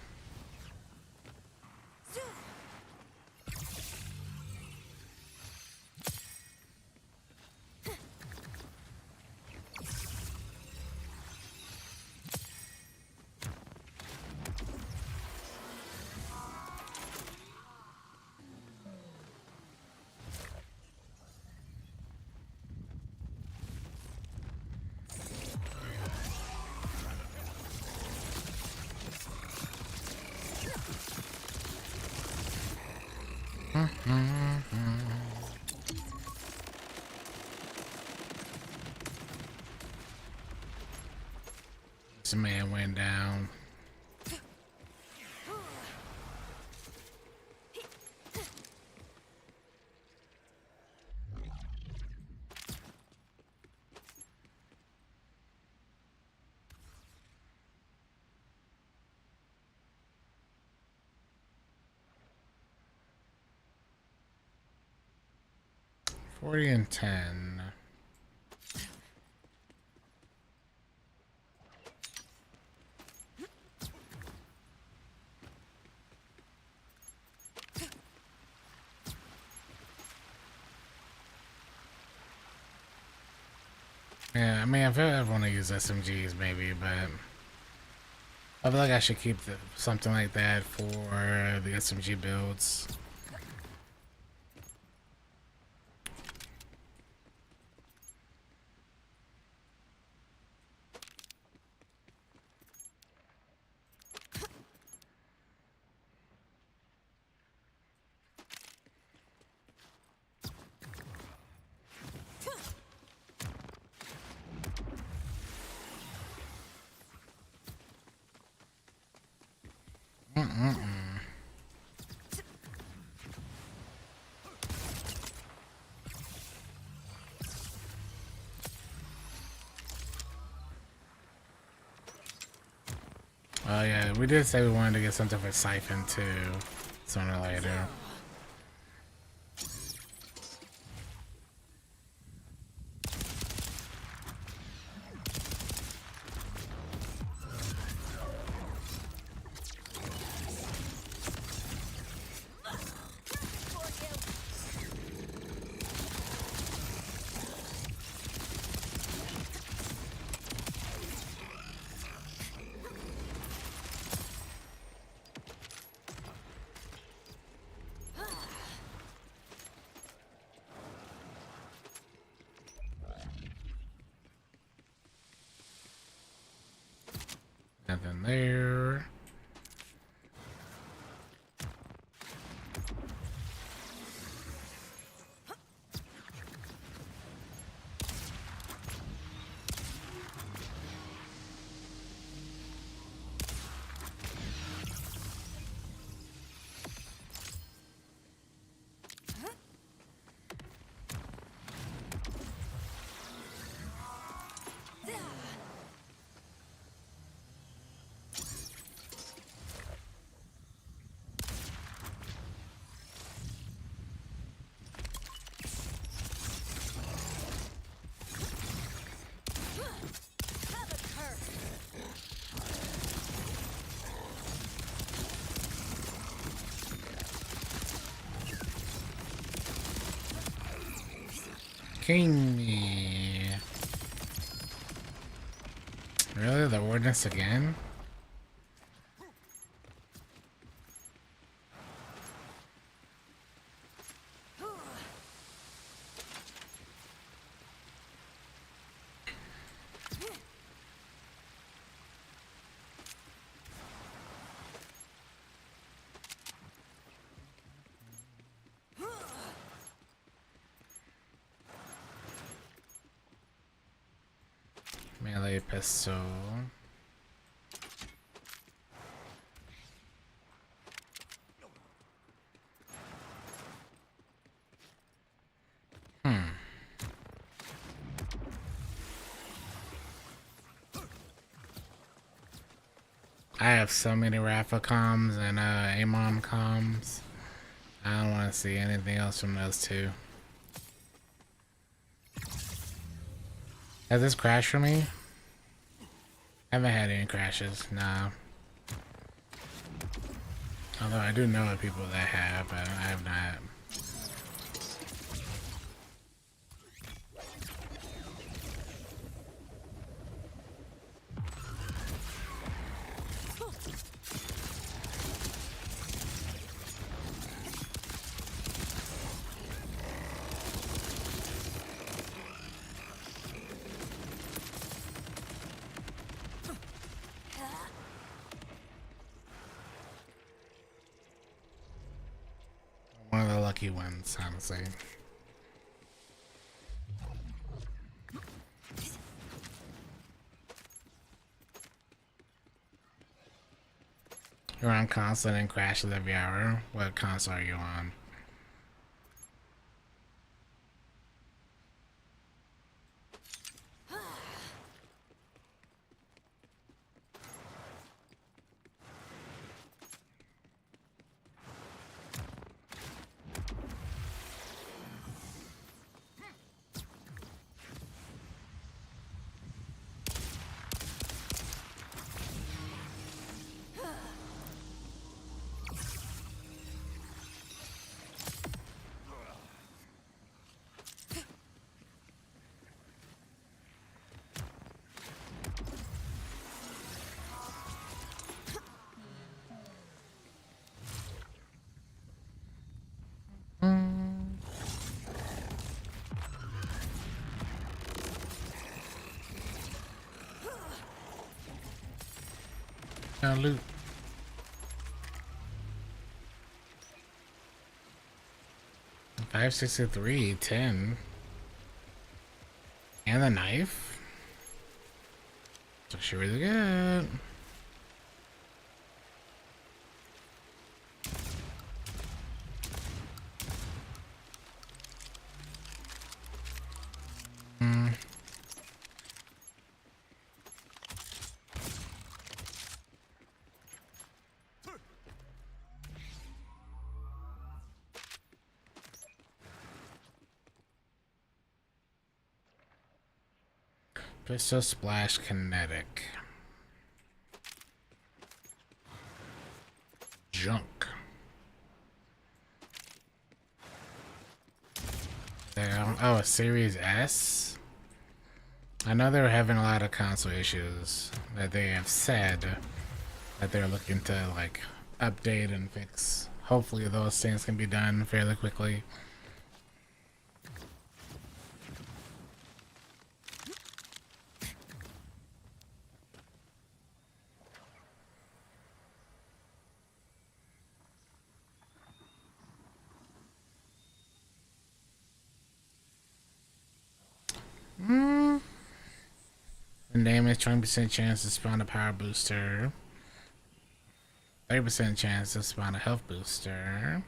This man went down. Forty and 10. Yeah, I mean, I feel like I want to use SMGs maybe, but I feel like I should keep something like that for the SMG builds. Oh yeah, we did say we wanted to get something for Siphon too, sooner or later. Nothing there. King me. Really? The ordinance again? Melee pistol. I have so many Rafa comms and Amon comms. I don't want to see anything else from those two. Has this crashed for me? I haven't had any crashes, nah. Although I do know of people that have, but I have not. One of the lucky ones, honestly. You're on console and crashes every hour. What console are you on? No loot. $563, 10. And the knife. That's actually really good. Pistol Splash Kinetic. Junk. Damn. Oh, a Series S? I know they're having a lot of console issues that they have said that they're looking to like update and fix. Hopefully those things can be done fairly quickly. The name is 20% chance to spawn a power booster. 30% chance to spawn a health booster.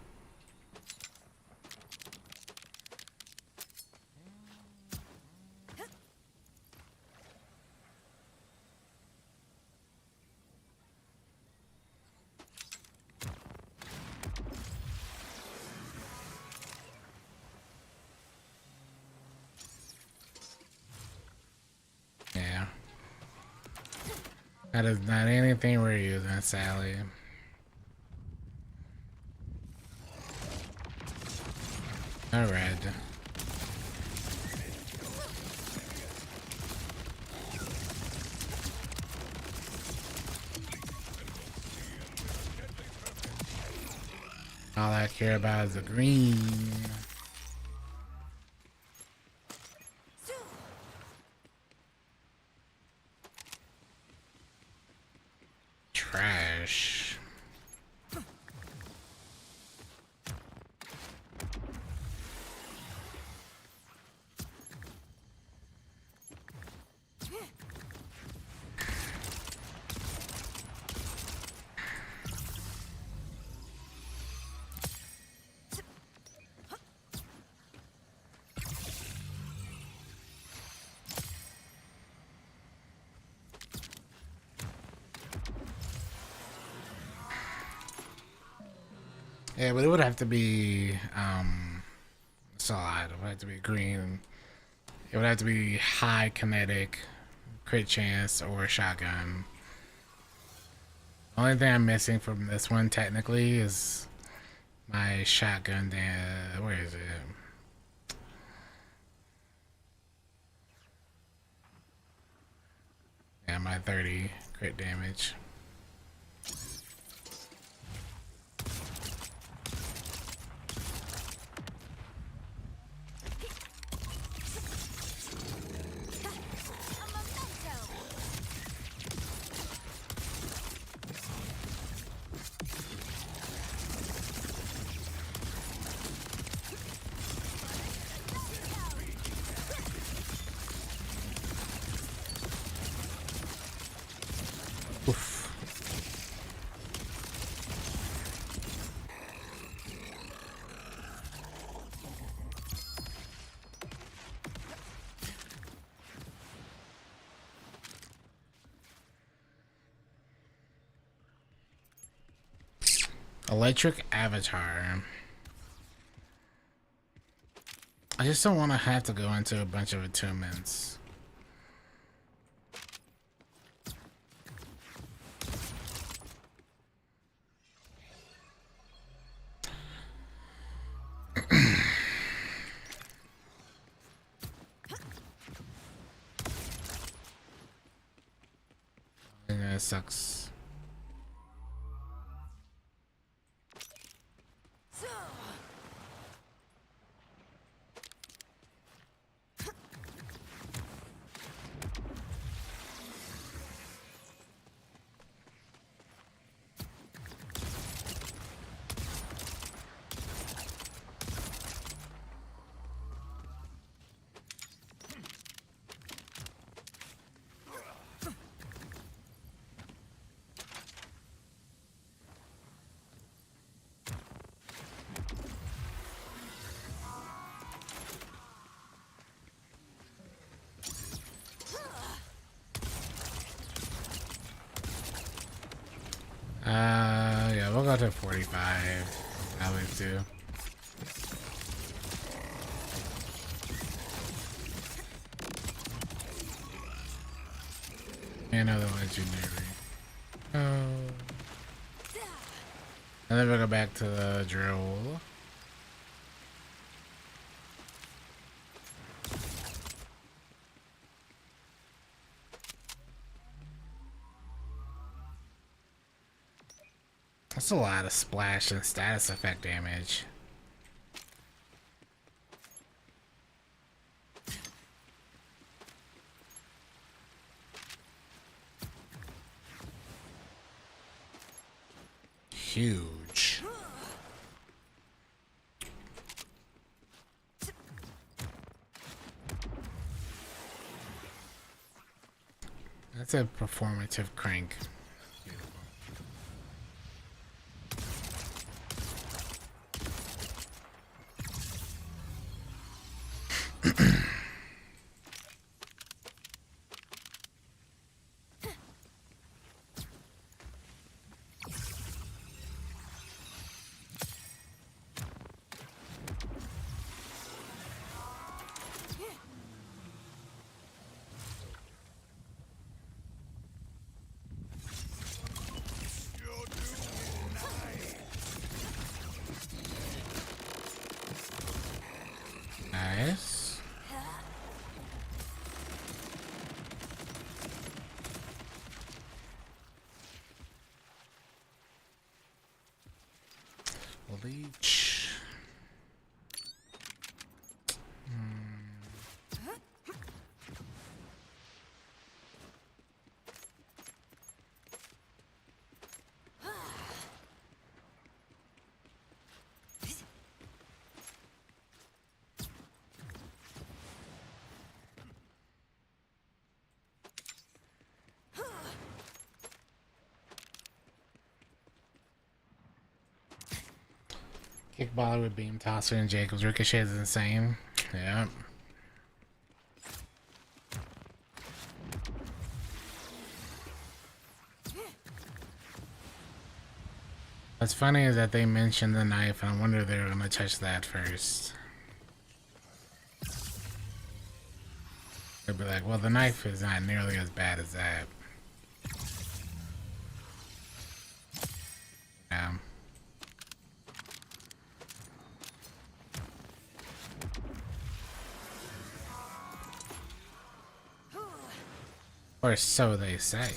Yeah. That is not anything we're using, Sally. Alright. All I care about is the green. Trash. Yeah, but it would have to be solid. It would have to be green. It would have to be high kinetic, crit chance, or shotgun. Only thing I'm missing from this one technically is my shotgun. Where is it? Yeah, my 30 crit damage. Oof. Electric Avatar. I just don't want to have to go into a bunch of attunements. And it sucks. Yeah, we'll go to 45. Probably too. Another legendary. Oh. And then we'll go back to the drill. That's a lot of splash and status effect damage. Huge. That's a performative crank. Nice. Leech. Kickballer with beam tosser and Jacob's ricochet is insane. Yeah. What's funny is that they mentioned the knife, and I wonder if they were gonna touch that first. They'd be like, well, the knife is not nearly as bad as that. Or so they say.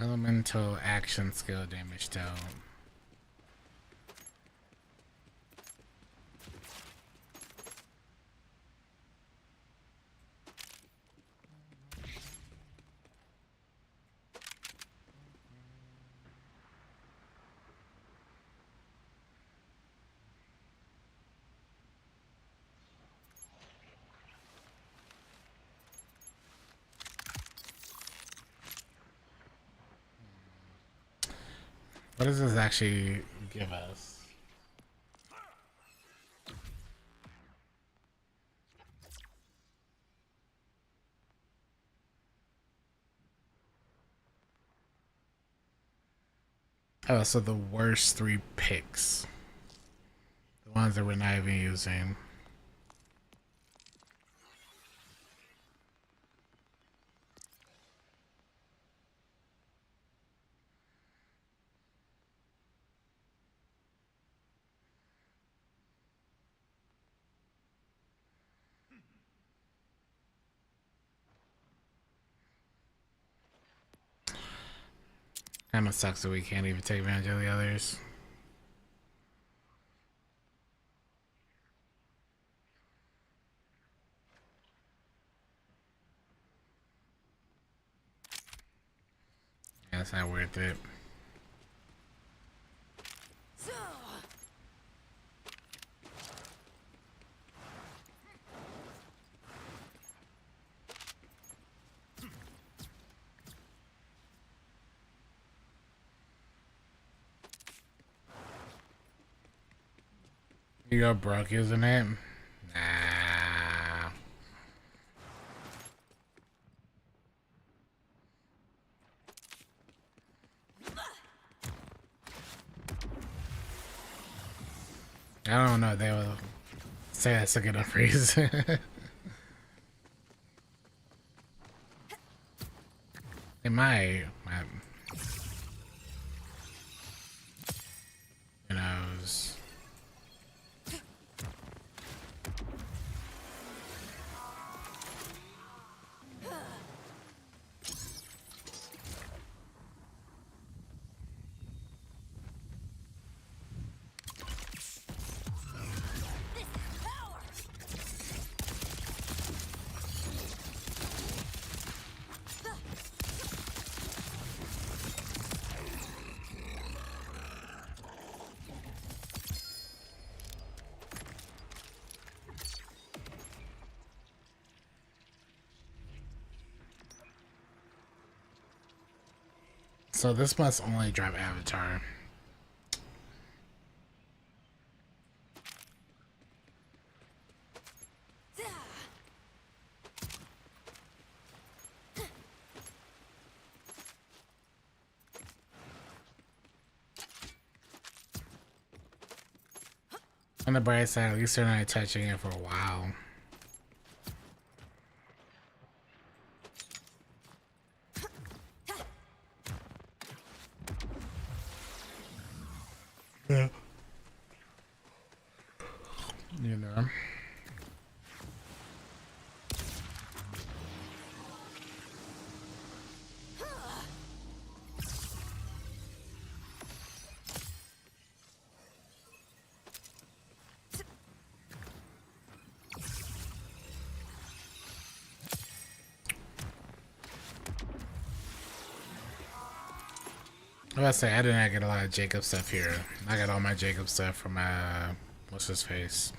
Elemental action skill damage tone. What does this actually give us? Oh, so the worst 3 picks. The ones that we're not even using. Kinda sucks that we can't even take advantage of the others. Yeah, it's not worth it. You go broke using it? Nah. I don't know if they will say that's a good enough reason. They might. Who knows? So this must only drop Avatar. On the bright side, at least they're not touching it for a while. Yeah. You know. I was about to say, I did not get a lot of Jacob stuff here. I got all my Jacob stuff from, what's his face?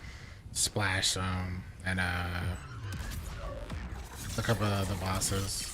Splash, and, a couple of the bosses.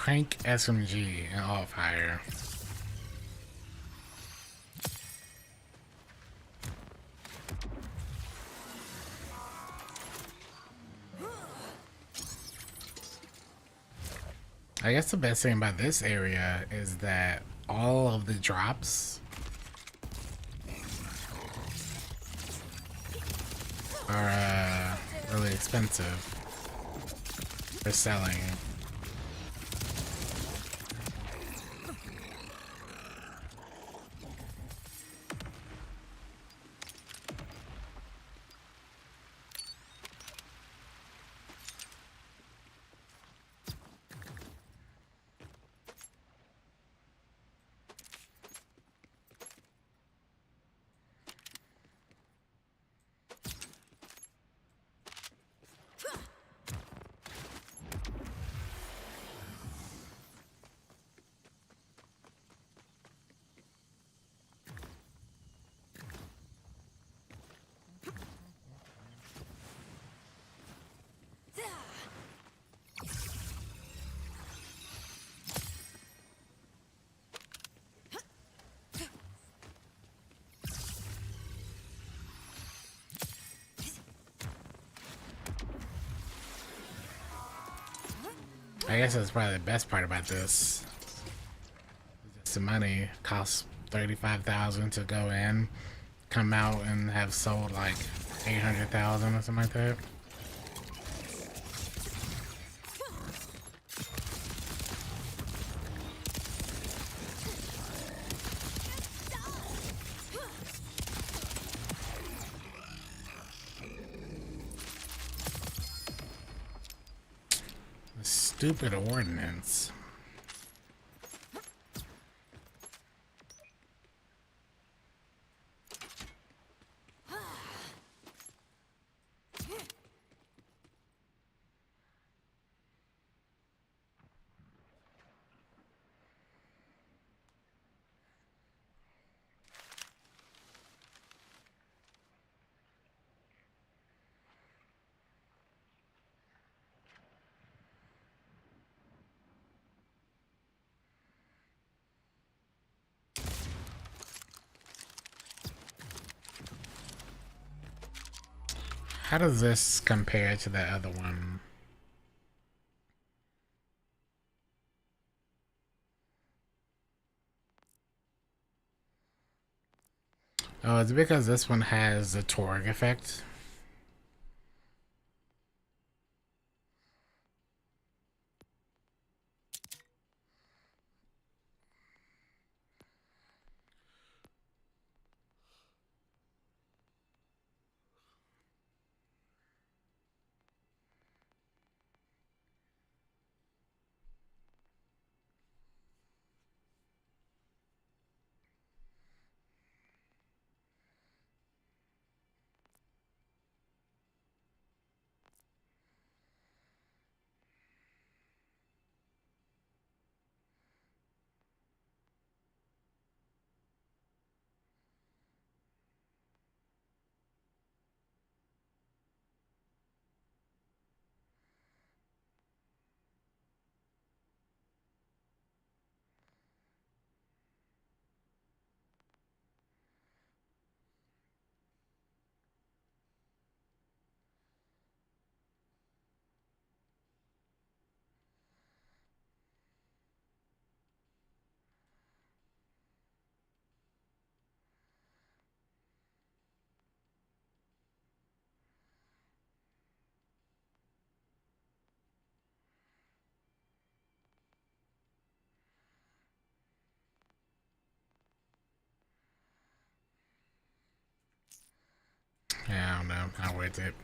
Crank SMG and off fire. I guess the best thing about this area is that all of the drops are really expensive for selling. I guess that's probably the best part about this. It's the money. Costs 35,000 to go in, come out and have sold like 800,000 or something like that. Stupid ordinance. How does this compare to the other one? Oh, it's because this one has the torque effect. Yeah, I don't know. Not worth it.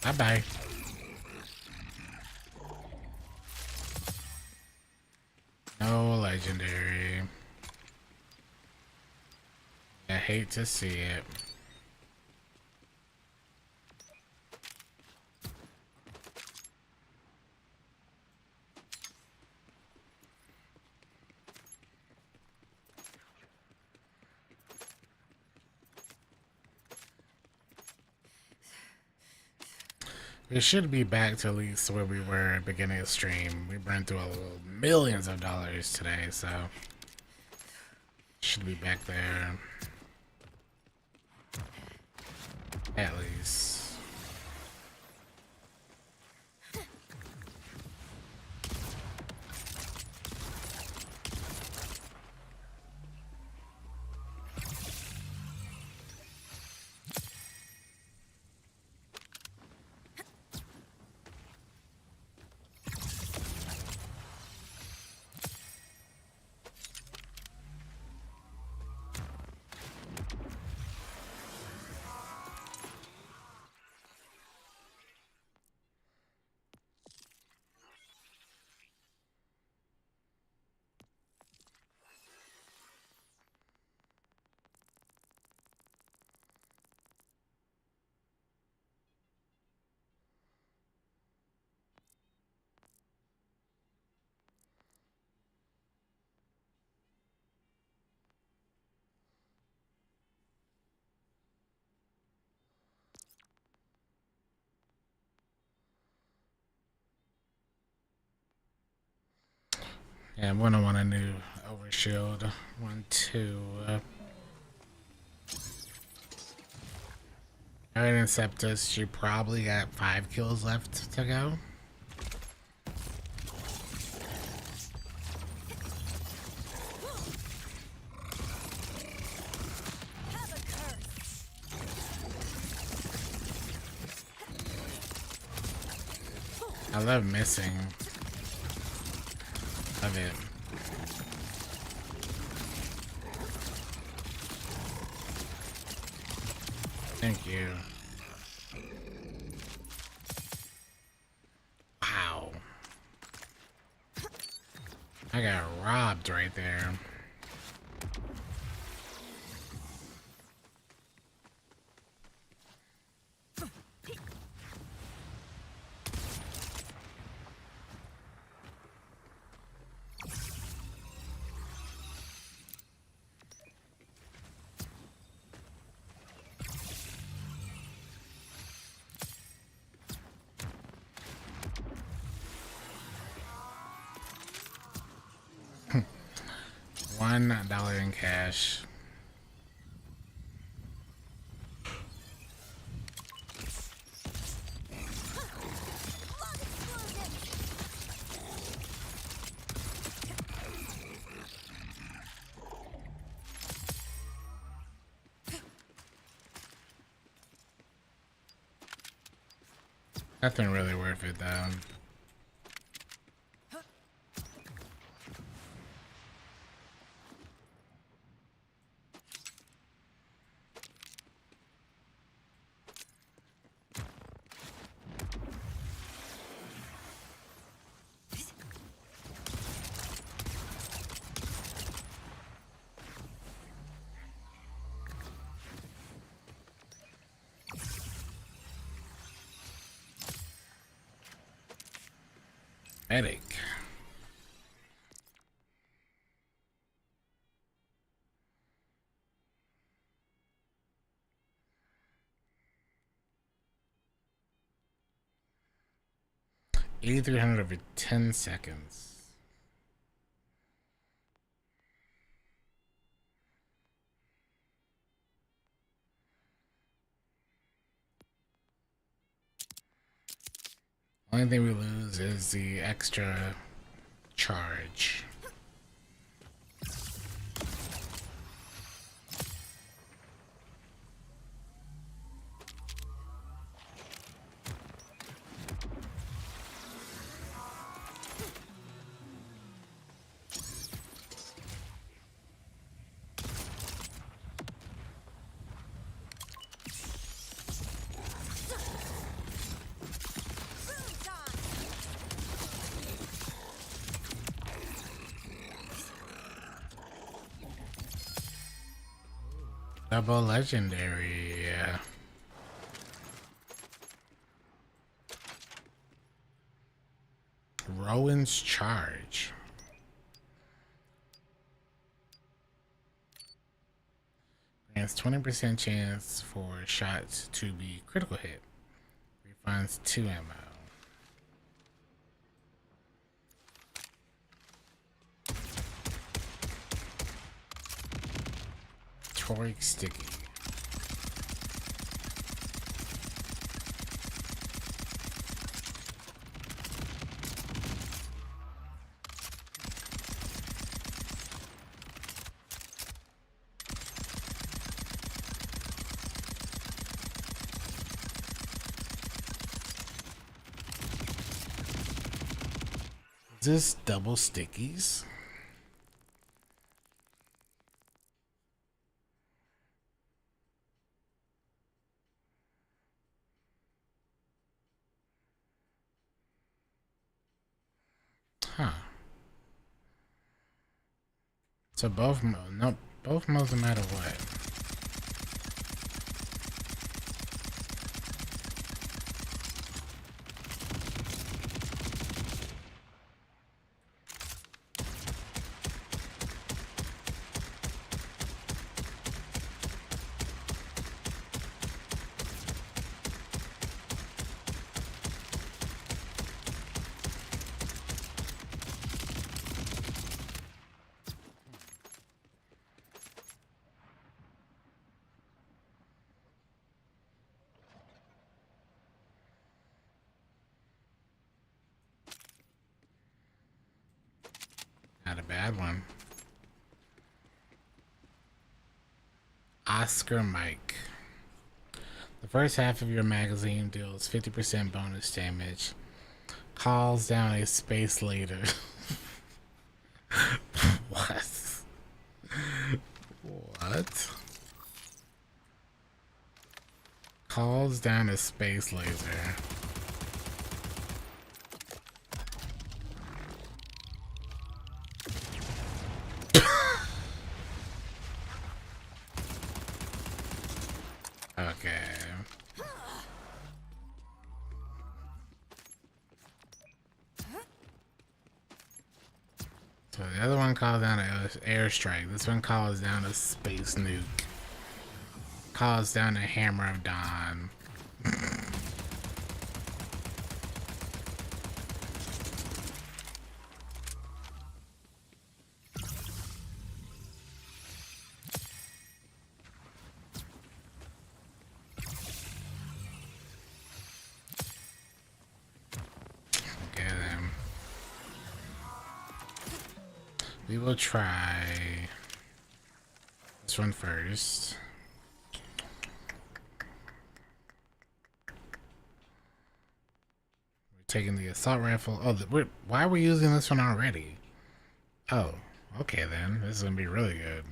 Bye bye. No legendary. I hate to see it. We should be back to at least where we were at the beginning of the stream. We burned through millions of dollars today, so should be back there at least. Yeah, I'm gonna want a new overshield. 1, 2. Alright, Inceptus, you probably got 5 kills left to go. Have a curse. I love missing. Love it. Thank you. Wow. I got robbed right there. $1 in cash. Nothing really worth it though. Headache. $8,300 over 10 seconds. Only thing we lose is the extra charge. Double legendary. Yeah. Rowan's charge. Grants 20% chance for shots to be critical hit. Refunds 2 ammo. Toric sticky. Is this double stickies? Huh. So both no, both modes no matter what. Not a bad one. Oscar Mike. The first half of your magazine deals 50% bonus damage. Calls down a space later. What? What? Calls down a space laser. Okay. So the other one calls down an airstrike. This one calls down a space nuke. Calls down a hammer of dawn. Okay then. We will try this one first. We're taking the assault rifle. Oh, why are we using this one already? Oh, okay then. This is gonna be really good.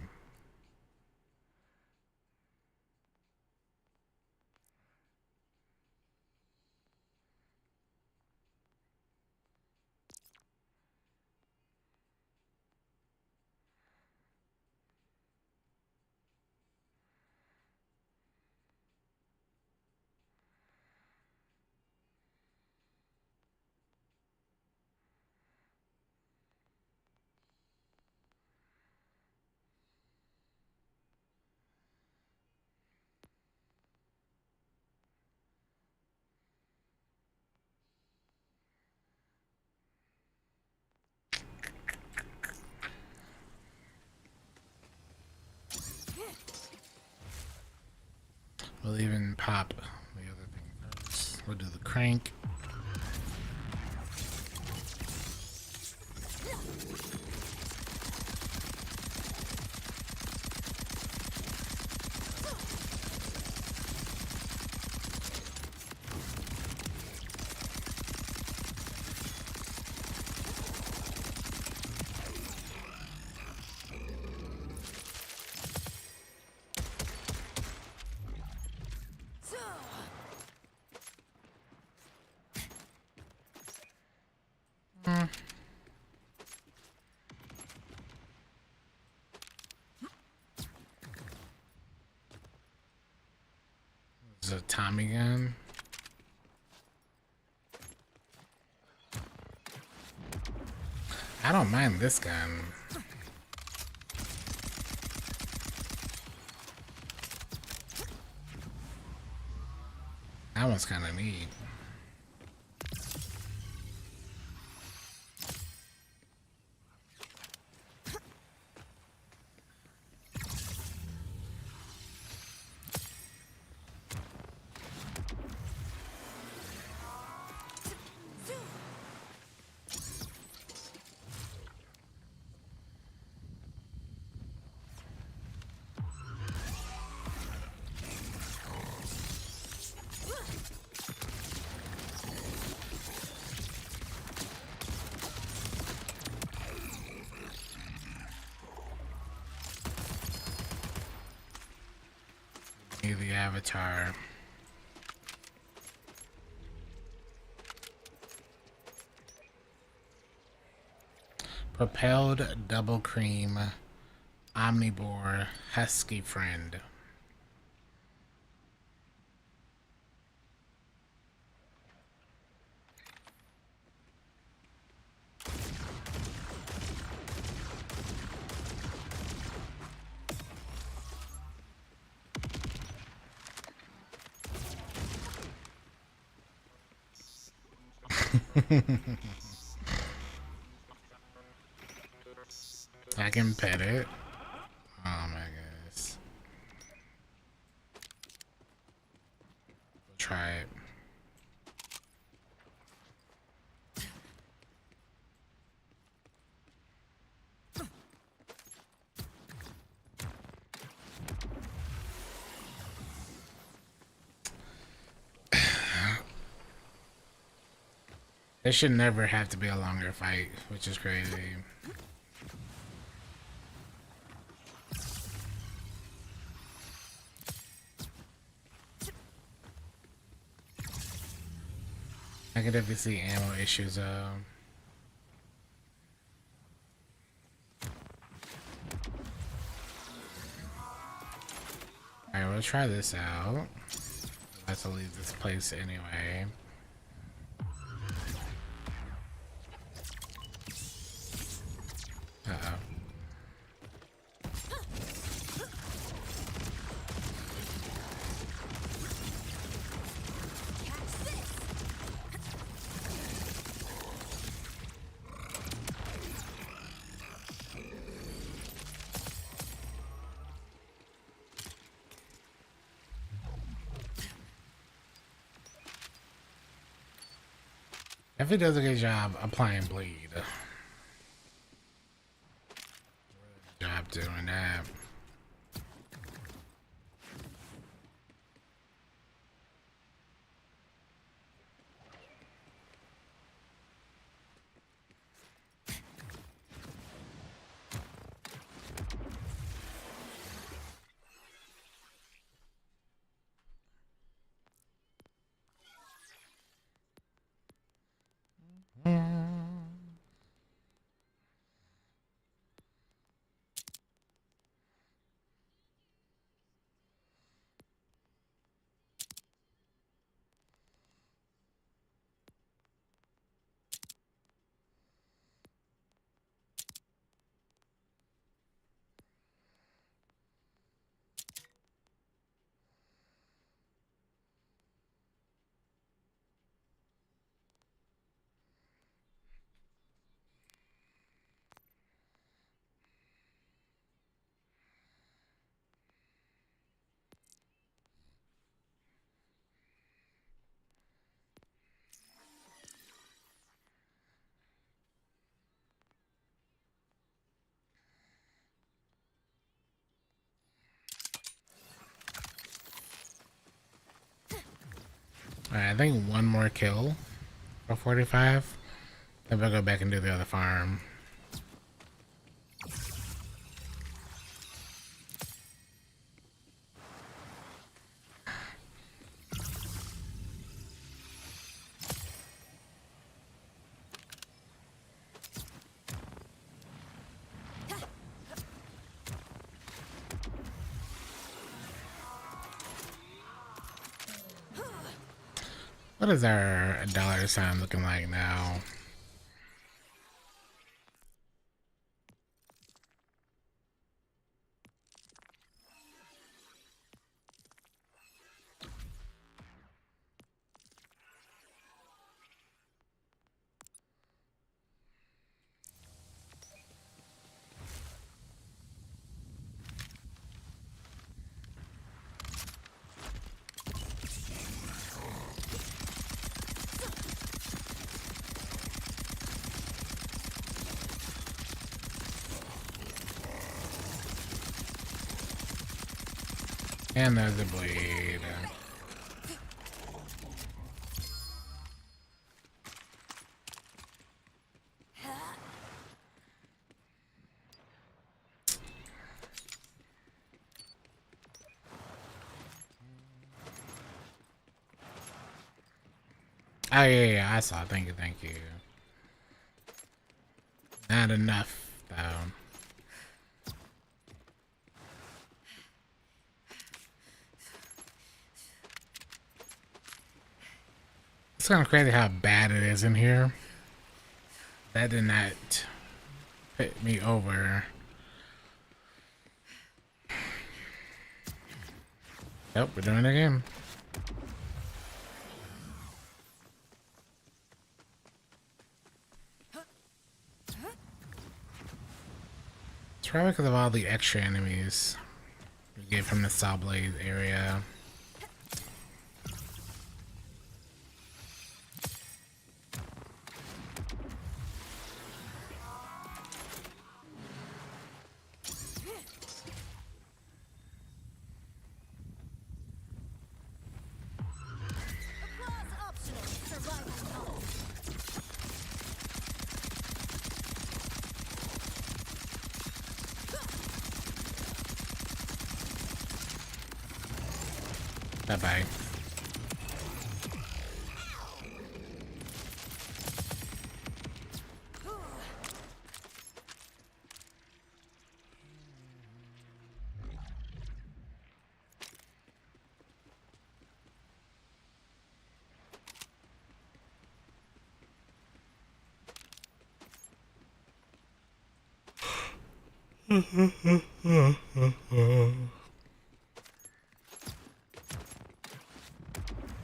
We'll even pop the other thing first. We'll do the crank. There's a Tommy gun. I don't mind this gun. That one's kind of neat. The avatar. Propelled double cream omnivore husky friend. I can pet it. Oh my goodness. We'll try it. It should never have to be a longer fight, which is crazy. I could definitely see ammo issues. Alright, we'll try this out. I have to leave this place anyway. Uh-oh. If it does a good job applying bleed. Good job doing that. Alright, I think one more kill for 45. Then we'll go back and do the other farm. What is our dollar sign looking like now? And there's the blade. Oh yeah, I saw. Thank you, thank you. Not enough, though. It's kind of crazy how bad it is in here. That did not fit me over. Yep, we're doing it again. It's probably because of all the extra enemies we get from the Saw Blade area. Applause optional. Survival mode. Bye bye.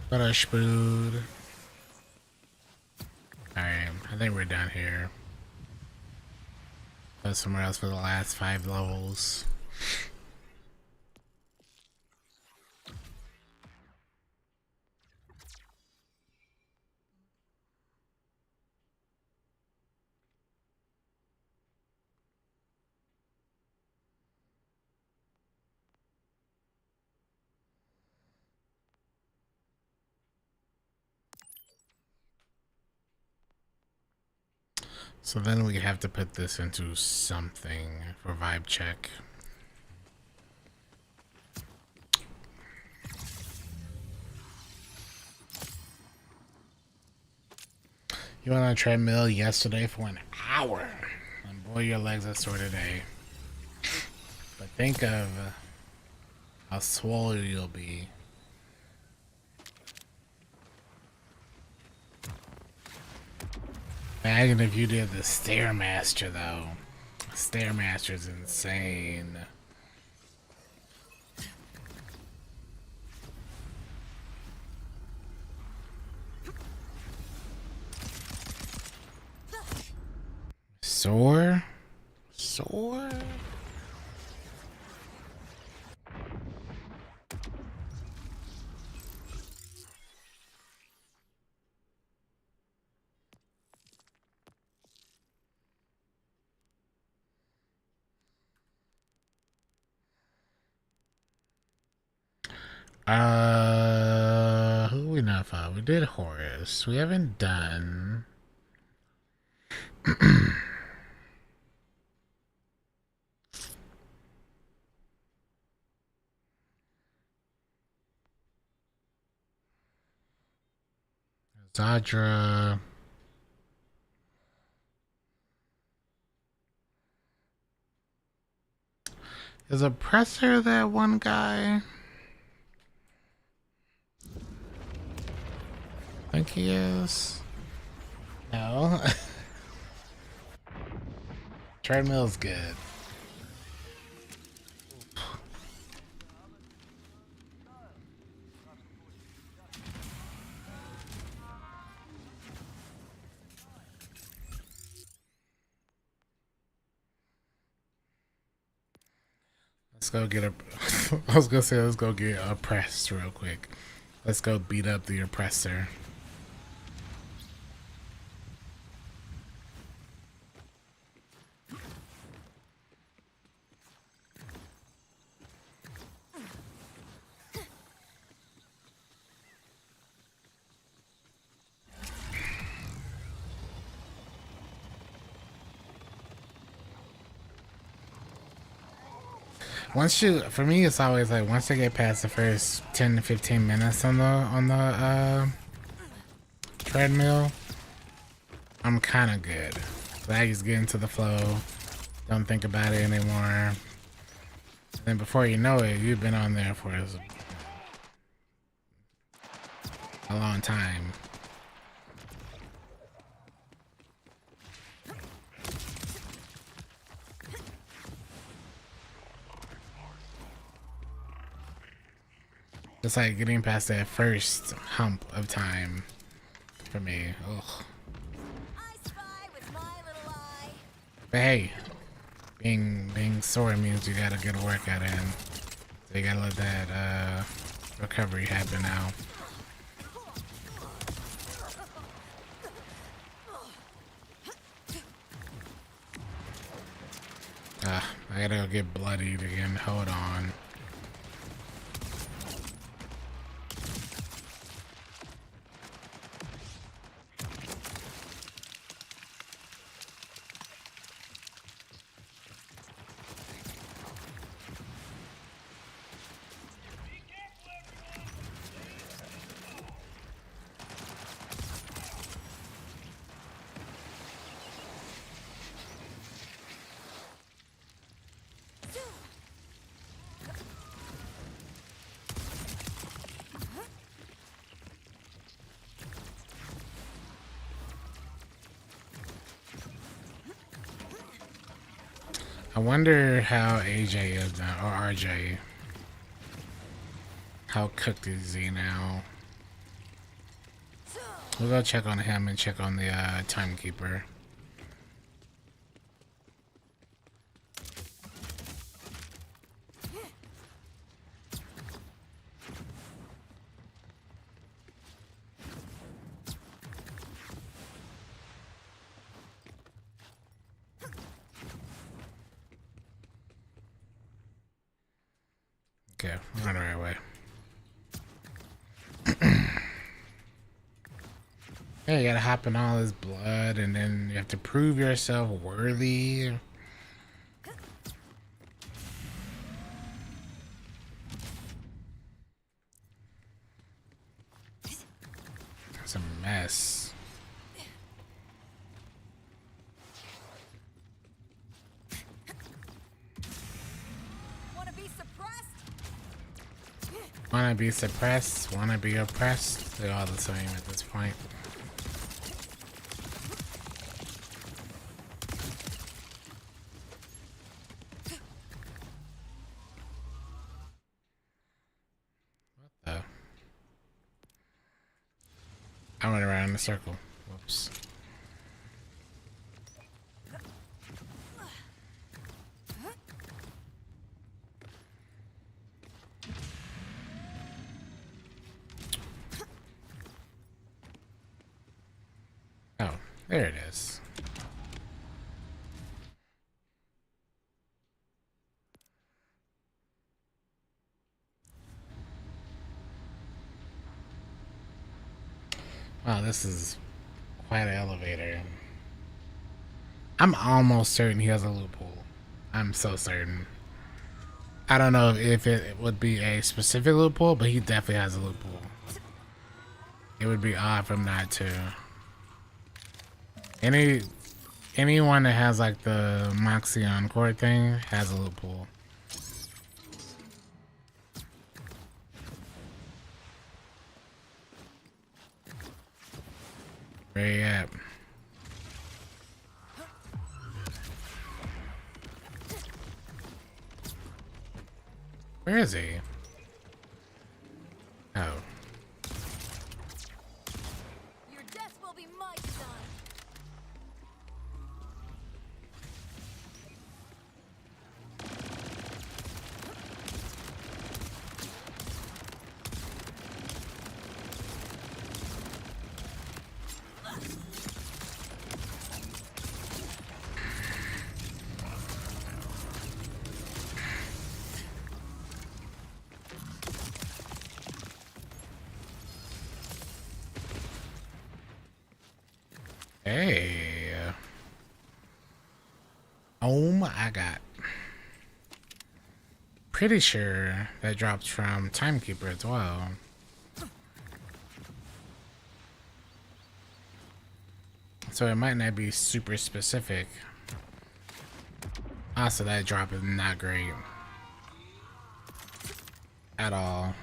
What a spood. Alright, I think we're done here. Go somewhere else for the last 5 levels. So then we have to put this into something for vibe check. You went on a treadmill yesterday for an hour. And boy, your legs are sore today. But think of how swollen you'll be. Imagine if you did the Stairmaster, though. Stairmaster's insane. Sore? Sore? Who we not fought? We did Horus. We haven't done. Zadra. Is Oppressor that one guy? think he is. No. Treadmill's good. Let's go get a. I was gonna say let's go get oppressed real quick. Let's go beat up the oppressor. Once you, for me, it's always like once I get past the first 10 to 15 minutes on the treadmill, I'm kind of good. I just get into the flow, don't think about it anymore. And then before you know it, you've been on there for a long time. It's like getting past that first hump of time for me. Ugh. I spy with my little eye. But hey, being sore means you gotta get a workout in. So you gotta let that recovery happen now. I gotta go get bloodied again. Hold on. I wonder how AJ is now, or RJ. How cooked is he now? We'll go check on him and check on the timekeeper. Okay, we're on the right way. Yeah, you gotta hop in all his blood, and then you have to prove yourself worthy. It's a mess. Wanna be suppressed? Wanna be suppressed, wanna be oppressed. They're all the same at this point. I went around in a circle. Whoops. Oh, there it is. Wow, this is quite an elevator. I'm almost certain he has a loophole. I'm so certain. I don't know if it would be a specific loophole, but he definitely has a loophole. It would be odd for him not to. Anyone that has like the Moxie Encore thing has a loophole. Where you at? Where is he? Oh. Your death will be my design. Hey. I got. Pretty sure that drops from Timekeeper as well. So it might not be super specific. Also, that drop is not great. At all.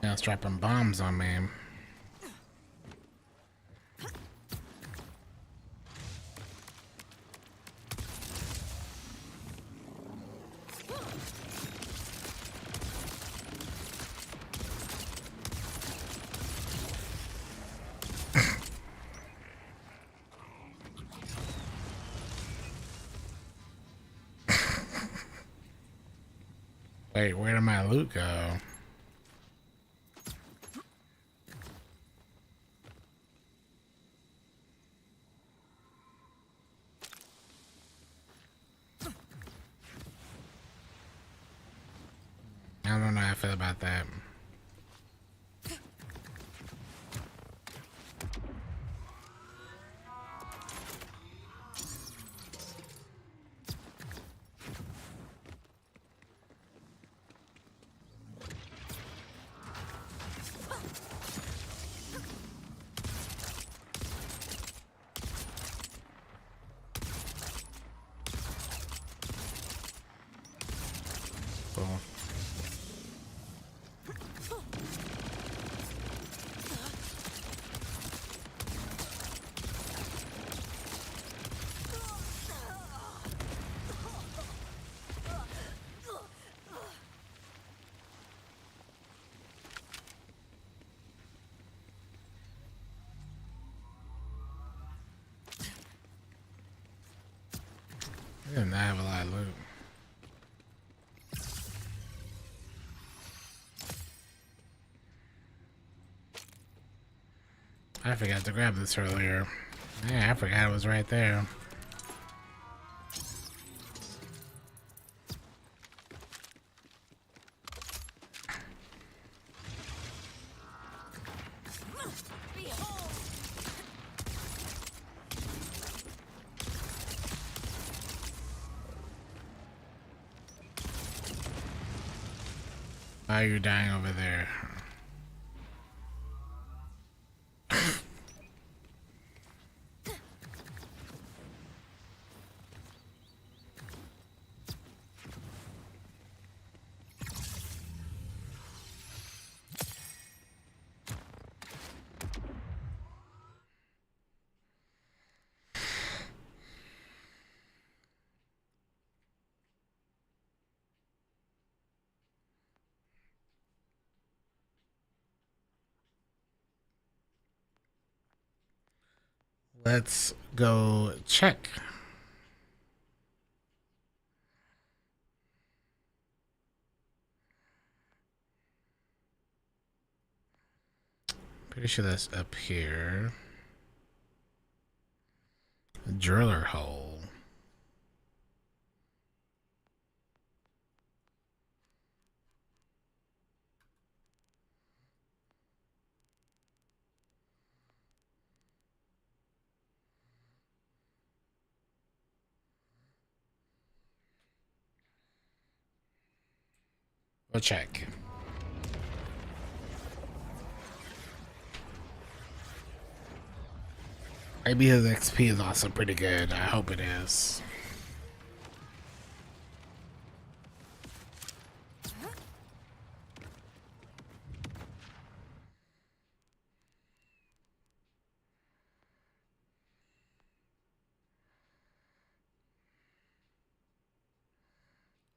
Now it's dropping bombs on me. Wait, where did my loot go? I don't know how I feel about that. Cool. I did not have a lot of loot. I forgot to grab this earlier. Yeah, I forgot it was right there. Behold! Why are you dying over there? Let's go check. Pretty sure that's up here. Driller hole. Go check. Maybe his XP is also pretty good. I hope it is.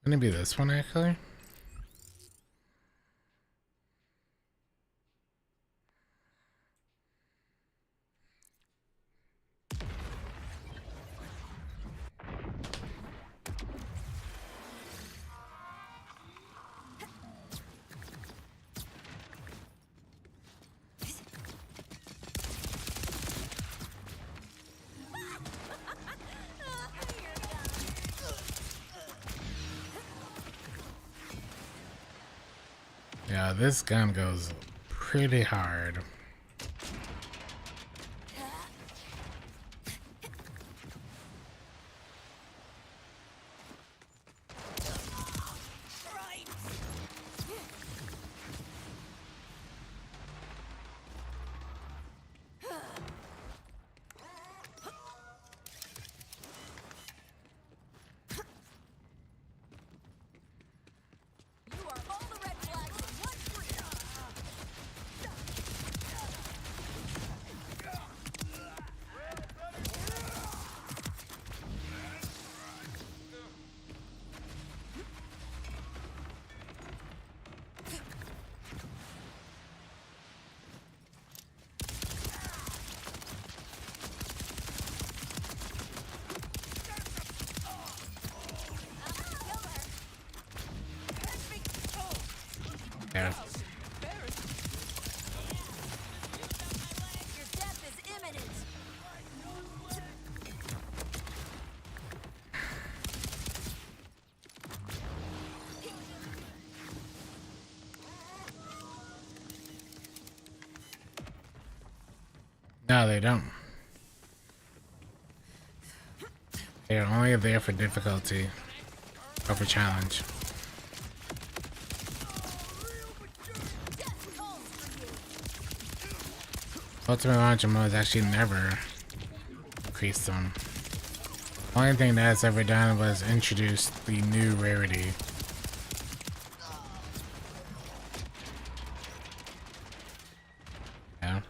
Gonna be this one actually. Yeah, this gun goes pretty hard. You are all the red flags in one tree. Yeah. Your death is imminent. No, they don't. They're only there for difficulty or for challenge. Death calls for you. Ultimate launcher mode has actually never increased them. The only thing that's ever done was introduce the new rarity. Yeah.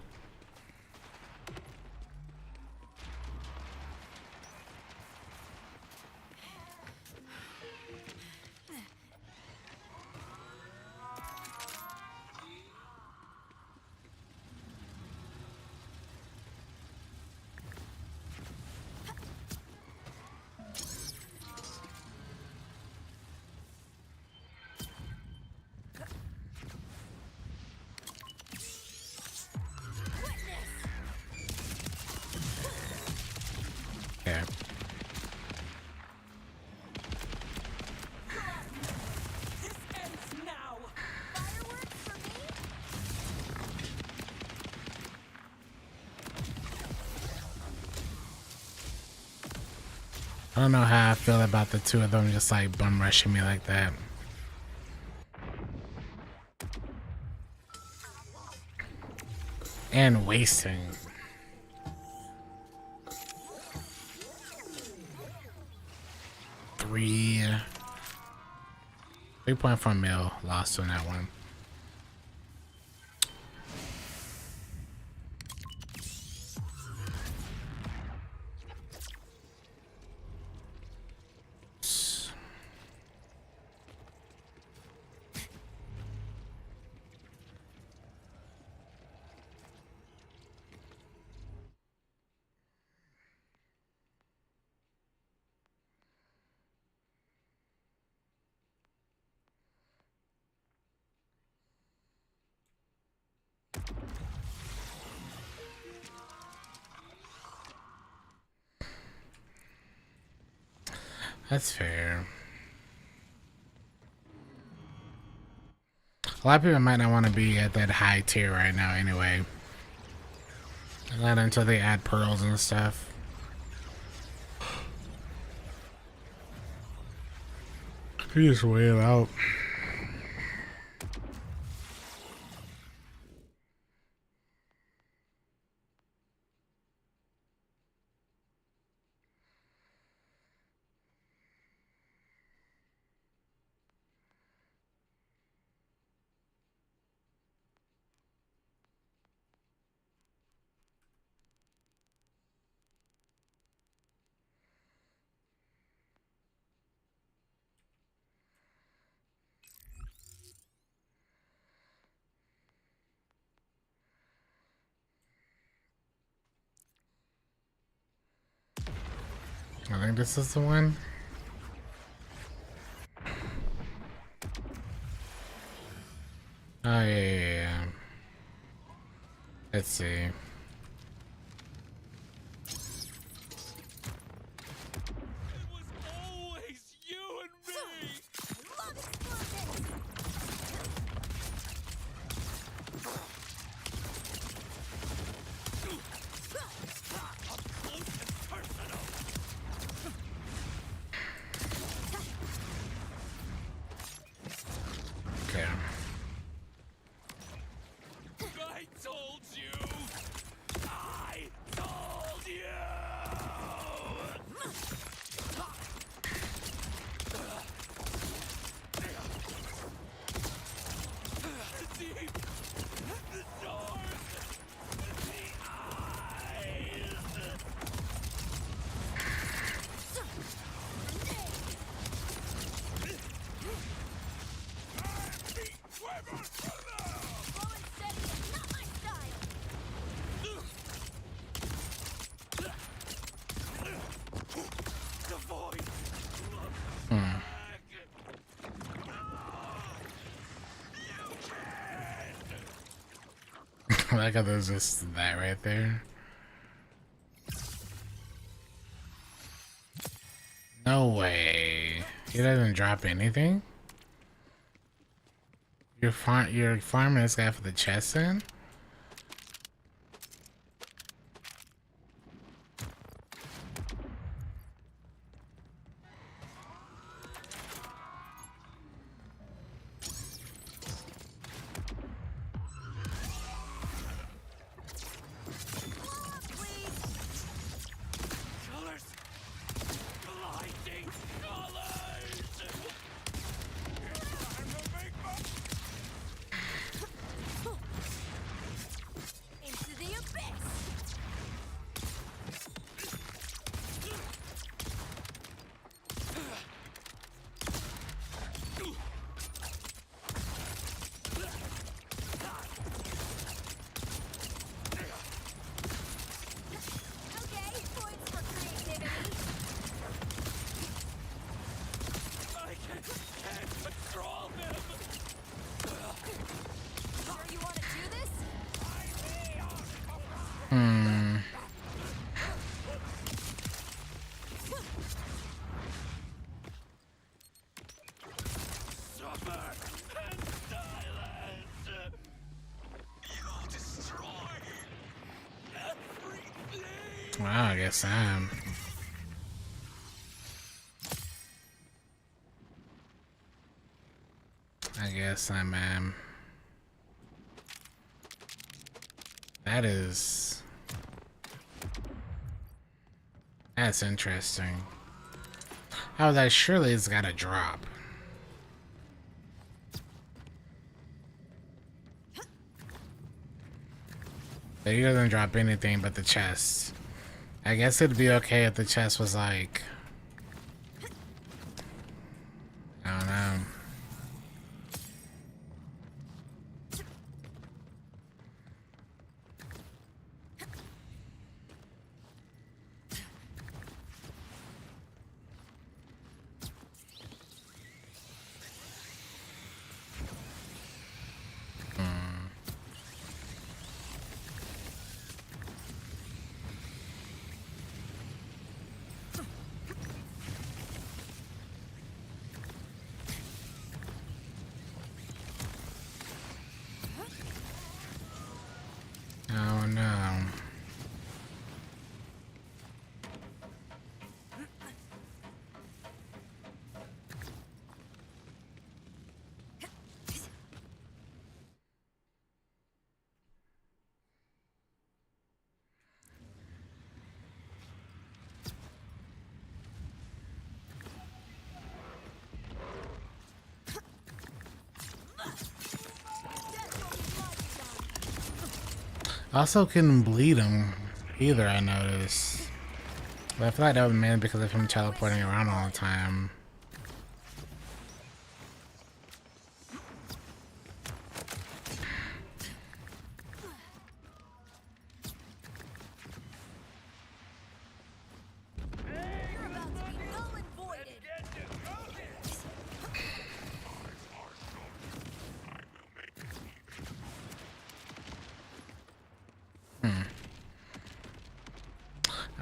Yeah. This ends now. Fireworks for me? I don't know how I feel about the two of them just like bum rushing me like that. And wasting. 3.4 mil lost on that one. That's fair. A lot of people might not want to be at that high tier right now anyway. Not until they add pearls and stuff. You just wait it out. I think this is the one. Oh, yeah. Let's see. It was always you and me! Love explosions! Up close and personal! Okay. I told you! I told you! Deep, the north, the eyes! Slow and steady is not my style! The void! Hmm. I like how there's just that right there. No way. He doesn't drop anything? You're farming this guy for the chest then? Colors! Blinding colors! It's time to make my... Into the abyss! Okay, points for creativity. I can't control him! Sure you want to do this? Hmm. Suffer and silence! You'll destroy everything! Wow, I guess I'm. That is. That's interesting. I was like, surely it's gotta drop. But he doesn't drop anything but the chest. I guess it'd be okay if the chest was like. I don't know. Oh no. Also couldn't bleed him either, I noticed. But I feel like that was mainly because of him teleporting around all the time. You're about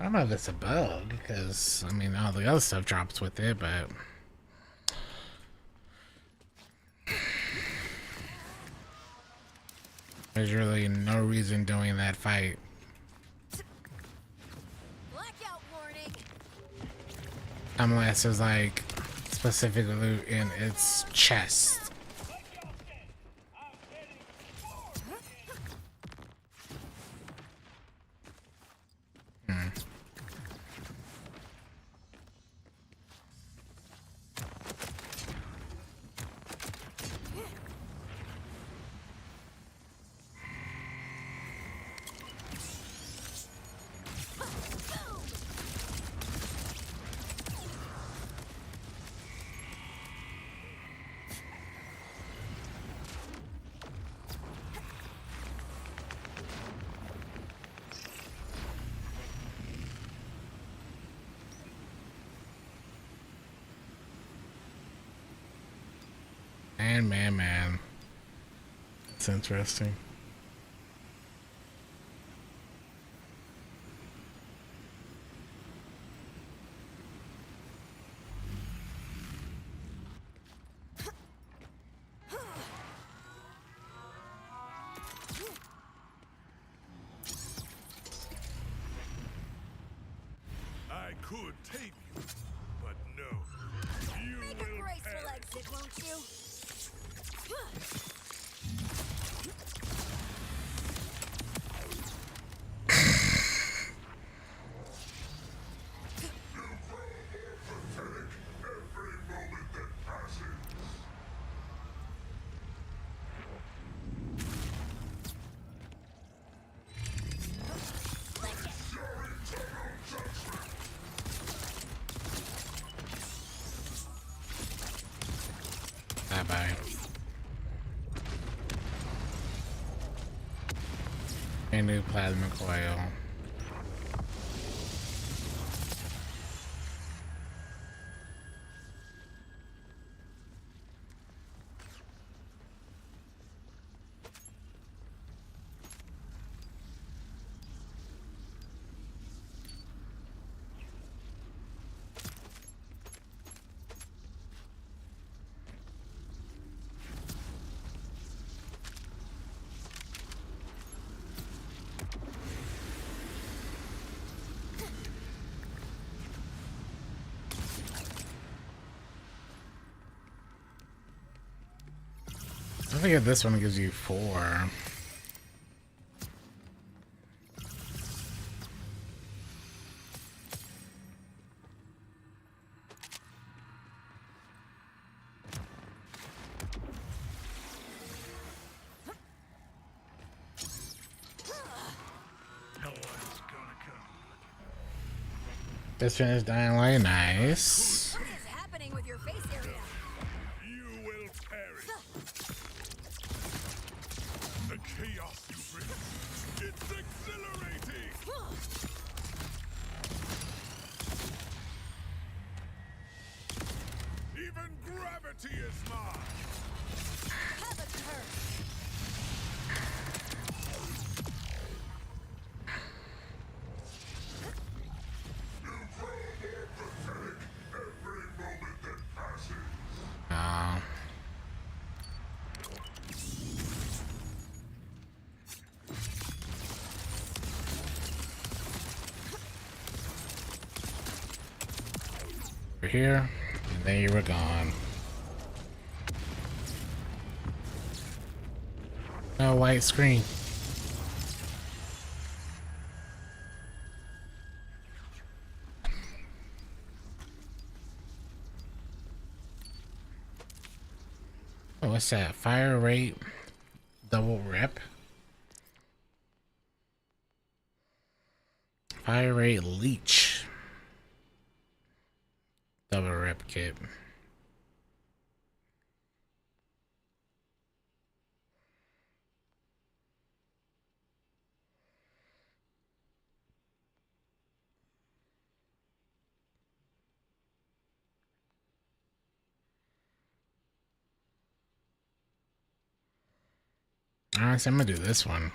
don't know if it's a bug, because, I mean, all the other stuff drops with it, but... There's really no reason doing that fight. Blackout warning. Unless it's like specific loot in its chest. Man. It's interesting. I could tame you, but no. You Make a will graceful perish. exit, won't you? Every moment that passes. Bye bye. A new plasma coil. I think this one gives you 4. No one's gonna come. Just finished Dying Light. Nice. What is happening with your face area? You will perish. The chaos you bring. It's exhilarating. Even gravity is mine. Have a turn. Every moment that passes. Uh, We're here, and then you were gone. No white screen. Oh, what's that? Fire rate, double rep. Fire rate leech, double rep kit. Honestly, I'm gonna do this one.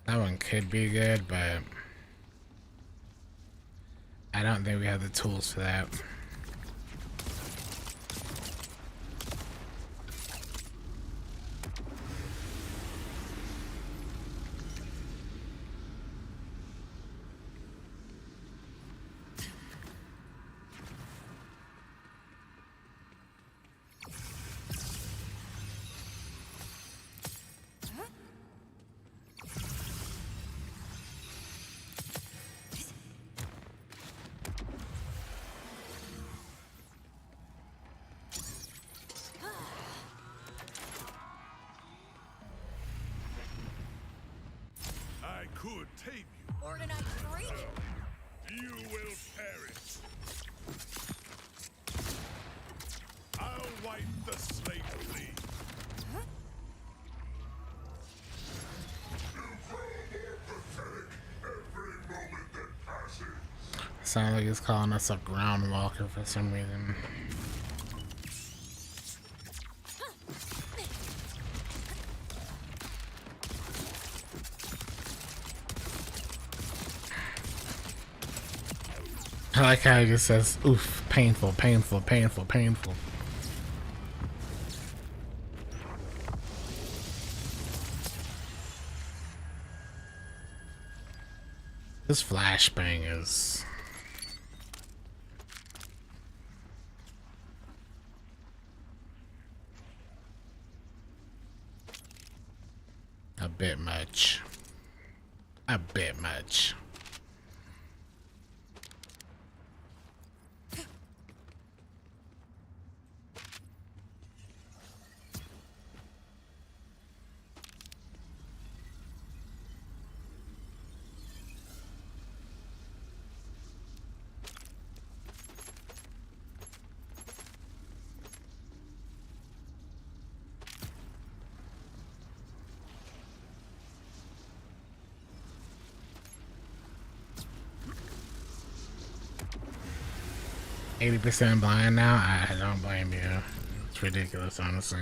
That one could be good, but I don't think we have the tools for that. I could tame you. Organite freak. You will perish. I'll wipe the slate clean. Sounds like he's calling us a ground walker for some reason. I like how he just says, oof, painful, painful, painful, painful. This flashbang is a bit much. A bit much. %, blind now? I don't blame you. It's ridiculous, honestly.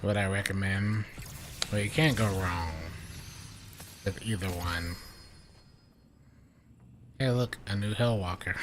What I recommend? Well, you can't go wrong with either one. Hey, look, a new Hellwalker.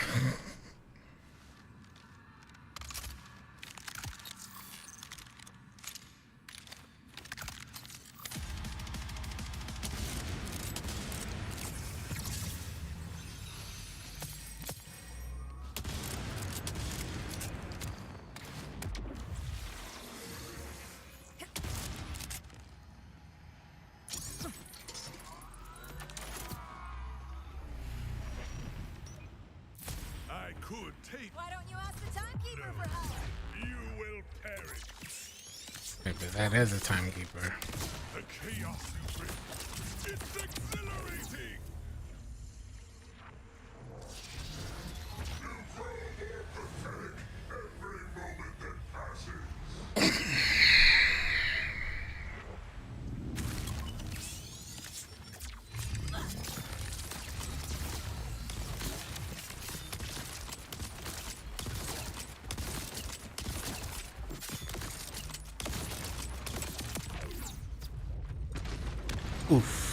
I could take Why don't you ask the timekeeper for help? you will perish. Maybe that is a timekeeper. The chaos you bring. It's exhilarating. Every moment that passes. Oof.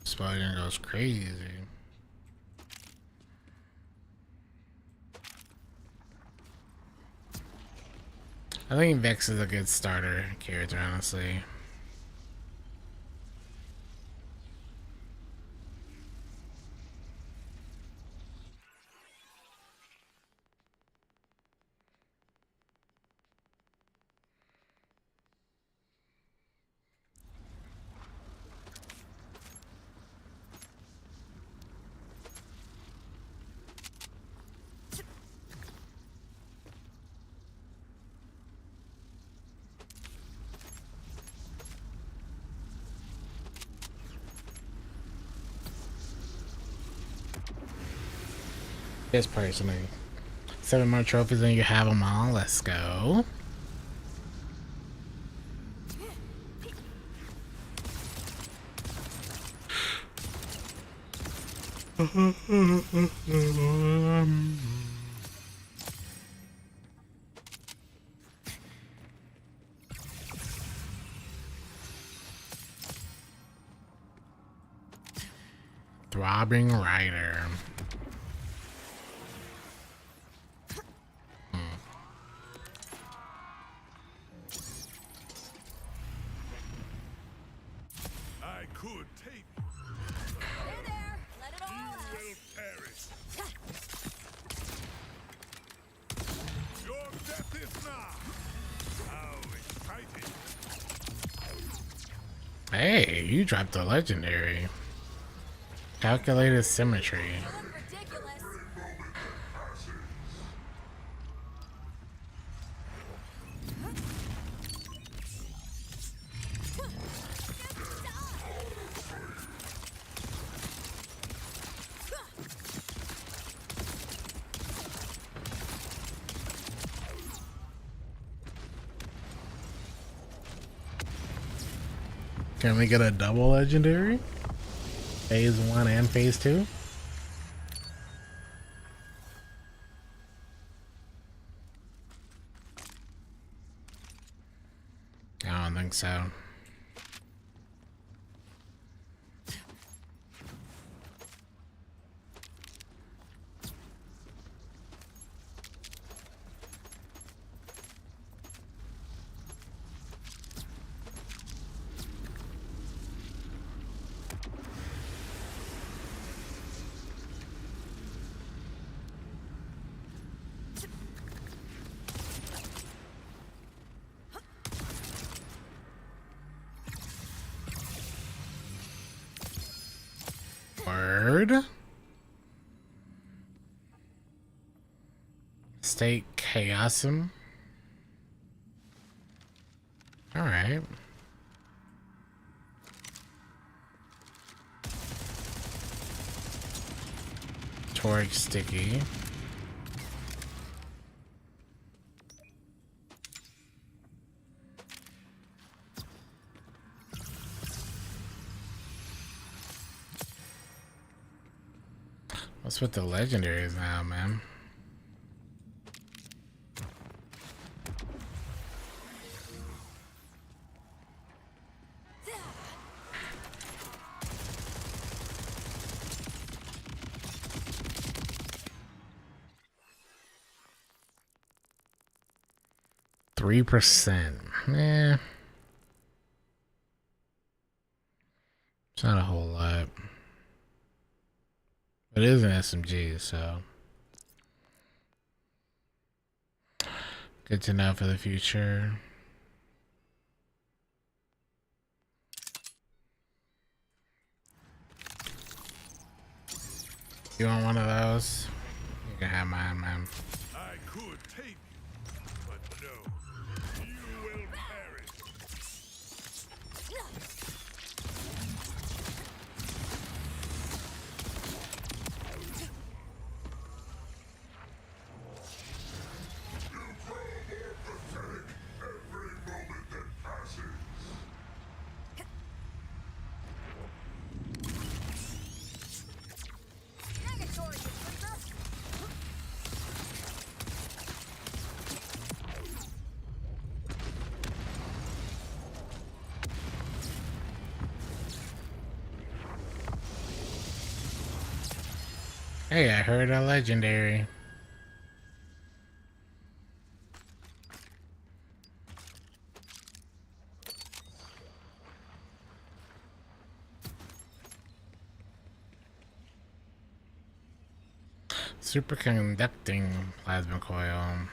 Spider goes crazy. I think Vex is a good starter character, honestly. Just personally. 7 more trophies and you have them all. Let's go. Throbbing Rider. I could take There, there. Let it all out. will perish. Your death is nigh. How exciting. Hey, you dropped a legendary. Calculated symmetry. You look ridiculous. Can we get a double legendary? Phase 1 and phase 2? I don't think so. Word. State Chaosum. Alright. Torch Sticky. What's with the legendaries now, man? %. Eh. It's not a whole lot. It is an SMG, so good to know for the future. You want one of those? You can have mine, man. I could take you, but no. You will perish. Every moment that passes. Hey, I heard a legendary. Superconducting plasma coil.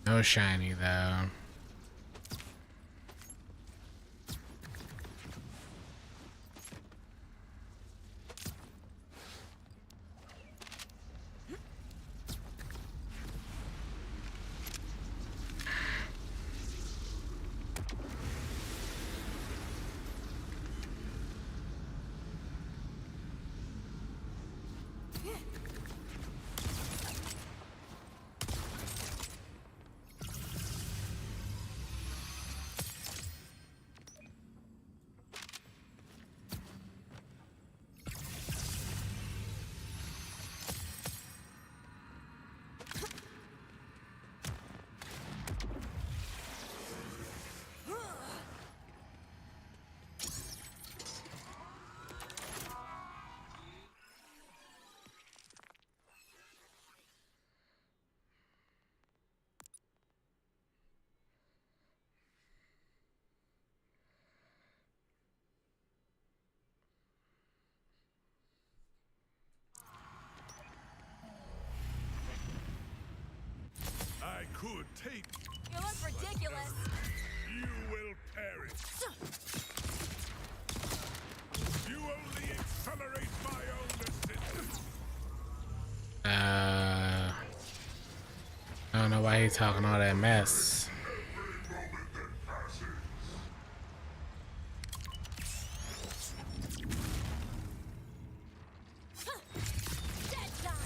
No shiny though. I could take You look ridiculous. you will perish. You only accelerate my own ascension. I don't know why he's talking all that mess. Dead time.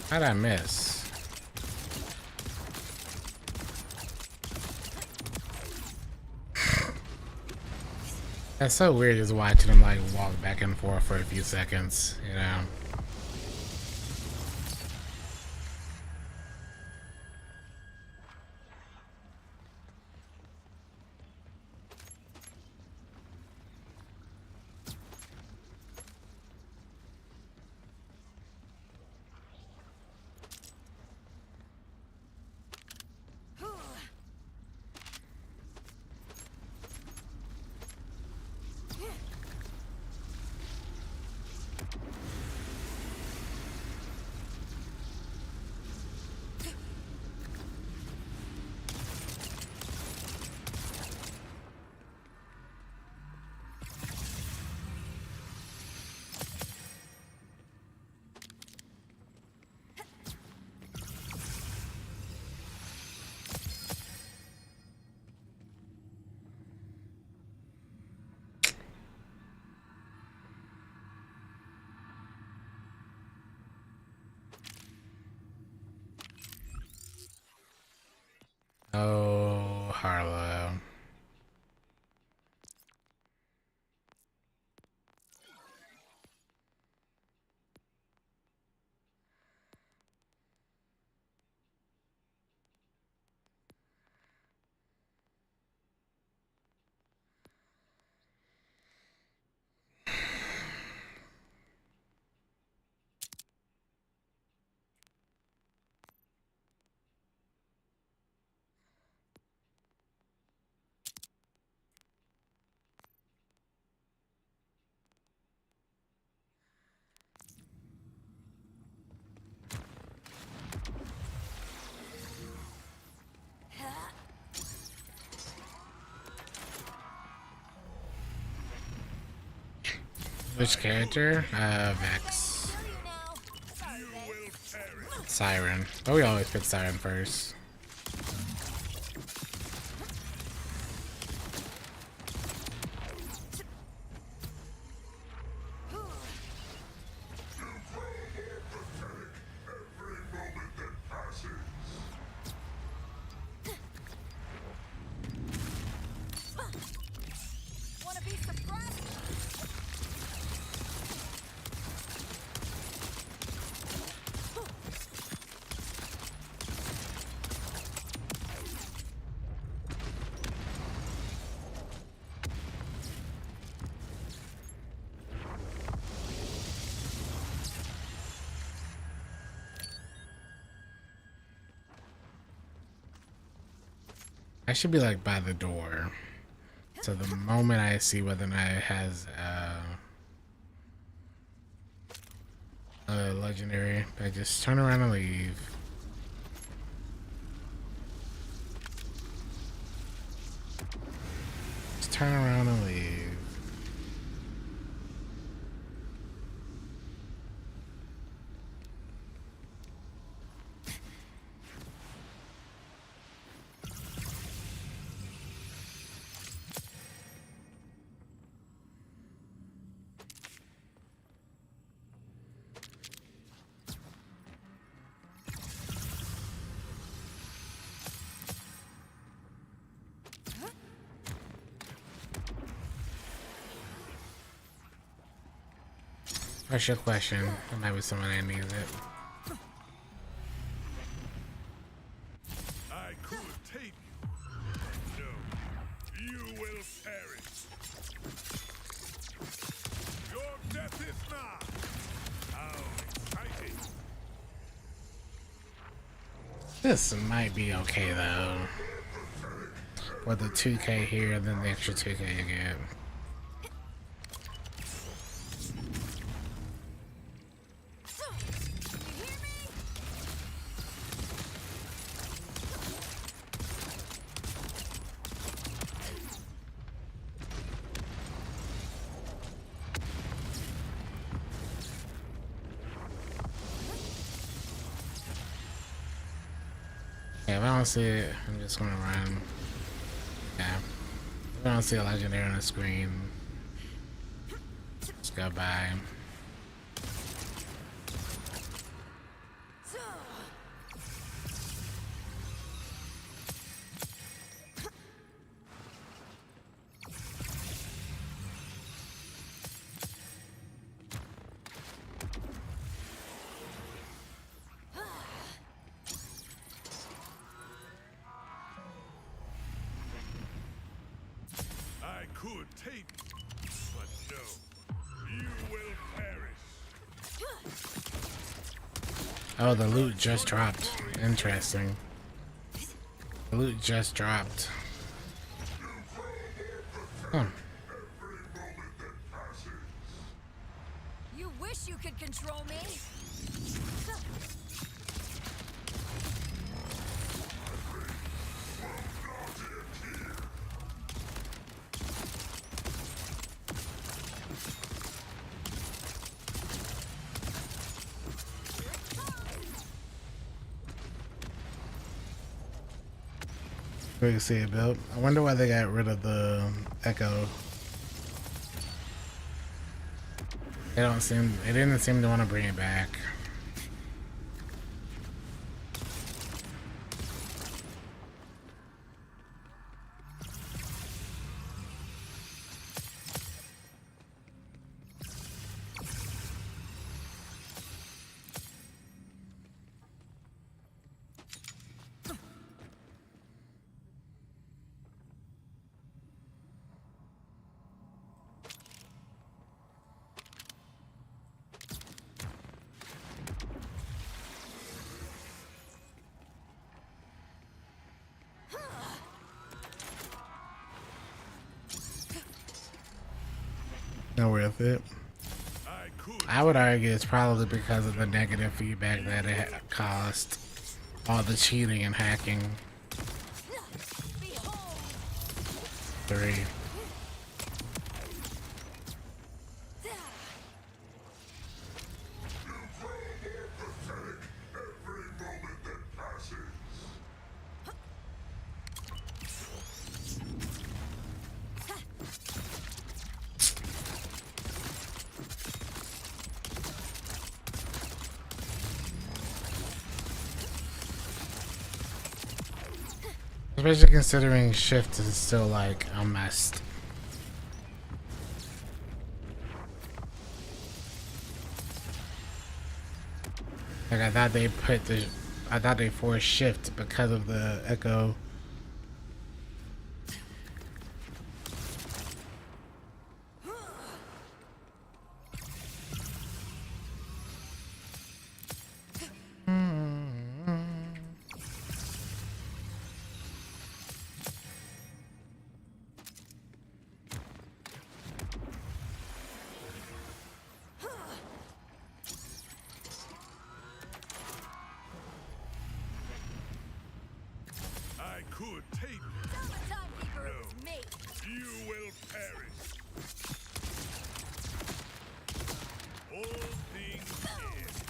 How'd I miss? That's so weird just watching him like walk back and forth for a few seconds, you know? Oh, Harlow. Which character? Vex. Kill you now. Sorry, Vex. Siren. But we always pick Siren first. Wanna be suppressed? should be like by the door. So the moment I see whether or not it has a legendary, I just turn around and leave. Just turn around and leave. What's your question? There might be someone that needs it. I could take you. No, you will perish. Your death is nigh. How exciting. This might be okay though. With the 2k here, then the extra 2k you get. Yeah, if I don't see it, I'm just gonna run. Yeah. If I don't see a legendary on the screen, just go by. I could take you, but no, you will perish. Oh, the loot just dropped. Interesting. The loot just dropped. Huh. You wish you could control me. We can see it built. I wonder why they got rid of the echo. They didn't seem to want to bring it back. Not worth it. I would argue it's probably because of the negative feedback that it caused. All the cheating and hacking. 3. Especially considering shift is still like a must. Like I thought they forced shift because of the echo. could take Tell the timekeeper it was me. you will perish. All things end.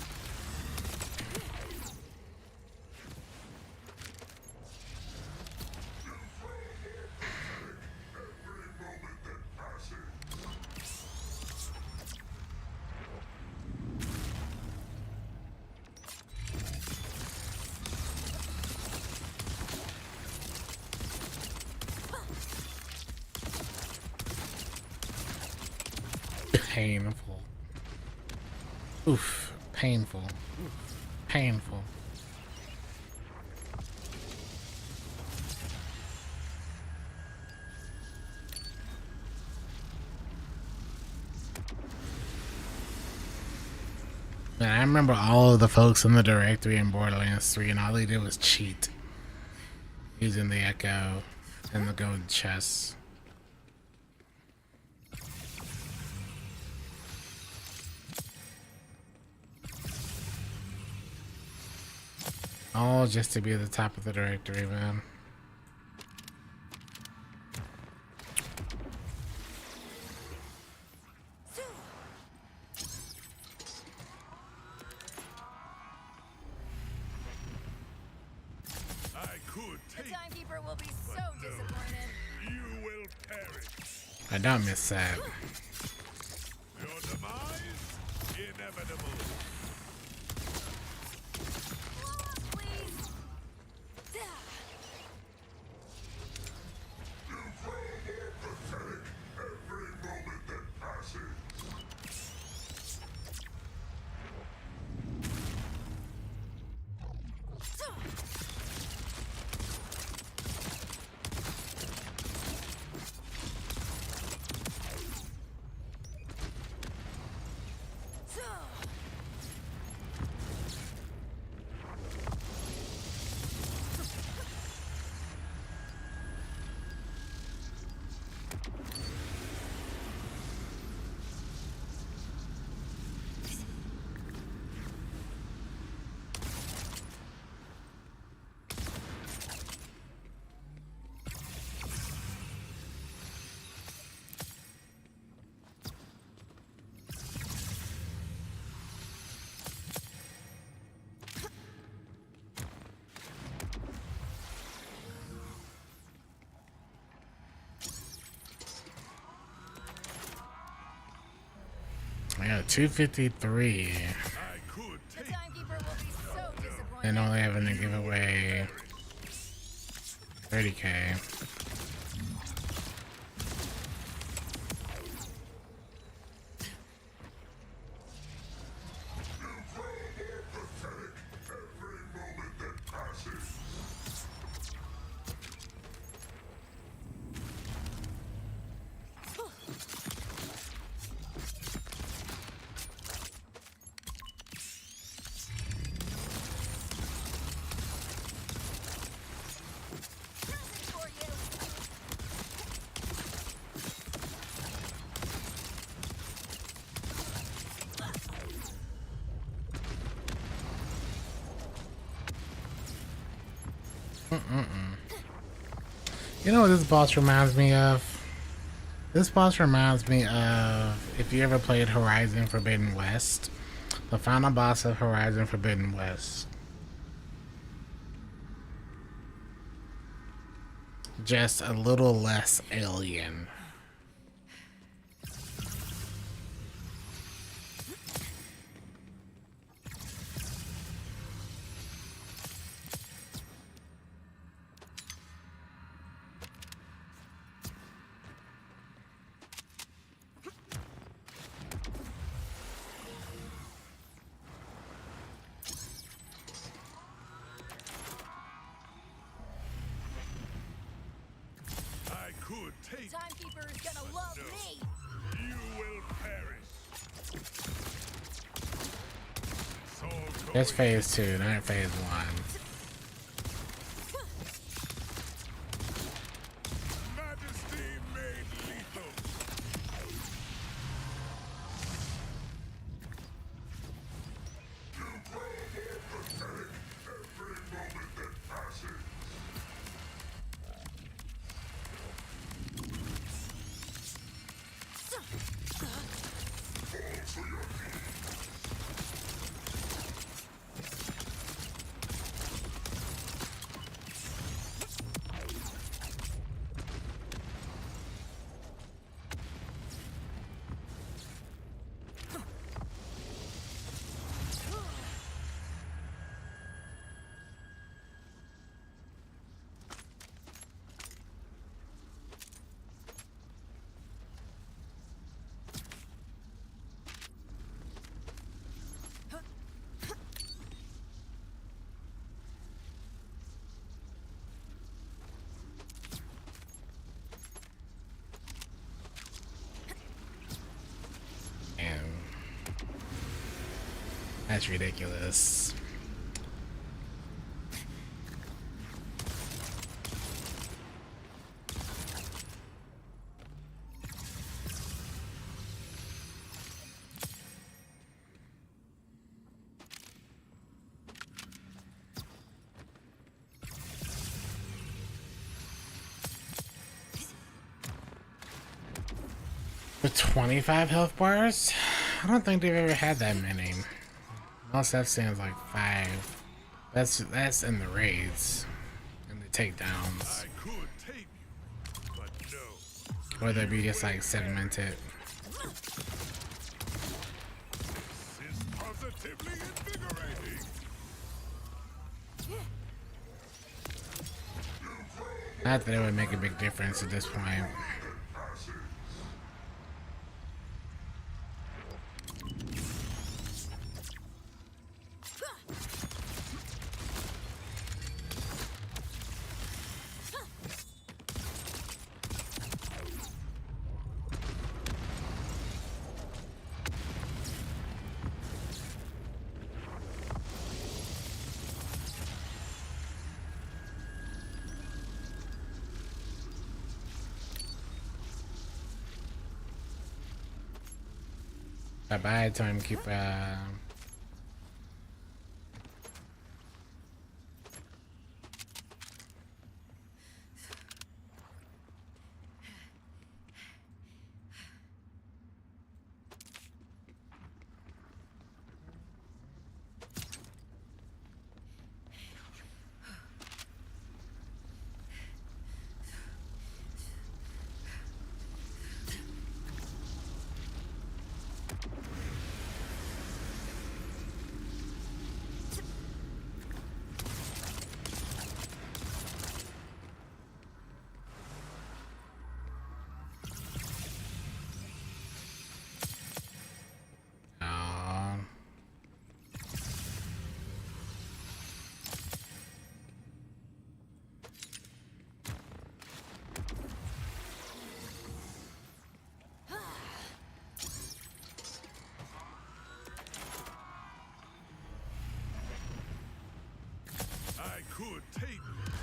Painful. Oof. Painful. Painful. Man, I remember all of the folks in the directory in Borderlands 3, and all they did was cheat using the echo and the gold chest. All just to be at the top of the directory, man. I could The take timekeeper will be so disappointed. you will perish. I don't miss that. Your demise inevitable. Blow up, please. Yeah, 253. I could The take timekeeper will be so disappointed. And only having to give away 30k. Present for you. You know what this boss reminds me of? This boss reminds me of if you ever played Horizon Forbidden West. The final boss of Horizon Forbidden West. Just a little less alien. I could The take timekeeper is gonna love me. you will perish. So That's phase 2, not phase 1. Majesty made lethal. That's ridiculous. With 25 health bars? I don't think they've ever had that many. Most I've seen is like 5. That's in the raids and the takedowns. I could tame you, but no. Or they'd be just like segmented. This is positively invigorating. Not that it would make a big difference at this point. Bye time keep I could tame you.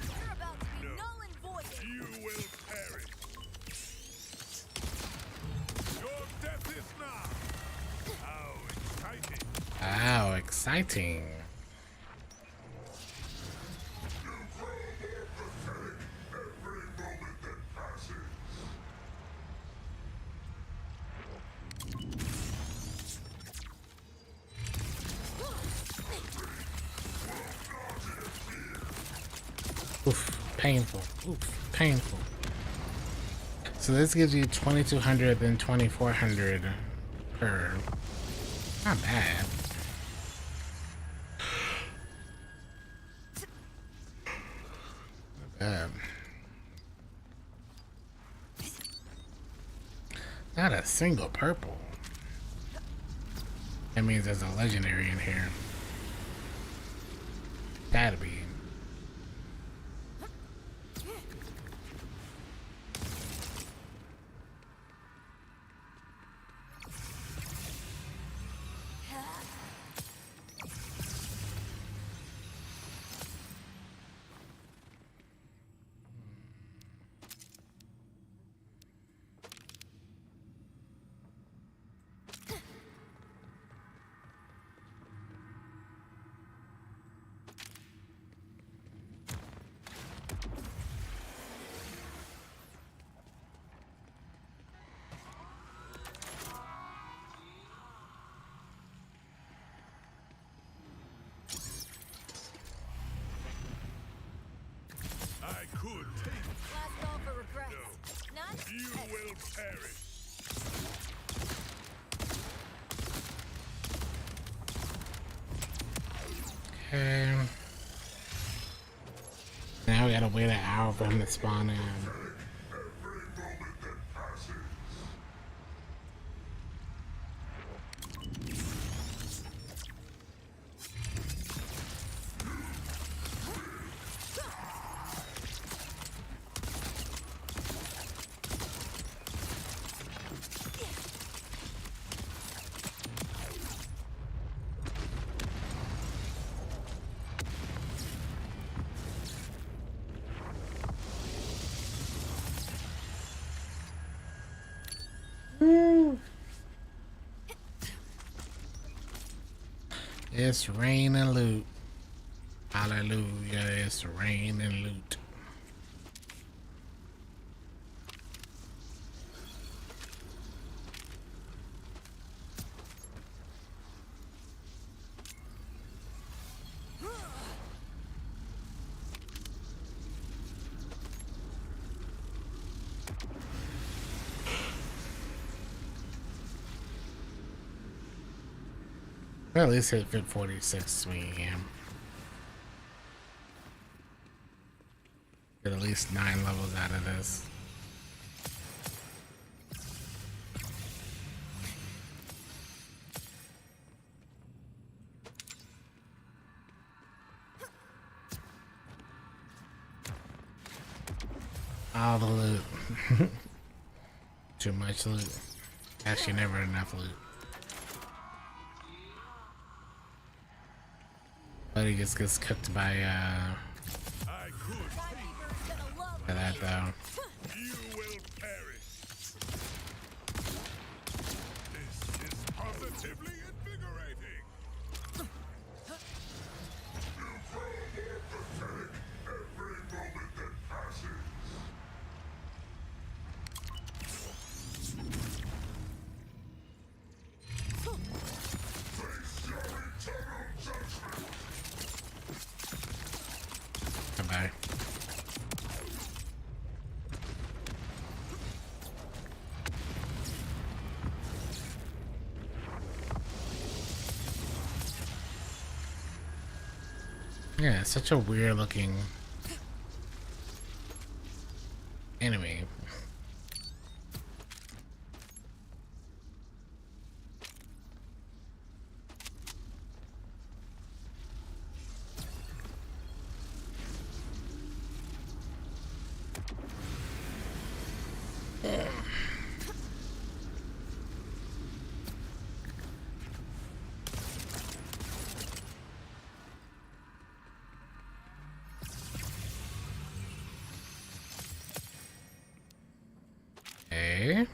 You're about to be No. null and voided. You will perish. Your death is now. How exciting. Wow, exciting. Oof, painful. Oof, painful. So this gives you 2200 and 2400 per. Not bad. Not bad. Not a single purple. That means there's a legendary in here. Gotta be. I could tame Last call for regrets. None? you. You will perish. Okay. Now we gotta wait an hour for him to spawn in. It's rain and loot. Hallelujah, it's rain and loot. Well, at least hit fit 46 medium. Get at least 9 levels out of this. All the loot. Too much loot. Actually, never enough loot. But he just gets cooked by that though. You will perish. This is positively invigorating. You grow more pathetic every moment that passes. Face your eternal judgment. Bye. Yeah, it's such a weird looking enemy. Okay.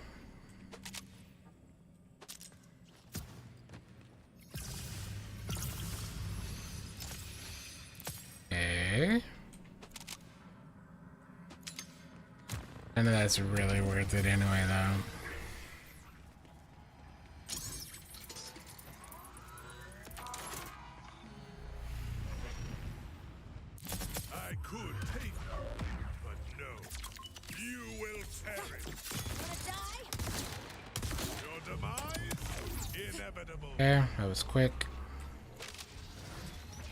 Okay. None of that's really worth it anyway, though. I could take you, but no. You will perish. Wanna die? Your demise, inevitable. Yeah, that was quick.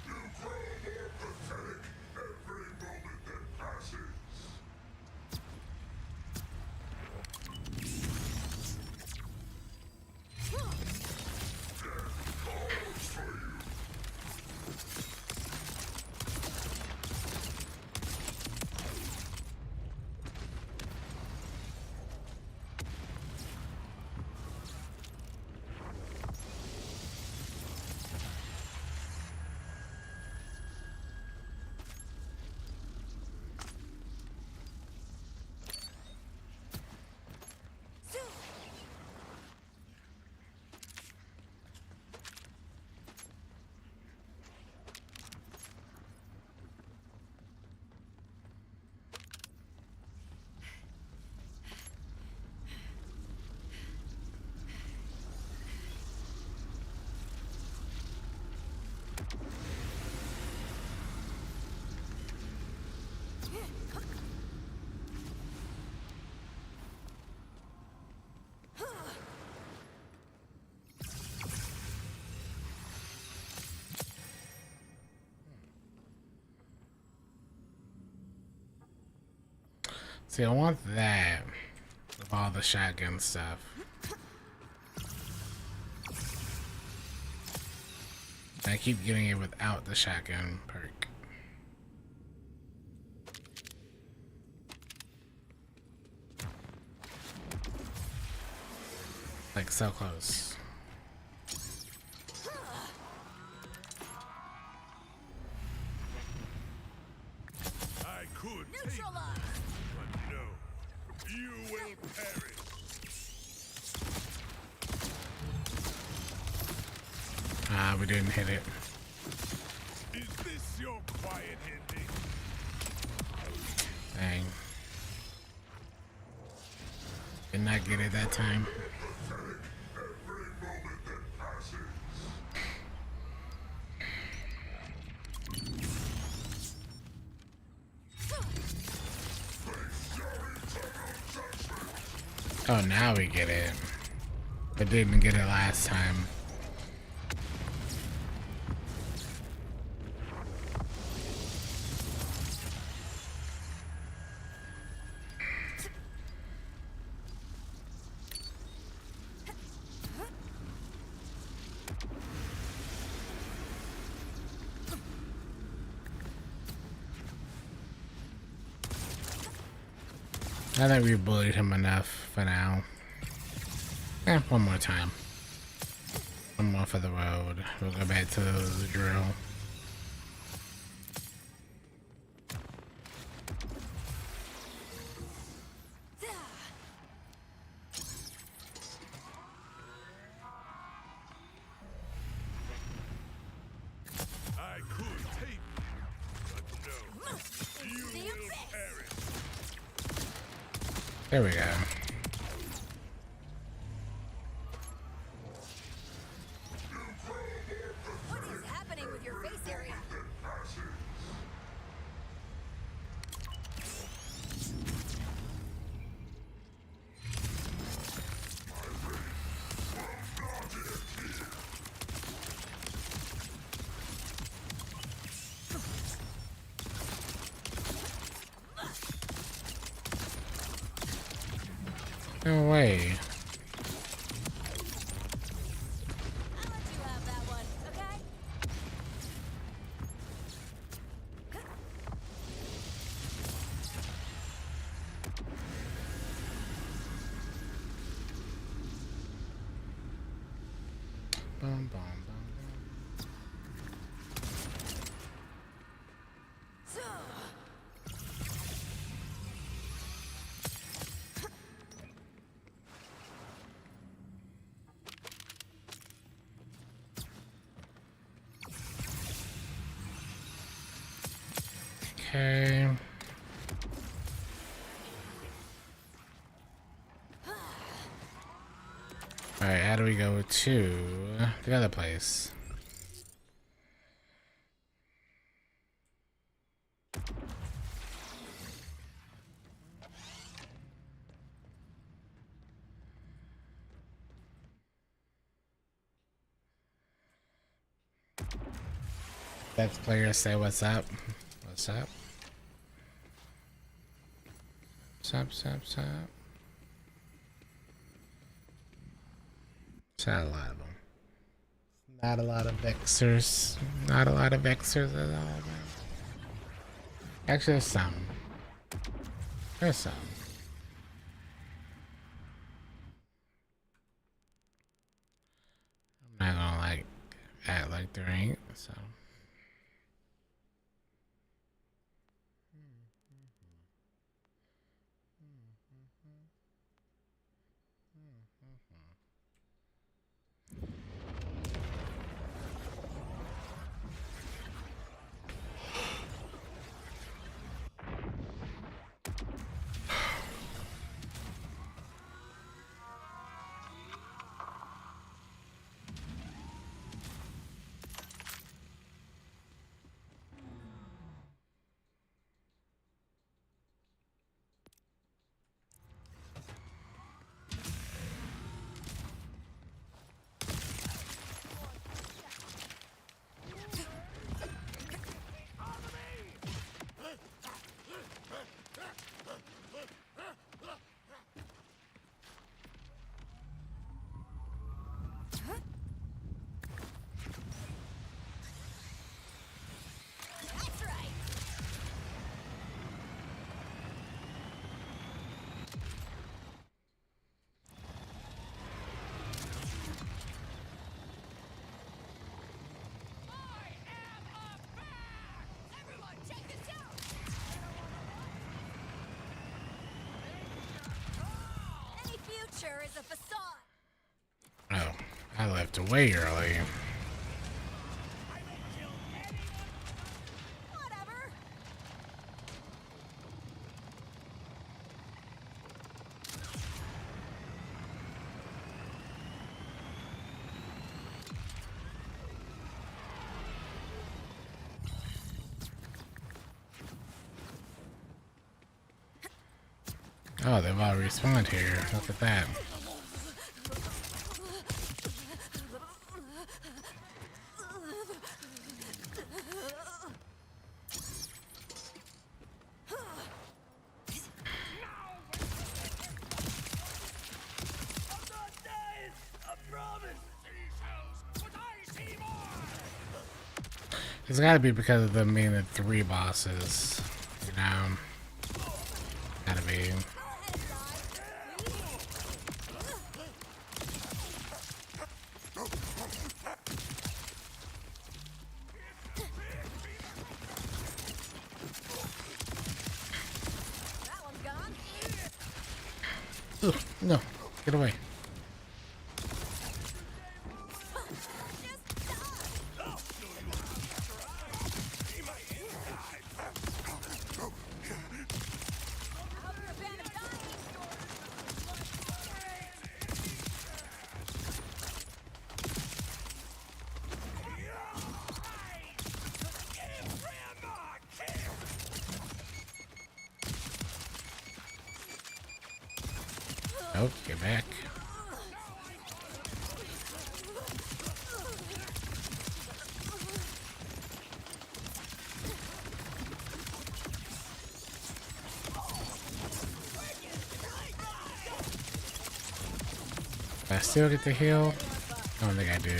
You grow more pathetic every moment that passes. Death calls for you. See, I want that with all the shotgun stuff. I keep getting it without the shotgun perk. Like so close. I could take you, Neutralize. but no. You will perish. we didn't hit it. Is this your quiet ending? Dang. Did not get it that time. Oh, now we get it. But didn't get it last time. I think we bullied him enough for now. One more time. One more for the road. We'll go back to the drill. I could take you, but no. You will perish. There we go. What is happening with your face area? No way. I'll let you have that one, okay? Boom, boom, boom. Okay. Alright, how do we go to the other place? Let's player say what's up. What's up? What's up? It's not a lot of them. Not a lot of Vexers. Not a lot of Vexers at all, man. Actually, there's some. There's some. I'm not gonna like act like there ain't, so. That's right. Everyone, check this out. Any future is a facade. Oh, I left way early. Oh, they've all respawned here. Look at that. It's gotta be because of them being the 3 bosses. You know? Gotta be. That one's gone. Ooh, no, get away. Oh, get back. I still get the heal? I don't think I do.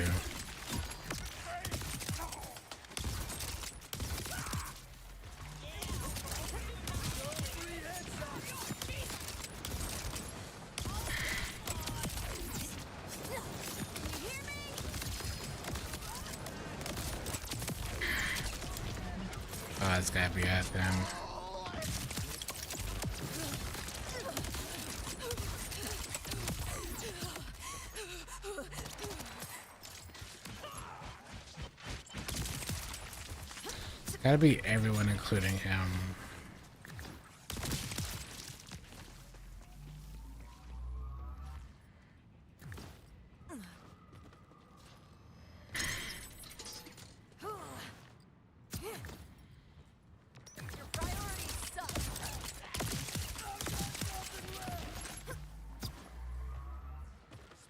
Oh, it's gotta be at them. It's gotta be everyone, including him. Your priorities suck.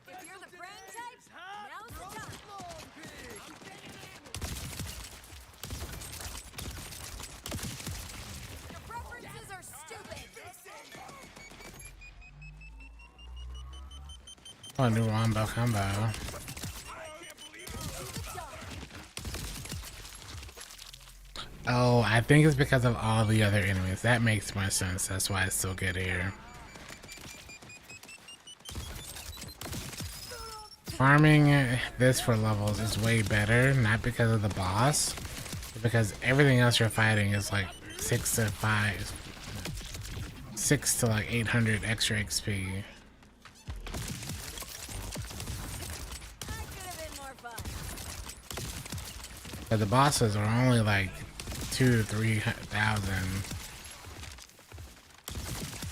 If you're the brain type, now's the time. Your preferences are stupid. Oh, new wombo combo. Oh, I think it's because of all the other enemies. That makes more sense. That's why it's so good here. Farming this for levels is way better, not because of the boss, but because everything else you're fighting is like 6 to 800 extra XP. That could have been more fun. But the bosses are only like 2 to 3,000.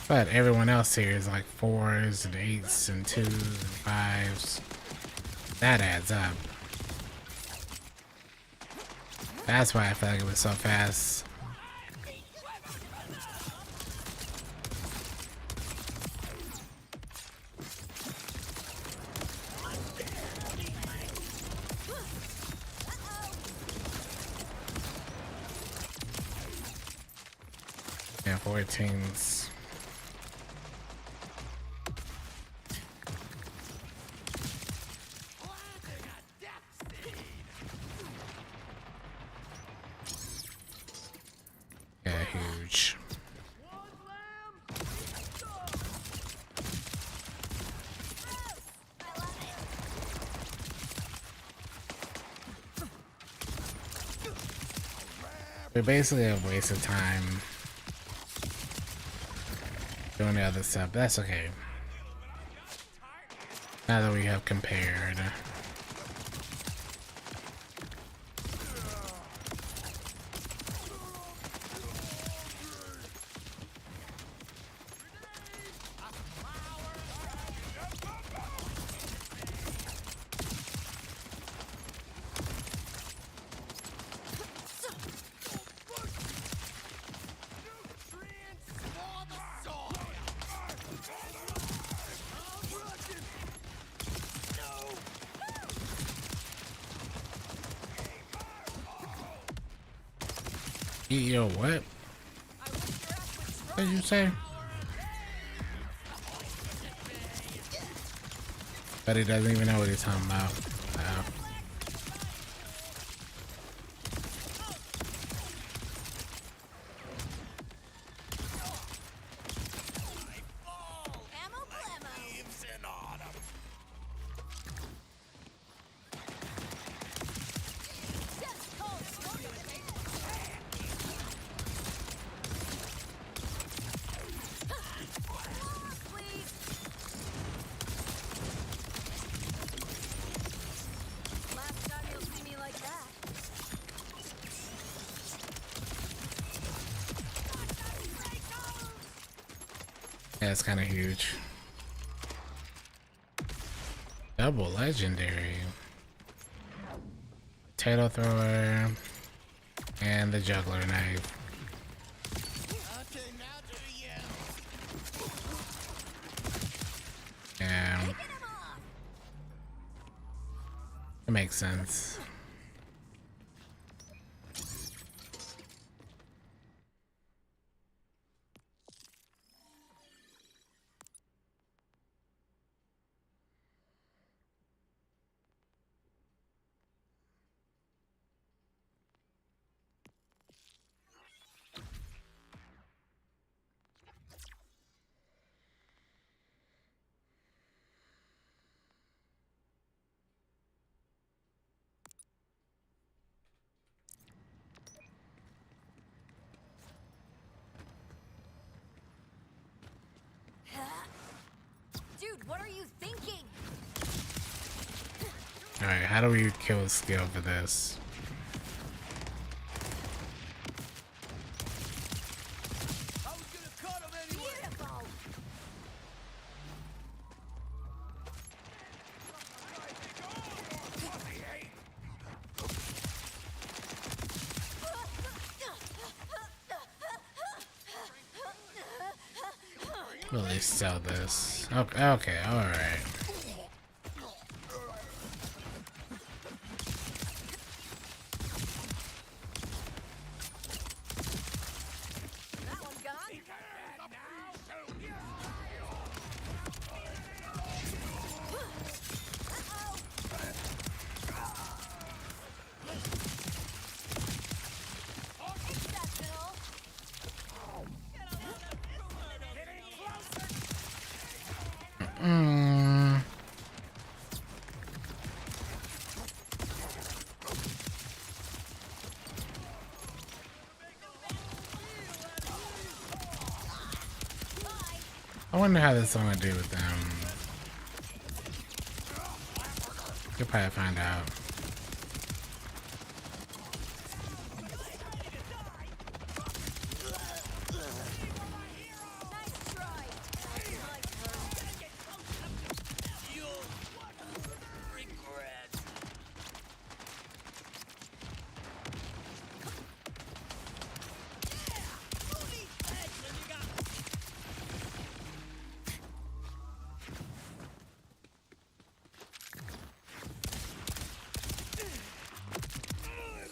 But everyone else here is like 4s and 8s and 2s and 5s. That adds up. That's why I feel like it was so fast. Yeah, 14s. Yeah, huge. We basically have wasted time doing the other stuff. That's okay. Now that we have compared. Eat your what? What did you say? But he doesn't even know what he's talking about. Ammo blammo. Just cold smoking with me. Please. Last time you'll see me like that. Yeah, it's kind of huge. Double legendary. Potato thrower. And the juggler knife. Yeah. It makes sense. Dude, what are you thinking? Alright, how do we kill a skill for this? Beautiful. Will they sell this? Okay, okay, alright. That one's gone. Uh-oh. Exceptional. Mm. I wonder how this is gonna do with them. You'll probably find out. Nice try. Nice turn.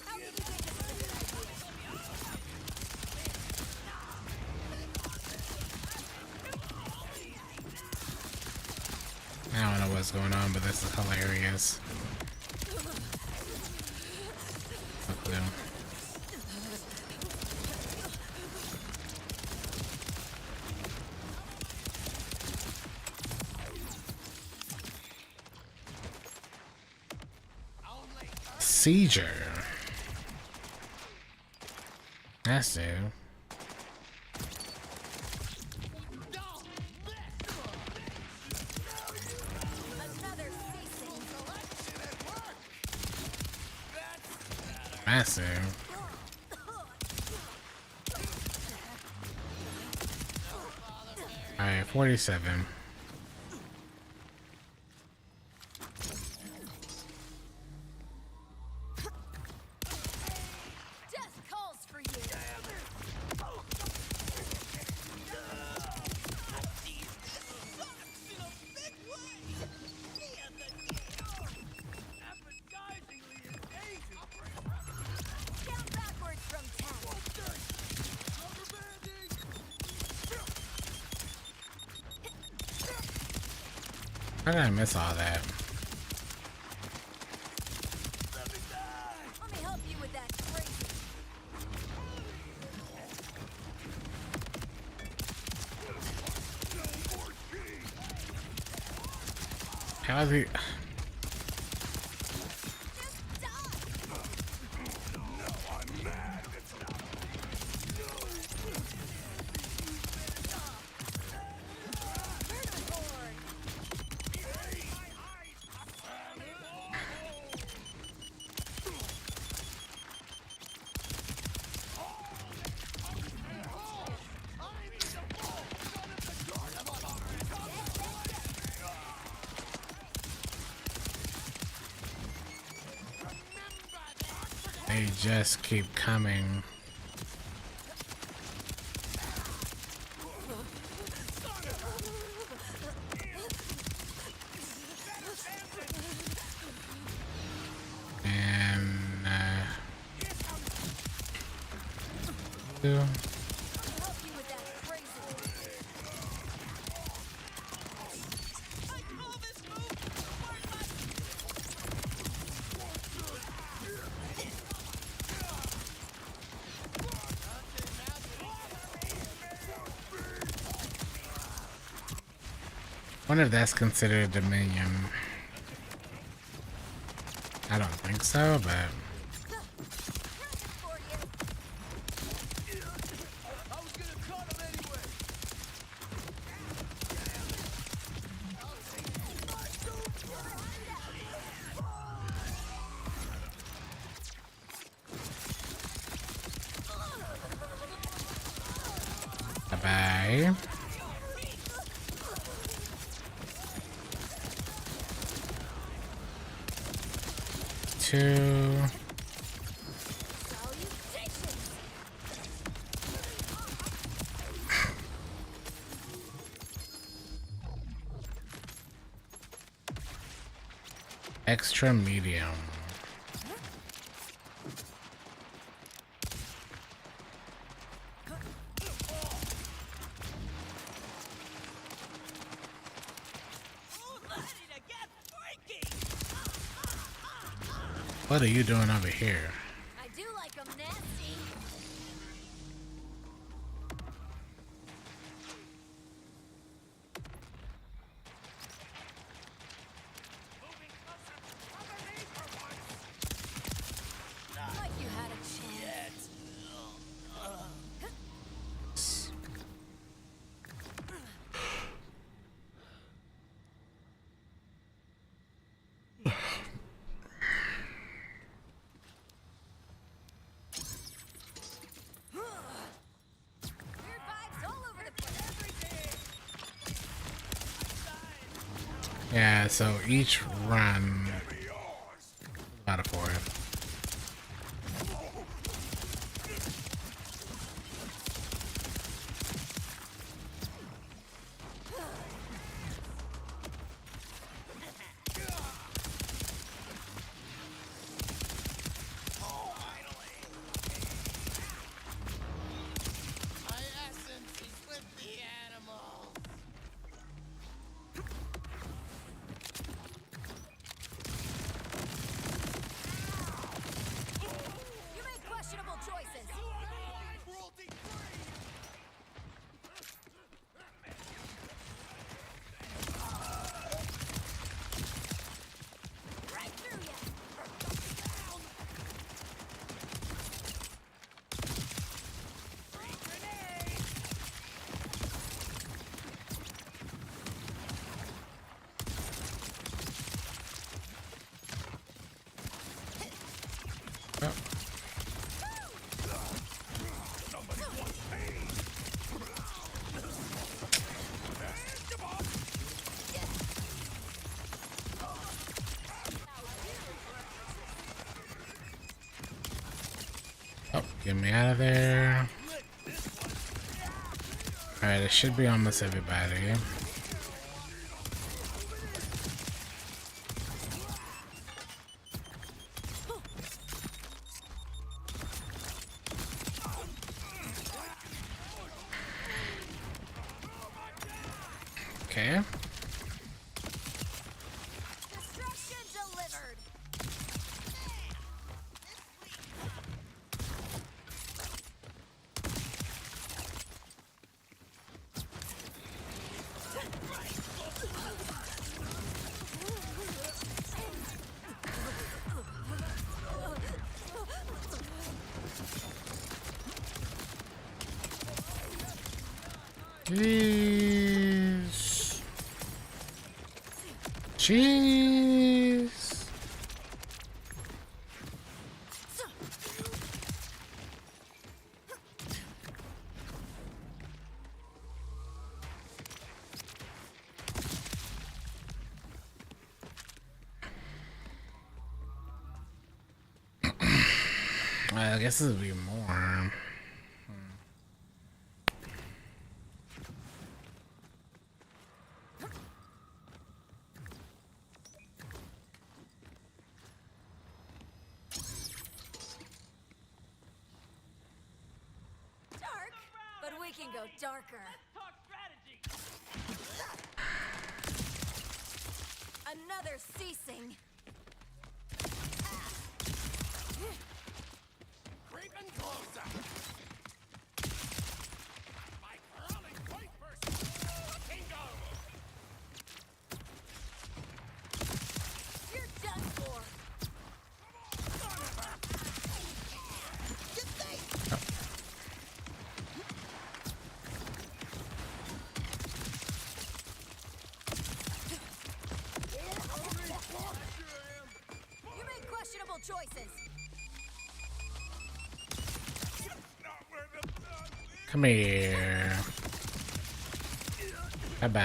How did you think this was a good idea? I don't know what's going on, but this is hilarious. No clue. Seizure. That's new. Another ceasing. Massive. Alright, 47. Death calls for you. Count backwards from 10. How did I miss all that? Let me help you with that crazy. How is he? They just keep coming. And Help you with that crazy. I call this move worthless. wonder if that's considered a Dominion. I don't think so, but For you. I was gonna cut him anyway. bye-bye. Two. Salutations. Extra medium. Ready to get freaky. What are you doing over here? I do like 'em nasty. Like you had a chance. Weird vibes all over the place. Yeah, so each run about a fourth. My essence is with the animals. You make questionable choices. Cruelty free. Right through ya. Oh, oh, get me out of there. Alright, it should be almost everybody. Okay. Jeez. Jeez. I guess this would be more. Dark, but we can go darker. Another ceasing. Creeping closer. My curling point first. Bingo. You're done for. You made questionable choices. Come here. Bye bye.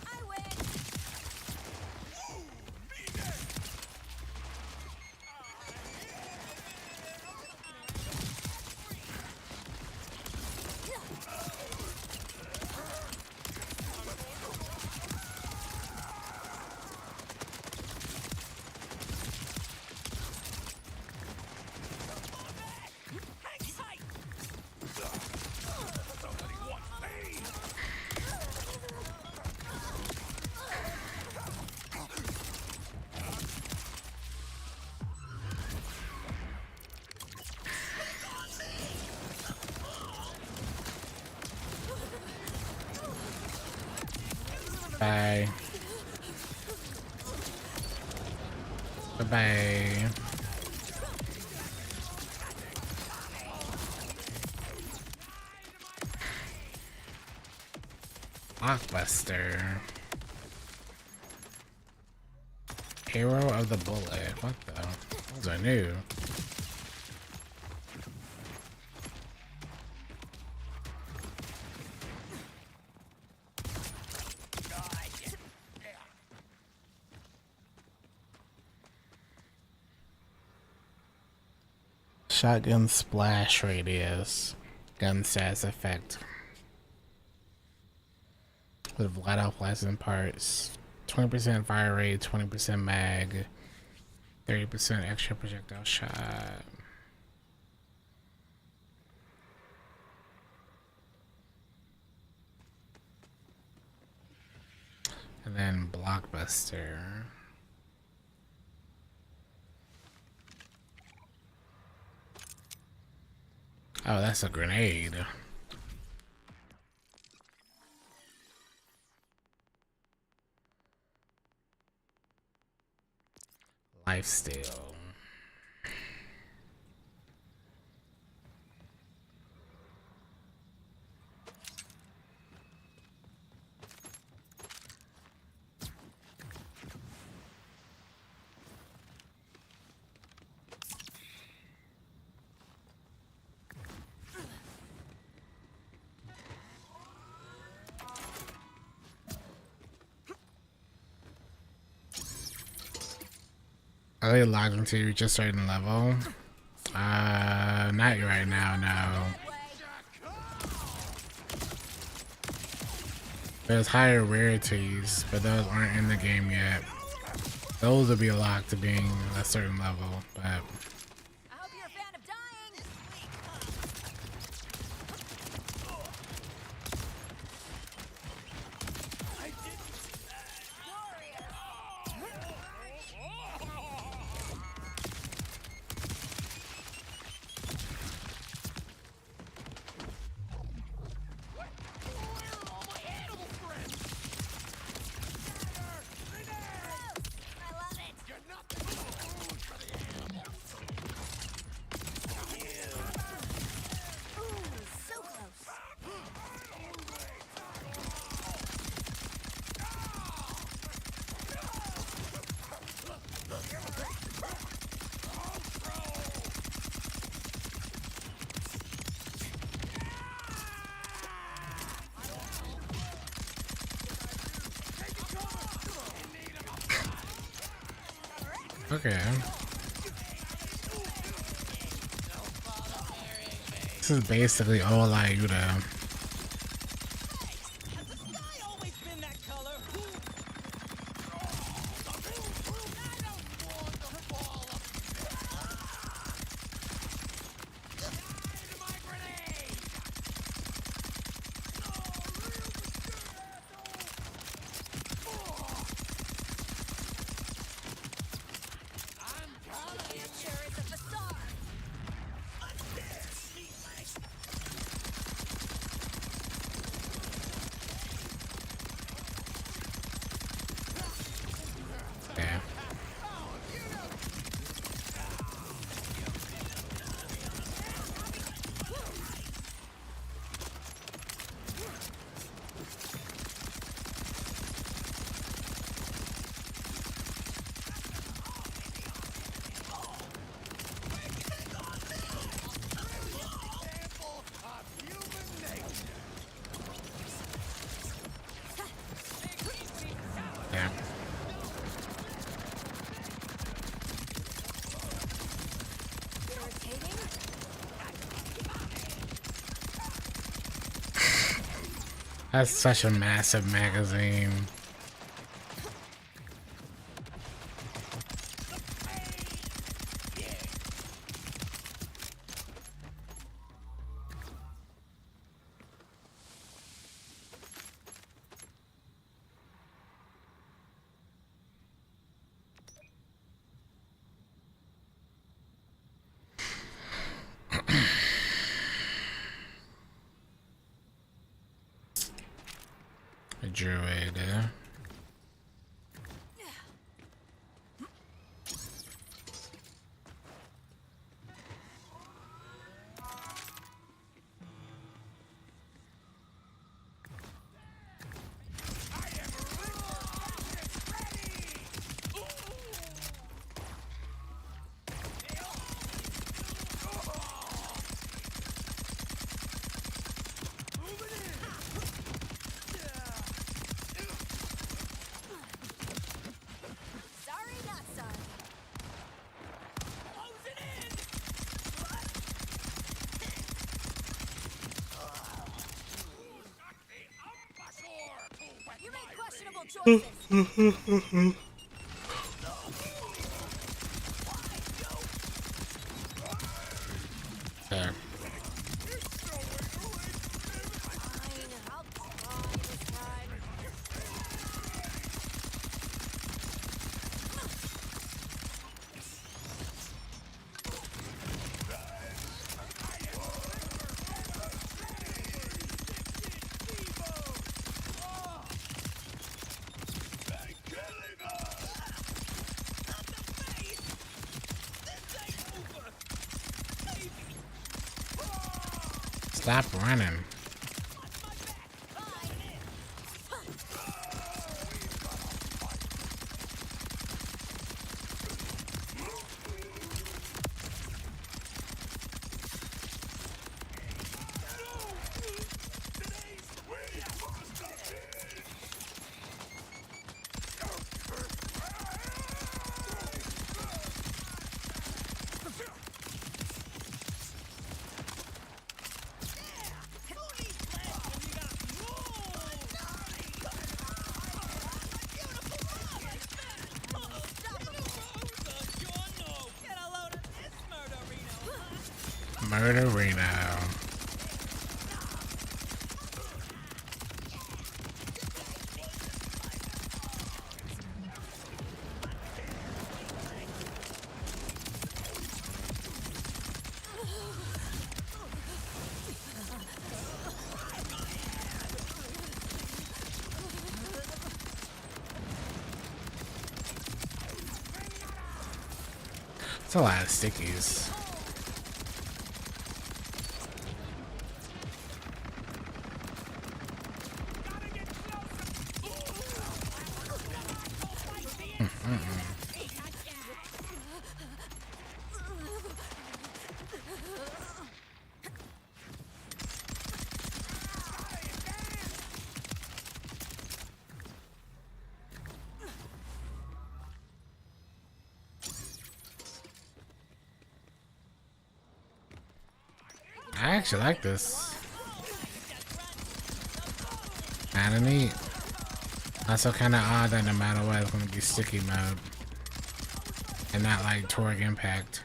I win. Bye. Bye bye. Blockbuster. Hero of the Bullet. What the? Those are new. Shotgun splash radius. Gun stats effect. With light off lasting parts. 20% fire rate, 20% mag, 30% extra projectile shot. And then Blockbuster. Oh, that's a grenade. Lifesteal. Are they logged until you reach a certain level? Not right now, no. There's higher rarities, but those aren't in the game yet. Those will be locked to being a certain level, but I hope you're a fan of dying. I love it. You're not the food for the animals. Okay. This is basically all Ayuda. Has the sky always been that color? It sure is a facade. Yeah. Yeah. Irritating. That's such a massive magazine. A druid. Sorry, not sorry. You make questionable choices. There. Fine, I'll try this time. Stop running. Murderino. It's a lot of stickies. actually like this. Kinda neat. Also kinda odd that no matter what, it's gonna be sticky mode. And not like Torque Impact.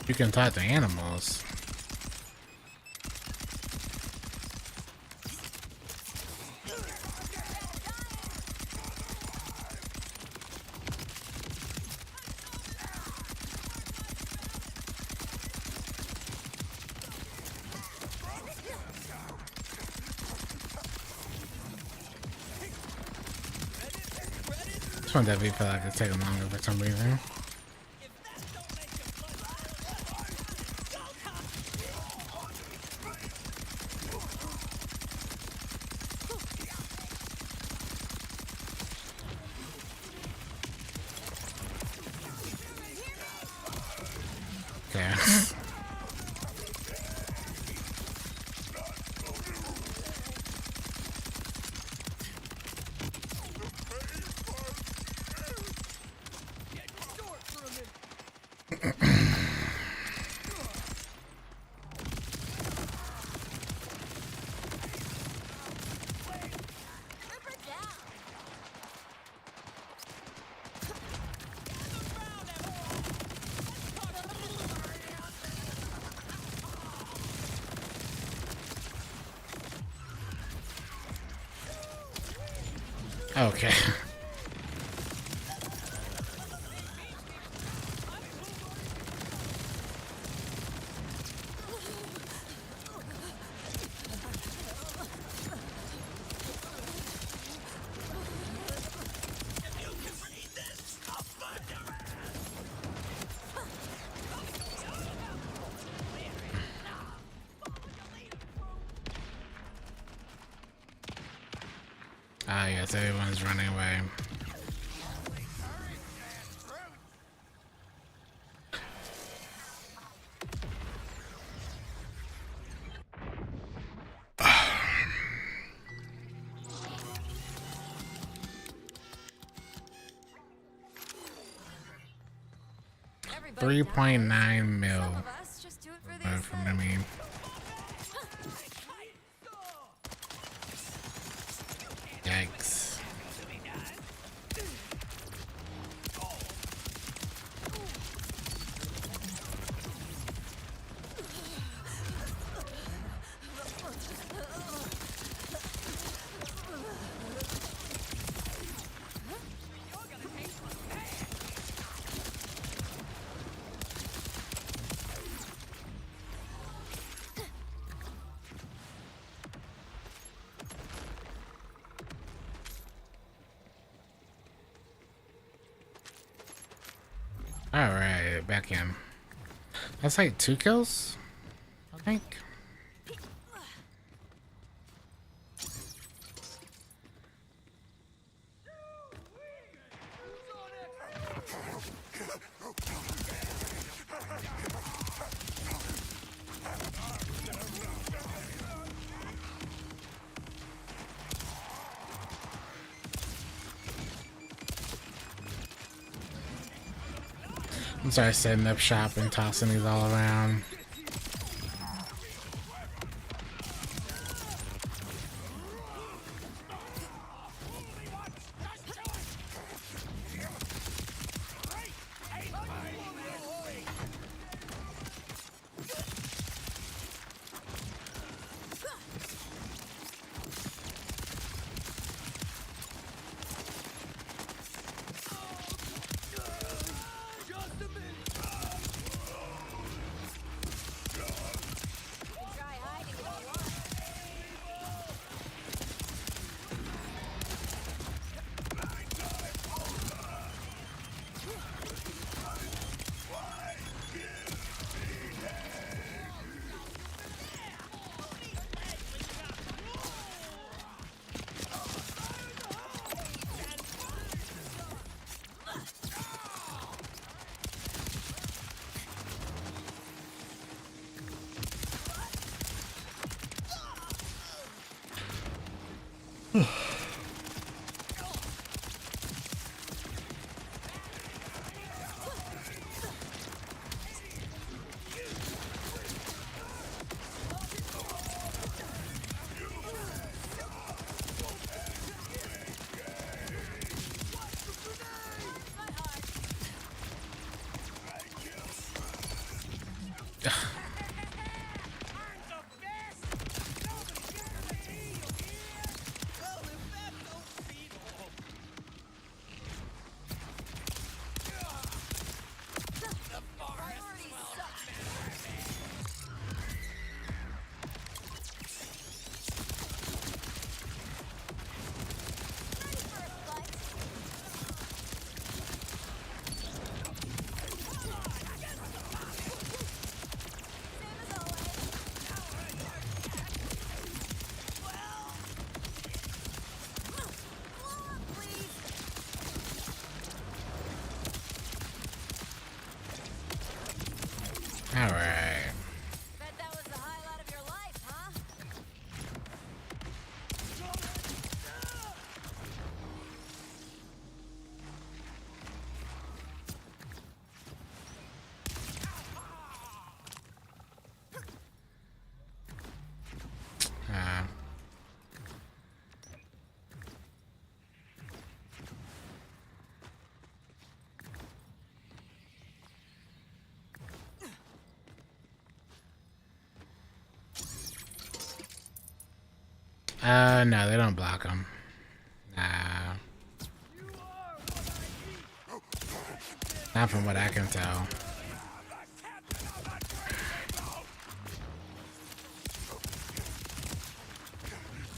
You can talk to animals. This one definitely feel like it's taking longer for some reason. Okay. Okay. Ah, yes, everyone's running away. Everybody 3.9 mil Some of us just do it for the from the meme. Yikes. Alright, back in. That's like 2 kills, I think. I'm sorry, setting up shop and tossing these all around. Priorities suck. Ready for a fight? Same as always. Blow up, please. All right. Bet that was the highlight of your life, huh? Uh, no, they don't block them. Nah. Not from what I can tell.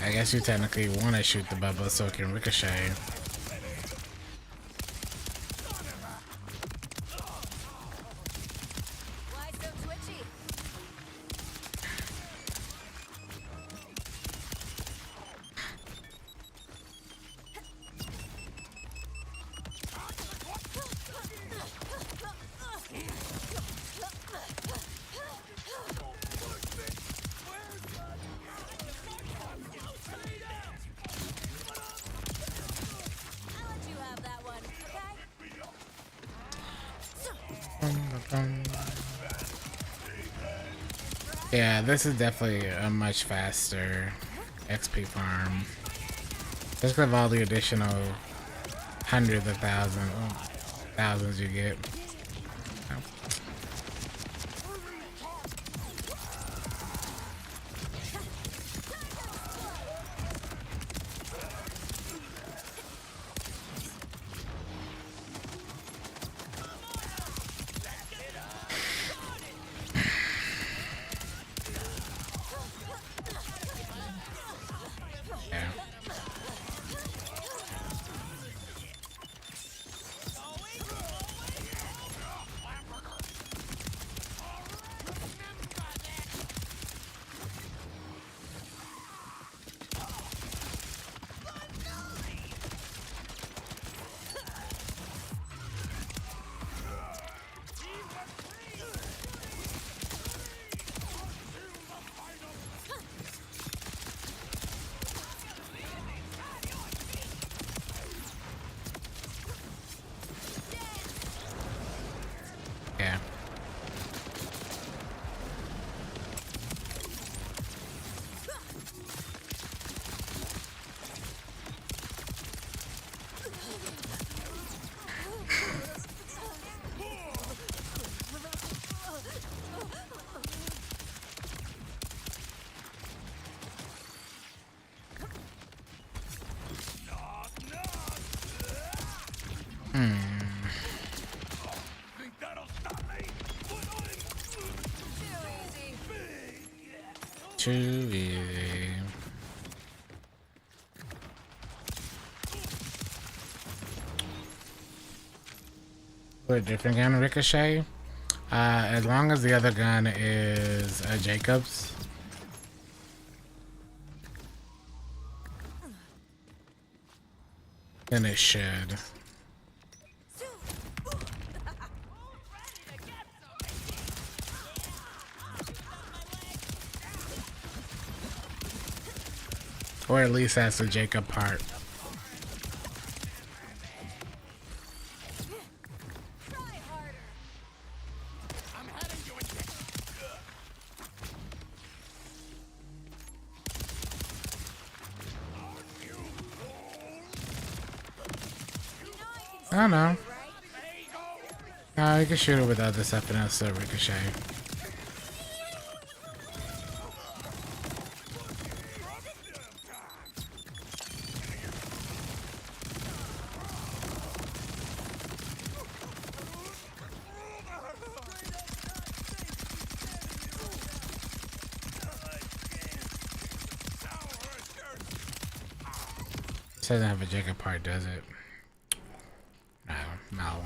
I guess you technically want to shoot the bubble so it can ricochet. Why so twitchy? I'll let you have that one, okay? Yeah, this is definitely a much faster XP farm. Just with all the additional hundreds of thousands you get. Yeah. Yeah. Think that'll stop me? Too easy. Too easy. With a different gun, Ricochet. As long as the other gun is Jacob's. Then it should. Or at least that's the Jacob part. Try harder. I'm heading you again. I don't know. Right? No, you can shoot it with other stuff and it'll still ricochet. This doesn't have a Jacob part, does it? No, no.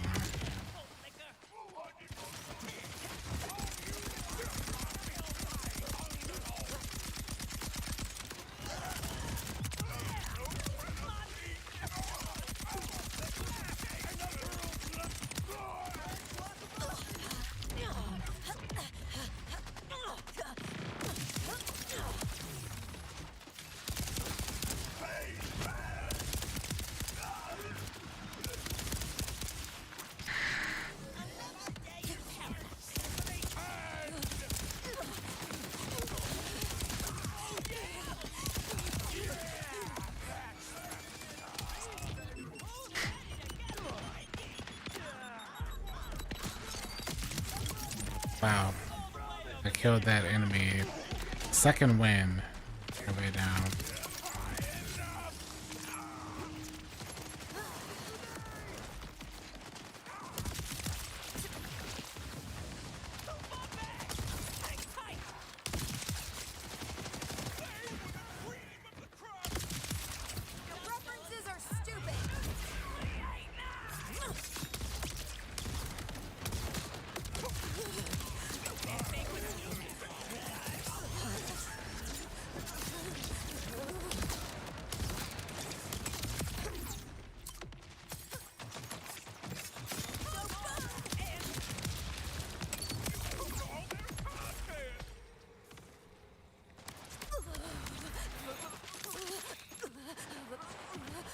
Wow. I killed that enemy. Second win. Way down. Your references are stupid.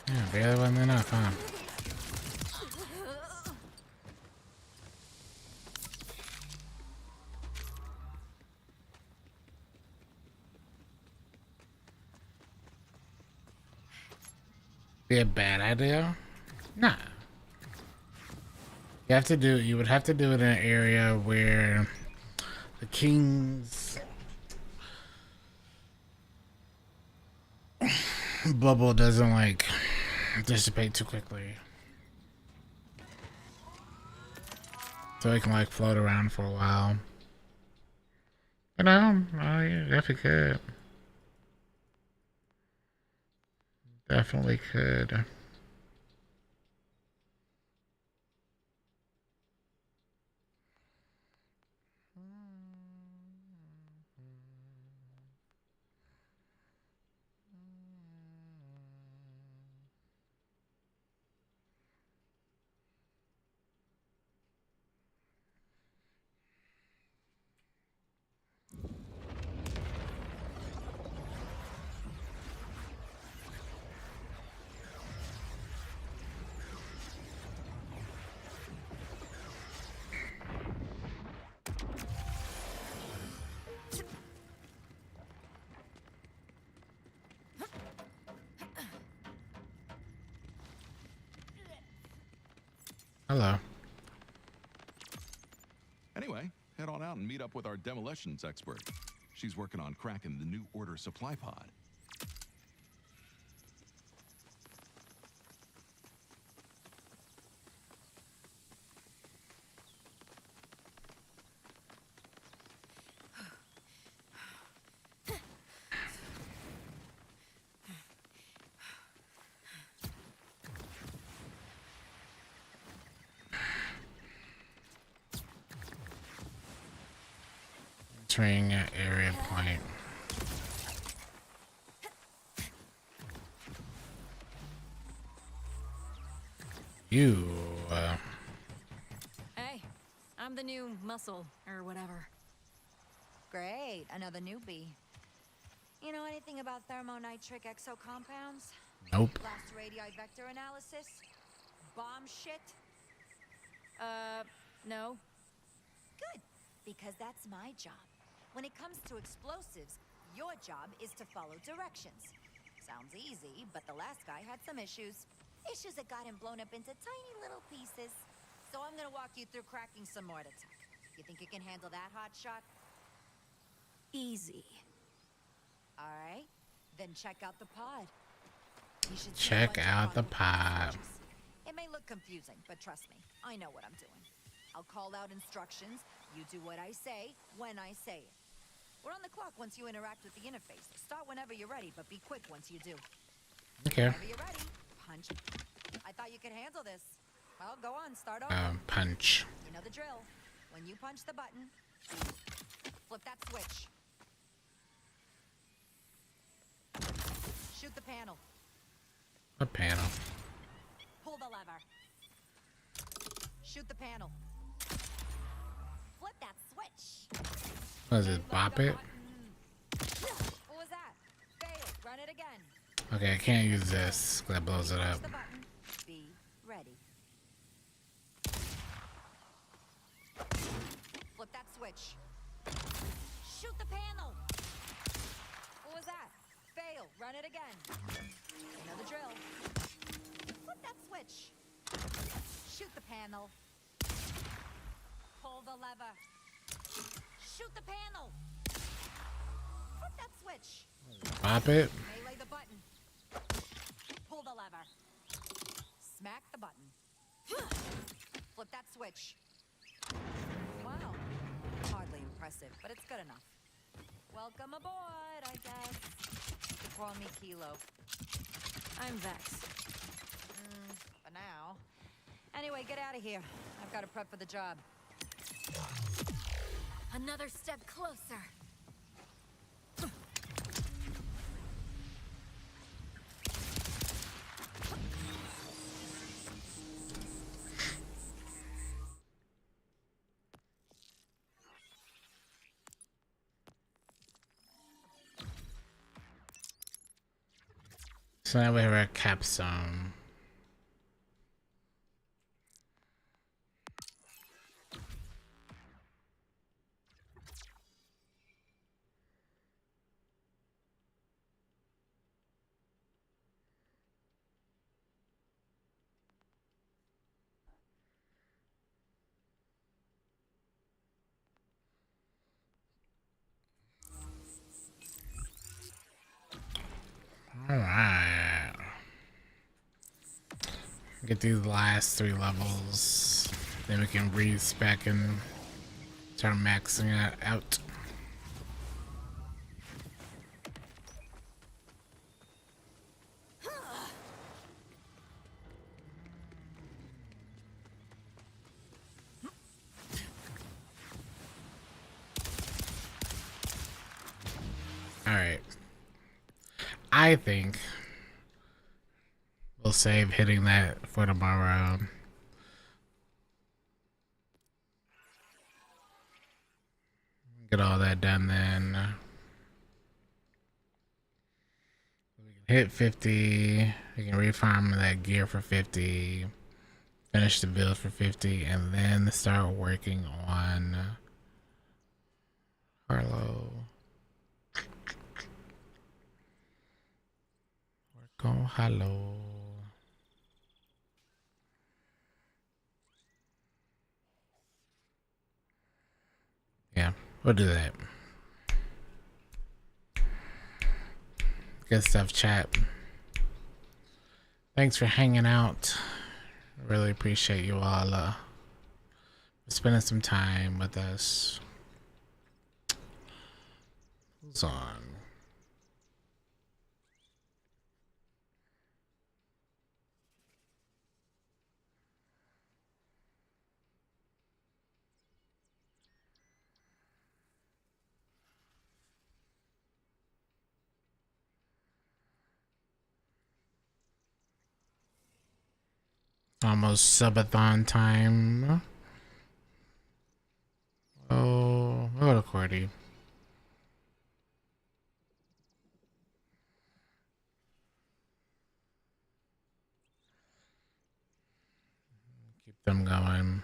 Yeah, barely wasn't enough, huh? Be a bad idea? Nah. You would have to do it in an area where the king's bubble doesn't like dissipate too quickly. So it can like float around for a while. But yeah, definitely could. Definitely could. Hello. Anyway, head on out and meet up with our demolitions expert. She's working on cracking the new order supply pod. Entering area point. You, Hey, I'm the new muscle, or whatever. Great, another newbie. You know anything about thermonitric exocompounds? Nope. Last radii vector analysis? Bomb shit? No. Good, because that's my job. When it comes to explosives, your job is to follow directions. Sounds easy, but the last guy had some issues. Issues that got him blown up into tiny little pieces. So I'm gonna walk you through cracking some mortar tech. You think you can handle that, hotshot? Easy. Alright, then check out the pod. You should see a Check bunch of out the quantum pod. switches. It may look confusing, but trust me, I know what I'm doing. I'll call out instructions, you do what I say, when I say it. We're on the clock once you interact with the interface. Start whenever you're ready, but be quick once you do. Okay. Whenever you're ready, punch. I thought you could handle this. Well, go on, start over. Punch. You know the drill. When you punch the button, flip that switch. Shoot the panel. A panel. Pull the lever. Shoot the panel. Flip that switch. What is it? Bop it? What was that? Fail. Run it again. Okay, I can't use this. 'Cause that blows it Push up. the button. Be ready. Flip that switch. Shoot the panel. What was that? Fail. Run it again. You know the drill. Flip that switch. Shoot the panel. Pull the lever. Shoot the panel. Flip that switch. Bop it. Melee the button. Pull the lever. Smack the button. Flip that switch. Wow. Hardly impressive, but it's good enough. Welcome aboard, I guess. You call me Kilo. I'm Vex. For now. Anyway, get out of here. I've got to prep for the job. Another step closer. So now we have our capstone. Alright. Get these last 3 levels. Then we can respec and start maxing it out. Alright. I think we'll save hitting that for tomorrow. Get all that done then. We can hit 50. We can refarm that gear for 50. Finish the build for 50. And then start working on Harlow. Work on Harlow. Yeah, we'll do that. Good stuff, chat. Thanks for hanging out. Really appreciate you all spending some time with us. Who's on? Almost subathon time. Oh, we'll go to Cordy. them going.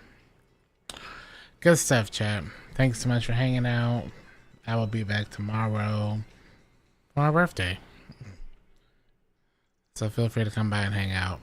Good stuff, chat. Thanks so much for hanging out. I will be back tomorrow for my birthday. So feel free to come by and hang out.